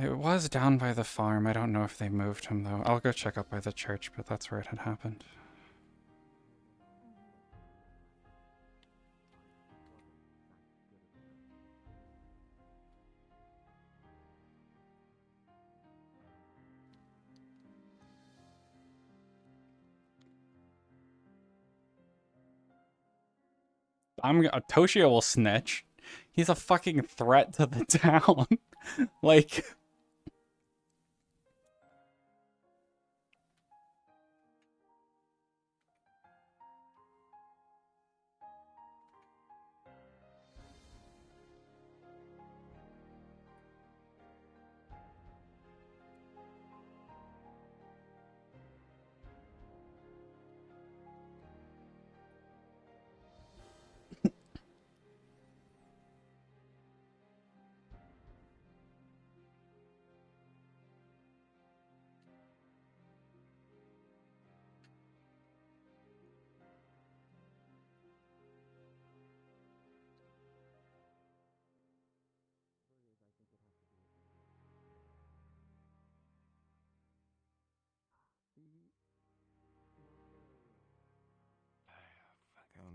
Speaker 1: It was down by the farm. I don't know if they moved him, though. I'll go check up by the church, but that's where it had happened. Toshia will snitch. He's a fucking threat to the town. Like...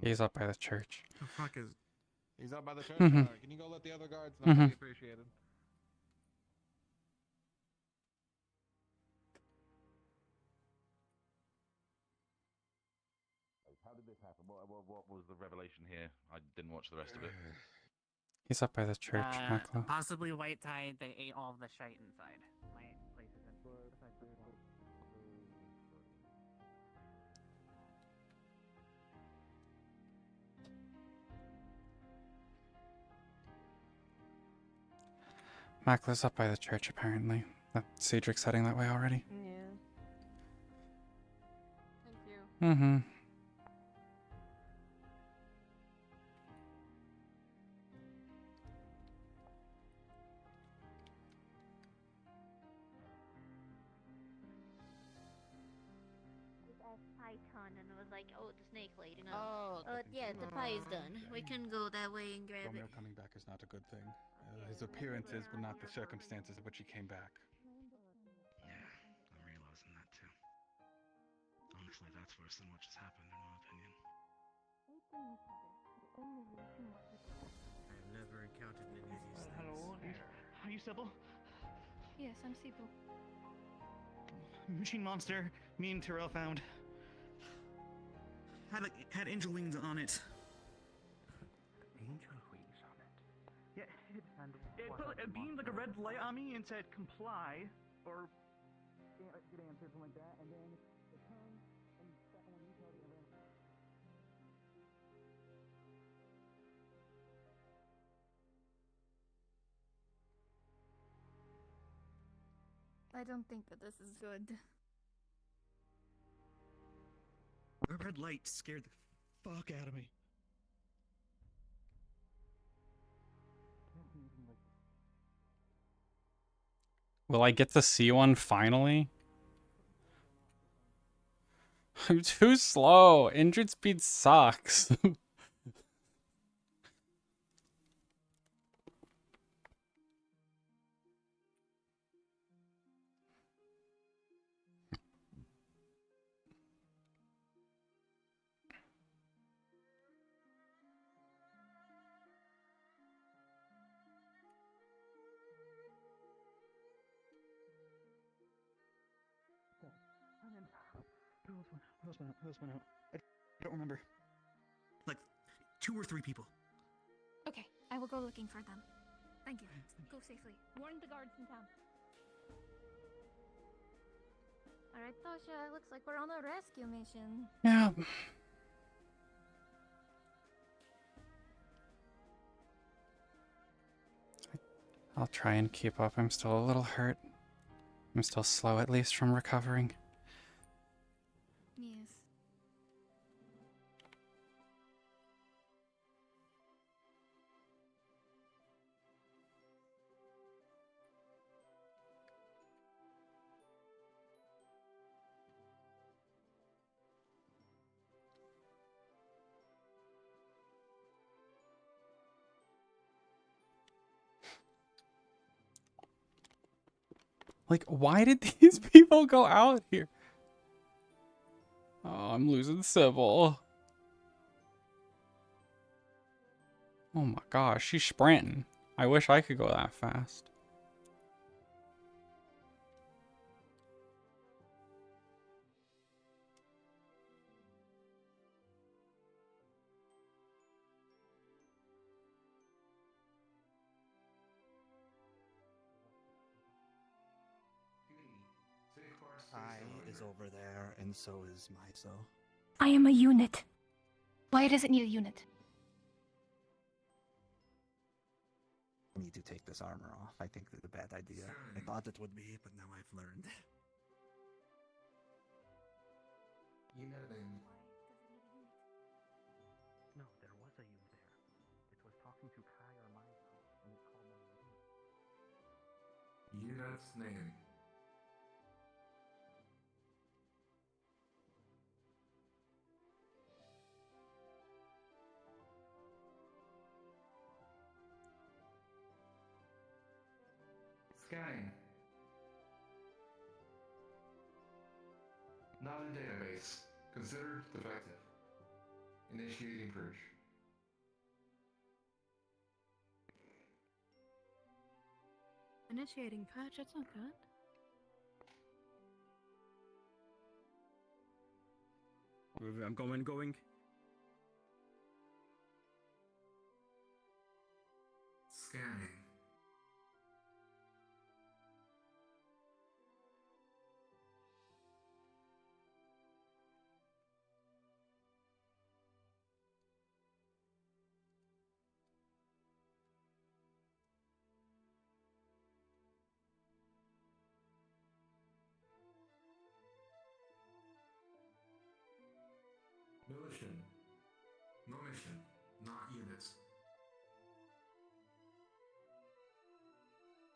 Speaker 1: He's up by the church.
Speaker 14: The fuck is?
Speaker 6: He's up by the church.
Speaker 1: Mhm.
Speaker 6: Can you go let the other guards know? That'd be appreciated.
Speaker 10: How did this happen? What was the revelation here? I didn't watch the rest of it.
Speaker 1: He's up by the church, Maklo.
Speaker 3: Possibly white tide. They ate all of the shite inside. My place is in.
Speaker 1: Makla's up by the church, apparently. Cedric's heading that way already.
Speaker 11: Yeah. Thank you.
Speaker 1: Mm-hmm.
Speaker 15: Python and was like, oh, the snake lady. No. Yeah, the pie is done. We can go that way and grab
Speaker 6: Romeo
Speaker 15: it.
Speaker 6: coming back is not a good thing. His appearances, but not the circumstances in which he came back.
Speaker 2: Yeah, I'm realizing that too. Honestly, that's worse than what just happened, in my opinion.
Speaker 24: I've never encountered any of these things.
Speaker 9: Hello, are you Sybil?
Speaker 4: Yes, I'm Sibyl.
Speaker 9: Machine monster, me and Terrell found. Had angel wings on it.
Speaker 18: Angel wings on it.
Speaker 9: Yeah, it beamed like a red light on me and said comply or get answered, something like that, and then it turned and sat on you and ran.
Speaker 4: I don't think that this is good.
Speaker 9: A red light scared the fuck out of me.
Speaker 1: Will I get to see one finally? I'm too slow. Injured speed sucks.
Speaker 9: Who else went out? I don't remember. Like 2 or 3 people.
Speaker 4: Okay, I will go looking for them. Thank you. Go safely. Warn the guards in town. Alright, Toshia, looks like we're on a rescue mission.
Speaker 1: Yeah. I'll try and keep up. I'm still a little hurt. I'm still slow, at least, from recovering.
Speaker 4: Yes.
Speaker 1: Like, why did these people go out here? Oh, I'm losing Sybil. Oh my gosh, she's sprinting. I wish I could go that fast.
Speaker 2: I is over there, and so is Miso.
Speaker 4: I am a unit. Why does it need a unit?
Speaker 2: I need to take this armor off. I think that's a bad idea. I thought it would be, but now I've learned.
Speaker 18: No, there was a you there. It was talking to Kai or Miso, and it called them
Speaker 10: Unit's name. Scanning. Not in database. Considered defective.
Speaker 20: Initiating purge.
Speaker 11: Initiating purge, that's not good.
Speaker 12: I'm going.
Speaker 20: Scanning. Militia. No mission. Not units.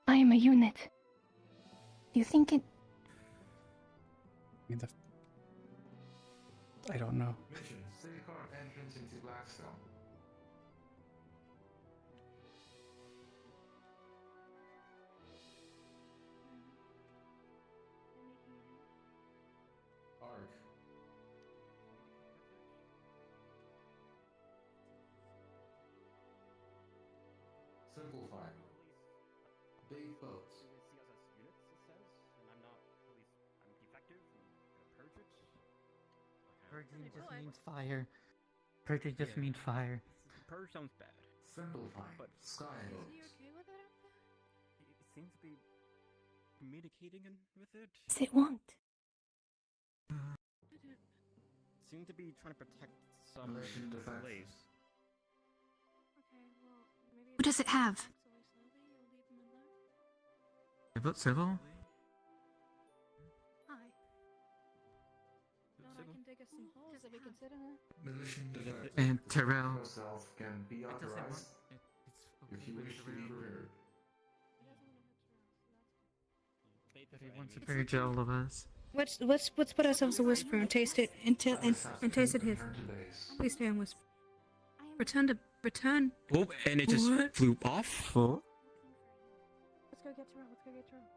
Speaker 4: I am a unit. You think it...
Speaker 1: I don't know.
Speaker 20: Mission. Safeguard entrance into Blackstone. Arc. Simplify. Big boats.
Speaker 18: Do they see us as units, it says? And I'm not, at least, I'm defective and gonna purge it?
Speaker 9: Purging just means fire. Purging just means fire.
Speaker 18: Purge sounds bad.
Speaker 20: Simplify.
Speaker 18: But
Speaker 20: Sky
Speaker 11: Is
Speaker 20: boats.
Speaker 11: he okay with it up there?
Speaker 18: It seems to be communicating with it.
Speaker 4: Does it want?
Speaker 18: Seem to be trying to protect some
Speaker 20: Mission defense.
Speaker 18: slaves.
Speaker 11: Okay, well, maybe...
Speaker 4: What does it have?
Speaker 9: Civil?
Speaker 11: Hi. Well, I can dig us some holes that we can sit in it.
Speaker 20: Mission defense.
Speaker 9: And Terrell.
Speaker 20: Yourself can be authorized if you wish to be prepared.
Speaker 9: If he wants to purge all of us.
Speaker 11: Let's put ourselves a whisper and taste it and taste it here. Please stay on whisper. Return.
Speaker 12: Oh, and it just
Speaker 11: What?
Speaker 12: flew off.
Speaker 9: Oh.
Speaker 11: Let's go get Terrell.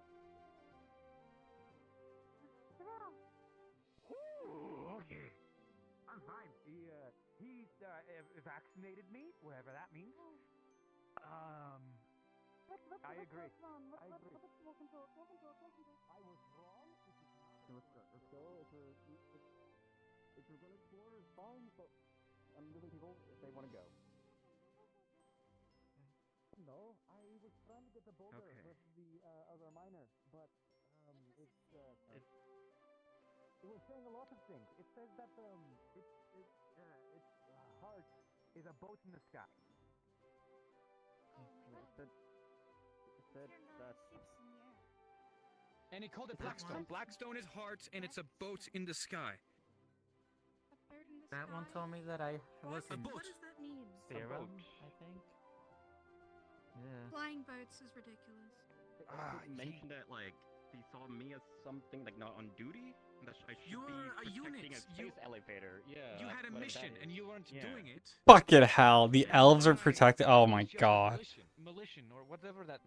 Speaker 9: Ooh, okay. I'm fine. He vaccinated me, whatever that means. I agree. I agree. I was wrong. Let's go. If we're gonna explore, it's fine. But I'm leaving people if they want to go. No, I was trying to get the boulder with the other miner, but it was saying a lot of things. It says that its heart is a boat in the sky.
Speaker 18: It said that.
Speaker 12: And he called it Blackstone. Blackstone is heart, and it's a boat in the sky.
Speaker 9: That one told me that I was
Speaker 12: A
Speaker 9: in
Speaker 12: boat.
Speaker 11: What does that mean?
Speaker 9: serum, I think. Yeah.
Speaker 11: Flying boats is ridiculous.
Speaker 18: He mentioned that like he saw me as something like not on duty. That I should
Speaker 12: You
Speaker 18: be
Speaker 12: were a
Speaker 18: protecting
Speaker 12: unit.
Speaker 18: a space elevator. Yeah.
Speaker 12: You had a
Speaker 18: whatever that
Speaker 12: mission,
Speaker 18: is.
Speaker 12: and you weren't
Speaker 18: Yeah.
Speaker 12: doing it.
Speaker 1: Fucking hell, the elves are protected. Oh my god.
Speaker 21: Militia or whatever that.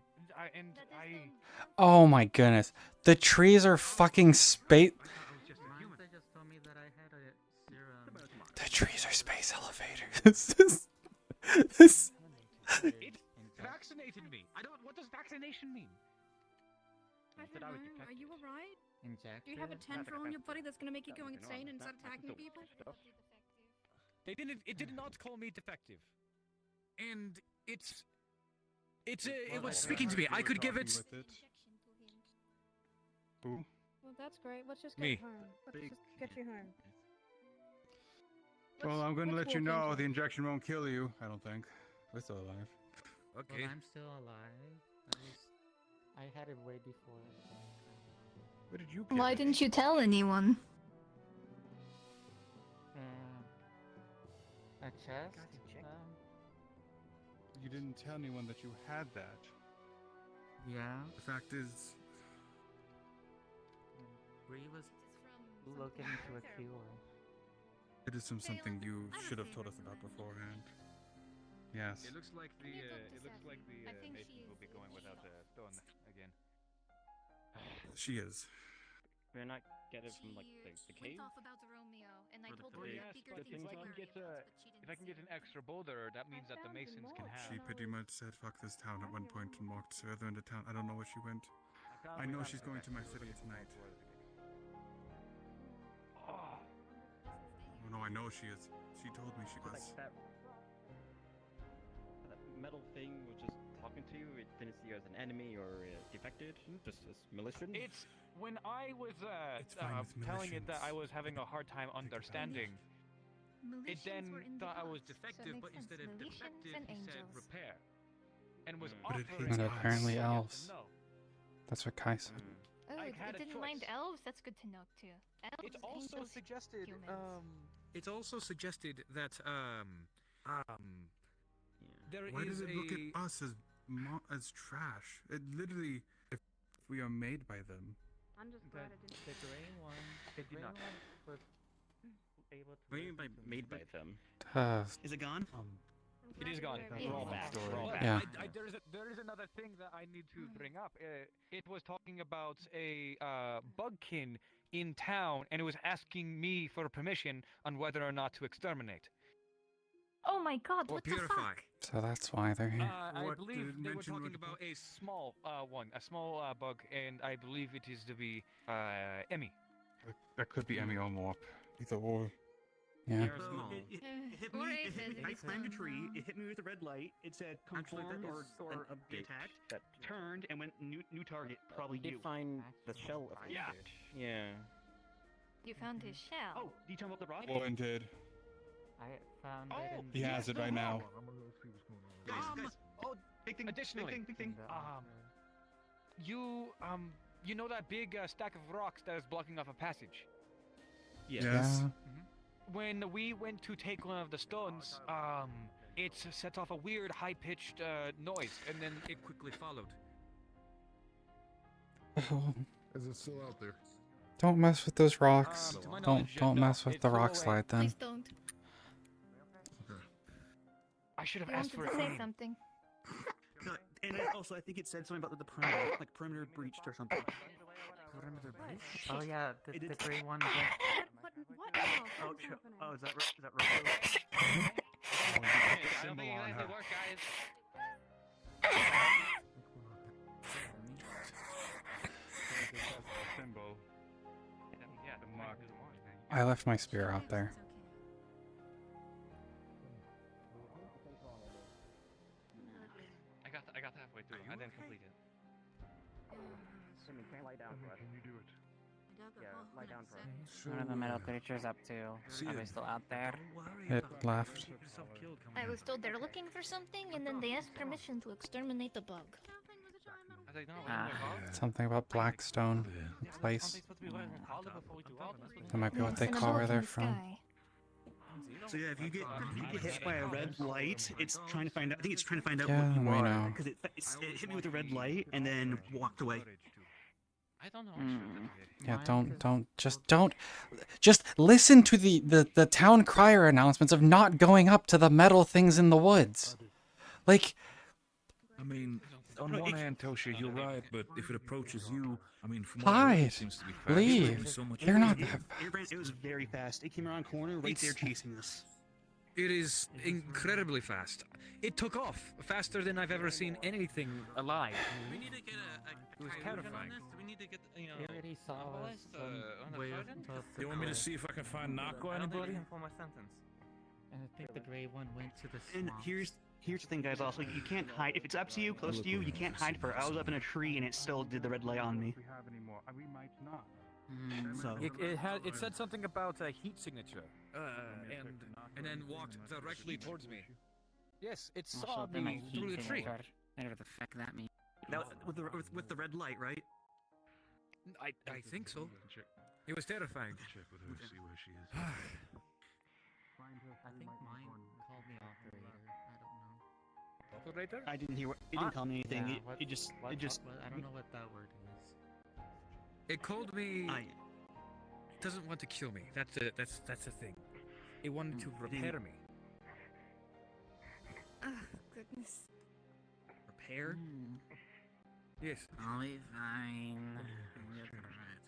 Speaker 1: Oh my goodness. The trees are fucking space.
Speaker 9: They just told me that I had a serum.
Speaker 1: The trees are space elevators. This.
Speaker 12: It vaccinated me. I don't. What does vaccination mean?
Speaker 11: I don't know. Are you alright?
Speaker 9: Injected?
Speaker 11: Do you have a tendril in your body that's gonna make you go insane and start attacking people?
Speaker 12: They didn't. It did not call me defective. And it was speaking to me. I could give it.
Speaker 6: Who?
Speaker 11: Well, that's great. Let's just
Speaker 12: Me.
Speaker 11: get home. Let's just get you home.
Speaker 6: Well, I'm gonna
Speaker 11: let's
Speaker 6: let you
Speaker 11: walk
Speaker 6: know
Speaker 11: into
Speaker 6: the
Speaker 11: it.
Speaker 6: injection won't kill you. I don't think. We're still alive.
Speaker 12: Okay.
Speaker 9: Well, I'm still alive. At least I had it way before.
Speaker 6: Where did you?
Speaker 4: Why didn't you tell anyone?
Speaker 9: A chest?
Speaker 6: You didn't tell anyone that you had that.
Speaker 9: Yeah.
Speaker 6: The fact is,
Speaker 9: Bree was looking into a cure.
Speaker 6: it is something you should have told us about beforehand. Yes.
Speaker 10: It looks like the mason will be going without the stone again.
Speaker 6: She is.
Speaker 18: Can I not get it from like the cave?
Speaker 4: Went off about Romeo, and I
Speaker 18: Or the
Speaker 4: told
Speaker 18: cave?
Speaker 4: her
Speaker 18: Yes,
Speaker 4: that bigger
Speaker 18: but
Speaker 4: things
Speaker 18: if I
Speaker 4: to
Speaker 18: can
Speaker 4: worry
Speaker 18: get
Speaker 4: about, but she
Speaker 21: If
Speaker 4: didn't
Speaker 21: I can get
Speaker 4: say
Speaker 21: an extra boulder, that means that the masons can have.
Speaker 6: She pretty much said, fuck this town at one point and walked further into town. I don't know where she went. I know she's going to my city tonight. Oh no, I know she is. She told me she was.
Speaker 18: That metal thing was just talking to you. It didn't see you as an enemy or defected, just as malicious.
Speaker 21: It's when I was
Speaker 6: fine with
Speaker 21: telling it that I
Speaker 6: malicious.
Speaker 21: was having a hard time understanding. It then
Speaker 4: Militians were in the
Speaker 21: thought I was
Speaker 4: box, so it
Speaker 21: defective,
Speaker 4: makes
Speaker 21: but
Speaker 4: sense.
Speaker 21: instead of
Speaker 4: Militians
Speaker 21: defective,
Speaker 4: and
Speaker 21: he said
Speaker 4: angels.
Speaker 21: repair, and was
Speaker 6: But it
Speaker 21: offering.
Speaker 6: hates
Speaker 1: And
Speaker 6: us.
Speaker 1: apparently
Speaker 21: Yes
Speaker 1: elves.
Speaker 21: and no.
Speaker 1: That's what Kai said.
Speaker 4: Oh,
Speaker 21: I
Speaker 4: it
Speaker 21: had a
Speaker 4: didn't mind
Speaker 21: choice.
Speaker 4: elves? That's good to know, too. Elves,
Speaker 21: It's also
Speaker 4: angels,
Speaker 21: suggested.
Speaker 4: humans.
Speaker 12: It's also suggested that there
Speaker 6: Why
Speaker 12: is
Speaker 6: does it look
Speaker 12: a
Speaker 6: at us as trash? It literally, if we are made by them.
Speaker 15: I'm just glad I didn't.
Speaker 18: The gray one.
Speaker 21: They did not.
Speaker 18: Was able to. What do you mean by made by them?
Speaker 8: Is it gone?
Speaker 21: It is gone.
Speaker 4: Yeah.
Speaker 21: We're all back. We're all back.
Speaker 1: Yeah.
Speaker 21: There is another thing that I need to bring up. It was talking about a bugkin in town, and it was asking me for permission on whether or not to exterminate.
Speaker 4: Oh my god,
Speaker 12: or
Speaker 4: what the
Speaker 12: purify.
Speaker 4: fuck?
Speaker 1: So that's why they're here.
Speaker 21: I
Speaker 6: What
Speaker 21: believe
Speaker 6: did it
Speaker 21: they were
Speaker 6: mention
Speaker 21: talking
Speaker 6: what
Speaker 21: about a small bug, and I believe it is to be Emmy.
Speaker 6: That could be Emmy or Morp. Either or.
Speaker 1: Yeah.
Speaker 8: So it hit me. It hit me. I climbed a tree. It hit me with a red light. It said conformed or be attacked.
Speaker 18: That
Speaker 8: Turned and went new target. Probably
Speaker 18: did
Speaker 8: you.
Speaker 18: find the shell of it. Yeah.
Speaker 4: You found his shell.
Speaker 8: Oh, do you tell me about the rock?
Speaker 6: Warren did.
Speaker 7: I found
Speaker 8: Oh,
Speaker 7: it in
Speaker 6: He has it right now.
Speaker 8: Guys,
Speaker 21: Oh,
Speaker 8: big thing.
Speaker 21: additionally,
Speaker 8: big thing.
Speaker 21: you know that big stack of rocks that is blocking off a passage.
Speaker 6: Yes.
Speaker 1: Yeah.
Speaker 21: When we went to take one of the stones, it set off a weird high-pitched noise, and then it quickly followed.
Speaker 20: Is it still out there?
Speaker 1: Don't mess with those rocks.
Speaker 21: To my
Speaker 1: Don't
Speaker 21: knowledge,
Speaker 1: don't
Speaker 21: no,
Speaker 1: mess with
Speaker 21: it
Speaker 1: the
Speaker 21: flew
Speaker 1: rock
Speaker 21: away.
Speaker 1: slide then.
Speaker 4: Please don't.
Speaker 21: I should have
Speaker 4: You
Speaker 21: asked
Speaker 4: wanted
Speaker 21: for
Speaker 4: to
Speaker 21: a
Speaker 4: say
Speaker 21: name.
Speaker 4: something.
Speaker 8: No, and also, I think it said something about the perimeter, like perimeter breached or something.
Speaker 7: perimeter breach. Oh yeah, the
Speaker 8: It is-
Speaker 7: gray one.
Speaker 19: What?
Speaker 8: Oh, oh, is that right?
Speaker 21: I don't think it worked, guys.
Speaker 6: Symbol.
Speaker 21: Yeah,
Speaker 6: The mark.
Speaker 1: I left my spear out there.
Speaker 21: I got halfway through. I didn't complete it.
Speaker 18: Can you lie down for us?
Speaker 20: Can you do it?
Speaker 18: Yeah, lie down for us.
Speaker 3: What are the metal creatures up to? Are they still out there?
Speaker 1: It left.
Speaker 4: I was told they're looking for something, and then they asked permission to exterminate the bug.
Speaker 21: Are they not
Speaker 3: Ah.
Speaker 1: Something about Blackstone place. That might be what they
Speaker 4: And a
Speaker 1: call
Speaker 4: bug
Speaker 1: where
Speaker 4: in
Speaker 1: they're
Speaker 4: the
Speaker 1: from.
Speaker 4: sky.
Speaker 8: So yeah, if you get hit by a red light, it's trying to find out. I think it's trying to find out
Speaker 1: Yeah,
Speaker 8: what you
Speaker 1: we
Speaker 8: are
Speaker 1: know.
Speaker 8: because it hit me with a red light and then walked away.
Speaker 21: I don't know.
Speaker 1: Yeah, just listen to the town crier announcements of not going up to the metal things in the woods. Like,
Speaker 5: I mean, on one hand, Toshia, you're right, but if it approaches you, I mean, from
Speaker 1: hide,
Speaker 5: it seems to be fast.
Speaker 1: leave.
Speaker 5: It's so much
Speaker 1: They're not
Speaker 5: faster.
Speaker 8: It was very fast. It came around corner right there chasing us.
Speaker 12: It is incredibly fast. It took off faster than I've ever seen anything alive.
Speaker 14: We need to get
Speaker 12: It was
Speaker 14: a
Speaker 12: terrifying.
Speaker 14: Do we need to get,
Speaker 7: He already saw us
Speaker 14: on the
Speaker 7: way
Speaker 14: sergeant?
Speaker 7: above the
Speaker 5: You want me to
Speaker 7: gray.
Speaker 5: see if I can find Nako
Speaker 14: I don't think I
Speaker 5: anybody?
Speaker 14: can form a sentence.
Speaker 7: And I think the gray one went to the
Speaker 8: And
Speaker 7: swamp.
Speaker 8: here's the thing, guys. Also, you can't hide if it's up to you, close to you. You can't hide for. I was up in a tree and it still did the red light on me.
Speaker 6: If we have any more, we might not.
Speaker 8: So
Speaker 21: It said something about a heat signature.
Speaker 12: And then walked directly towards me.
Speaker 21: Yes, it
Speaker 3: Also,
Speaker 21: saw
Speaker 3: then I
Speaker 21: me
Speaker 3: heat
Speaker 21: through the tree.
Speaker 3: signature. Whatever the fuck that means.
Speaker 8: that with the red light, right?
Speaker 12: I think so. It was terrifying.
Speaker 5: Check with her, see where she is.
Speaker 7: I think mine called me operator. I don't know.
Speaker 21: Operator?
Speaker 8: I didn't hear. It didn't tell me anything.
Speaker 7: Yeah,
Speaker 8: It just.
Speaker 7: I don't know what that word is.
Speaker 12: It called me. It doesn't want to kill me. That's the thing. It wanted to repair me.
Speaker 4: Oh, goodness.
Speaker 12: Repair? Yes.
Speaker 3: I'll be fine. You're right.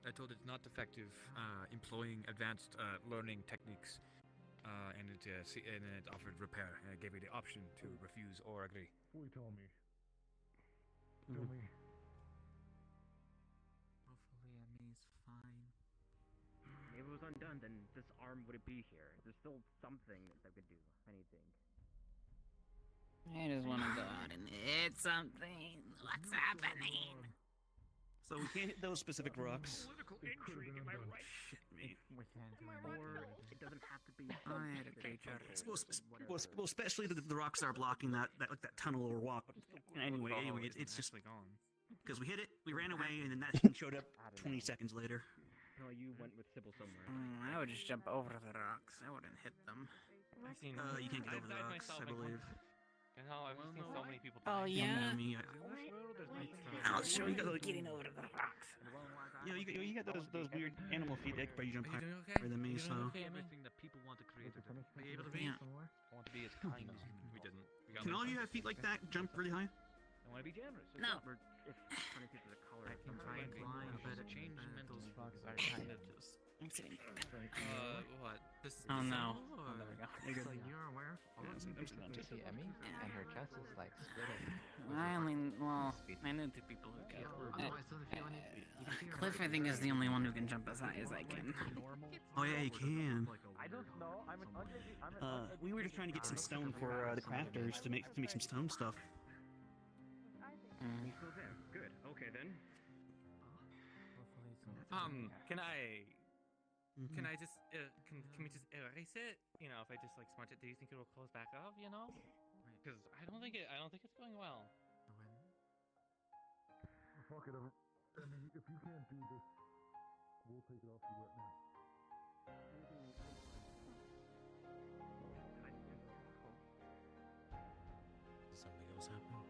Speaker 12: I told it's not effective employing advanced learning techniques, and it offered repair, and it gave me the option to refuse or agree.
Speaker 20: Boy, tell me. Tell me.
Speaker 13: Hopefully Emmy's fine.
Speaker 18: If it was undone, then this arm wouldn't be here. There's still something that could do anything.
Speaker 3: I just want to go out and hit something. What's happening?
Speaker 16: So we can't hit those specific rocks.
Speaker 18: Political intrigue, am I right?
Speaker 13: We can't do
Speaker 18: Or it doesn't have to be.
Speaker 3: I had a creature.
Speaker 16: Well, especially the rocks that are blocking that like that tunnel or walk. Anyway, it's just
Speaker 14: gone.
Speaker 16: because we hit it, we ran away, and then that thing showed up 20 seconds later.
Speaker 18: No, you went with Sybil somewhere.
Speaker 3: I would just jump over the rocks. I wouldn't hit them.
Speaker 14: I've seen.
Speaker 16: You can't get over the rocks, I believe.
Speaker 14: You know, I've seen so many people.
Speaker 3: Oh
Speaker 14: die.
Speaker 3: yeah.
Speaker 16: I'll show you getting over the rocks. You know, you got those weird animal feet that you jump higher than me, so.
Speaker 12: Everything that people want to create.
Speaker 14: Are you able to be?
Speaker 3: Yeah.
Speaker 14: I want to be as kind as you. We didn't. We got
Speaker 16: Can all of you have feet like that jump really high?
Speaker 18: I want to be generous.
Speaker 3: No.
Speaker 18: If funny people of color.
Speaker 13: I can try and climb, but those rocks are kind of just...
Speaker 3: I'm sitting.
Speaker 14: What? This
Speaker 3: Oh no.
Speaker 14: symbol,
Speaker 3: Oh,
Speaker 14: or-
Speaker 3: there we go.
Speaker 13: So you're aware?
Speaker 16: I'm
Speaker 7: You see Emmy? And her chest is like splitting.
Speaker 3: I only, well, I know two people who can.
Speaker 13: No, I still feel it.
Speaker 3: Cliff, I think, is the only one who can jump as high as I can.
Speaker 16: Oh yeah, you can.
Speaker 9: I don't know. I'm
Speaker 16: We were just trying to get some stone for the crafters to make some stone stuff.
Speaker 18: He's still there. Good. Okay then.
Speaker 14: Can I just can we just erase it? You know, if I just like smudge it, do you think it'll close back up? You know, because I don't think it's going well.
Speaker 20: Fuck it. I mean, if you can't do this, we'll take it off you right now.
Speaker 16: Something else happened.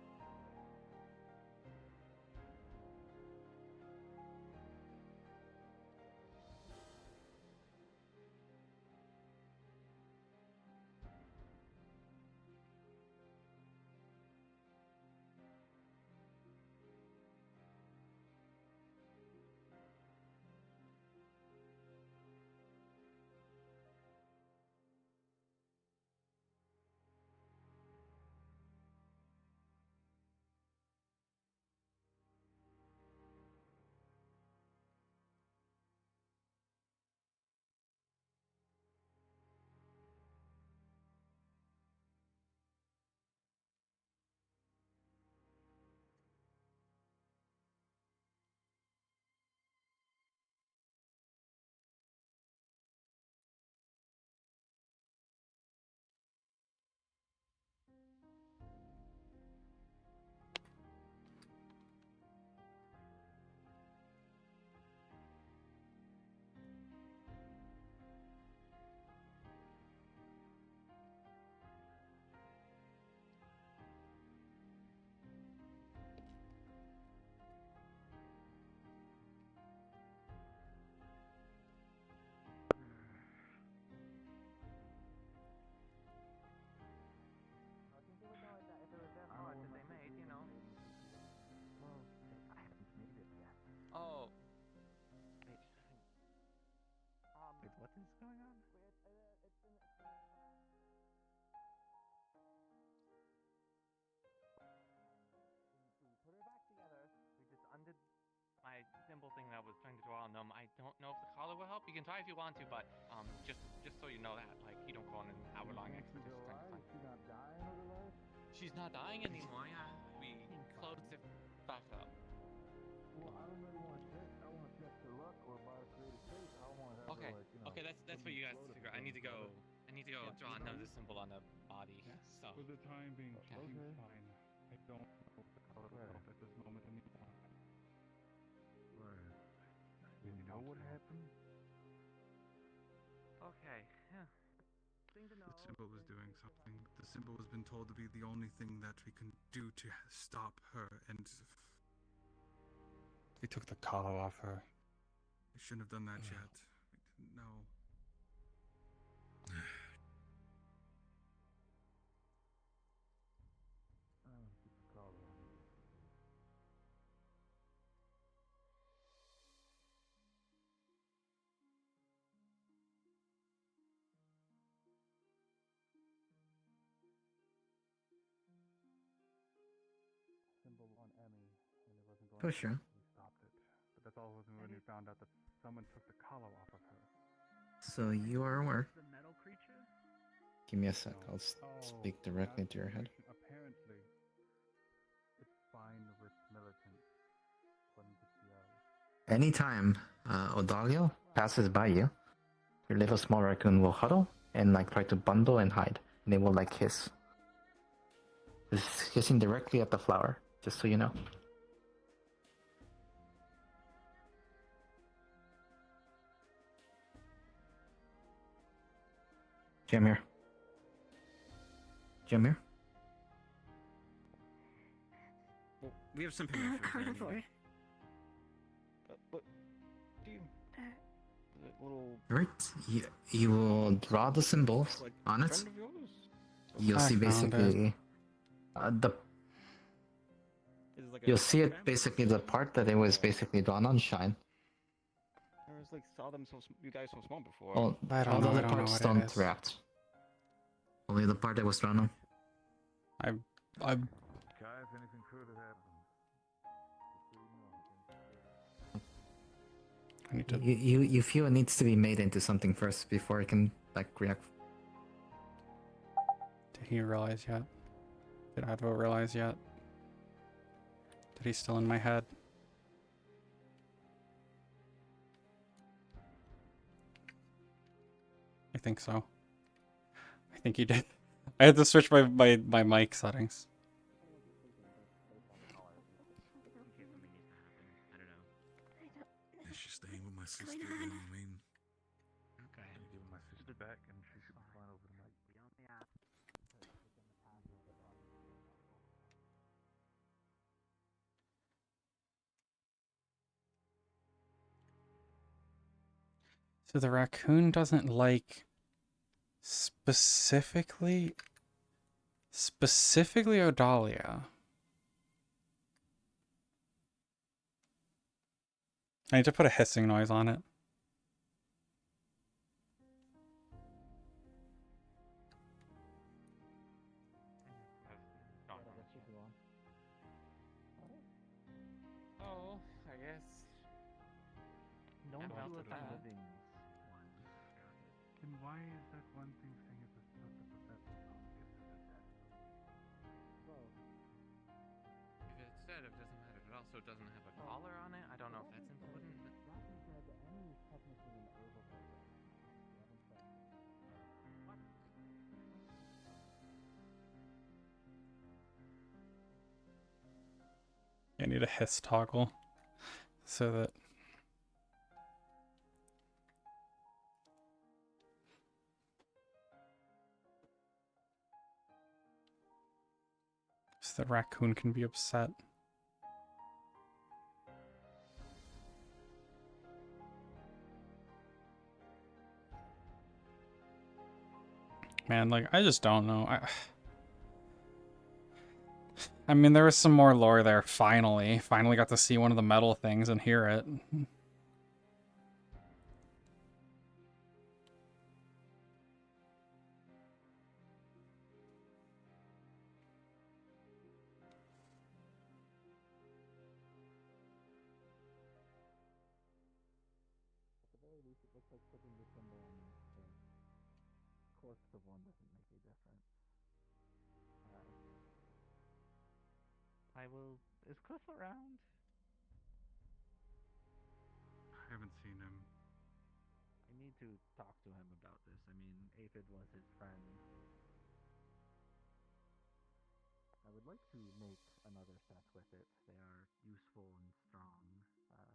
Speaker 18: I think they would know that if it was their heart that they made, you know. Well, I haven't made it yet.
Speaker 14: Oh.
Speaker 18: Wait, what is going on? We put her back together.
Speaker 14: We just undid my symbol thing that I was trying to draw on them. I don't know if the collar will help. You can try if you want to, but just so you know that, like, you don't go on an hour-long expedition trying to find.
Speaker 20: She's not dying of her life?
Speaker 14: She's not dying anymore. Yeah, we closed it back up.
Speaker 20: Well, I don't really want to check. I want to check the luck or by the creative space. I want to have
Speaker 14: Okay.
Speaker 20: her, like, you know,
Speaker 14: Okay, that's for you guys to figure out. I need to go draw another symbol on the body. So.
Speaker 6: For the time being, she
Speaker 20: Okay.
Speaker 6: seems fine. I don't know the color of
Speaker 20: Okay.
Speaker 6: health at this moment anymore.
Speaker 20: Right. You know what happened?
Speaker 18: Okay, yeah. Thing to know.
Speaker 6: The symbol was doing something. The symbol has been told to be the only thing that we can do to stop her, and
Speaker 1: They took the collar off her.
Speaker 6: I shouldn't have done that yet. I didn't know.
Speaker 20: I don't keep the collar on.
Speaker 17: Toshia.
Speaker 6: We stopped it. But that's all when we found out that someone took the collar off of her.
Speaker 17: So you are aware.
Speaker 16: The metal creature?
Speaker 17: Give me a sec. I'll speak directly to your head.
Speaker 6: Apparently, it's fine with militants, according to CO.
Speaker 17: Anytime Odalio passes by you, your little small raccoon will huddle and like try to bundle and hide. And they will like hiss. It's hissing directly at the flower, just so you know. Jamir. Jamir?
Speaker 16: Well, we have something for
Speaker 11: Carnivore.
Speaker 16: But, do you... little...
Speaker 17: Right. You will draw the symbol on it.
Speaker 16: friend of yours?
Speaker 17: You'll
Speaker 1: I
Speaker 17: see
Speaker 1: found
Speaker 17: basically
Speaker 16: Is it like
Speaker 17: you'll
Speaker 16: a
Speaker 17: see it
Speaker 16: friend?
Speaker 17: basically the part that it was basically drawn on shine.
Speaker 16: I was like, saw them you guys so small before.
Speaker 17: All
Speaker 1: I don't
Speaker 17: all
Speaker 1: know,
Speaker 17: the
Speaker 1: I
Speaker 17: other
Speaker 1: don't know
Speaker 17: parts
Speaker 1: what it
Speaker 17: don't
Speaker 1: is.
Speaker 17: react. Only the part that was drawn on.
Speaker 1: I
Speaker 20: Kai, if anything further happens,
Speaker 1: I need to.
Speaker 17: You feel it needs to be made into something first before it can like react.
Speaker 1: Did he realize yet? Did Advo realize yet? Did he still in my head? I think so. I think he did. I had to switch my mic settings.
Speaker 5: Is she staying with my sister? Then, I mean,
Speaker 16: Okay.
Speaker 20: I'm giving my sister back, and she should be fine over the night.
Speaker 1: So the raccoon doesn't like specifically Odalia. I need to put a hissing noise on it.
Speaker 14: Oh, I guess.
Speaker 18: No
Speaker 14: I'm
Speaker 18: one
Speaker 14: out
Speaker 18: of
Speaker 14: of
Speaker 18: the
Speaker 14: that.
Speaker 18: living one.
Speaker 6: Then why is that one thing saying it's not the professor's house if it's a dead?
Speaker 18: Well,
Speaker 14: If it's dead, it doesn't matter. It also doesn't have a collar on it. I don't know if that's important.
Speaker 18: that is dead and is technically an herbivore right now. We haven't checked.
Speaker 1: I need a hiss toggle so that raccoon can be upset. Man, like, I just don't know. I mean, there was some more lore there, finally. Finally got to see one of the metal things and hear it.
Speaker 18: At the very least, it looks like putting the symbol on the corpse of one doesn't make a difference. I will. Is Cliff around?
Speaker 6: I haven't seen him.
Speaker 18: I need to talk to him about this. I mean, Aphid was his friend. I would like to make another set with it. They are useful and strong, but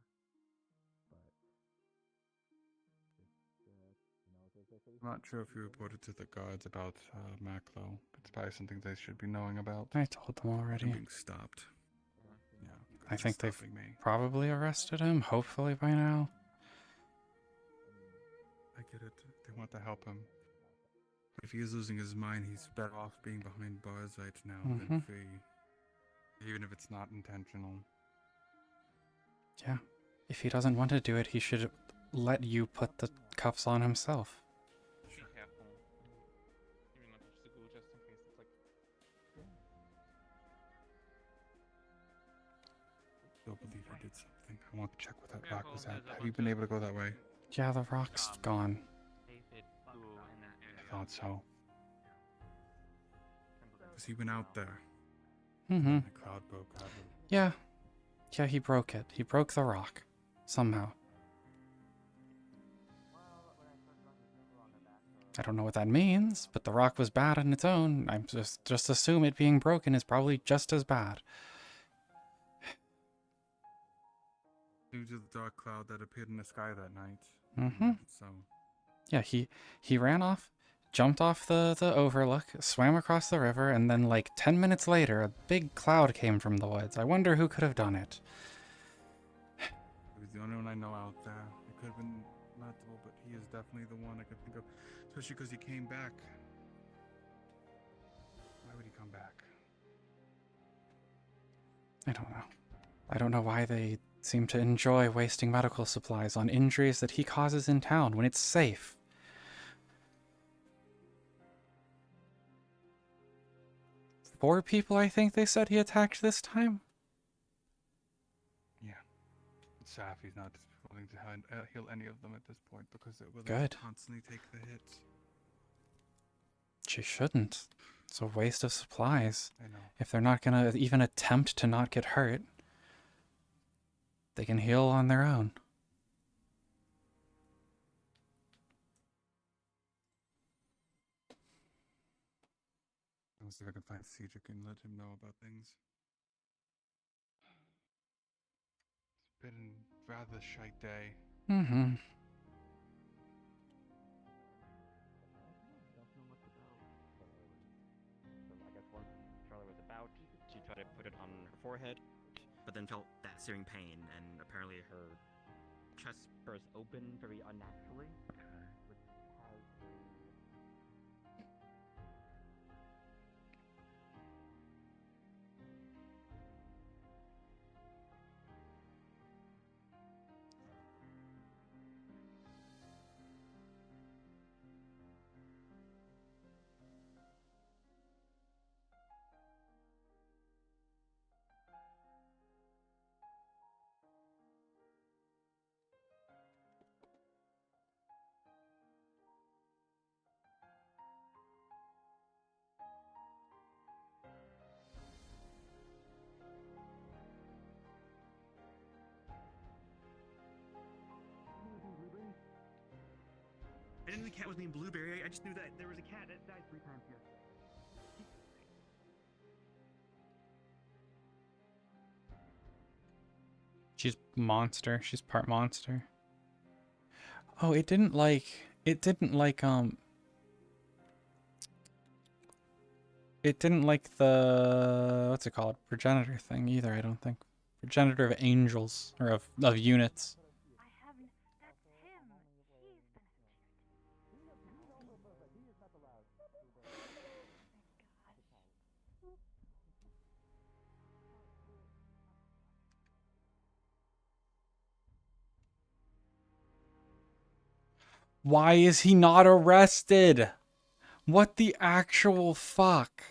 Speaker 6: I'm not sure if you reported to the guards about Maclo. It's probably something they should be knowing about.
Speaker 1: I told them already.
Speaker 6: Being stopped. Yeah.
Speaker 1: I think they've
Speaker 6: stopping me.
Speaker 1: probably arrested him, hopefully by now.
Speaker 6: I get it. They want to help him. If he is losing his mind, he's better off being behind bars right now than free. Even if it's not intentional.
Speaker 1: Yeah. If he doesn't want to do it, he should let you put the cuffs on himself.
Speaker 14: Be careful. Even not touch the ghoul just in case it's like.
Speaker 6: Don't believe I want to check what that rock was at. Have you been able to go that way?
Speaker 1: Yeah, the rock's gone.
Speaker 6: I thought so. Because he went out there.
Speaker 1: Mm-hmm.
Speaker 6: And the cloud broke out.
Speaker 1: Yeah. Yeah, he broke it. He broke the rock. Somehow. I don't know what that means, but the rock was bad on its own. I just assume it being broken is probably just as bad.
Speaker 6: Due to the dark cloud that appeared in the sky that night.
Speaker 1: Mm-hmm.
Speaker 6: So.
Speaker 1: Yeah, he ran off, jumped off the overlook, swam across the river, and then like 10 minutes later, a big cloud came from the woods. I wonder who could have done it.
Speaker 6: He was the only one I know out there. It could have been multiple, but he is definitely the one I could think of. Especially because he came back. Why would he come back?
Speaker 1: I don't know. I don't know why they seem to enjoy wasting medical supplies on injuries that he causes in town when it's safe. Four people, I think they said he attacked this time?
Speaker 6: Yeah. It's sad he's not willing to heal any of them at this point because it will
Speaker 1: Good.
Speaker 6: constantly take the hits.
Speaker 1: She shouldn't. It's a waste of supplies.
Speaker 6: I know.
Speaker 1: If they're not gonna even attempt to not get hurt, they can heal on their own.
Speaker 6: I'll see if I can find Cedric and let him know about things. It's been a rather shite day.
Speaker 1: Mm-hmm.
Speaker 8: I guess once Charlie was about, she tried to put it on her forehead, but then felt that searing pain, and apparently her chest burst open very unnaturally, which has
Speaker 16: I didn't know the cat was named Blueberry. I just knew that there was a cat that died 3 times here.
Speaker 1: She's monster. She's part monster. Oh, it didn't like it didn't like the what's it called? Progenitor thing either, I don't think. Progenitor of angels or of units. Why is he not arrested? What the actual fuck?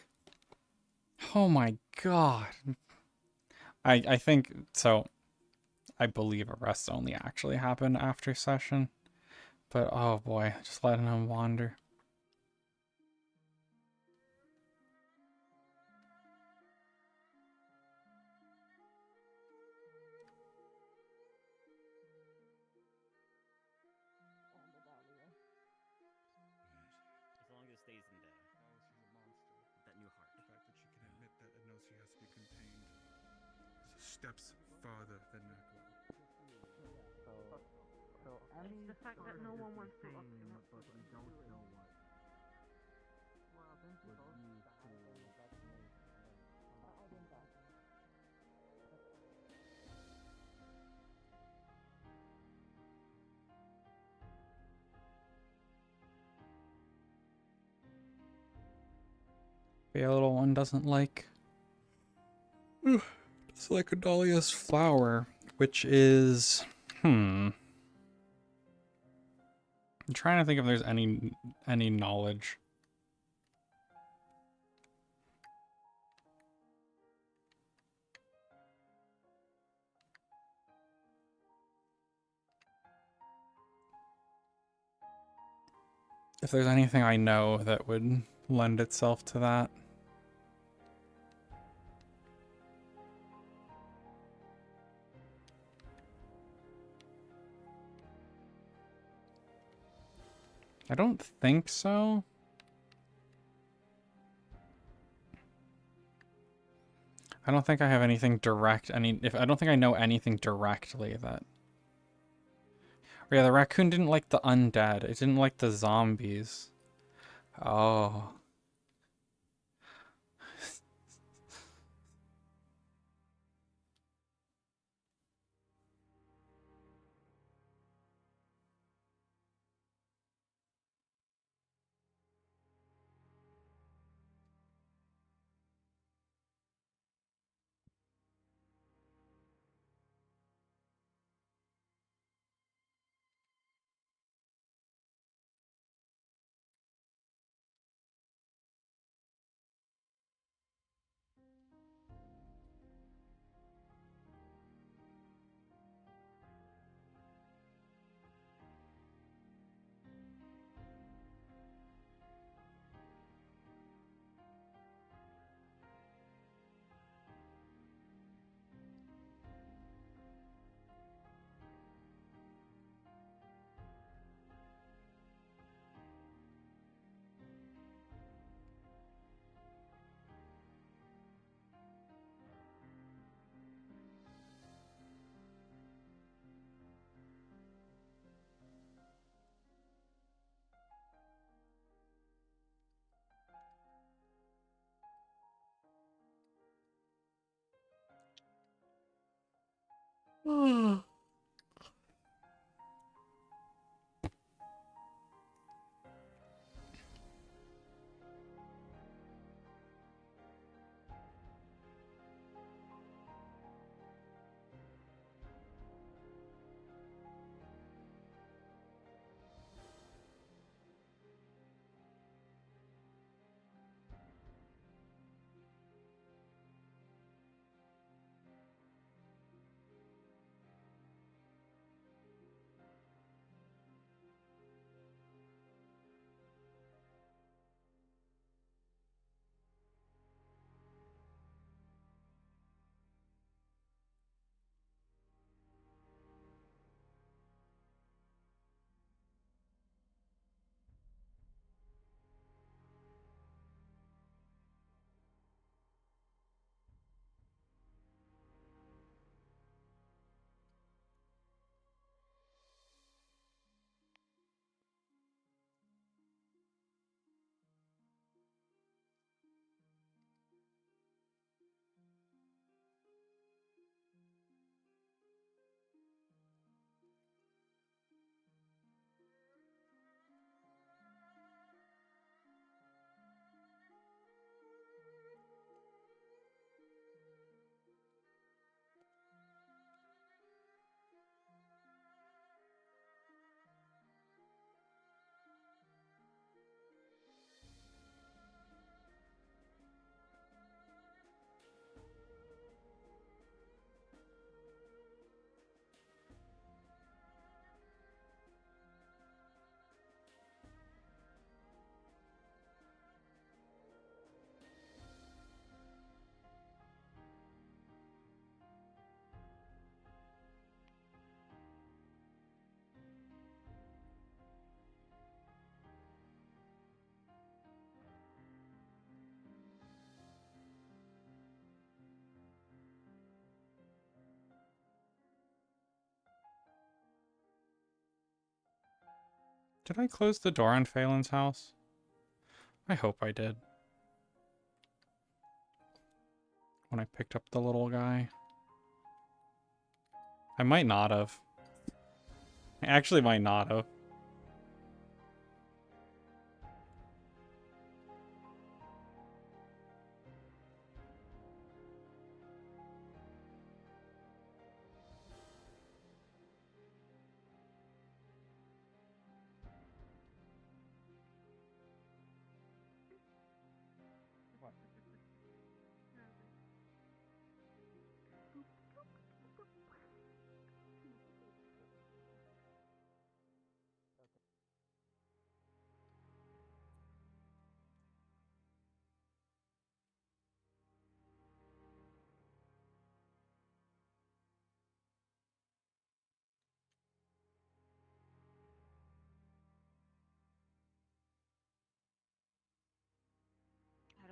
Speaker 1: Oh my god. I think so. I believe arrests only actually happen after session. But oh boy, just letting him wander.
Speaker 8: as long as it stays in there. That new heart.
Speaker 6: The fact that she can admit that and knows she has to be contained is steps farther than Necro.
Speaker 9: So
Speaker 19: It's the fact that no one wants to
Speaker 9: but we don't know what.
Speaker 19: Well, then
Speaker 9: Was used to vaccinate. I think that.
Speaker 1: The little one doesn't like it's like a dahlia's flower, which is I'm trying to think if there's any knowledge. If there's anything I know that would lend itself to that. I don't think so. I don't think I have anything direct. I don't think I know anything directly that. Oh, yeah, the raccoon didn't like the undead. It didn't like the zombies. Oh. Did I close the door on Phelan's house? I hope I did. When I picked up the little guy. I might not have. I actually might not have.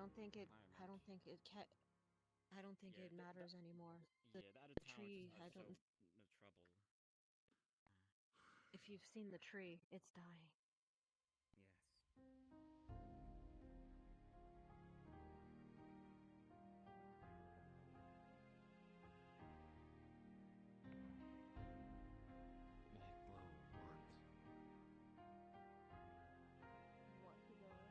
Speaker 19: don't think it. I
Speaker 8: environment.
Speaker 19: don't think it ca- I don't think
Speaker 8: Yeah,
Speaker 19: it matters anymore. The,
Speaker 8: yeah, the out of
Speaker 19: the
Speaker 8: town
Speaker 19: tree.
Speaker 8: are
Speaker 19: I
Speaker 8: so
Speaker 19: don't.
Speaker 8: no trouble.
Speaker 19: If you've seen the tree, it's dying.
Speaker 8: Yes.
Speaker 15: Want to go in?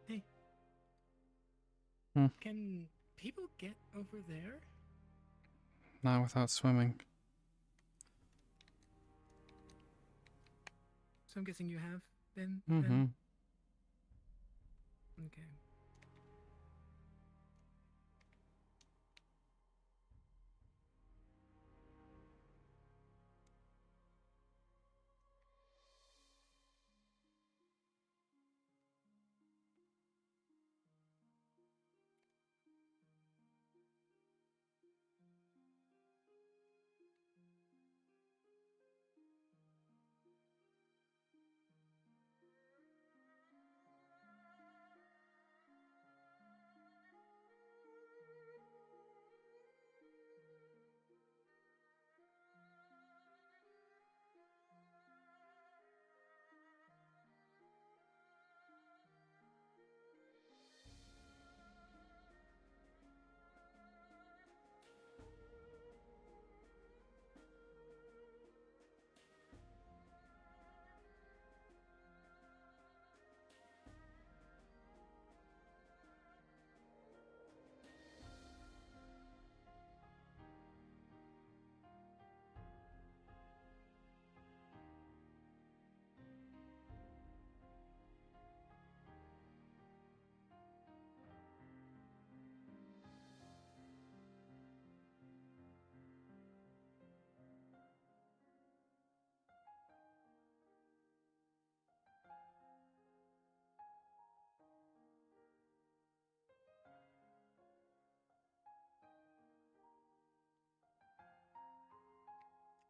Speaker 2: Hey.
Speaker 1: Hmm.
Speaker 2: Can people get over there?
Speaker 1: Not without swimming.
Speaker 2: So I'm guessing you have been.
Speaker 1: Mm-hmm.
Speaker 2: Okay.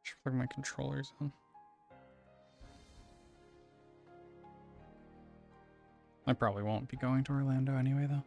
Speaker 1: Should plug my controllers in. I probably won't be going to Orlando anyway, though.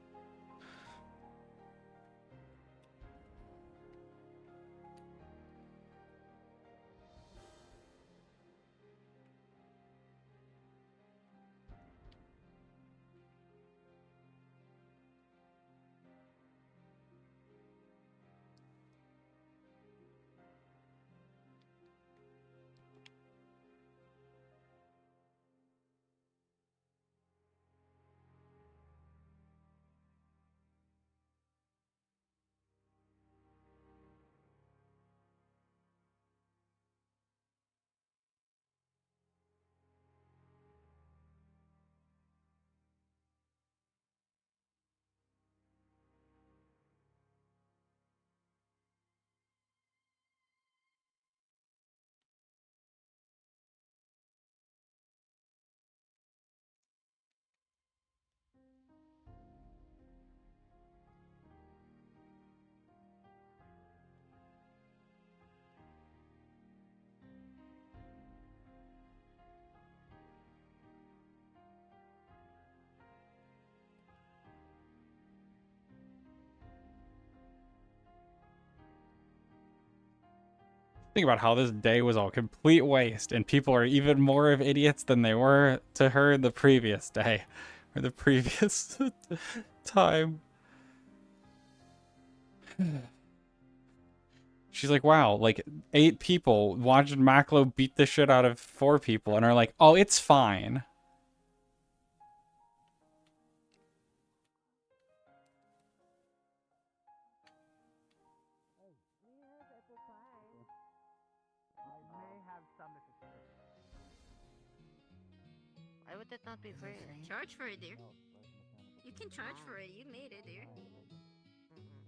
Speaker 1: Think about how this day was all complete waste, and people are even more of idiots than they were to her the previous day, or the previous time. She's like, wow, like 8 people watched Maklo beat the shit out of 4 people and are like, oh, it's fine.
Speaker 10: Why would that not be free? Charge for it, dear. You can charge for it. You made it, dear.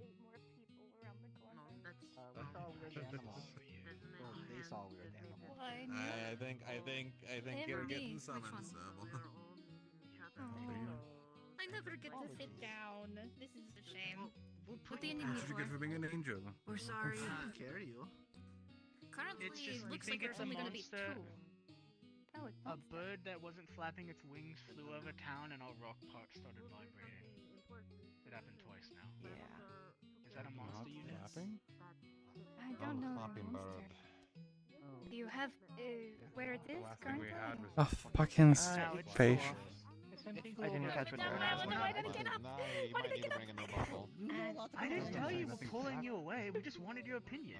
Speaker 15: 8 more people around the corner.
Speaker 10: No, that's.
Speaker 18: We saw a weird animal. Well, they saw a weird animal.
Speaker 22: I think you're getting summoned, Sybil.
Speaker 11: I never get to sit down. This is a shame. What do you need
Speaker 5: What
Speaker 11: me
Speaker 5: did you get
Speaker 11: for?
Speaker 5: for being an angel?
Speaker 10: We're sorry.
Speaker 18: Care you?
Speaker 11: Currently,
Speaker 2: It's just,
Speaker 11: it
Speaker 2: we
Speaker 11: looks
Speaker 2: think
Speaker 11: like
Speaker 2: it's
Speaker 11: there's
Speaker 2: a
Speaker 11: only gonna be
Speaker 2: monster.
Speaker 11: 2. Oh, it's
Speaker 2: A bird that wasn't flapping its wings flew over town and all rock parts started vibrating. It happened twice now.
Speaker 10: Yeah.
Speaker 2: Is that a monster you know?
Speaker 4: I don't know the
Speaker 6: Flapping
Speaker 4: monster.
Speaker 6: bird.
Speaker 4: Do you have where it is
Speaker 6: last thing we
Speaker 4: currently?
Speaker 6: had was
Speaker 1: A fucking
Speaker 2: it's
Speaker 1: face.
Speaker 2: I didn't catch what
Speaker 4: No, why did it get up? Why did it get up?
Speaker 2: I didn't tell you we're pulling you away. We just wanted your opinion.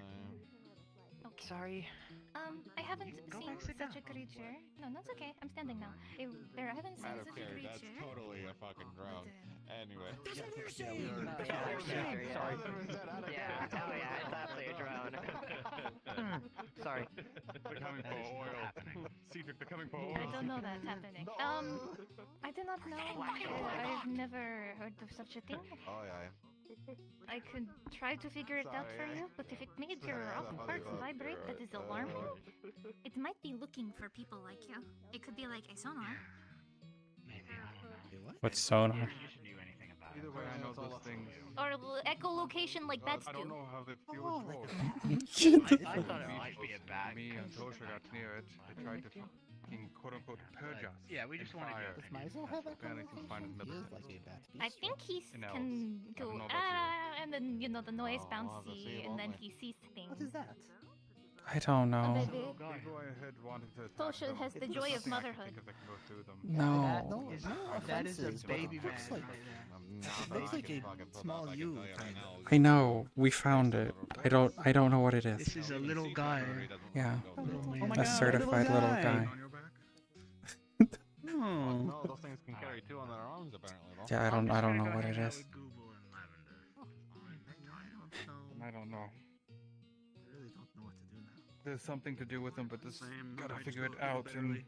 Speaker 4: Okay.
Speaker 2: Sorry.
Speaker 4: I haven't
Speaker 2: Go
Speaker 4: seen
Speaker 2: back, sit
Speaker 4: such
Speaker 2: down.
Speaker 4: a creature. No, that's okay. I'm standing now. I haven't seen
Speaker 22: Matter of
Speaker 4: such a
Speaker 22: care,
Speaker 4: creature.
Speaker 22: that's totally a fucking drone. Anyway.
Speaker 2: That's what we were
Speaker 22: Yeah,
Speaker 2: saying.
Speaker 22: Sorry.
Speaker 3: Yeah, oh yeah, it's absolutely a drone. Sorry.
Speaker 6: They're coming for oil. Cedric, they're coming for oil.
Speaker 4: I don't know that's happening. I do not know. I've never heard of such a thing.
Speaker 22: Oh yeah.
Speaker 4: I could try to figure it out for you, but if it made your rock parts vibrate, that is alarming. It might be looking for people like you. It could be like a sonar.
Speaker 2: Maybe, I don't know.
Speaker 1: What's sonar?
Speaker 2: You should knew anything about
Speaker 6: Either way, I know those things.
Speaker 4: Or echolocation like bats
Speaker 6: I don't
Speaker 4: do.
Speaker 6: know how they deal with trolls.
Speaker 2: I thought it might be a bad.
Speaker 6: Me and Toshia got near it. They tried to fucking quote-unquote purge us.
Speaker 2: Yeah, we just wanted your
Speaker 6: fire. Apparently seems fine as middle.
Speaker 4: I think he
Speaker 6: In elves.
Speaker 4: can
Speaker 6: I
Speaker 4: go
Speaker 6: don't know about
Speaker 4: and then the noise
Speaker 22: Oh, we'll have to
Speaker 4: bouncy,
Speaker 22: see
Speaker 4: and then
Speaker 22: only.
Speaker 4: he sees things.
Speaker 18: What is that?
Speaker 1: I don't know.
Speaker 4: Baby.
Speaker 6: People I had wanted to attack
Speaker 4: Toshia
Speaker 6: them.
Speaker 4: has the
Speaker 6: There's
Speaker 4: joy of
Speaker 6: nothing I can
Speaker 4: motherhood.
Speaker 6: think of that can go through them.
Speaker 1: No.
Speaker 2: That is a
Speaker 18: offensive, but
Speaker 2: baby
Speaker 18: it
Speaker 2: man.
Speaker 18: looks like-
Speaker 2: right
Speaker 18: Looks like a small you, kind of.
Speaker 1: I know. We found it. I don't know what it
Speaker 2: This
Speaker 1: is.
Speaker 2: is a little guy.
Speaker 1: Yeah.
Speaker 2: Little
Speaker 18: Oh
Speaker 2: man.
Speaker 18: my
Speaker 1: A
Speaker 18: God,
Speaker 1: certified little guy.
Speaker 2: Hmm.
Speaker 22: No, those things can carry 2 on their arms apparently. Though.
Speaker 1: Yeah, I don't know what it is.
Speaker 6: And I don't know.
Speaker 18: I really don't know what to do now.
Speaker 6: There's something to do with them, but this
Speaker 18: Same,
Speaker 6: gotta
Speaker 18: I
Speaker 6: figure
Speaker 18: just
Speaker 6: it
Speaker 18: go
Speaker 6: out. And
Speaker 18: barely.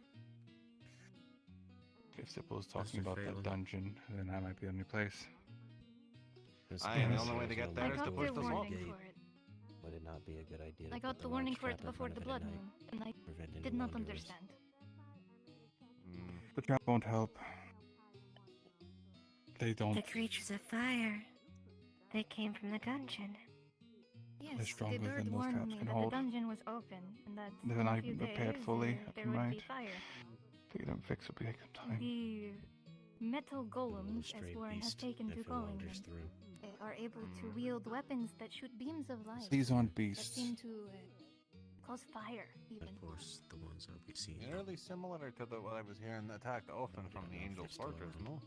Speaker 6: if Sybil's talking
Speaker 18: Mr.
Speaker 6: about that
Speaker 18: Phelan.
Speaker 6: dungeon, then that might be the only place.
Speaker 22: Aye, the only way to get there is
Speaker 4: I
Speaker 22: to
Speaker 4: got
Speaker 22: push
Speaker 4: the
Speaker 22: the swamp.
Speaker 4: warning for it.
Speaker 23: Would it not be a good idea to
Speaker 4: I
Speaker 23: put
Speaker 4: got the
Speaker 23: large
Speaker 4: warning for it
Speaker 23: trap in
Speaker 4: before
Speaker 23: front
Speaker 4: the
Speaker 23: of it
Speaker 4: blood
Speaker 23: at night,
Speaker 4: moon, and I
Speaker 23: prevent any
Speaker 4: did not
Speaker 23: wanderers?
Speaker 4: understand.
Speaker 6: The trap won't help. They don't.
Speaker 10: The creatures of fire. They came from the dungeon.
Speaker 4: Yes,
Speaker 6: They're stronger
Speaker 4: the bird
Speaker 6: than those
Speaker 4: warned
Speaker 6: traps
Speaker 4: me
Speaker 6: can
Speaker 4: that
Speaker 6: hold.
Speaker 4: the dungeon was open, and that
Speaker 6: They're
Speaker 4: in
Speaker 6: not
Speaker 4: a few
Speaker 6: even prepared
Speaker 4: days,
Speaker 6: fully,
Speaker 4: there
Speaker 6: if I'm
Speaker 4: would be
Speaker 6: right.
Speaker 4: fire.
Speaker 6: To get them fixed will take some time.
Speaker 4: The metal golems, as
Speaker 23: Stray
Speaker 4: Warren has
Speaker 23: beast,
Speaker 4: taken
Speaker 23: if
Speaker 4: to
Speaker 23: it
Speaker 4: calling
Speaker 23: wanders
Speaker 4: them,
Speaker 23: through.
Speaker 4: are able to wield weapons that shoot beams of light.
Speaker 6: These aren't
Speaker 4: That
Speaker 6: beasts.
Speaker 4: seem to cause fire, even.
Speaker 23: Of course, the ones that we see.
Speaker 22: Nearly similar to what I was hearing attacked often from the Angel Fortress, no?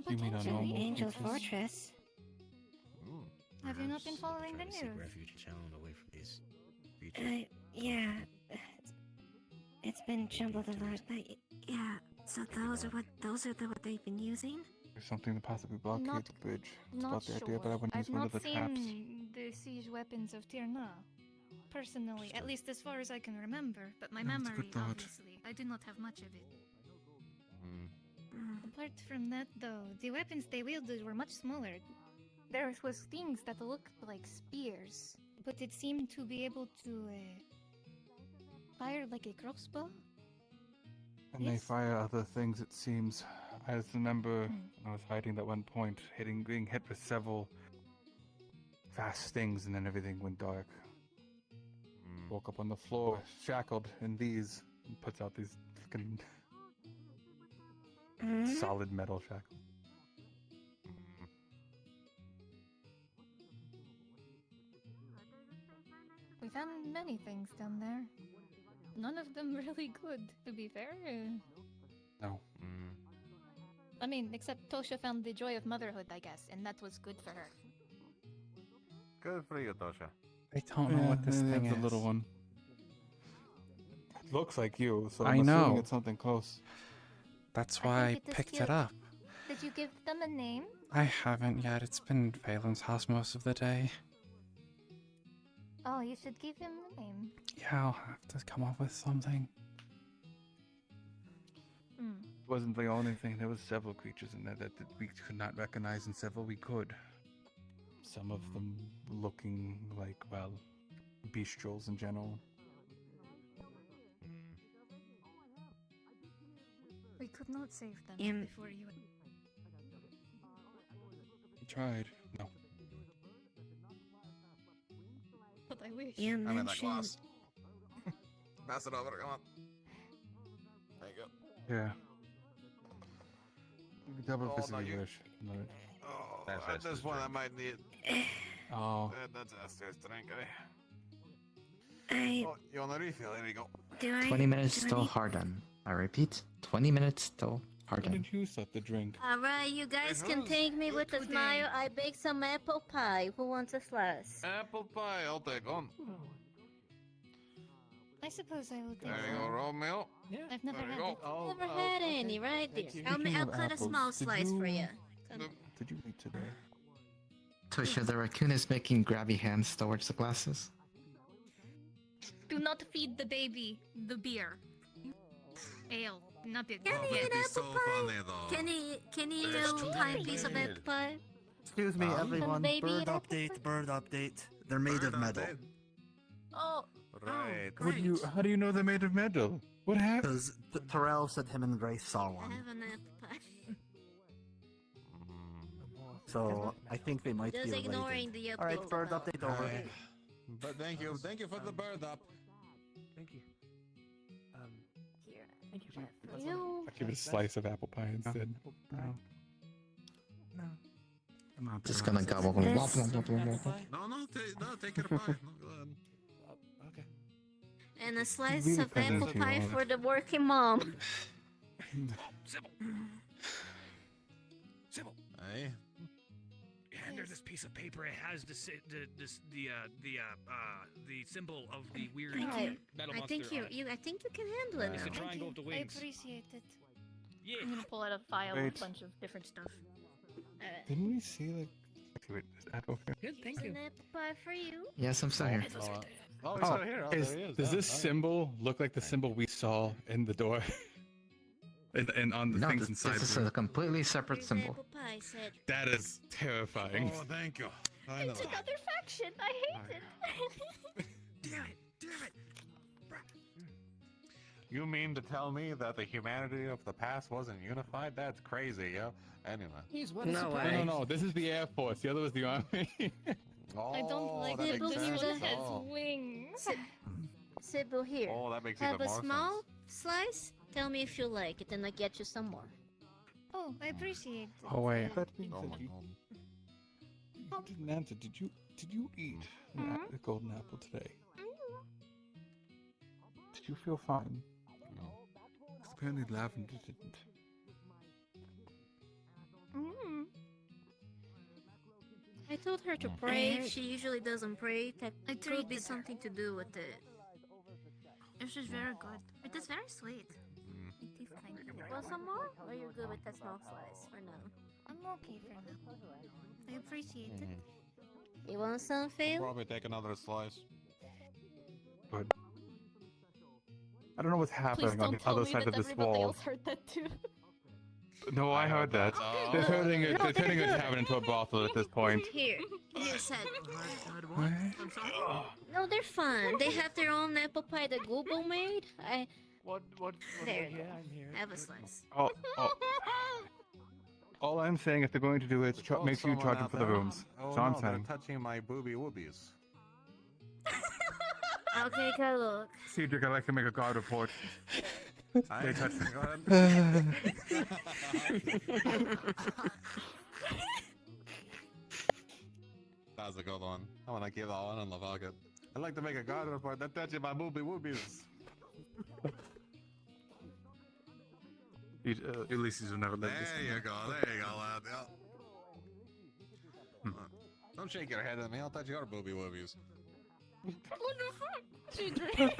Speaker 6: You mean a
Speaker 10: The
Speaker 6: normal
Speaker 10: Angel
Speaker 6: creatures?
Speaker 10: Fortress.
Speaker 4: Have you not been following the
Speaker 23: Trying to seek
Speaker 4: news?
Speaker 23: refuge and channel away from these creatures.
Speaker 10: Yeah. It's been jumbled a lot, but yeah. So those are what they've been using.
Speaker 6: There's something to possibly blockade
Speaker 4: Not-
Speaker 6: the bridge. It's
Speaker 4: Not
Speaker 6: about the
Speaker 4: sure.
Speaker 6: idea, but I wouldn't
Speaker 4: I've
Speaker 6: use one of
Speaker 4: not
Speaker 6: the traps.
Speaker 4: seen the siege weapons of Tirna. Personally, at least as far as I can remember, but my
Speaker 6: That's a
Speaker 4: memory,
Speaker 6: good thought.
Speaker 4: obviously, I do not have much of it. Apart from that, though, the weapons they wielded were much smaller. There was things that looked like spears, but it seemed to be able to fire like a crossbow.
Speaker 6: And they
Speaker 4: Yes.
Speaker 6: fire other things, it seems. I just remember when I was hiding at one point, being hit with several fast stings, and then everything went dark. Woke up on the floor, shackled in these, and puts out these fucking solid metal shackles.
Speaker 4: We found many things down there. None of them really good, to be fair.
Speaker 6: No.
Speaker 4: I mean, except Toshia found the joy of motherhood, I guess, and that was good for her.
Speaker 22: Good for you, Toshia.
Speaker 1: I don't know what this thing is.
Speaker 6: The little one. It looks like you, so
Speaker 1: I
Speaker 6: I'm assuming
Speaker 1: know.
Speaker 6: it's something close.
Speaker 1: That's why I
Speaker 4: think it is
Speaker 1: picked
Speaker 4: cute.
Speaker 1: it up.
Speaker 4: Did you give them a name?
Speaker 1: I haven't yet. It's been Valen's house most of the day.
Speaker 4: Oh, you should give him a name.
Speaker 1: Yeah, I'll have to come up with something.
Speaker 6: It wasn't the only thing. There was several creatures in there that we could not recognize, and several we could. Some of them looking like, well, bestials in general.
Speaker 4: We could not save them before you.
Speaker 6: Tried. No.
Speaker 4: But I wish.
Speaker 10: You
Speaker 22: I'm in that
Speaker 10: mentioned.
Speaker 22: glass. Pass it over. Come on. There you go.
Speaker 6: Yeah. Double
Speaker 22: Oh,
Speaker 6: fist
Speaker 22: no,
Speaker 6: if you
Speaker 22: you-
Speaker 6: wish. No.
Speaker 22: Oh, there's one I might need.
Speaker 6: Oh.
Speaker 22: That's Esther's drink, eh?
Speaker 10: I.
Speaker 22: Oh, you want a refill? Here you go.
Speaker 10: Do I?
Speaker 17: 20 minutes
Speaker 10: do I
Speaker 17: till
Speaker 10: need-
Speaker 17: Harden. I repeat, 20 minutes till
Speaker 6: What
Speaker 17: Harden.
Speaker 6: did you set the drink?
Speaker 15: Alright, you guys can take me with a smile. I baked some apple pie. Who wants a slice?
Speaker 22: Apple pie, I'll take one.
Speaker 4: I suppose I will take
Speaker 22: There you go,
Speaker 4: some.
Speaker 22: raw meal.
Speaker 4: I've never
Speaker 22: There you
Speaker 4: had
Speaker 22: go.
Speaker 4: it.
Speaker 22: Oh,
Speaker 15: Never had any, right there. I'll
Speaker 6: Speaking of
Speaker 15: cut a
Speaker 6: apples,
Speaker 15: small
Speaker 6: did
Speaker 15: slice for you.
Speaker 6: Did you eat today?
Speaker 17: Toshia, the raccoon is making grabby hands towards the glasses.
Speaker 4: Do not feed the baby the beer. Ale, not it.
Speaker 15: Can he
Speaker 22: That'd
Speaker 15: eat
Speaker 22: be
Speaker 15: apple
Speaker 22: so
Speaker 15: pie?
Speaker 22: funny, though.
Speaker 15: Can he eat
Speaker 22: There's
Speaker 15: a
Speaker 22: too
Speaker 15: tiny
Speaker 22: many
Speaker 15: piece of
Speaker 22: birds.
Speaker 15: apple pie?
Speaker 18: Excuse me,
Speaker 22: Huh?
Speaker 18: everyone.
Speaker 15: Baby
Speaker 18: Bird
Speaker 15: eat apple
Speaker 18: update. Bird update. They're made of
Speaker 22: Bird
Speaker 18: metal.
Speaker 22: update.
Speaker 15: Oh,
Speaker 22: Right.
Speaker 6: What do you? How do you know they're made of metal? What happened?
Speaker 18: Because Terrell said him and Grace saw
Speaker 15: I
Speaker 18: one.
Speaker 15: have an apple pie.
Speaker 18: So I think they might
Speaker 15: Just
Speaker 18: be
Speaker 15: ignoring
Speaker 18: related.
Speaker 15: the
Speaker 18: All right,
Speaker 15: updates
Speaker 18: bird
Speaker 15: about-
Speaker 18: update over.
Speaker 22: Right. But thank you for the bird up.
Speaker 18: Thank you.
Speaker 15: Here,
Speaker 18: Thank you.
Speaker 15: for you.
Speaker 6: I'll give it a slice of apple pie instead. No.
Speaker 18: No.
Speaker 6: I'm not
Speaker 17: Just
Speaker 6: gonna-
Speaker 17: gonna gobble.
Speaker 10: This-
Speaker 17: Womp, womp, womp, womp, womp.
Speaker 22: No, take your pie. No, go ahead.
Speaker 18: Okay.
Speaker 15: And a slice
Speaker 6: really
Speaker 15: of apple
Speaker 6: peasant you
Speaker 15: pie
Speaker 6: are.
Speaker 15: for the working mom.
Speaker 16: Sybil! Sybil!
Speaker 22: Hey.
Speaker 16: Hand her this piece of paper. It has the symbol of the weird
Speaker 15: Alright,
Speaker 16: metal
Speaker 15: I
Speaker 16: monster
Speaker 15: think
Speaker 16: on it.
Speaker 15: I think you can handle it.
Speaker 16: It's a
Speaker 15: now.
Speaker 16: triangle with the
Speaker 4: I
Speaker 16: wings.
Speaker 4: appreciate it.
Speaker 16: Yeah.
Speaker 4: I'm gonna pull out a file with
Speaker 6: Wait.
Speaker 4: a bunch of different stuff. Alright.
Speaker 6: Didn't we see like? Okay, wait, is that okay?
Speaker 16: Good, thank
Speaker 15: It's
Speaker 16: you.
Speaker 15: an apple pie for you.
Speaker 17: Yes, I'm still here.
Speaker 22: Oh, he's out here. Oh,
Speaker 6: Is,
Speaker 22: there he is.
Speaker 6: does
Speaker 22: Oh,
Speaker 6: this
Speaker 22: all right.
Speaker 6: symbol look like the symbol we saw in the door? and on the
Speaker 17: No,
Speaker 6: things
Speaker 17: this
Speaker 6: inside?
Speaker 17: is
Speaker 6: the room?
Speaker 17: a completely separate
Speaker 15: Here's
Speaker 17: symbol.
Speaker 15: apple pie said.
Speaker 6: That is terrifying.
Speaker 22: Oh, thank you. I know.
Speaker 4: It's another faction. I hate it.
Speaker 16: Damn it! Damn it!
Speaker 22: You mean to tell me that the humanity of the past wasn't unified? That's crazy, yo. Anyway.
Speaker 18: He's what
Speaker 3: No way.
Speaker 6: No, this is the Air Force. The other was the Army.
Speaker 22: Oh,
Speaker 4: I don't like
Speaker 22: that
Speaker 4: it.
Speaker 22: makes
Speaker 4: This
Speaker 22: sense.
Speaker 4: one has
Speaker 22: Oh.
Speaker 4: wings.
Speaker 15: Sybil, here.
Speaker 22: Oh, that makes
Speaker 15: Have
Speaker 22: even
Speaker 15: a
Speaker 22: more
Speaker 15: small slice. Tell me if you like it, and I get you some more.
Speaker 4: Oh, I appreciate it.
Speaker 6: Oh wait. That
Speaker 22: sense.
Speaker 6: being
Speaker 22: Oh
Speaker 6: said,
Speaker 22: my
Speaker 6: you
Speaker 22: god.
Speaker 6: didn't answer. Did you eat a golden apple today? Did you feel fine?
Speaker 22: No.
Speaker 6: Apparently Lavender didn't.
Speaker 4: Mm.
Speaker 15: I told her to
Speaker 17: Mm.
Speaker 15: pray. She usually doesn't pray. That
Speaker 4: I
Speaker 15: could be
Speaker 4: treated her.
Speaker 15: something to do with it.
Speaker 4: This is very good. It is very sweet.
Speaker 22: Mm.
Speaker 4: It is kind of.
Speaker 15: Want some more? Or are you good with that small slice for now?
Speaker 4: I'm okay for now. I appreciate it.
Speaker 22: Mhm.
Speaker 15: You want some,
Speaker 22: I'll
Speaker 15: Phil?
Speaker 22: probably take another slice.
Speaker 6: Good. I don't know what's
Speaker 4: Please
Speaker 6: happening on
Speaker 4: don't
Speaker 6: the
Speaker 4: tell
Speaker 6: other
Speaker 4: me
Speaker 6: side
Speaker 4: that
Speaker 6: of this
Speaker 4: everybody
Speaker 6: wall.
Speaker 4: else heard that too.
Speaker 6: No, I heard that.
Speaker 22: Oh.
Speaker 6: They're turning
Speaker 15: No,
Speaker 6: they're turning
Speaker 15: they're
Speaker 6: the
Speaker 15: good.
Speaker 6: tavern into a brothel at this point.
Speaker 15: Here, said.
Speaker 6: What?
Speaker 16: I'm sorry.
Speaker 15: No, they're fun. They have their own apple pie that Google made.
Speaker 16: What?
Speaker 15: There.
Speaker 16: Yeah, I'm here.
Speaker 15: Have a slice.
Speaker 6: All I'm saying, if they're going to do it,
Speaker 22: Oh,
Speaker 6: make sure you
Speaker 22: someone
Speaker 6: charge them
Speaker 22: out
Speaker 6: for the
Speaker 22: there.
Speaker 6: rooms.
Speaker 22: Oh,
Speaker 6: That's all I'm
Speaker 22: no, they're
Speaker 6: saying.
Speaker 22: touching my booby woobies.
Speaker 15: I'll take a look.
Speaker 6: Cedric, I'd like to make a guard report. They touched me.
Speaker 22: Go ahead. That's a good one. I want to give that one in the pocket. I'd like to make a guard report. That touching my booby woobies.
Speaker 6: Ulysses will never let this.
Speaker 22: There you go, lad. Yeah. Don't shake your head at me. I'll touch your booby woobies.
Speaker 4: What the fuck? She drank.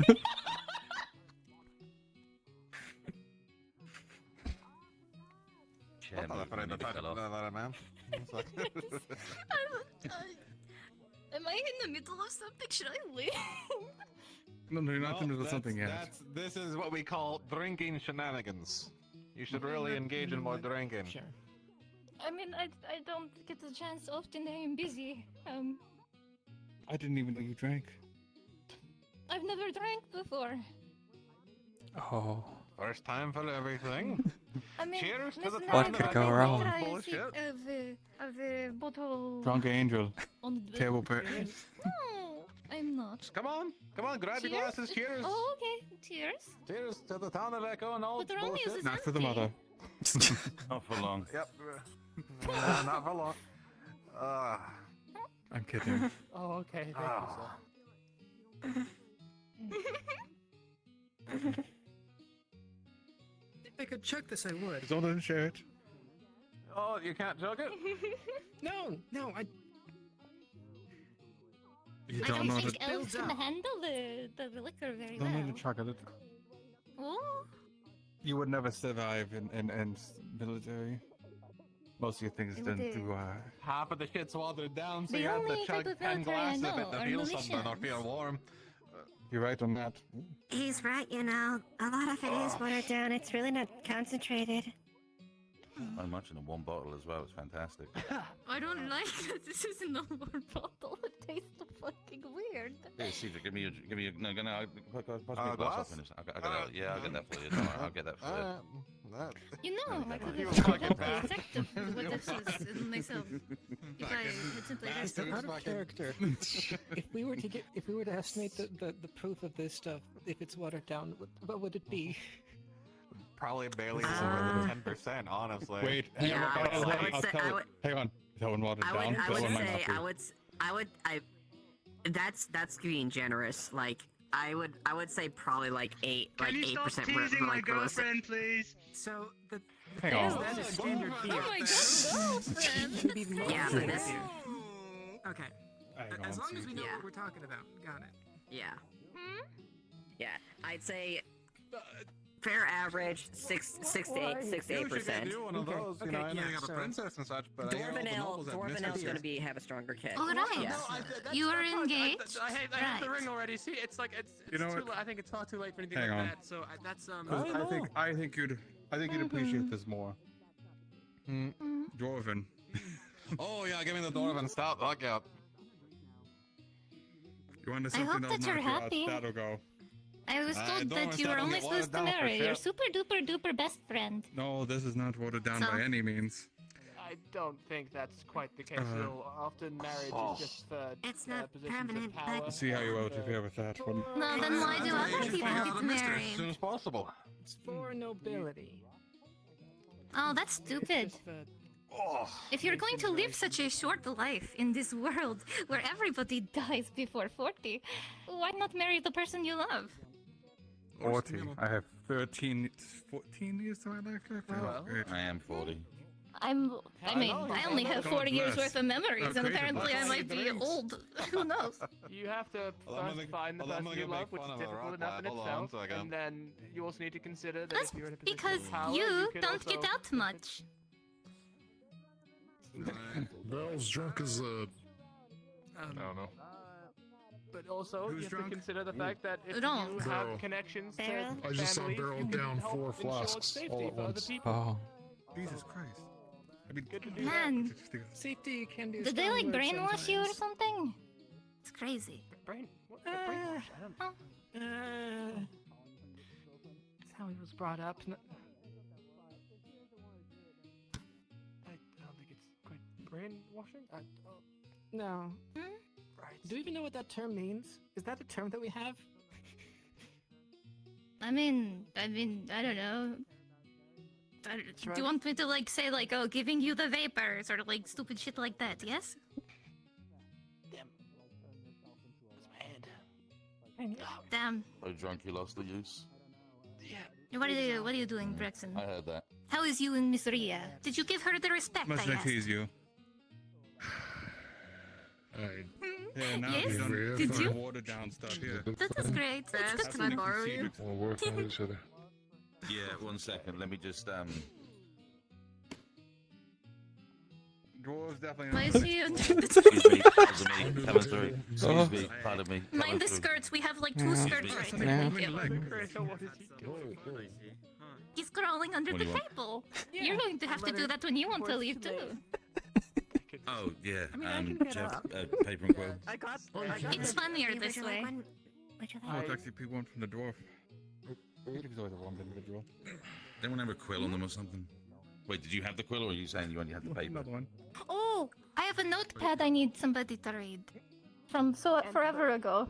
Speaker 22: I'm not afraid to touch another man.
Speaker 4: Am I in the middle of something? Should I leave?
Speaker 6: No, you're not in the middle of something yet.
Speaker 22: This is what we call drinking shenanigans. You should really engage in more drinking.
Speaker 4: Sure. I mean, I don't get the chance often. I am busy.
Speaker 6: I didn't even know you drank.
Speaker 4: I've never drank before.
Speaker 22: Oh. First time for everything.
Speaker 4: I mean,
Speaker 22: Cheers to the
Speaker 4: listen,
Speaker 22: time
Speaker 1: What
Speaker 22: that
Speaker 1: could
Speaker 22: I
Speaker 1: go
Speaker 22: can
Speaker 1: wrong?
Speaker 22: drink
Speaker 4: Try a
Speaker 22: bullshit.
Speaker 4: sip of a bottle.
Speaker 6: Drunk angel.
Speaker 4: On the
Speaker 6: Table pair.
Speaker 4: No, I'm not.
Speaker 22: Come on, grab your
Speaker 4: Cheers.
Speaker 22: glasses. Cheers.
Speaker 4: Oh, okay. Cheers.
Speaker 22: Cheers to the town of Echo and all
Speaker 4: But the wrong news
Speaker 22: bullshit.
Speaker 4: is
Speaker 6: Not for the
Speaker 4: empty.
Speaker 6: mother.
Speaker 22: Not for long. Yep. Nah, not for long.
Speaker 6: I'm kidding.
Speaker 18: Oh, okay. Thank
Speaker 11: If I could chug this, I would.
Speaker 6: Don't let him share it.
Speaker 22: Oh, you can't chug it?
Speaker 11: No, I.
Speaker 6: You
Speaker 4: I
Speaker 6: don't
Speaker 4: don't
Speaker 6: know
Speaker 4: think
Speaker 6: the.
Speaker 4: elves can handle the liquor very
Speaker 6: Don't
Speaker 4: well.
Speaker 6: know the chocolate.
Speaker 4: Oh,
Speaker 6: You would never survive in military. Most of your things
Speaker 4: It
Speaker 6: done
Speaker 4: would,
Speaker 6: through
Speaker 22: Half of the shit's watered down, so
Speaker 4: The
Speaker 22: you have to
Speaker 4: only type
Speaker 22: chug
Speaker 4: of
Speaker 22: 10
Speaker 4: military I
Speaker 22: glasses of
Speaker 4: know
Speaker 22: it to
Speaker 4: are
Speaker 22: feel something or
Speaker 4: militias.
Speaker 22: feel warm.
Speaker 6: You're right on that.
Speaker 10: He's right, you know. A lot of it is watered down. It's really not concentrated.
Speaker 22: I imagine in one bottle as well. It's fantastic.
Speaker 4: I don't like that. This is no more bottle. It tastes fucking weird.
Speaker 22: Hey, Caesar, give me a no, pass me a glass? glass. I'll finish. I got yeah, I'll get that for you. Don't worry, I'll get that for you.
Speaker 4: You know, I could
Speaker 22: You
Speaker 4: have
Speaker 22: fucking
Speaker 4: developed the
Speaker 22: bastard.
Speaker 4: effect of what this is in myself. If I had simply read
Speaker 22: Bastard.
Speaker 4: it.
Speaker 18: Out of character. If we were to estimate the proof of this stuff, if it's watered down, what would it be?
Speaker 22: Probably barely more than 10%, honestly.
Speaker 6: Wait, hang on. Hang on. That one watered down.
Speaker 7: I
Speaker 6: That
Speaker 7: would
Speaker 6: one might
Speaker 7: say
Speaker 6: not be.
Speaker 7: that's being generous. Like I would say probably like 8%.
Speaker 2: Can you stop
Speaker 7: 8%
Speaker 2: teasing my
Speaker 7: like realistic.
Speaker 2: girlfriend, please?
Speaker 18: So the
Speaker 6: Hang
Speaker 18: thing is,
Speaker 6: on.
Speaker 18: that is standard
Speaker 4: Oh
Speaker 18: beer.
Speaker 4: my god, girlfriend!
Speaker 7: Yeah, but this.
Speaker 18: Okay. As long as we know what we're talking about, got it.
Speaker 7: Yeah. Yeah, I'd say fair average 6 to 8%.
Speaker 22: You should get you one of those, you know, I know you have a princess and such, but I hear all the nobles have
Speaker 7: Dwarvenel's
Speaker 22: mistresses.
Speaker 7: going to have a stronger kick.
Speaker 4: All right.
Speaker 7: Yeah.
Speaker 4: You are engaged.
Speaker 3: I have the
Speaker 4: Right.
Speaker 3: ring already. See, it's like it's
Speaker 6: You know
Speaker 3: too
Speaker 6: what?
Speaker 3: late. I think it's far too late for anything
Speaker 6: Hang
Speaker 3: like
Speaker 6: on.
Speaker 3: that. So that's
Speaker 6: 'Cause I think you'd appreciate this more. Dwarven.
Speaker 22: Oh yeah, give me the dwarven stout. Look out.
Speaker 6: You want
Speaker 4: I
Speaker 6: something
Speaker 4: hope
Speaker 6: that'll
Speaker 4: that you're
Speaker 6: knock you out,
Speaker 4: happy.
Speaker 6: that'll go.
Speaker 4: I was told
Speaker 22: don't
Speaker 4: that you were
Speaker 22: understand
Speaker 4: only
Speaker 22: get watered
Speaker 4: supposed to
Speaker 22: down for
Speaker 4: marry your
Speaker 22: sure.
Speaker 4: super duper duper best friend.
Speaker 6: No, this is not watered down
Speaker 4: So-
Speaker 6: by any means.
Speaker 3: I don't think that's quite the case.
Speaker 6: Uh,
Speaker 3: Often marriage
Speaker 22: Oh.
Speaker 3: is just for
Speaker 10: It's not
Speaker 3: positions
Speaker 10: permanent,
Speaker 3: of power.
Speaker 10: but-
Speaker 6: See how you out if you have that one.
Speaker 4: No, then why do other people
Speaker 22: Yeah,
Speaker 4: get
Speaker 22: the mistress as
Speaker 4: married?
Speaker 22: soon as possible.
Speaker 18: It's for nobility.
Speaker 4: Oh, that's stupid. If you're going to live such a short life in this world where everybody dies before 40, why not marry the person you love?
Speaker 6: 40. I have 14 years to my life left.
Speaker 3: Well.
Speaker 6: Great.
Speaker 22: I am 40.
Speaker 4: I mean, I only have
Speaker 6: God
Speaker 4: 40 years
Speaker 6: bless.
Speaker 4: worth of memories,
Speaker 6: How
Speaker 4: and
Speaker 6: great
Speaker 4: apparently I
Speaker 6: it
Speaker 4: might be
Speaker 6: is.
Speaker 4: old. Who knows?
Speaker 3: You have to
Speaker 22: Well, I'm
Speaker 3: first
Speaker 22: gonna-
Speaker 3: find the
Speaker 22: well, I'm
Speaker 3: person
Speaker 22: gonna
Speaker 3: you
Speaker 22: make
Speaker 3: love, which
Speaker 22: fun
Speaker 3: is
Speaker 22: of a
Speaker 3: difficult
Speaker 22: rock
Speaker 3: enough in
Speaker 22: lad. Hold on
Speaker 3: itself,
Speaker 22: one second.
Speaker 3: and then you also need to consider that
Speaker 4: That's
Speaker 3: if you're in a position
Speaker 4: because
Speaker 3: of power,
Speaker 4: you
Speaker 3: can
Speaker 4: don't get
Speaker 3: also-
Speaker 4: out much.
Speaker 5: Bell's drunk as a.
Speaker 22: I don't know.
Speaker 3: But also,
Speaker 5: Who's
Speaker 3: you have
Speaker 5: drunk?
Speaker 3: to consider the fact that if
Speaker 4: Don't.
Speaker 3: you
Speaker 5: Beryl.
Speaker 3: have connections to
Speaker 10: Beryl?
Speaker 5: I just saw
Speaker 3: families,
Speaker 5: Beryl
Speaker 3: you can
Speaker 5: down
Speaker 3: help
Speaker 5: 4
Speaker 3: ensure
Speaker 5: flasks
Speaker 3: safety
Speaker 5: all at
Speaker 3: for other
Speaker 5: once.
Speaker 3: people.
Speaker 6: Oh. Jesus Christ. I mean,
Speaker 3: Good to do
Speaker 4: Man,
Speaker 18: Safety can be. a
Speaker 4: did they
Speaker 18: strong
Speaker 4: like
Speaker 18: word
Speaker 4: brainwash you or
Speaker 18: sometimes.
Speaker 4: something? It's crazy.
Speaker 3: Brain, what? Brainwash? I don't know.
Speaker 18: That's how he was brought up.
Speaker 3: I don't think it's quite brainwashing.
Speaker 18: No.
Speaker 3: Right.
Speaker 18: Do you even know what that term means? Is that a term that we have?
Speaker 4: I mean, I don't know. Do you want me to like say like, oh, giving you the vapors or like stupid shit like that? Yes.
Speaker 3: Damn. That's my head.
Speaker 4: Damn.
Speaker 12: So drunk you lost the use.
Speaker 4: What are you doing, Braxton?
Speaker 12: I heard that.
Speaker 4: How is you and Miss Ria? Did you give her the respect
Speaker 6: Must
Speaker 4: I
Speaker 6: I
Speaker 4: asked?
Speaker 6: tease you? Alright. Yeah, now
Speaker 4: Yes?
Speaker 6: you've done
Speaker 4: Did you?
Speaker 6: watered down stuff, yeah.
Speaker 4: That is great. That's good to
Speaker 6: Can I
Speaker 4: know.
Speaker 6: borrow you?
Speaker 20: We'll work on each other.
Speaker 12: Yeah, 1 second. Let me just
Speaker 6: Dwarves definitely.
Speaker 4: Why is he under the
Speaker 12: Excuse me, pardon me, coming through. Excuse me, pardon me.
Speaker 4: Mind the skirts. We have like 2 skirts right there. He's crawling under
Speaker 12: What
Speaker 4: the
Speaker 12: do you want?
Speaker 4: table. You're going to have to do that when you want to leave too.
Speaker 12: Oh, yeah.
Speaker 4: can get
Speaker 12: Jeff,
Speaker 4: up.
Speaker 12: paper and quill.
Speaker 4: It's funnier this way.
Speaker 6: Oh, it's actually pick one from the dwarf. He's always a wrong individual.
Speaker 12: Anyone have a quill on them or something? Wait, did you have the quill or are you saying you only had the paper?
Speaker 6: Another one.
Speaker 4: Oh, I have a notepad I need somebody to read. From forever ago.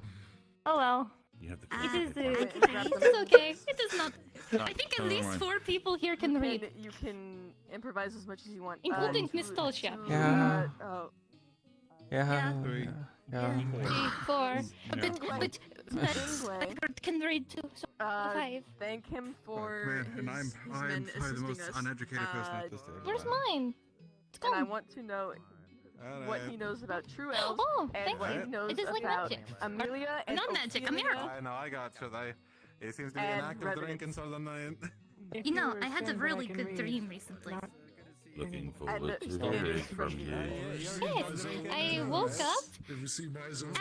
Speaker 4: Oh well.
Speaker 12: You have the
Speaker 4: It is,
Speaker 12: quill.
Speaker 4: it is okay. It is not.
Speaker 12: No,
Speaker 4: I think at
Speaker 12: don't
Speaker 4: least
Speaker 12: worry.
Speaker 4: 4 people here can read.
Speaker 13: You can improvise as much as you want.
Speaker 4: Including Miss Toshia.
Speaker 1: Yeah.
Speaker 13: Oh.
Speaker 1: Yeah.
Speaker 6: Three.
Speaker 1: Yeah.
Speaker 4: 3, 4.
Speaker 6: Yeah.
Speaker 4: But Edward can read too. So 5.
Speaker 13: Thank him for
Speaker 6: Man, and
Speaker 13: his
Speaker 6: I'm
Speaker 13: men
Speaker 6: probably the most
Speaker 13: assisting us.
Speaker 6: uneducated person at this table.
Speaker 4: Where's mine? It's
Speaker 13: And I
Speaker 4: gone.
Speaker 13: want to know what he knows about true elves
Speaker 4: Oh,
Speaker 13: and
Speaker 4: thank
Speaker 13: what
Speaker 4: you.
Speaker 13: he knows
Speaker 4: It is like
Speaker 13: about
Speaker 4: magic.
Speaker 13: Amelia and
Speaker 4: Not magic, a
Speaker 13: Ophelia.
Speaker 4: miracle.
Speaker 22: I know, I got you. It seems to be
Speaker 13: And
Speaker 22: an active
Speaker 13: revenants.
Speaker 22: drinking sort of night.
Speaker 4: You know, I had a really good dream recently.
Speaker 12: Looking
Speaker 13: And
Speaker 12: forward to
Speaker 13: still
Speaker 12: hearing
Speaker 13: is
Speaker 12: from you.
Speaker 4: Yes, I woke up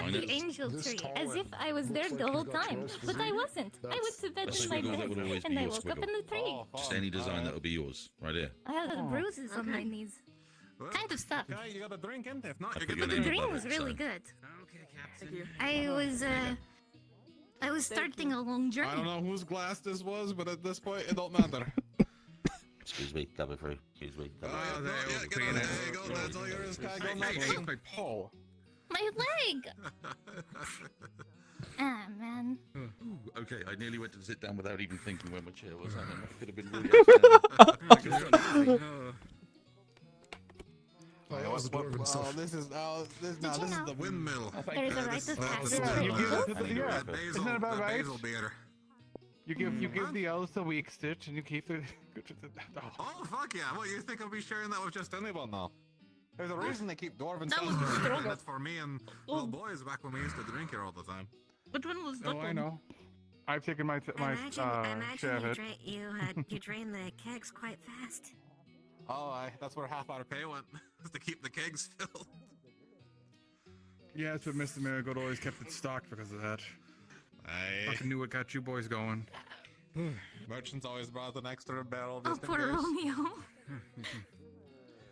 Speaker 4: at the angel tree as if I was there the whole time, but I wasn't. I went to bed
Speaker 12: A
Speaker 4: in my
Speaker 12: squiggle that would
Speaker 4: bed,
Speaker 12: always be
Speaker 4: and I
Speaker 12: your
Speaker 4: woke up
Speaker 12: squiggle.
Speaker 4: in the tree.
Speaker 12: Just any design that will be yours, right here.
Speaker 4: I had bruises on my knees. Kind of sucked.
Speaker 22: Okay, you got a drink in? If not,
Speaker 12: I
Speaker 22: you
Speaker 12: put
Speaker 22: get
Speaker 12: your
Speaker 22: the
Speaker 12: name
Speaker 4: The
Speaker 22: drink.
Speaker 4: dream
Speaker 12: above
Speaker 4: was
Speaker 12: it,
Speaker 4: really
Speaker 12: so.
Speaker 4: good.
Speaker 3: Okay, Captain.
Speaker 4: I was starting a long journey.
Speaker 22: I don't know whose glass this was, but at this point, it don't matter.
Speaker 12: Excuse me, cover through. Excuse me, cover
Speaker 6: Oh,
Speaker 12: through.
Speaker 6: there
Speaker 22: There you go, that's all yours. Kai, go nuts.
Speaker 6: My paw.
Speaker 4: My leg! Ah, man.
Speaker 12: Ooh, okay, I nearly went to sit down without even thinking where my chair was. I don't know, could have been really upsetting.
Speaker 22: This is the windmill.
Speaker 4: There's a right of passage.
Speaker 22: Isn't
Speaker 6: it about right?
Speaker 22: Basil beer.
Speaker 6: You give the elves the weak stitch and you keep the.
Speaker 22: Oh fuck yeah! What, you think I'll be sharing that with just anyone now? There's a reason they keep dwarven
Speaker 4: That was
Speaker 22: cellars,
Speaker 4: strong.
Speaker 22: and that's for me and little boys back when we used to drink here all the time.
Speaker 4: Which one was that
Speaker 6: Oh, I
Speaker 4: one?
Speaker 6: know. I've taken my
Speaker 10: I imagine
Speaker 6: share of it.
Speaker 10: you drain the kegs quite fast.
Speaker 22: Oh, that's where half our pay went, is to keep the kegs filled.
Speaker 6: Yes, but Mr. Marigold always kept it stocked because of that. Fucking knew what got you boys going.
Speaker 22: Merchants always brought an extra barrel
Speaker 4: Oh,
Speaker 22: just in
Speaker 4: poor
Speaker 22: case.
Speaker 4: Romeo.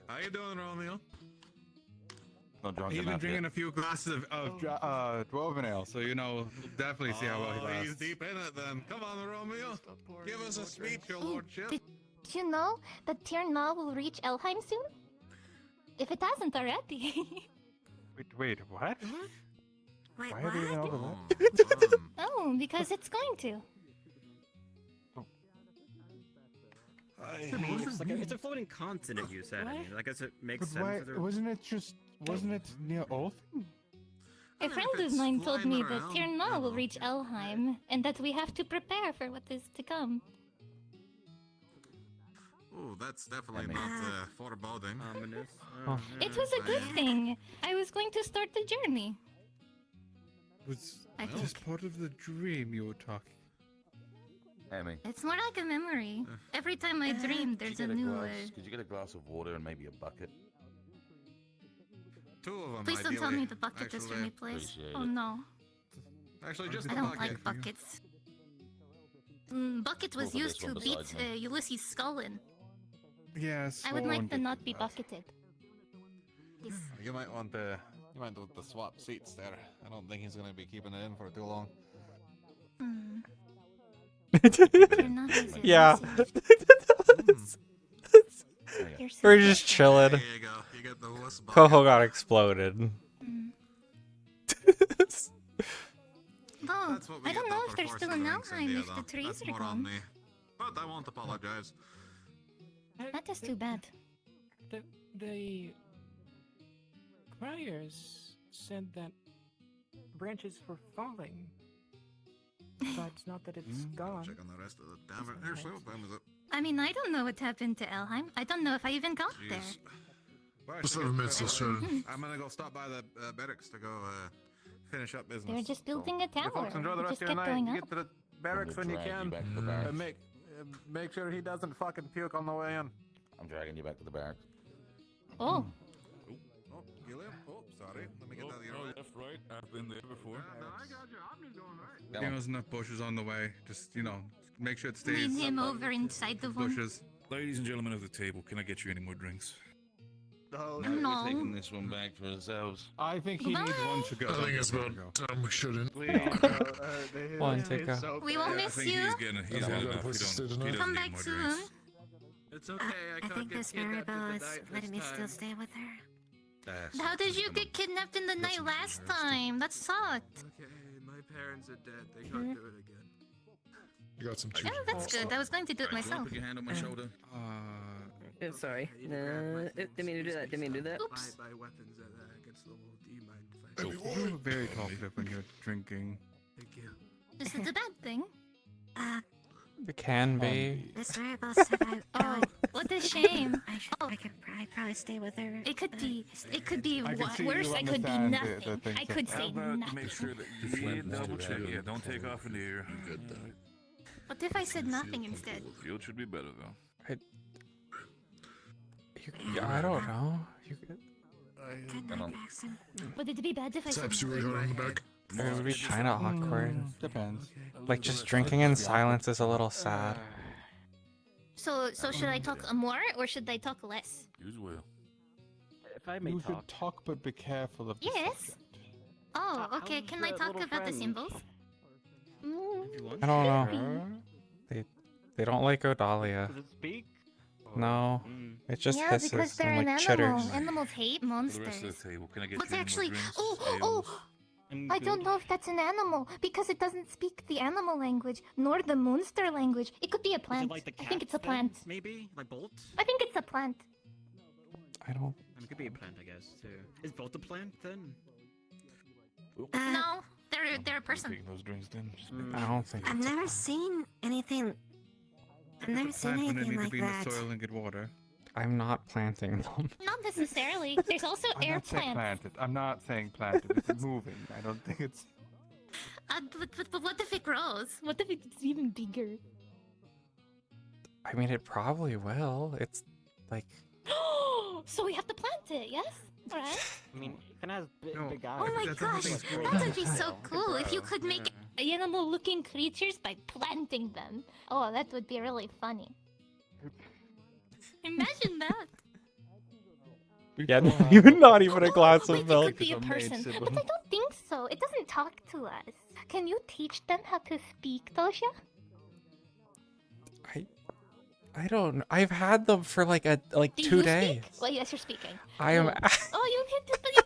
Speaker 22: How you doing, Romeo?
Speaker 12: Not drunk
Speaker 6: He's been
Speaker 12: enough
Speaker 6: drinking
Speaker 12: yet.
Speaker 6: a few glasses of dwarven ale, so you know, we'll definitely see how well he
Speaker 22: He's
Speaker 6: lasts.
Speaker 22: deep in it then. Come on, Romeo. Give us a speech, your lordship.
Speaker 4: Did you know that Tirna will reach Elheim soon? If it hasn't already.
Speaker 6: Wait, what?
Speaker 10: Wait,
Speaker 6: Why are they even over
Speaker 4: Oh, because it's going to.
Speaker 8: It's a floating continent, you said. I mean, I guess it makes
Speaker 6: But why,
Speaker 8: sense. For
Speaker 6: wasn't it near Olfen?
Speaker 4: A friend of mine told me that Tirna will reach Elheim, and that we have to prepare for what is to come.
Speaker 22: Oh, that's definitely not foreboding.
Speaker 8: Ominous.
Speaker 4: It was a good thing. I was going to start the journey.
Speaker 6: Was
Speaker 4: I
Speaker 6: this part of the dream you were talking?
Speaker 12: Emmy,
Speaker 4: It's more like a memory. Every time I dream, there's a new.
Speaker 12: could you get a glass of water and maybe a bucket?
Speaker 22: Two of them,
Speaker 4: Please don't tell
Speaker 22: ideally,
Speaker 4: me the bucket is for me, please.
Speaker 12: Appreciate
Speaker 4: Oh
Speaker 12: it.
Speaker 4: no.
Speaker 22: Actually, just
Speaker 4: I
Speaker 22: the
Speaker 4: don't
Speaker 22: bucket.
Speaker 4: like buckets. Bucket was
Speaker 12: Well, for
Speaker 4: used
Speaker 12: this
Speaker 4: to
Speaker 12: one
Speaker 4: beat
Speaker 12: besides me.
Speaker 4: Ulysses' skull in.
Speaker 6: Yes.
Speaker 4: I would like to not be bucketed. Please.
Speaker 22: You might want to swap seats there. I don't think he's gonna be keeping it in for too long.
Speaker 1: Yeah. We're just chilling.
Speaker 22: There you go. You get the wuss bucket.
Speaker 1: Coho got exploded.
Speaker 4: Oh,
Speaker 22: That's what we
Speaker 4: I
Speaker 22: get
Speaker 4: don't
Speaker 22: though
Speaker 4: know
Speaker 22: for
Speaker 4: if there's
Speaker 22: forcing
Speaker 4: still an
Speaker 22: drinks in
Speaker 4: Elheim
Speaker 22: there,
Speaker 4: if the
Speaker 22: though.
Speaker 4: trees
Speaker 22: That's
Speaker 4: are
Speaker 22: more on
Speaker 4: gone.
Speaker 22: me. But I won't apologize.
Speaker 4: That is too bad.
Speaker 19: The criers said that branches were falling. But it's not that it's gone.
Speaker 12: Check on the rest of the damn it. Here's what time is it?
Speaker 4: I mean, I don't know what happened to Elheim. I don't know if I even got there.
Speaker 6: Well,
Speaker 9: Just 7 minutes till starting.
Speaker 6: I'm gonna go stop by the barracks to go finish up business.
Speaker 4: They're just building a
Speaker 6: You
Speaker 4: tower.
Speaker 6: folks enjoy the rest
Speaker 4: Just
Speaker 6: of your
Speaker 4: kept
Speaker 6: night.
Speaker 4: going
Speaker 6: You
Speaker 4: up.
Speaker 6: get to the barracks when you can. Make sure he doesn't fucking puke on the way in.
Speaker 12: I'm dragging you back to the barracks.
Speaker 4: Oh.
Speaker 6: Oh, Gilliam. Oh, sorry. Let me get that out of your way.
Speaker 5: Left, right. I've been there before.
Speaker 6: There's enough bushes on the way. Just, make sure it stays.
Speaker 4: Lead him over inside the one.
Speaker 6: bushes.
Speaker 5: Ladies and gentlemen of the table, can I get you any more drinks?
Speaker 12: No,
Speaker 4: No.
Speaker 12: we're taking this one back for ourselves.
Speaker 6: I think he needs one to go.
Speaker 9: I think it's about time we shouldn't.
Speaker 1: One to go.
Speaker 4: We will miss you.
Speaker 5: He's had enough. He doesn't
Speaker 4: Come
Speaker 5: need
Speaker 4: back
Speaker 5: more
Speaker 4: soon.
Speaker 5: drinks.
Speaker 10: It's okay. I think Miss Maribel is letting me still stay with her.
Speaker 4: How did you get kidnapped in the night last time? That sucked.
Speaker 18: Okay, my parents are dead. They can't do it again.
Speaker 9: You got some
Speaker 4: Yeah, that's good. I was going to do it myself.
Speaker 12: Put your hand on my shoulder.
Speaker 14: Sorry. Didn't mean to do that. Didn't mean to do that.
Speaker 4: Oops.
Speaker 18: Buy weapons against the wall. Do you mind if I?
Speaker 6: You're very talkative when you're drinking.
Speaker 18: Thank you.
Speaker 4: Is it a bad thing?
Speaker 1: It can be.
Speaker 10: Miss Maribel said
Speaker 4: Oh, what a shame.
Speaker 10: I'd probably stay with her.
Speaker 4: It could be. It could be
Speaker 6: I can see
Speaker 4: worse.
Speaker 6: you
Speaker 4: I could be
Speaker 6: understand
Speaker 4: nothing.
Speaker 6: the
Speaker 4: I could say
Speaker 5: How about
Speaker 4: nothing.
Speaker 5: make sure that you double check? Yeah, don't take off in the air.
Speaker 4: What if I said nothing instead?
Speaker 5: Field should be better though.
Speaker 1: I don't know.
Speaker 4: Would it be bad if I said
Speaker 9: Taps you were going on the back.
Speaker 1: It would be kind of awkward.
Speaker 6: Depends.
Speaker 1: Like just drinking in silence is a little sad.
Speaker 4: So should I talk more or should I talk less?
Speaker 5: Use will.
Speaker 8: If I may
Speaker 6: You
Speaker 8: talk.
Speaker 6: should talk, but be careful of the
Speaker 4: Yes.
Speaker 6: subject.
Speaker 4: Oh, okay.
Speaker 8: how's
Speaker 4: Can I
Speaker 8: the
Speaker 4: talk
Speaker 8: little
Speaker 4: about the
Speaker 8: friend?
Speaker 4: symbols?
Speaker 1: I don't know. They don't like Odalia.
Speaker 8: Does it speak?
Speaker 1: No. It just
Speaker 4: Yeah,
Speaker 1: hisses
Speaker 4: because they're
Speaker 1: and
Speaker 4: an
Speaker 1: like
Speaker 4: animal.
Speaker 1: chitters.
Speaker 4: Animals hate
Speaker 5: For the
Speaker 4: monsters.
Speaker 5: rest of the table, can I get
Speaker 4: What's
Speaker 5: you any
Speaker 4: actually?
Speaker 5: more drinks?
Speaker 4: Oh! I don't know if that's an animal because it doesn't speak the animal language nor the monster language. It could be a
Speaker 8: Is
Speaker 4: plant.
Speaker 8: it like the
Speaker 4: I think
Speaker 8: cat
Speaker 4: it's a
Speaker 8: then,
Speaker 4: plant.
Speaker 8: Maybe like Bolt.
Speaker 4: I think it's a plant.
Speaker 1: I don't.
Speaker 8: It could be a plant, I guess too. Is Bolt a plant then?
Speaker 4: No, they're a person.
Speaker 5: Taking those drinks then.
Speaker 1: I don't think.
Speaker 10: I've never seen anything. I've never seen
Speaker 6: Plants when they
Speaker 10: anything
Speaker 6: need to
Speaker 10: like
Speaker 6: be in
Speaker 10: that.
Speaker 6: the soil and get water.
Speaker 1: I'm not planting them.
Speaker 4: Not necessarily. There's also
Speaker 6: I'm
Speaker 4: air
Speaker 6: not saying
Speaker 4: plants.
Speaker 6: planted. I'm not saying planted. It's moving. I don't think it's.
Speaker 4: But what if it grows? What if it's even bigger?
Speaker 1: I mean, it probably will. It's like.
Speaker 4: So we have to plant it, yes? Alright.
Speaker 8: I mean, it has big eyes.
Speaker 4: Oh my gosh, that would be so cool if you could make animal-looking creatures by planting them. Oh, that would be really funny. Imagine that.
Speaker 1: Yeah, not even a glass
Speaker 4: Wait,
Speaker 1: of milk.
Speaker 4: it could be a person, but I don't think so. It doesn't talk to us. Can you teach them how to speak, Toshia?
Speaker 1: I don't know. I've had them for like
Speaker 4: Do
Speaker 1: 2
Speaker 4: you
Speaker 1: days.
Speaker 4: Speak? Well, yes, you're speaking.
Speaker 1: I am.
Speaker 4: Oh, you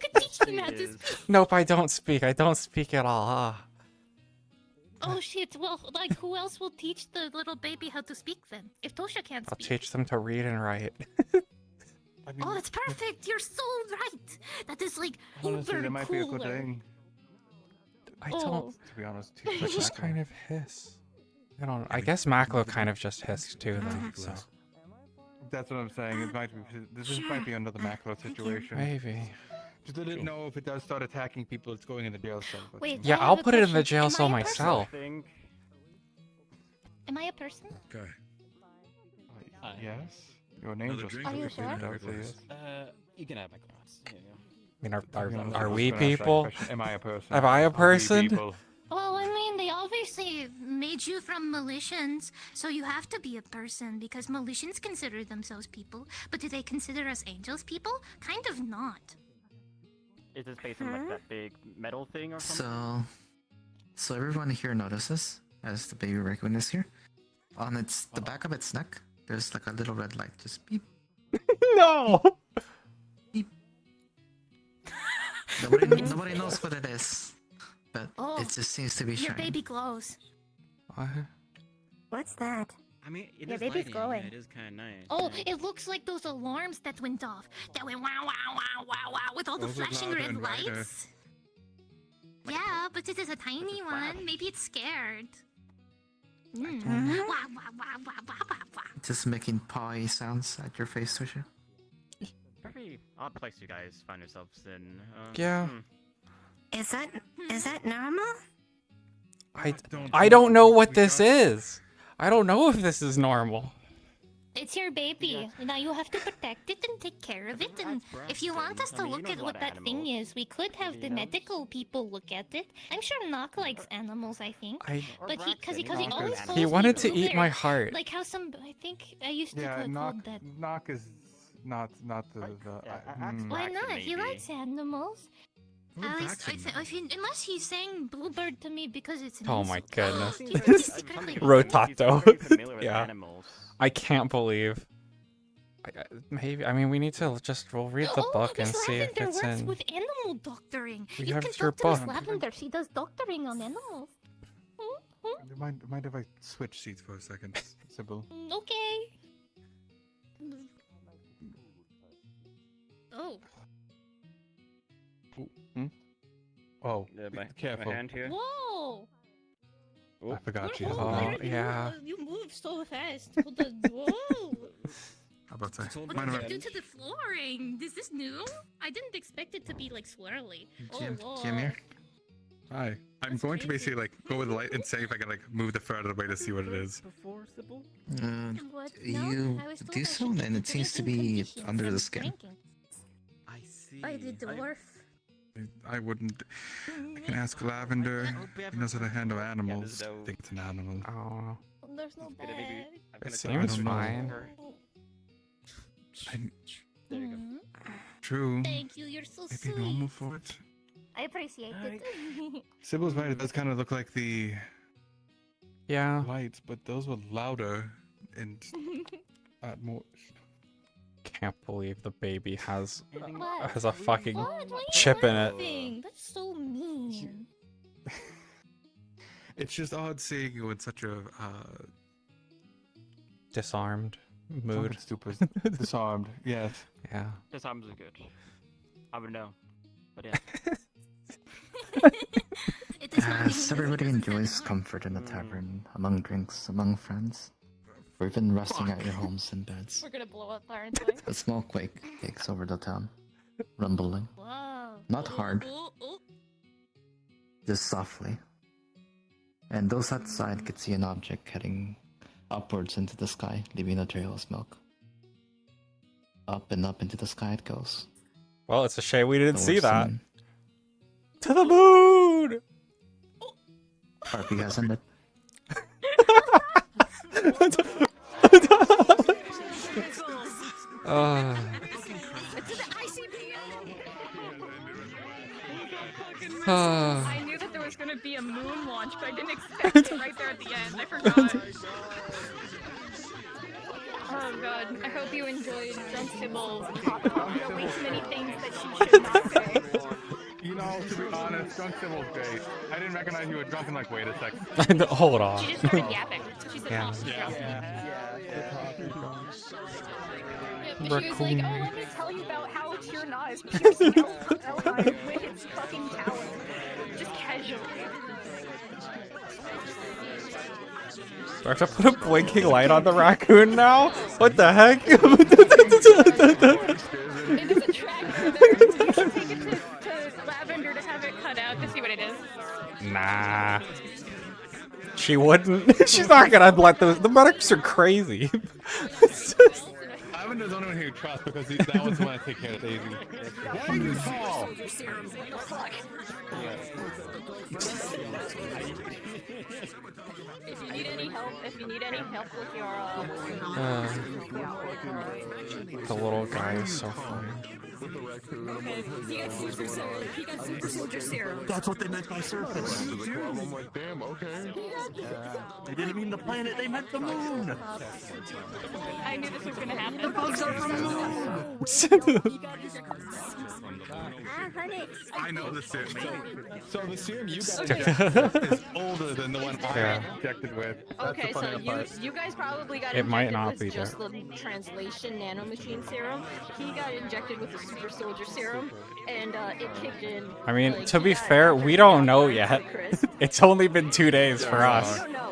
Speaker 4: could teach them how to speak.
Speaker 1: Nope, I don't speak. I don't speak at all.
Speaker 4: Oh shit! Well, like, who else will teach the little baby how to speak then? If Toshia can't
Speaker 1: I'll
Speaker 4: speak.
Speaker 1: teach them to read and write.
Speaker 4: Oh, that's perfect! You're so right! That is like
Speaker 6: Honestly,
Speaker 4: uber
Speaker 6: that might be a
Speaker 4: cooler.
Speaker 6: good thing.
Speaker 1: I
Speaker 4: Oh.
Speaker 1: don't.
Speaker 6: To be honest,
Speaker 1: They just kind of hiss. I don't. I guess Maklo kind of just hissed too, though. So
Speaker 6: That's what I'm saying. It might be. This might be another macro situation.
Speaker 1: maybe.
Speaker 6: Just I didn't know if it does start attacking people, it's going in the jail cell. But
Speaker 4: Wait,
Speaker 1: Yeah,
Speaker 4: I
Speaker 1: I'll
Speaker 4: have a
Speaker 1: put it in the
Speaker 4: question.
Speaker 1: jail
Speaker 4: Am
Speaker 1: cell
Speaker 4: I a person?
Speaker 1: myself.
Speaker 4: Am I a person?
Speaker 5: Okay.
Speaker 6: Yes. Your name
Speaker 5: Another
Speaker 6: just.
Speaker 5: drink?
Speaker 4: Are you sure?
Speaker 6: Yes.
Speaker 8: You can have my glass. There you go.
Speaker 1: I mean,
Speaker 6: I'm
Speaker 1: are
Speaker 6: just
Speaker 1: we
Speaker 6: gonna ask that
Speaker 1: people?
Speaker 6: question. Am I a person?
Speaker 1: Am I a
Speaker 6: Are we
Speaker 1: person?
Speaker 6: people?
Speaker 4: Well, I mean, they obviously made you from Militians, so you have to be a person because Militians consider themselves people. But do they consider us angels people? Kind of not.
Speaker 8: Is this based on like that big metal thing or something?
Speaker 17: So everyone here notices as the baby raccoon is here. On the back of its neck, there's like a little red light, just beep.
Speaker 1: No.
Speaker 17: Nobody knows what it is, but
Speaker 4: Oh,
Speaker 17: it just seems to be
Speaker 4: Your
Speaker 17: shining.
Speaker 4: baby glows.
Speaker 10: What's that?
Speaker 8: I mean, it
Speaker 10: Your
Speaker 8: is
Speaker 10: baby's
Speaker 8: lighting,
Speaker 10: glowing.
Speaker 8: Yeah, it is kind of nice.
Speaker 4: Oh, it looks like those alarms that went off. That went wow, wow, wow, wow, wow, with all the
Speaker 6: Those are
Speaker 4: flashing
Speaker 6: louder
Speaker 4: red
Speaker 6: and brighter.
Speaker 4: lights. Yeah, but it is a tiny one. Maybe it's scared.
Speaker 17: Just making pawing sounds at your face, Toshia.
Speaker 8: Very odd place you guys find yourselves in.
Speaker 1: Yeah.
Speaker 10: Is that normal?
Speaker 1: I don't know what this is. I don't know if this is normal.
Speaker 4: It's your baby. Now you have to protect it and take care of it. And if you want us to look at what that thing is, we could have the medical people look at it. I'm sure Knock likes animals, I think. But because he always follows
Speaker 1: He wanted
Speaker 4: me
Speaker 1: to eat
Speaker 4: over.
Speaker 1: my heart.
Speaker 4: Like how some, I think I used to call
Speaker 6: knock
Speaker 4: that.
Speaker 6: knock is not the.
Speaker 4: Why not? He likes animals. At least, unless he's saying bluebird to me because it's an
Speaker 1: Oh my
Speaker 4: insult.
Speaker 1: goodness.
Speaker 4: He's secretly-
Speaker 1: Rotato. Yeah. I can't believe. Maybe. I mean, we need to we'll read the book and
Speaker 4: Miss
Speaker 1: see if
Speaker 4: Lavender
Speaker 1: it's
Speaker 4: works
Speaker 1: in.
Speaker 4: with animal doctoring.
Speaker 1: We
Speaker 4: You
Speaker 1: have
Speaker 4: can
Speaker 1: your
Speaker 4: talk to Miss
Speaker 1: book.
Speaker 4: Lavender. She does doctoring on animals.
Speaker 6: Mind if I switch seats for a second, Sybil?
Speaker 4: Okay. Oh.
Speaker 6: Oh,
Speaker 8: my
Speaker 6: careful.
Speaker 8: hand here.
Speaker 4: Whoa.
Speaker 6: I forgot she has a
Speaker 1: Oh,
Speaker 6: hand.
Speaker 1: yeah.
Speaker 4: You move so fast. Whoa.
Speaker 6: How about that?
Speaker 4: What did you do to the flooring? Is this new? I didn't expect it to be like swirly.
Speaker 17: Jamir?
Speaker 6: Hi. I'm going to basically like go with the light and see if I can like move the further away to see what it is.
Speaker 17: You do so, and it seems to be under the skin.
Speaker 8: I see.
Speaker 4: By the dwarf.
Speaker 6: I wouldn't. I can ask Lavender. He knows how to handle animals. I think it's an animal.
Speaker 1: Oh.
Speaker 4: There's no bed.
Speaker 1: It seems fine.
Speaker 6: True.
Speaker 4: Thank you. You're so
Speaker 6: Maybe
Speaker 4: sweet.
Speaker 6: normal for it.
Speaker 4: I appreciate it.
Speaker 6: Sybil's right. It does kind of look like the lights, but those were louder and more.
Speaker 1: Can't believe the baby has
Speaker 4: What?
Speaker 1: a fucking
Speaker 4: What? Why are you
Speaker 1: chip in it.
Speaker 4: laughing? That's so mean.
Speaker 6: It's just odd seeing you in such a
Speaker 1: Disarmed mood.
Speaker 6: Stupid. Disarmed. Yes.
Speaker 1: Yeah.
Speaker 8: Disarms are good. I would know. But yeah.
Speaker 17: As everybody enjoys comfort in the tavern, among drinks, among friends, or even resting at your homes and beds,
Speaker 4: We're gonna blow up, aren't we?
Speaker 17: a small quake takes over the town, rumbling.
Speaker 4: Whoa.
Speaker 17: Not hard, just softly. And those outside could see an object heading upwards into the sky, leaving a trail of smoke. Up and up into the sky it goes.
Speaker 1: Well, it's a shame we didn't see
Speaker 17: Towards
Speaker 1: that.
Speaker 17: the moon.
Speaker 1: To the moon!
Speaker 17: RP has ended.
Speaker 16: I knew that there was gonna be a moon launch, but I didn't expect it right there at the end. I forgot. Oh god, I hope you enjoyed Drunk Sybil's pop talk. There are way too many things that she should not say.
Speaker 6: You know, to be honest, Drunk Sybil's great. I didn't recognize you were drunk and like, wait a second.
Speaker 1: Hold on.
Speaker 16: She just started yapping. She said,
Speaker 1: Yeah.
Speaker 16: "Oh, drunk." She was
Speaker 1: Raccoon.
Speaker 16: like, oh, let me tell you about how Tirna is piercing Elheim with its fucking talon. Just casually.
Speaker 1: Do I have to put a blinking light on the raccoon now? What the heck?
Speaker 16: It is a track for them. You should take it to Lavender to have it cut out to see what it is.
Speaker 1: Nah. She wouldn't. She's not gonna let those. The medics are crazy.
Speaker 6: Lavender's the only one who you trust because that was the one to take care of Daisy. What are you call?
Speaker 16: If you need any help with your
Speaker 1: The little guy is so funny.
Speaker 16: He got super soldier serum.
Speaker 12: That's what they meant by surface. I'm like, damn, okay. They didn't mean the planet, they meant the moon.
Speaker 16: I knew this was gonna happen.
Speaker 12: The bugs are from the moon.
Speaker 22: I know the serum. So the serum you got
Speaker 1: Okay.
Speaker 22: injected with is older than the one I
Speaker 1: Yeah.
Speaker 22: got injected with. That's
Speaker 15: Okay,
Speaker 22: the
Speaker 15: so
Speaker 22: funny part.
Speaker 15: you guys probably got
Speaker 1: It might
Speaker 15: injected
Speaker 1: not
Speaker 15: with
Speaker 1: be
Speaker 15: just the translation nanomachine serum. He got injected with the super soldier serum, and it kicked in.
Speaker 1: I mean,
Speaker 15: like,
Speaker 1: to
Speaker 15: he
Speaker 1: be
Speaker 15: got
Speaker 1: fair,
Speaker 15: after
Speaker 1: we
Speaker 15: he
Speaker 1: don't
Speaker 15: got
Speaker 1: know
Speaker 15: burned
Speaker 1: yet.
Speaker 15: to a crisp.
Speaker 1: It's only been 2 days for us.
Speaker 15: You don't know.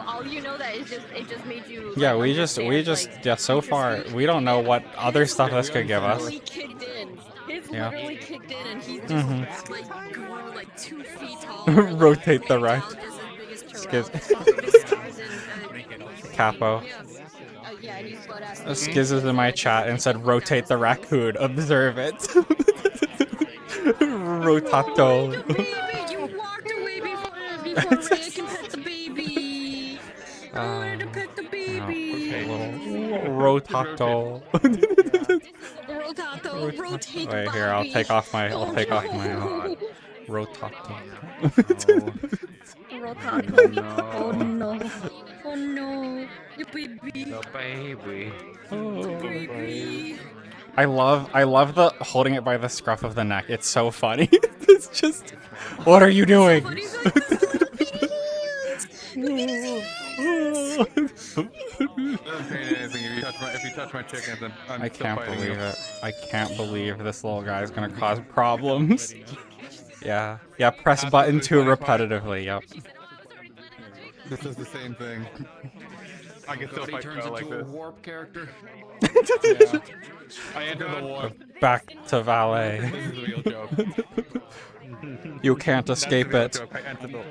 Speaker 15: All you know that is just it just made you.
Speaker 1: Yeah,
Speaker 15: like,
Speaker 1: we just,
Speaker 15: understand, like,
Speaker 1: yeah, so far, we don't know what other stuff this could give us.
Speaker 15: literally kicked in. His
Speaker 1: Yeah.
Speaker 15: literally kicked in, and he just
Speaker 1: Mhm.
Speaker 15: like grew like 2 feet tall.
Speaker 1: Rotate the right. Skiz. Capo.
Speaker 15: Yeah, and he's butt ass.
Speaker 1: Skiz is in my chat and said, rotate the raccoon. Observe it. Rotato.
Speaker 15: You walked away before Ray can pet the baby. I wanted to pet the baby.
Speaker 1: Rotato.
Speaker 15: Rotato, rotate
Speaker 1: Wait, here, I'll take off my, Rotato.
Speaker 15: Rotato. Oh no. Oh no. Your baby.
Speaker 22: The baby.
Speaker 15: Baby.
Speaker 1: I love the holding it by the scruff of the neck. It's so funny. It's just, what are you doing?
Speaker 22: If you touch my chickens, then I'm
Speaker 1: I
Speaker 22: still
Speaker 1: can't
Speaker 22: fighting
Speaker 1: believe
Speaker 22: you.
Speaker 1: it. I can't believe this little guy is gonna cause problems. Yeah. Yeah, press button 2 repetitively, yep.
Speaker 22: This is the same thing. I can still
Speaker 5: Cody
Speaker 22: fight
Speaker 5: turns
Speaker 22: Crow like
Speaker 5: into a
Speaker 22: this.
Speaker 5: warp character.
Speaker 22: Yeah. I enter the warp.
Speaker 1: Back to valet.
Speaker 22: This is a real joke.
Speaker 1: You can't escape it.
Speaker 22: Joke. I enter the...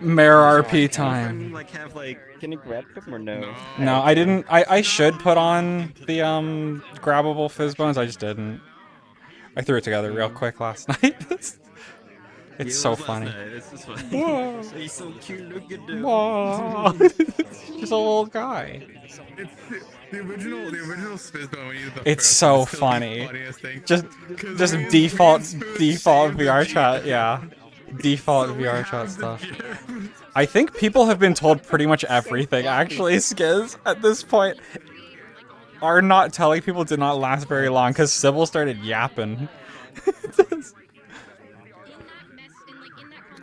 Speaker 1: Mare RP time.
Speaker 8: Like have like, can you grab them or no?
Speaker 1: No, I didn't. I should put on the grabbable fizz bones. I just didn't. I threw it together real quick last night. It's so funny. Whoa.
Speaker 8: He's so cute. Look at him.
Speaker 1: Whoa. Just a little guy.
Speaker 22: It's the original Spizzbone when you did the
Speaker 1: It's
Speaker 22: first
Speaker 1: so
Speaker 22: one is still the
Speaker 1: funny.
Speaker 22: funniest thing.
Speaker 1: Just default VR chat. Yeah. Default VR chat stuff. I think people have been told pretty much everything, actually, Skiz, at this point. Our not telling people did not last very long, because Sybil started yapping.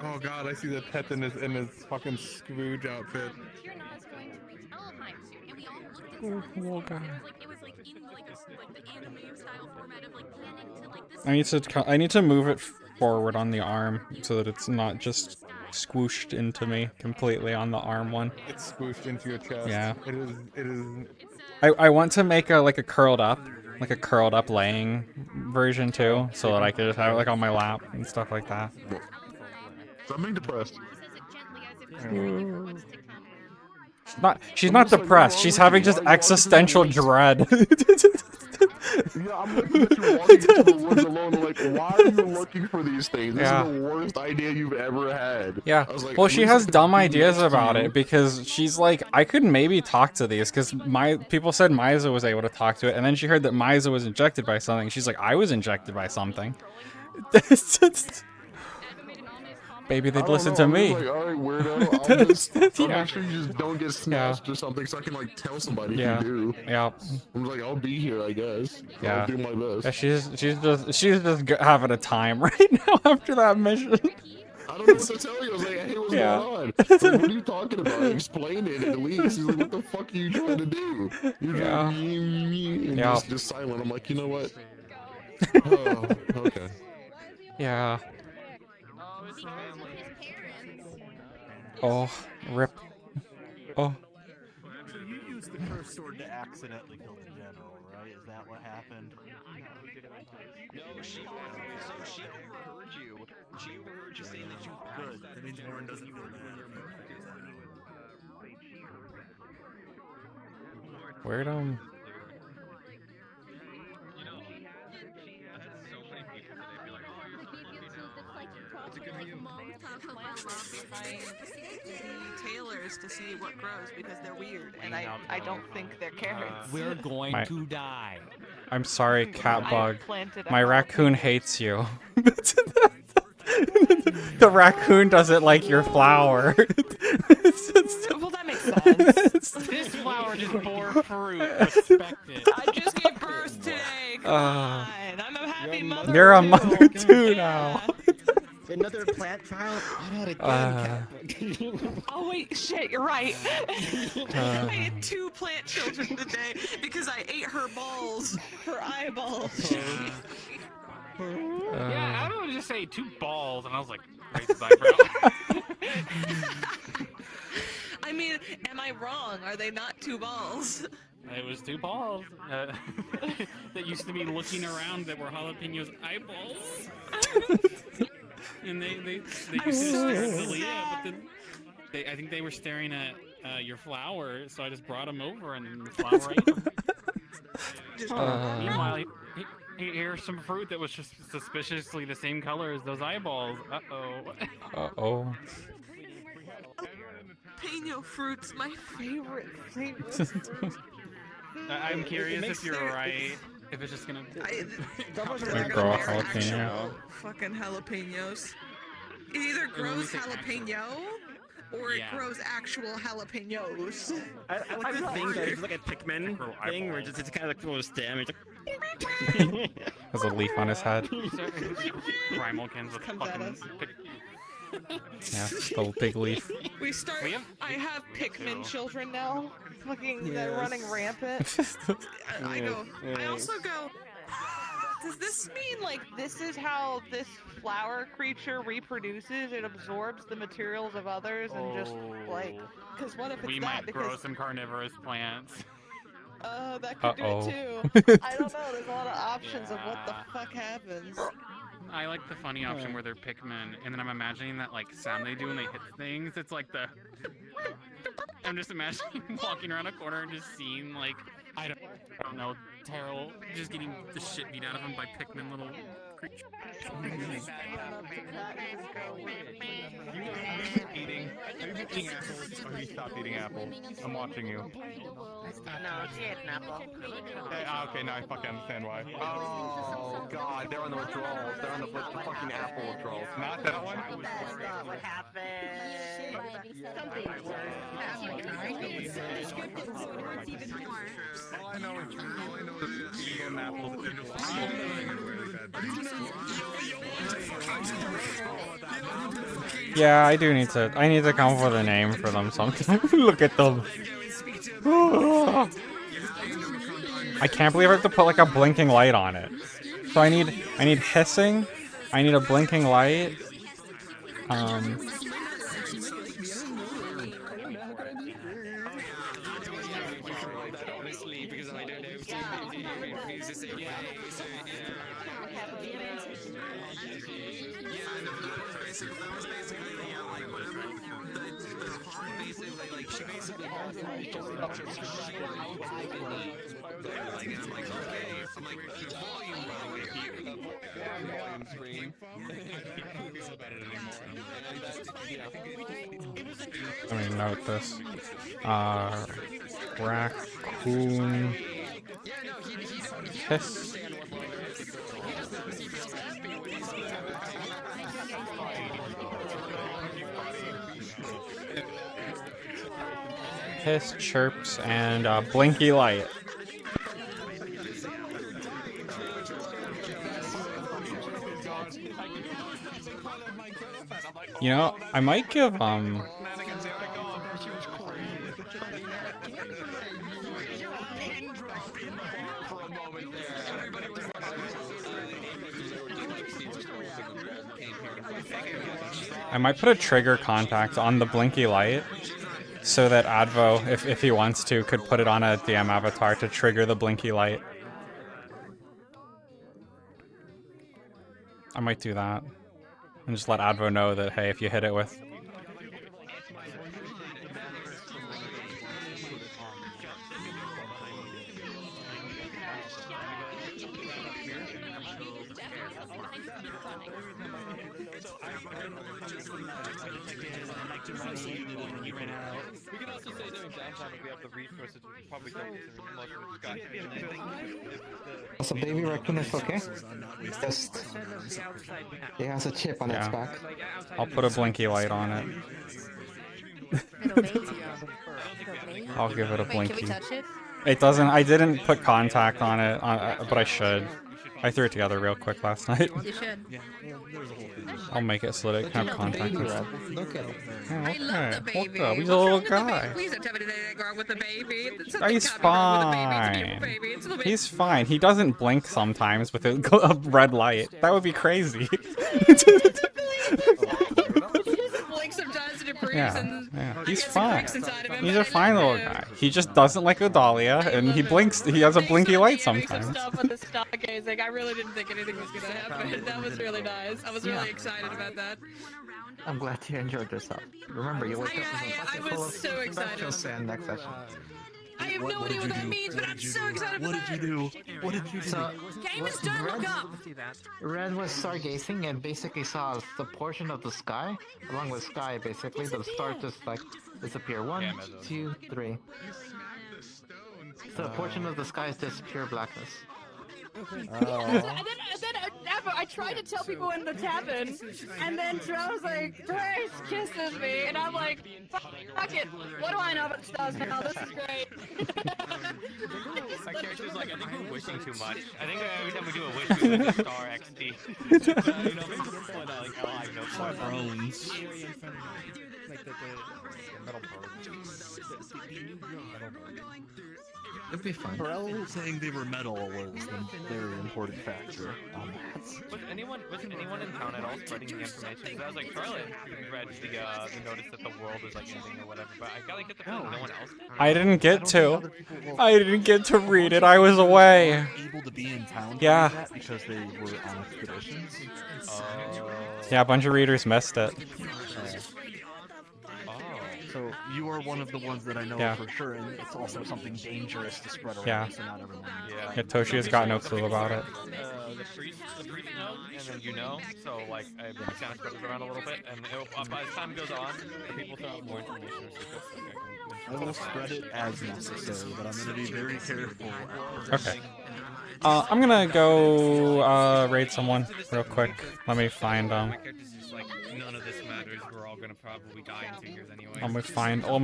Speaker 22: Oh god, I see the pet in his fucking Scrooge outfit.
Speaker 1: I need to move it forward on the arm so that it's not just squooshed into me completely on the arm one.
Speaker 22: It's squooshed into your chest.
Speaker 1: Yeah.
Speaker 22: It is.
Speaker 1: I want to make a curled up laying version too, so that I could just have it like on my lap and stuff like that.
Speaker 9: Stop being depressed.
Speaker 1: She's not depressed. She's having just existential dread.
Speaker 9: Yeah, I'm looking at you walking into the woods alone. Like, why are you looking for these things? This
Speaker 1: Yeah.
Speaker 9: is the worst idea you've ever had.
Speaker 1: Yeah.
Speaker 9: I was like,
Speaker 1: Well,
Speaker 9: at
Speaker 1: she
Speaker 9: least
Speaker 1: has
Speaker 9: I could
Speaker 1: dumb
Speaker 9: be
Speaker 1: ideas
Speaker 9: next to
Speaker 1: about
Speaker 9: you.
Speaker 1: it because she's like, I could maybe talk to these because people said Maiza was able to talk to it, and then she heard that Maiza was injected by something. She's like, I was injected by something. Maybe they'd listen to
Speaker 9: I'm
Speaker 1: me.
Speaker 9: just like, all right, weirdo. I'll just I'll
Speaker 1: Yeah.
Speaker 9: make sure you just don't get snatched or something, so I can like tell somebody
Speaker 1: Yeah.
Speaker 9: if you do.
Speaker 1: Yeah.
Speaker 9: I'm like, I'll be here, I guess.
Speaker 1: Yeah.
Speaker 9: I'll do my best.
Speaker 1: Yeah, she's just having a time right now after that mission.
Speaker 9: I don't know what to tell you. I was like, hey, what's
Speaker 1: Yeah.
Speaker 9: going on? Like, what are you talking about? Explain it at least. He's like, what the fuck are you trying to do? You're
Speaker 1: Yeah.
Speaker 9: just, and
Speaker 1: Yeah.
Speaker 9: just silent. I'm like, you know what? Oh, okay.
Speaker 1: Yeah. Oh, rip. Oh.
Speaker 21: So you used the cursed sword to accidentally kill the general, right? Is that what happened?
Speaker 12: No, she overheard you. She overheard you saying that you
Speaker 21: Good. That means Warren doesn't feel bad.
Speaker 1: Where'd
Speaker 13: Tailors to see what grows because they're weird, and I don't think they're carrots.
Speaker 18: We're going
Speaker 1: My-
Speaker 18: to die.
Speaker 1: I'm sorry, Catbug.
Speaker 13: planted a
Speaker 1: My
Speaker 13: bomb.
Speaker 1: raccoon hates you. The raccoon doesn't like your flower.
Speaker 3: Well, that makes sense. This flower just bore fruit. Respect it.
Speaker 13: I just gave birth today. Come on, I'm a happy happy mother.
Speaker 1: You're a
Speaker 13: too.
Speaker 1: mother too now.
Speaker 8: Another plant child? I had again,
Speaker 13: Oh wait, shit, you're right.
Speaker 1: Uh.
Speaker 13: I had 2 plant children today because I ate her balls, her eyeballs.
Speaker 3: Yeah, I don't just say 2 balls, and I was like, raise his eyebrow.
Speaker 13: I mean, am I wrong? Are they not 2 balls?
Speaker 3: It was 2 balls that used to be looking around that were jalapenos eyeballs. And they used to stare at Leah, but then I think they were staring at your flower, so I just brought them over, and the flower ate them. Meanwhile, here's some fruit that was just suspiciously the same color as those eyeballs. Uh-oh.
Speaker 1: Uh-oh.
Speaker 13: Jalapeno fruit's my favorite flavor.
Speaker 3: I'm curious if you're right. If it's just gonna
Speaker 1: grow a jalapeno.
Speaker 13: Fucking jalapenos. It either grows jalapeno or it grows actual jalapenos.
Speaker 8: I like the thing that it's like a Pikmin thing where it's kind of like full of stem. It's
Speaker 1: Has a leaf on his head.
Speaker 3: Grimalkins with fucking.
Speaker 1: Yeah, the big leaf.
Speaker 13: I have Pikmin children now. Fucking, they're running rampant. I go. I also go. Does this mean like this is how this flower creature reproduces? It absorbs the materials of others and just like. Because what if it's
Speaker 3: We
Speaker 13: that?
Speaker 3: might grow
Speaker 13: Because
Speaker 3: some carnivorous plants.
Speaker 13: that could do it too. I don't know. There's a lot of options of what the fuck happens.
Speaker 3: I like the funny option where they're Pikmin, and then I'm imagining that like sound they do when they hit things. It's like the. I'm just imagining walking around a corner and just seeing like I don't know, Terrell just getting the shit beat out of him by Pikmin little creatures.
Speaker 6: Eating. Have you been eating apples? Or have you stopped eating apples? I'm watching you.
Speaker 7: No, she ate an apple.
Speaker 6: Okay, now I fucking understand why.
Speaker 21: Oh god, they're on the withdrawals. They're on the fucking apple withdrawals.
Speaker 6: Not that one.
Speaker 7: That's not what
Speaker 6: All I know is eating apples.
Speaker 1: Yeah, I need to come up with a name for them sometime. Look at them. I can't believe I have to put like a blinking light on it. So I need hissing. I need a blinking light. Let me note this. Raccoon hiss. Hiss, chirps, and blinky light. You know, I might give I might put a trigger contact on the blinky light so that Advo, if he wants to, could put it on a DM avatar to trigger the blinky light. I might do that. And just let Advo know that, hey, if you hit it with...
Speaker 6: We can also say during downtime if we have the resources, we should probably go
Speaker 17: So baby raccoon is okay? Just it has a chip on its
Speaker 1: Yeah.
Speaker 17: back.
Speaker 1: I'll put a blinky light on it. I'll give it a
Speaker 2: Wait, can we
Speaker 1: blinky.
Speaker 2: touch it?
Speaker 1: It doesn't. I didn't put contact on it, but I should. I threw it together real quick last night.
Speaker 15: You should.
Speaker 5: Yeah, well, there's a whole thing.
Speaker 1: I'll make it so that it can have contact.
Speaker 17: Look at him.
Speaker 15: I love the baby.
Speaker 1: Look up, he's a
Speaker 15: What's
Speaker 1: little
Speaker 15: wrong with the
Speaker 1: guy.
Speaker 15: baby? Please don't tell me there's anything wrong with the baby. There's
Speaker 1: Oh,
Speaker 15: something
Speaker 1: he's
Speaker 15: can't be wrong with the baby. It's a
Speaker 1: fine.
Speaker 15: beautiful baby. It's a little
Speaker 1: He's fine. He doesn't blink sometimes with a red light. That would be crazy.
Speaker 15: He just blinks sometimes and it proves
Speaker 1: Yeah,
Speaker 15: and
Speaker 1: yeah.
Speaker 15: I
Speaker 1: He's
Speaker 15: get some
Speaker 1: fine.
Speaker 15: cracks inside of him,
Speaker 1: He's
Speaker 15: but
Speaker 1: a
Speaker 15: I
Speaker 1: fine
Speaker 15: love
Speaker 1: little
Speaker 15: him.
Speaker 1: guy. He just doesn't like Odalia, and he blinks. He has a blinky light
Speaker 15: Some
Speaker 1: sometimes.
Speaker 15: stuff on the stargazing. I really didn't think anything was gonna happen. That was really nice. I was really excited about that.
Speaker 17: I'm glad you enjoyed yourself. Remember, you wake up with a
Speaker 15: I
Speaker 17: bucket full
Speaker 15: was
Speaker 17: of
Speaker 15: so excited.
Speaker 17: special sand next session.
Speaker 15: I have no idea what that means, but I'm so excited
Speaker 5: What
Speaker 15: about
Speaker 5: did you do? What did you do?
Speaker 17: So,
Speaker 15: Game is done, look up!
Speaker 17: Red was stargazing and basically saw the portion of the sky, along with sky basically, the stars just like disappear. 1, 2, 3. So a portion of the sky is just pure blackness.
Speaker 15: And then I tried to tell people in the tavern, and then Terrell was like, Grace kisses me, and I'm like, fuck it, what do I know about stars now? This is great.
Speaker 2: My character's like, I think we're wishing too much. I think every time we do a wish, we win the star XP. You know, maybe just point out, like, oh, I know
Speaker 5: Our drones.
Speaker 2: Like the metal birds.
Speaker 17: It'd be fun.
Speaker 5: Pharrell saying they were metal was the very important factor on that.
Speaker 2: Was anyone in town at all spreading the information? Because I was like, Charlotte read the notice that the world was like ending or whatever, but I gotta get the feeling no one else did.
Speaker 1: I didn't get to. I didn't get to read it. I was away.
Speaker 5: Able to be in town
Speaker 1: Yeah.
Speaker 5: during that because they were on expeditions.
Speaker 1: Yeah, a bunch of readers missed it.
Speaker 5: So you are one of the ones that I know
Speaker 1: Yeah.
Speaker 5: for sure, and it's also something dangerous to spread around.
Speaker 1: Yeah.
Speaker 5: So not everyone.
Speaker 1: Yeah, Toshia's got no clue about it.
Speaker 2: The priest knows, and then you know, so like I kind of spread it around a little bit, and by the time goes on, the people throw out more information.
Speaker 5: I will spread it as necessary, but I'm going to be very careful.
Speaker 1: Okay. I'm gonna go raid someone real quick. Let me find
Speaker 2: My character's just like, none of this matters. We're all gonna probably die in 2 years anyway.
Speaker 1: Let me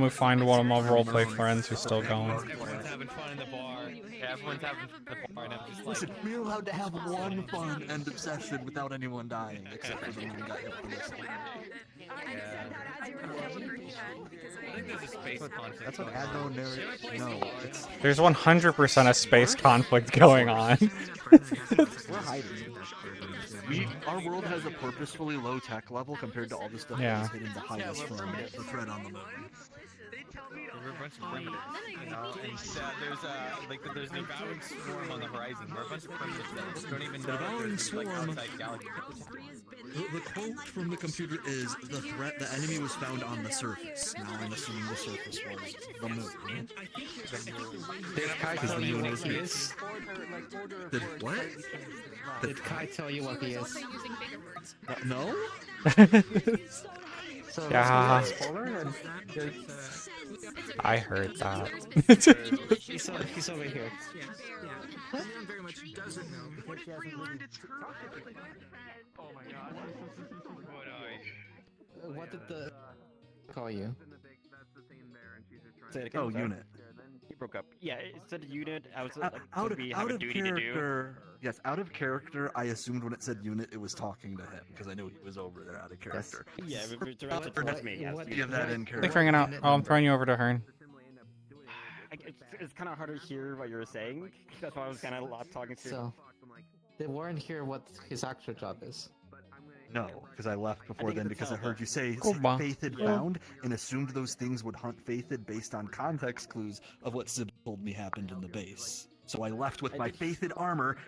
Speaker 1: find one of my roleplay friends who's still going.
Speaker 2: Everyone's having fun in the bar. Yeah, everyone's having fun in the bar, and I'm just like,
Speaker 5: Listen, we're allowed to have one fun end of session without anyone dying, except for the one who got hit with this.
Speaker 2: I think there's a space conflict.
Speaker 5: That's what Admo narrates. No, it's
Speaker 1: There's 100% a space conflict going on.
Speaker 5: we're hiding. Our world has a purposefully low tech level compared to all the stuff
Speaker 1: Yeah.
Speaker 5: that is hidden behind us from the thread on the moon.
Speaker 2: We're a bunch of primitives, you know, and there's an devouring swarm on the horizon. We're a bunch of primitives that don't even know that
Speaker 5: Devouring
Speaker 2: there's like
Speaker 5: swarm.
Speaker 2: outside galaxies.
Speaker 5: The quote from the computer is, the enemy was found on the surface. Now I'm assuming the surface was the moon.
Speaker 17: Did Kai tell you what he is?
Speaker 5: Did what?
Speaker 17: Did Kai tell you what he is?
Speaker 5: No?
Speaker 17: So
Speaker 1: Yeah.
Speaker 17: let's go spoiler and
Speaker 1: I heard that.
Speaker 17: he's over here.
Speaker 21: very much doesn't know because she hasn't really.
Speaker 2: Oh my god. What are you?
Speaker 17: What did the call you?
Speaker 8: Say it again,
Speaker 5: Oh,
Speaker 8: sorry.
Speaker 5: unit.
Speaker 8: He broke up. Yeah, it said unit. I was
Speaker 5: Out,
Speaker 8: like,
Speaker 5: out
Speaker 8: would
Speaker 5: of,
Speaker 8: we have
Speaker 5: out
Speaker 8: a
Speaker 5: of
Speaker 8: duty to do?
Speaker 5: character, yes, out of character, I assumed when it said unit, it was talking to him, because I knew he was over there out of character.
Speaker 8: Yeah, that's me. Yes.
Speaker 5: Give that in
Speaker 1: Thanks
Speaker 5: character.
Speaker 1: for hanging out. Oh, I'm throwing you over to Hearn.
Speaker 8: It's kind of hard to hear what you were saying. That's why I was kind of talking to.
Speaker 17: So, did Warren hear what his actual job is?
Speaker 5: No, because I left before
Speaker 8: think
Speaker 5: then
Speaker 8: it's
Speaker 5: because I heard you say
Speaker 1: Goodbye.
Speaker 5: Faith had
Speaker 1: Yeah.
Speaker 5: found and assumed those things would hunt Faith had based on context clues of what Sib told me happened in the base. So I left with my Faith armor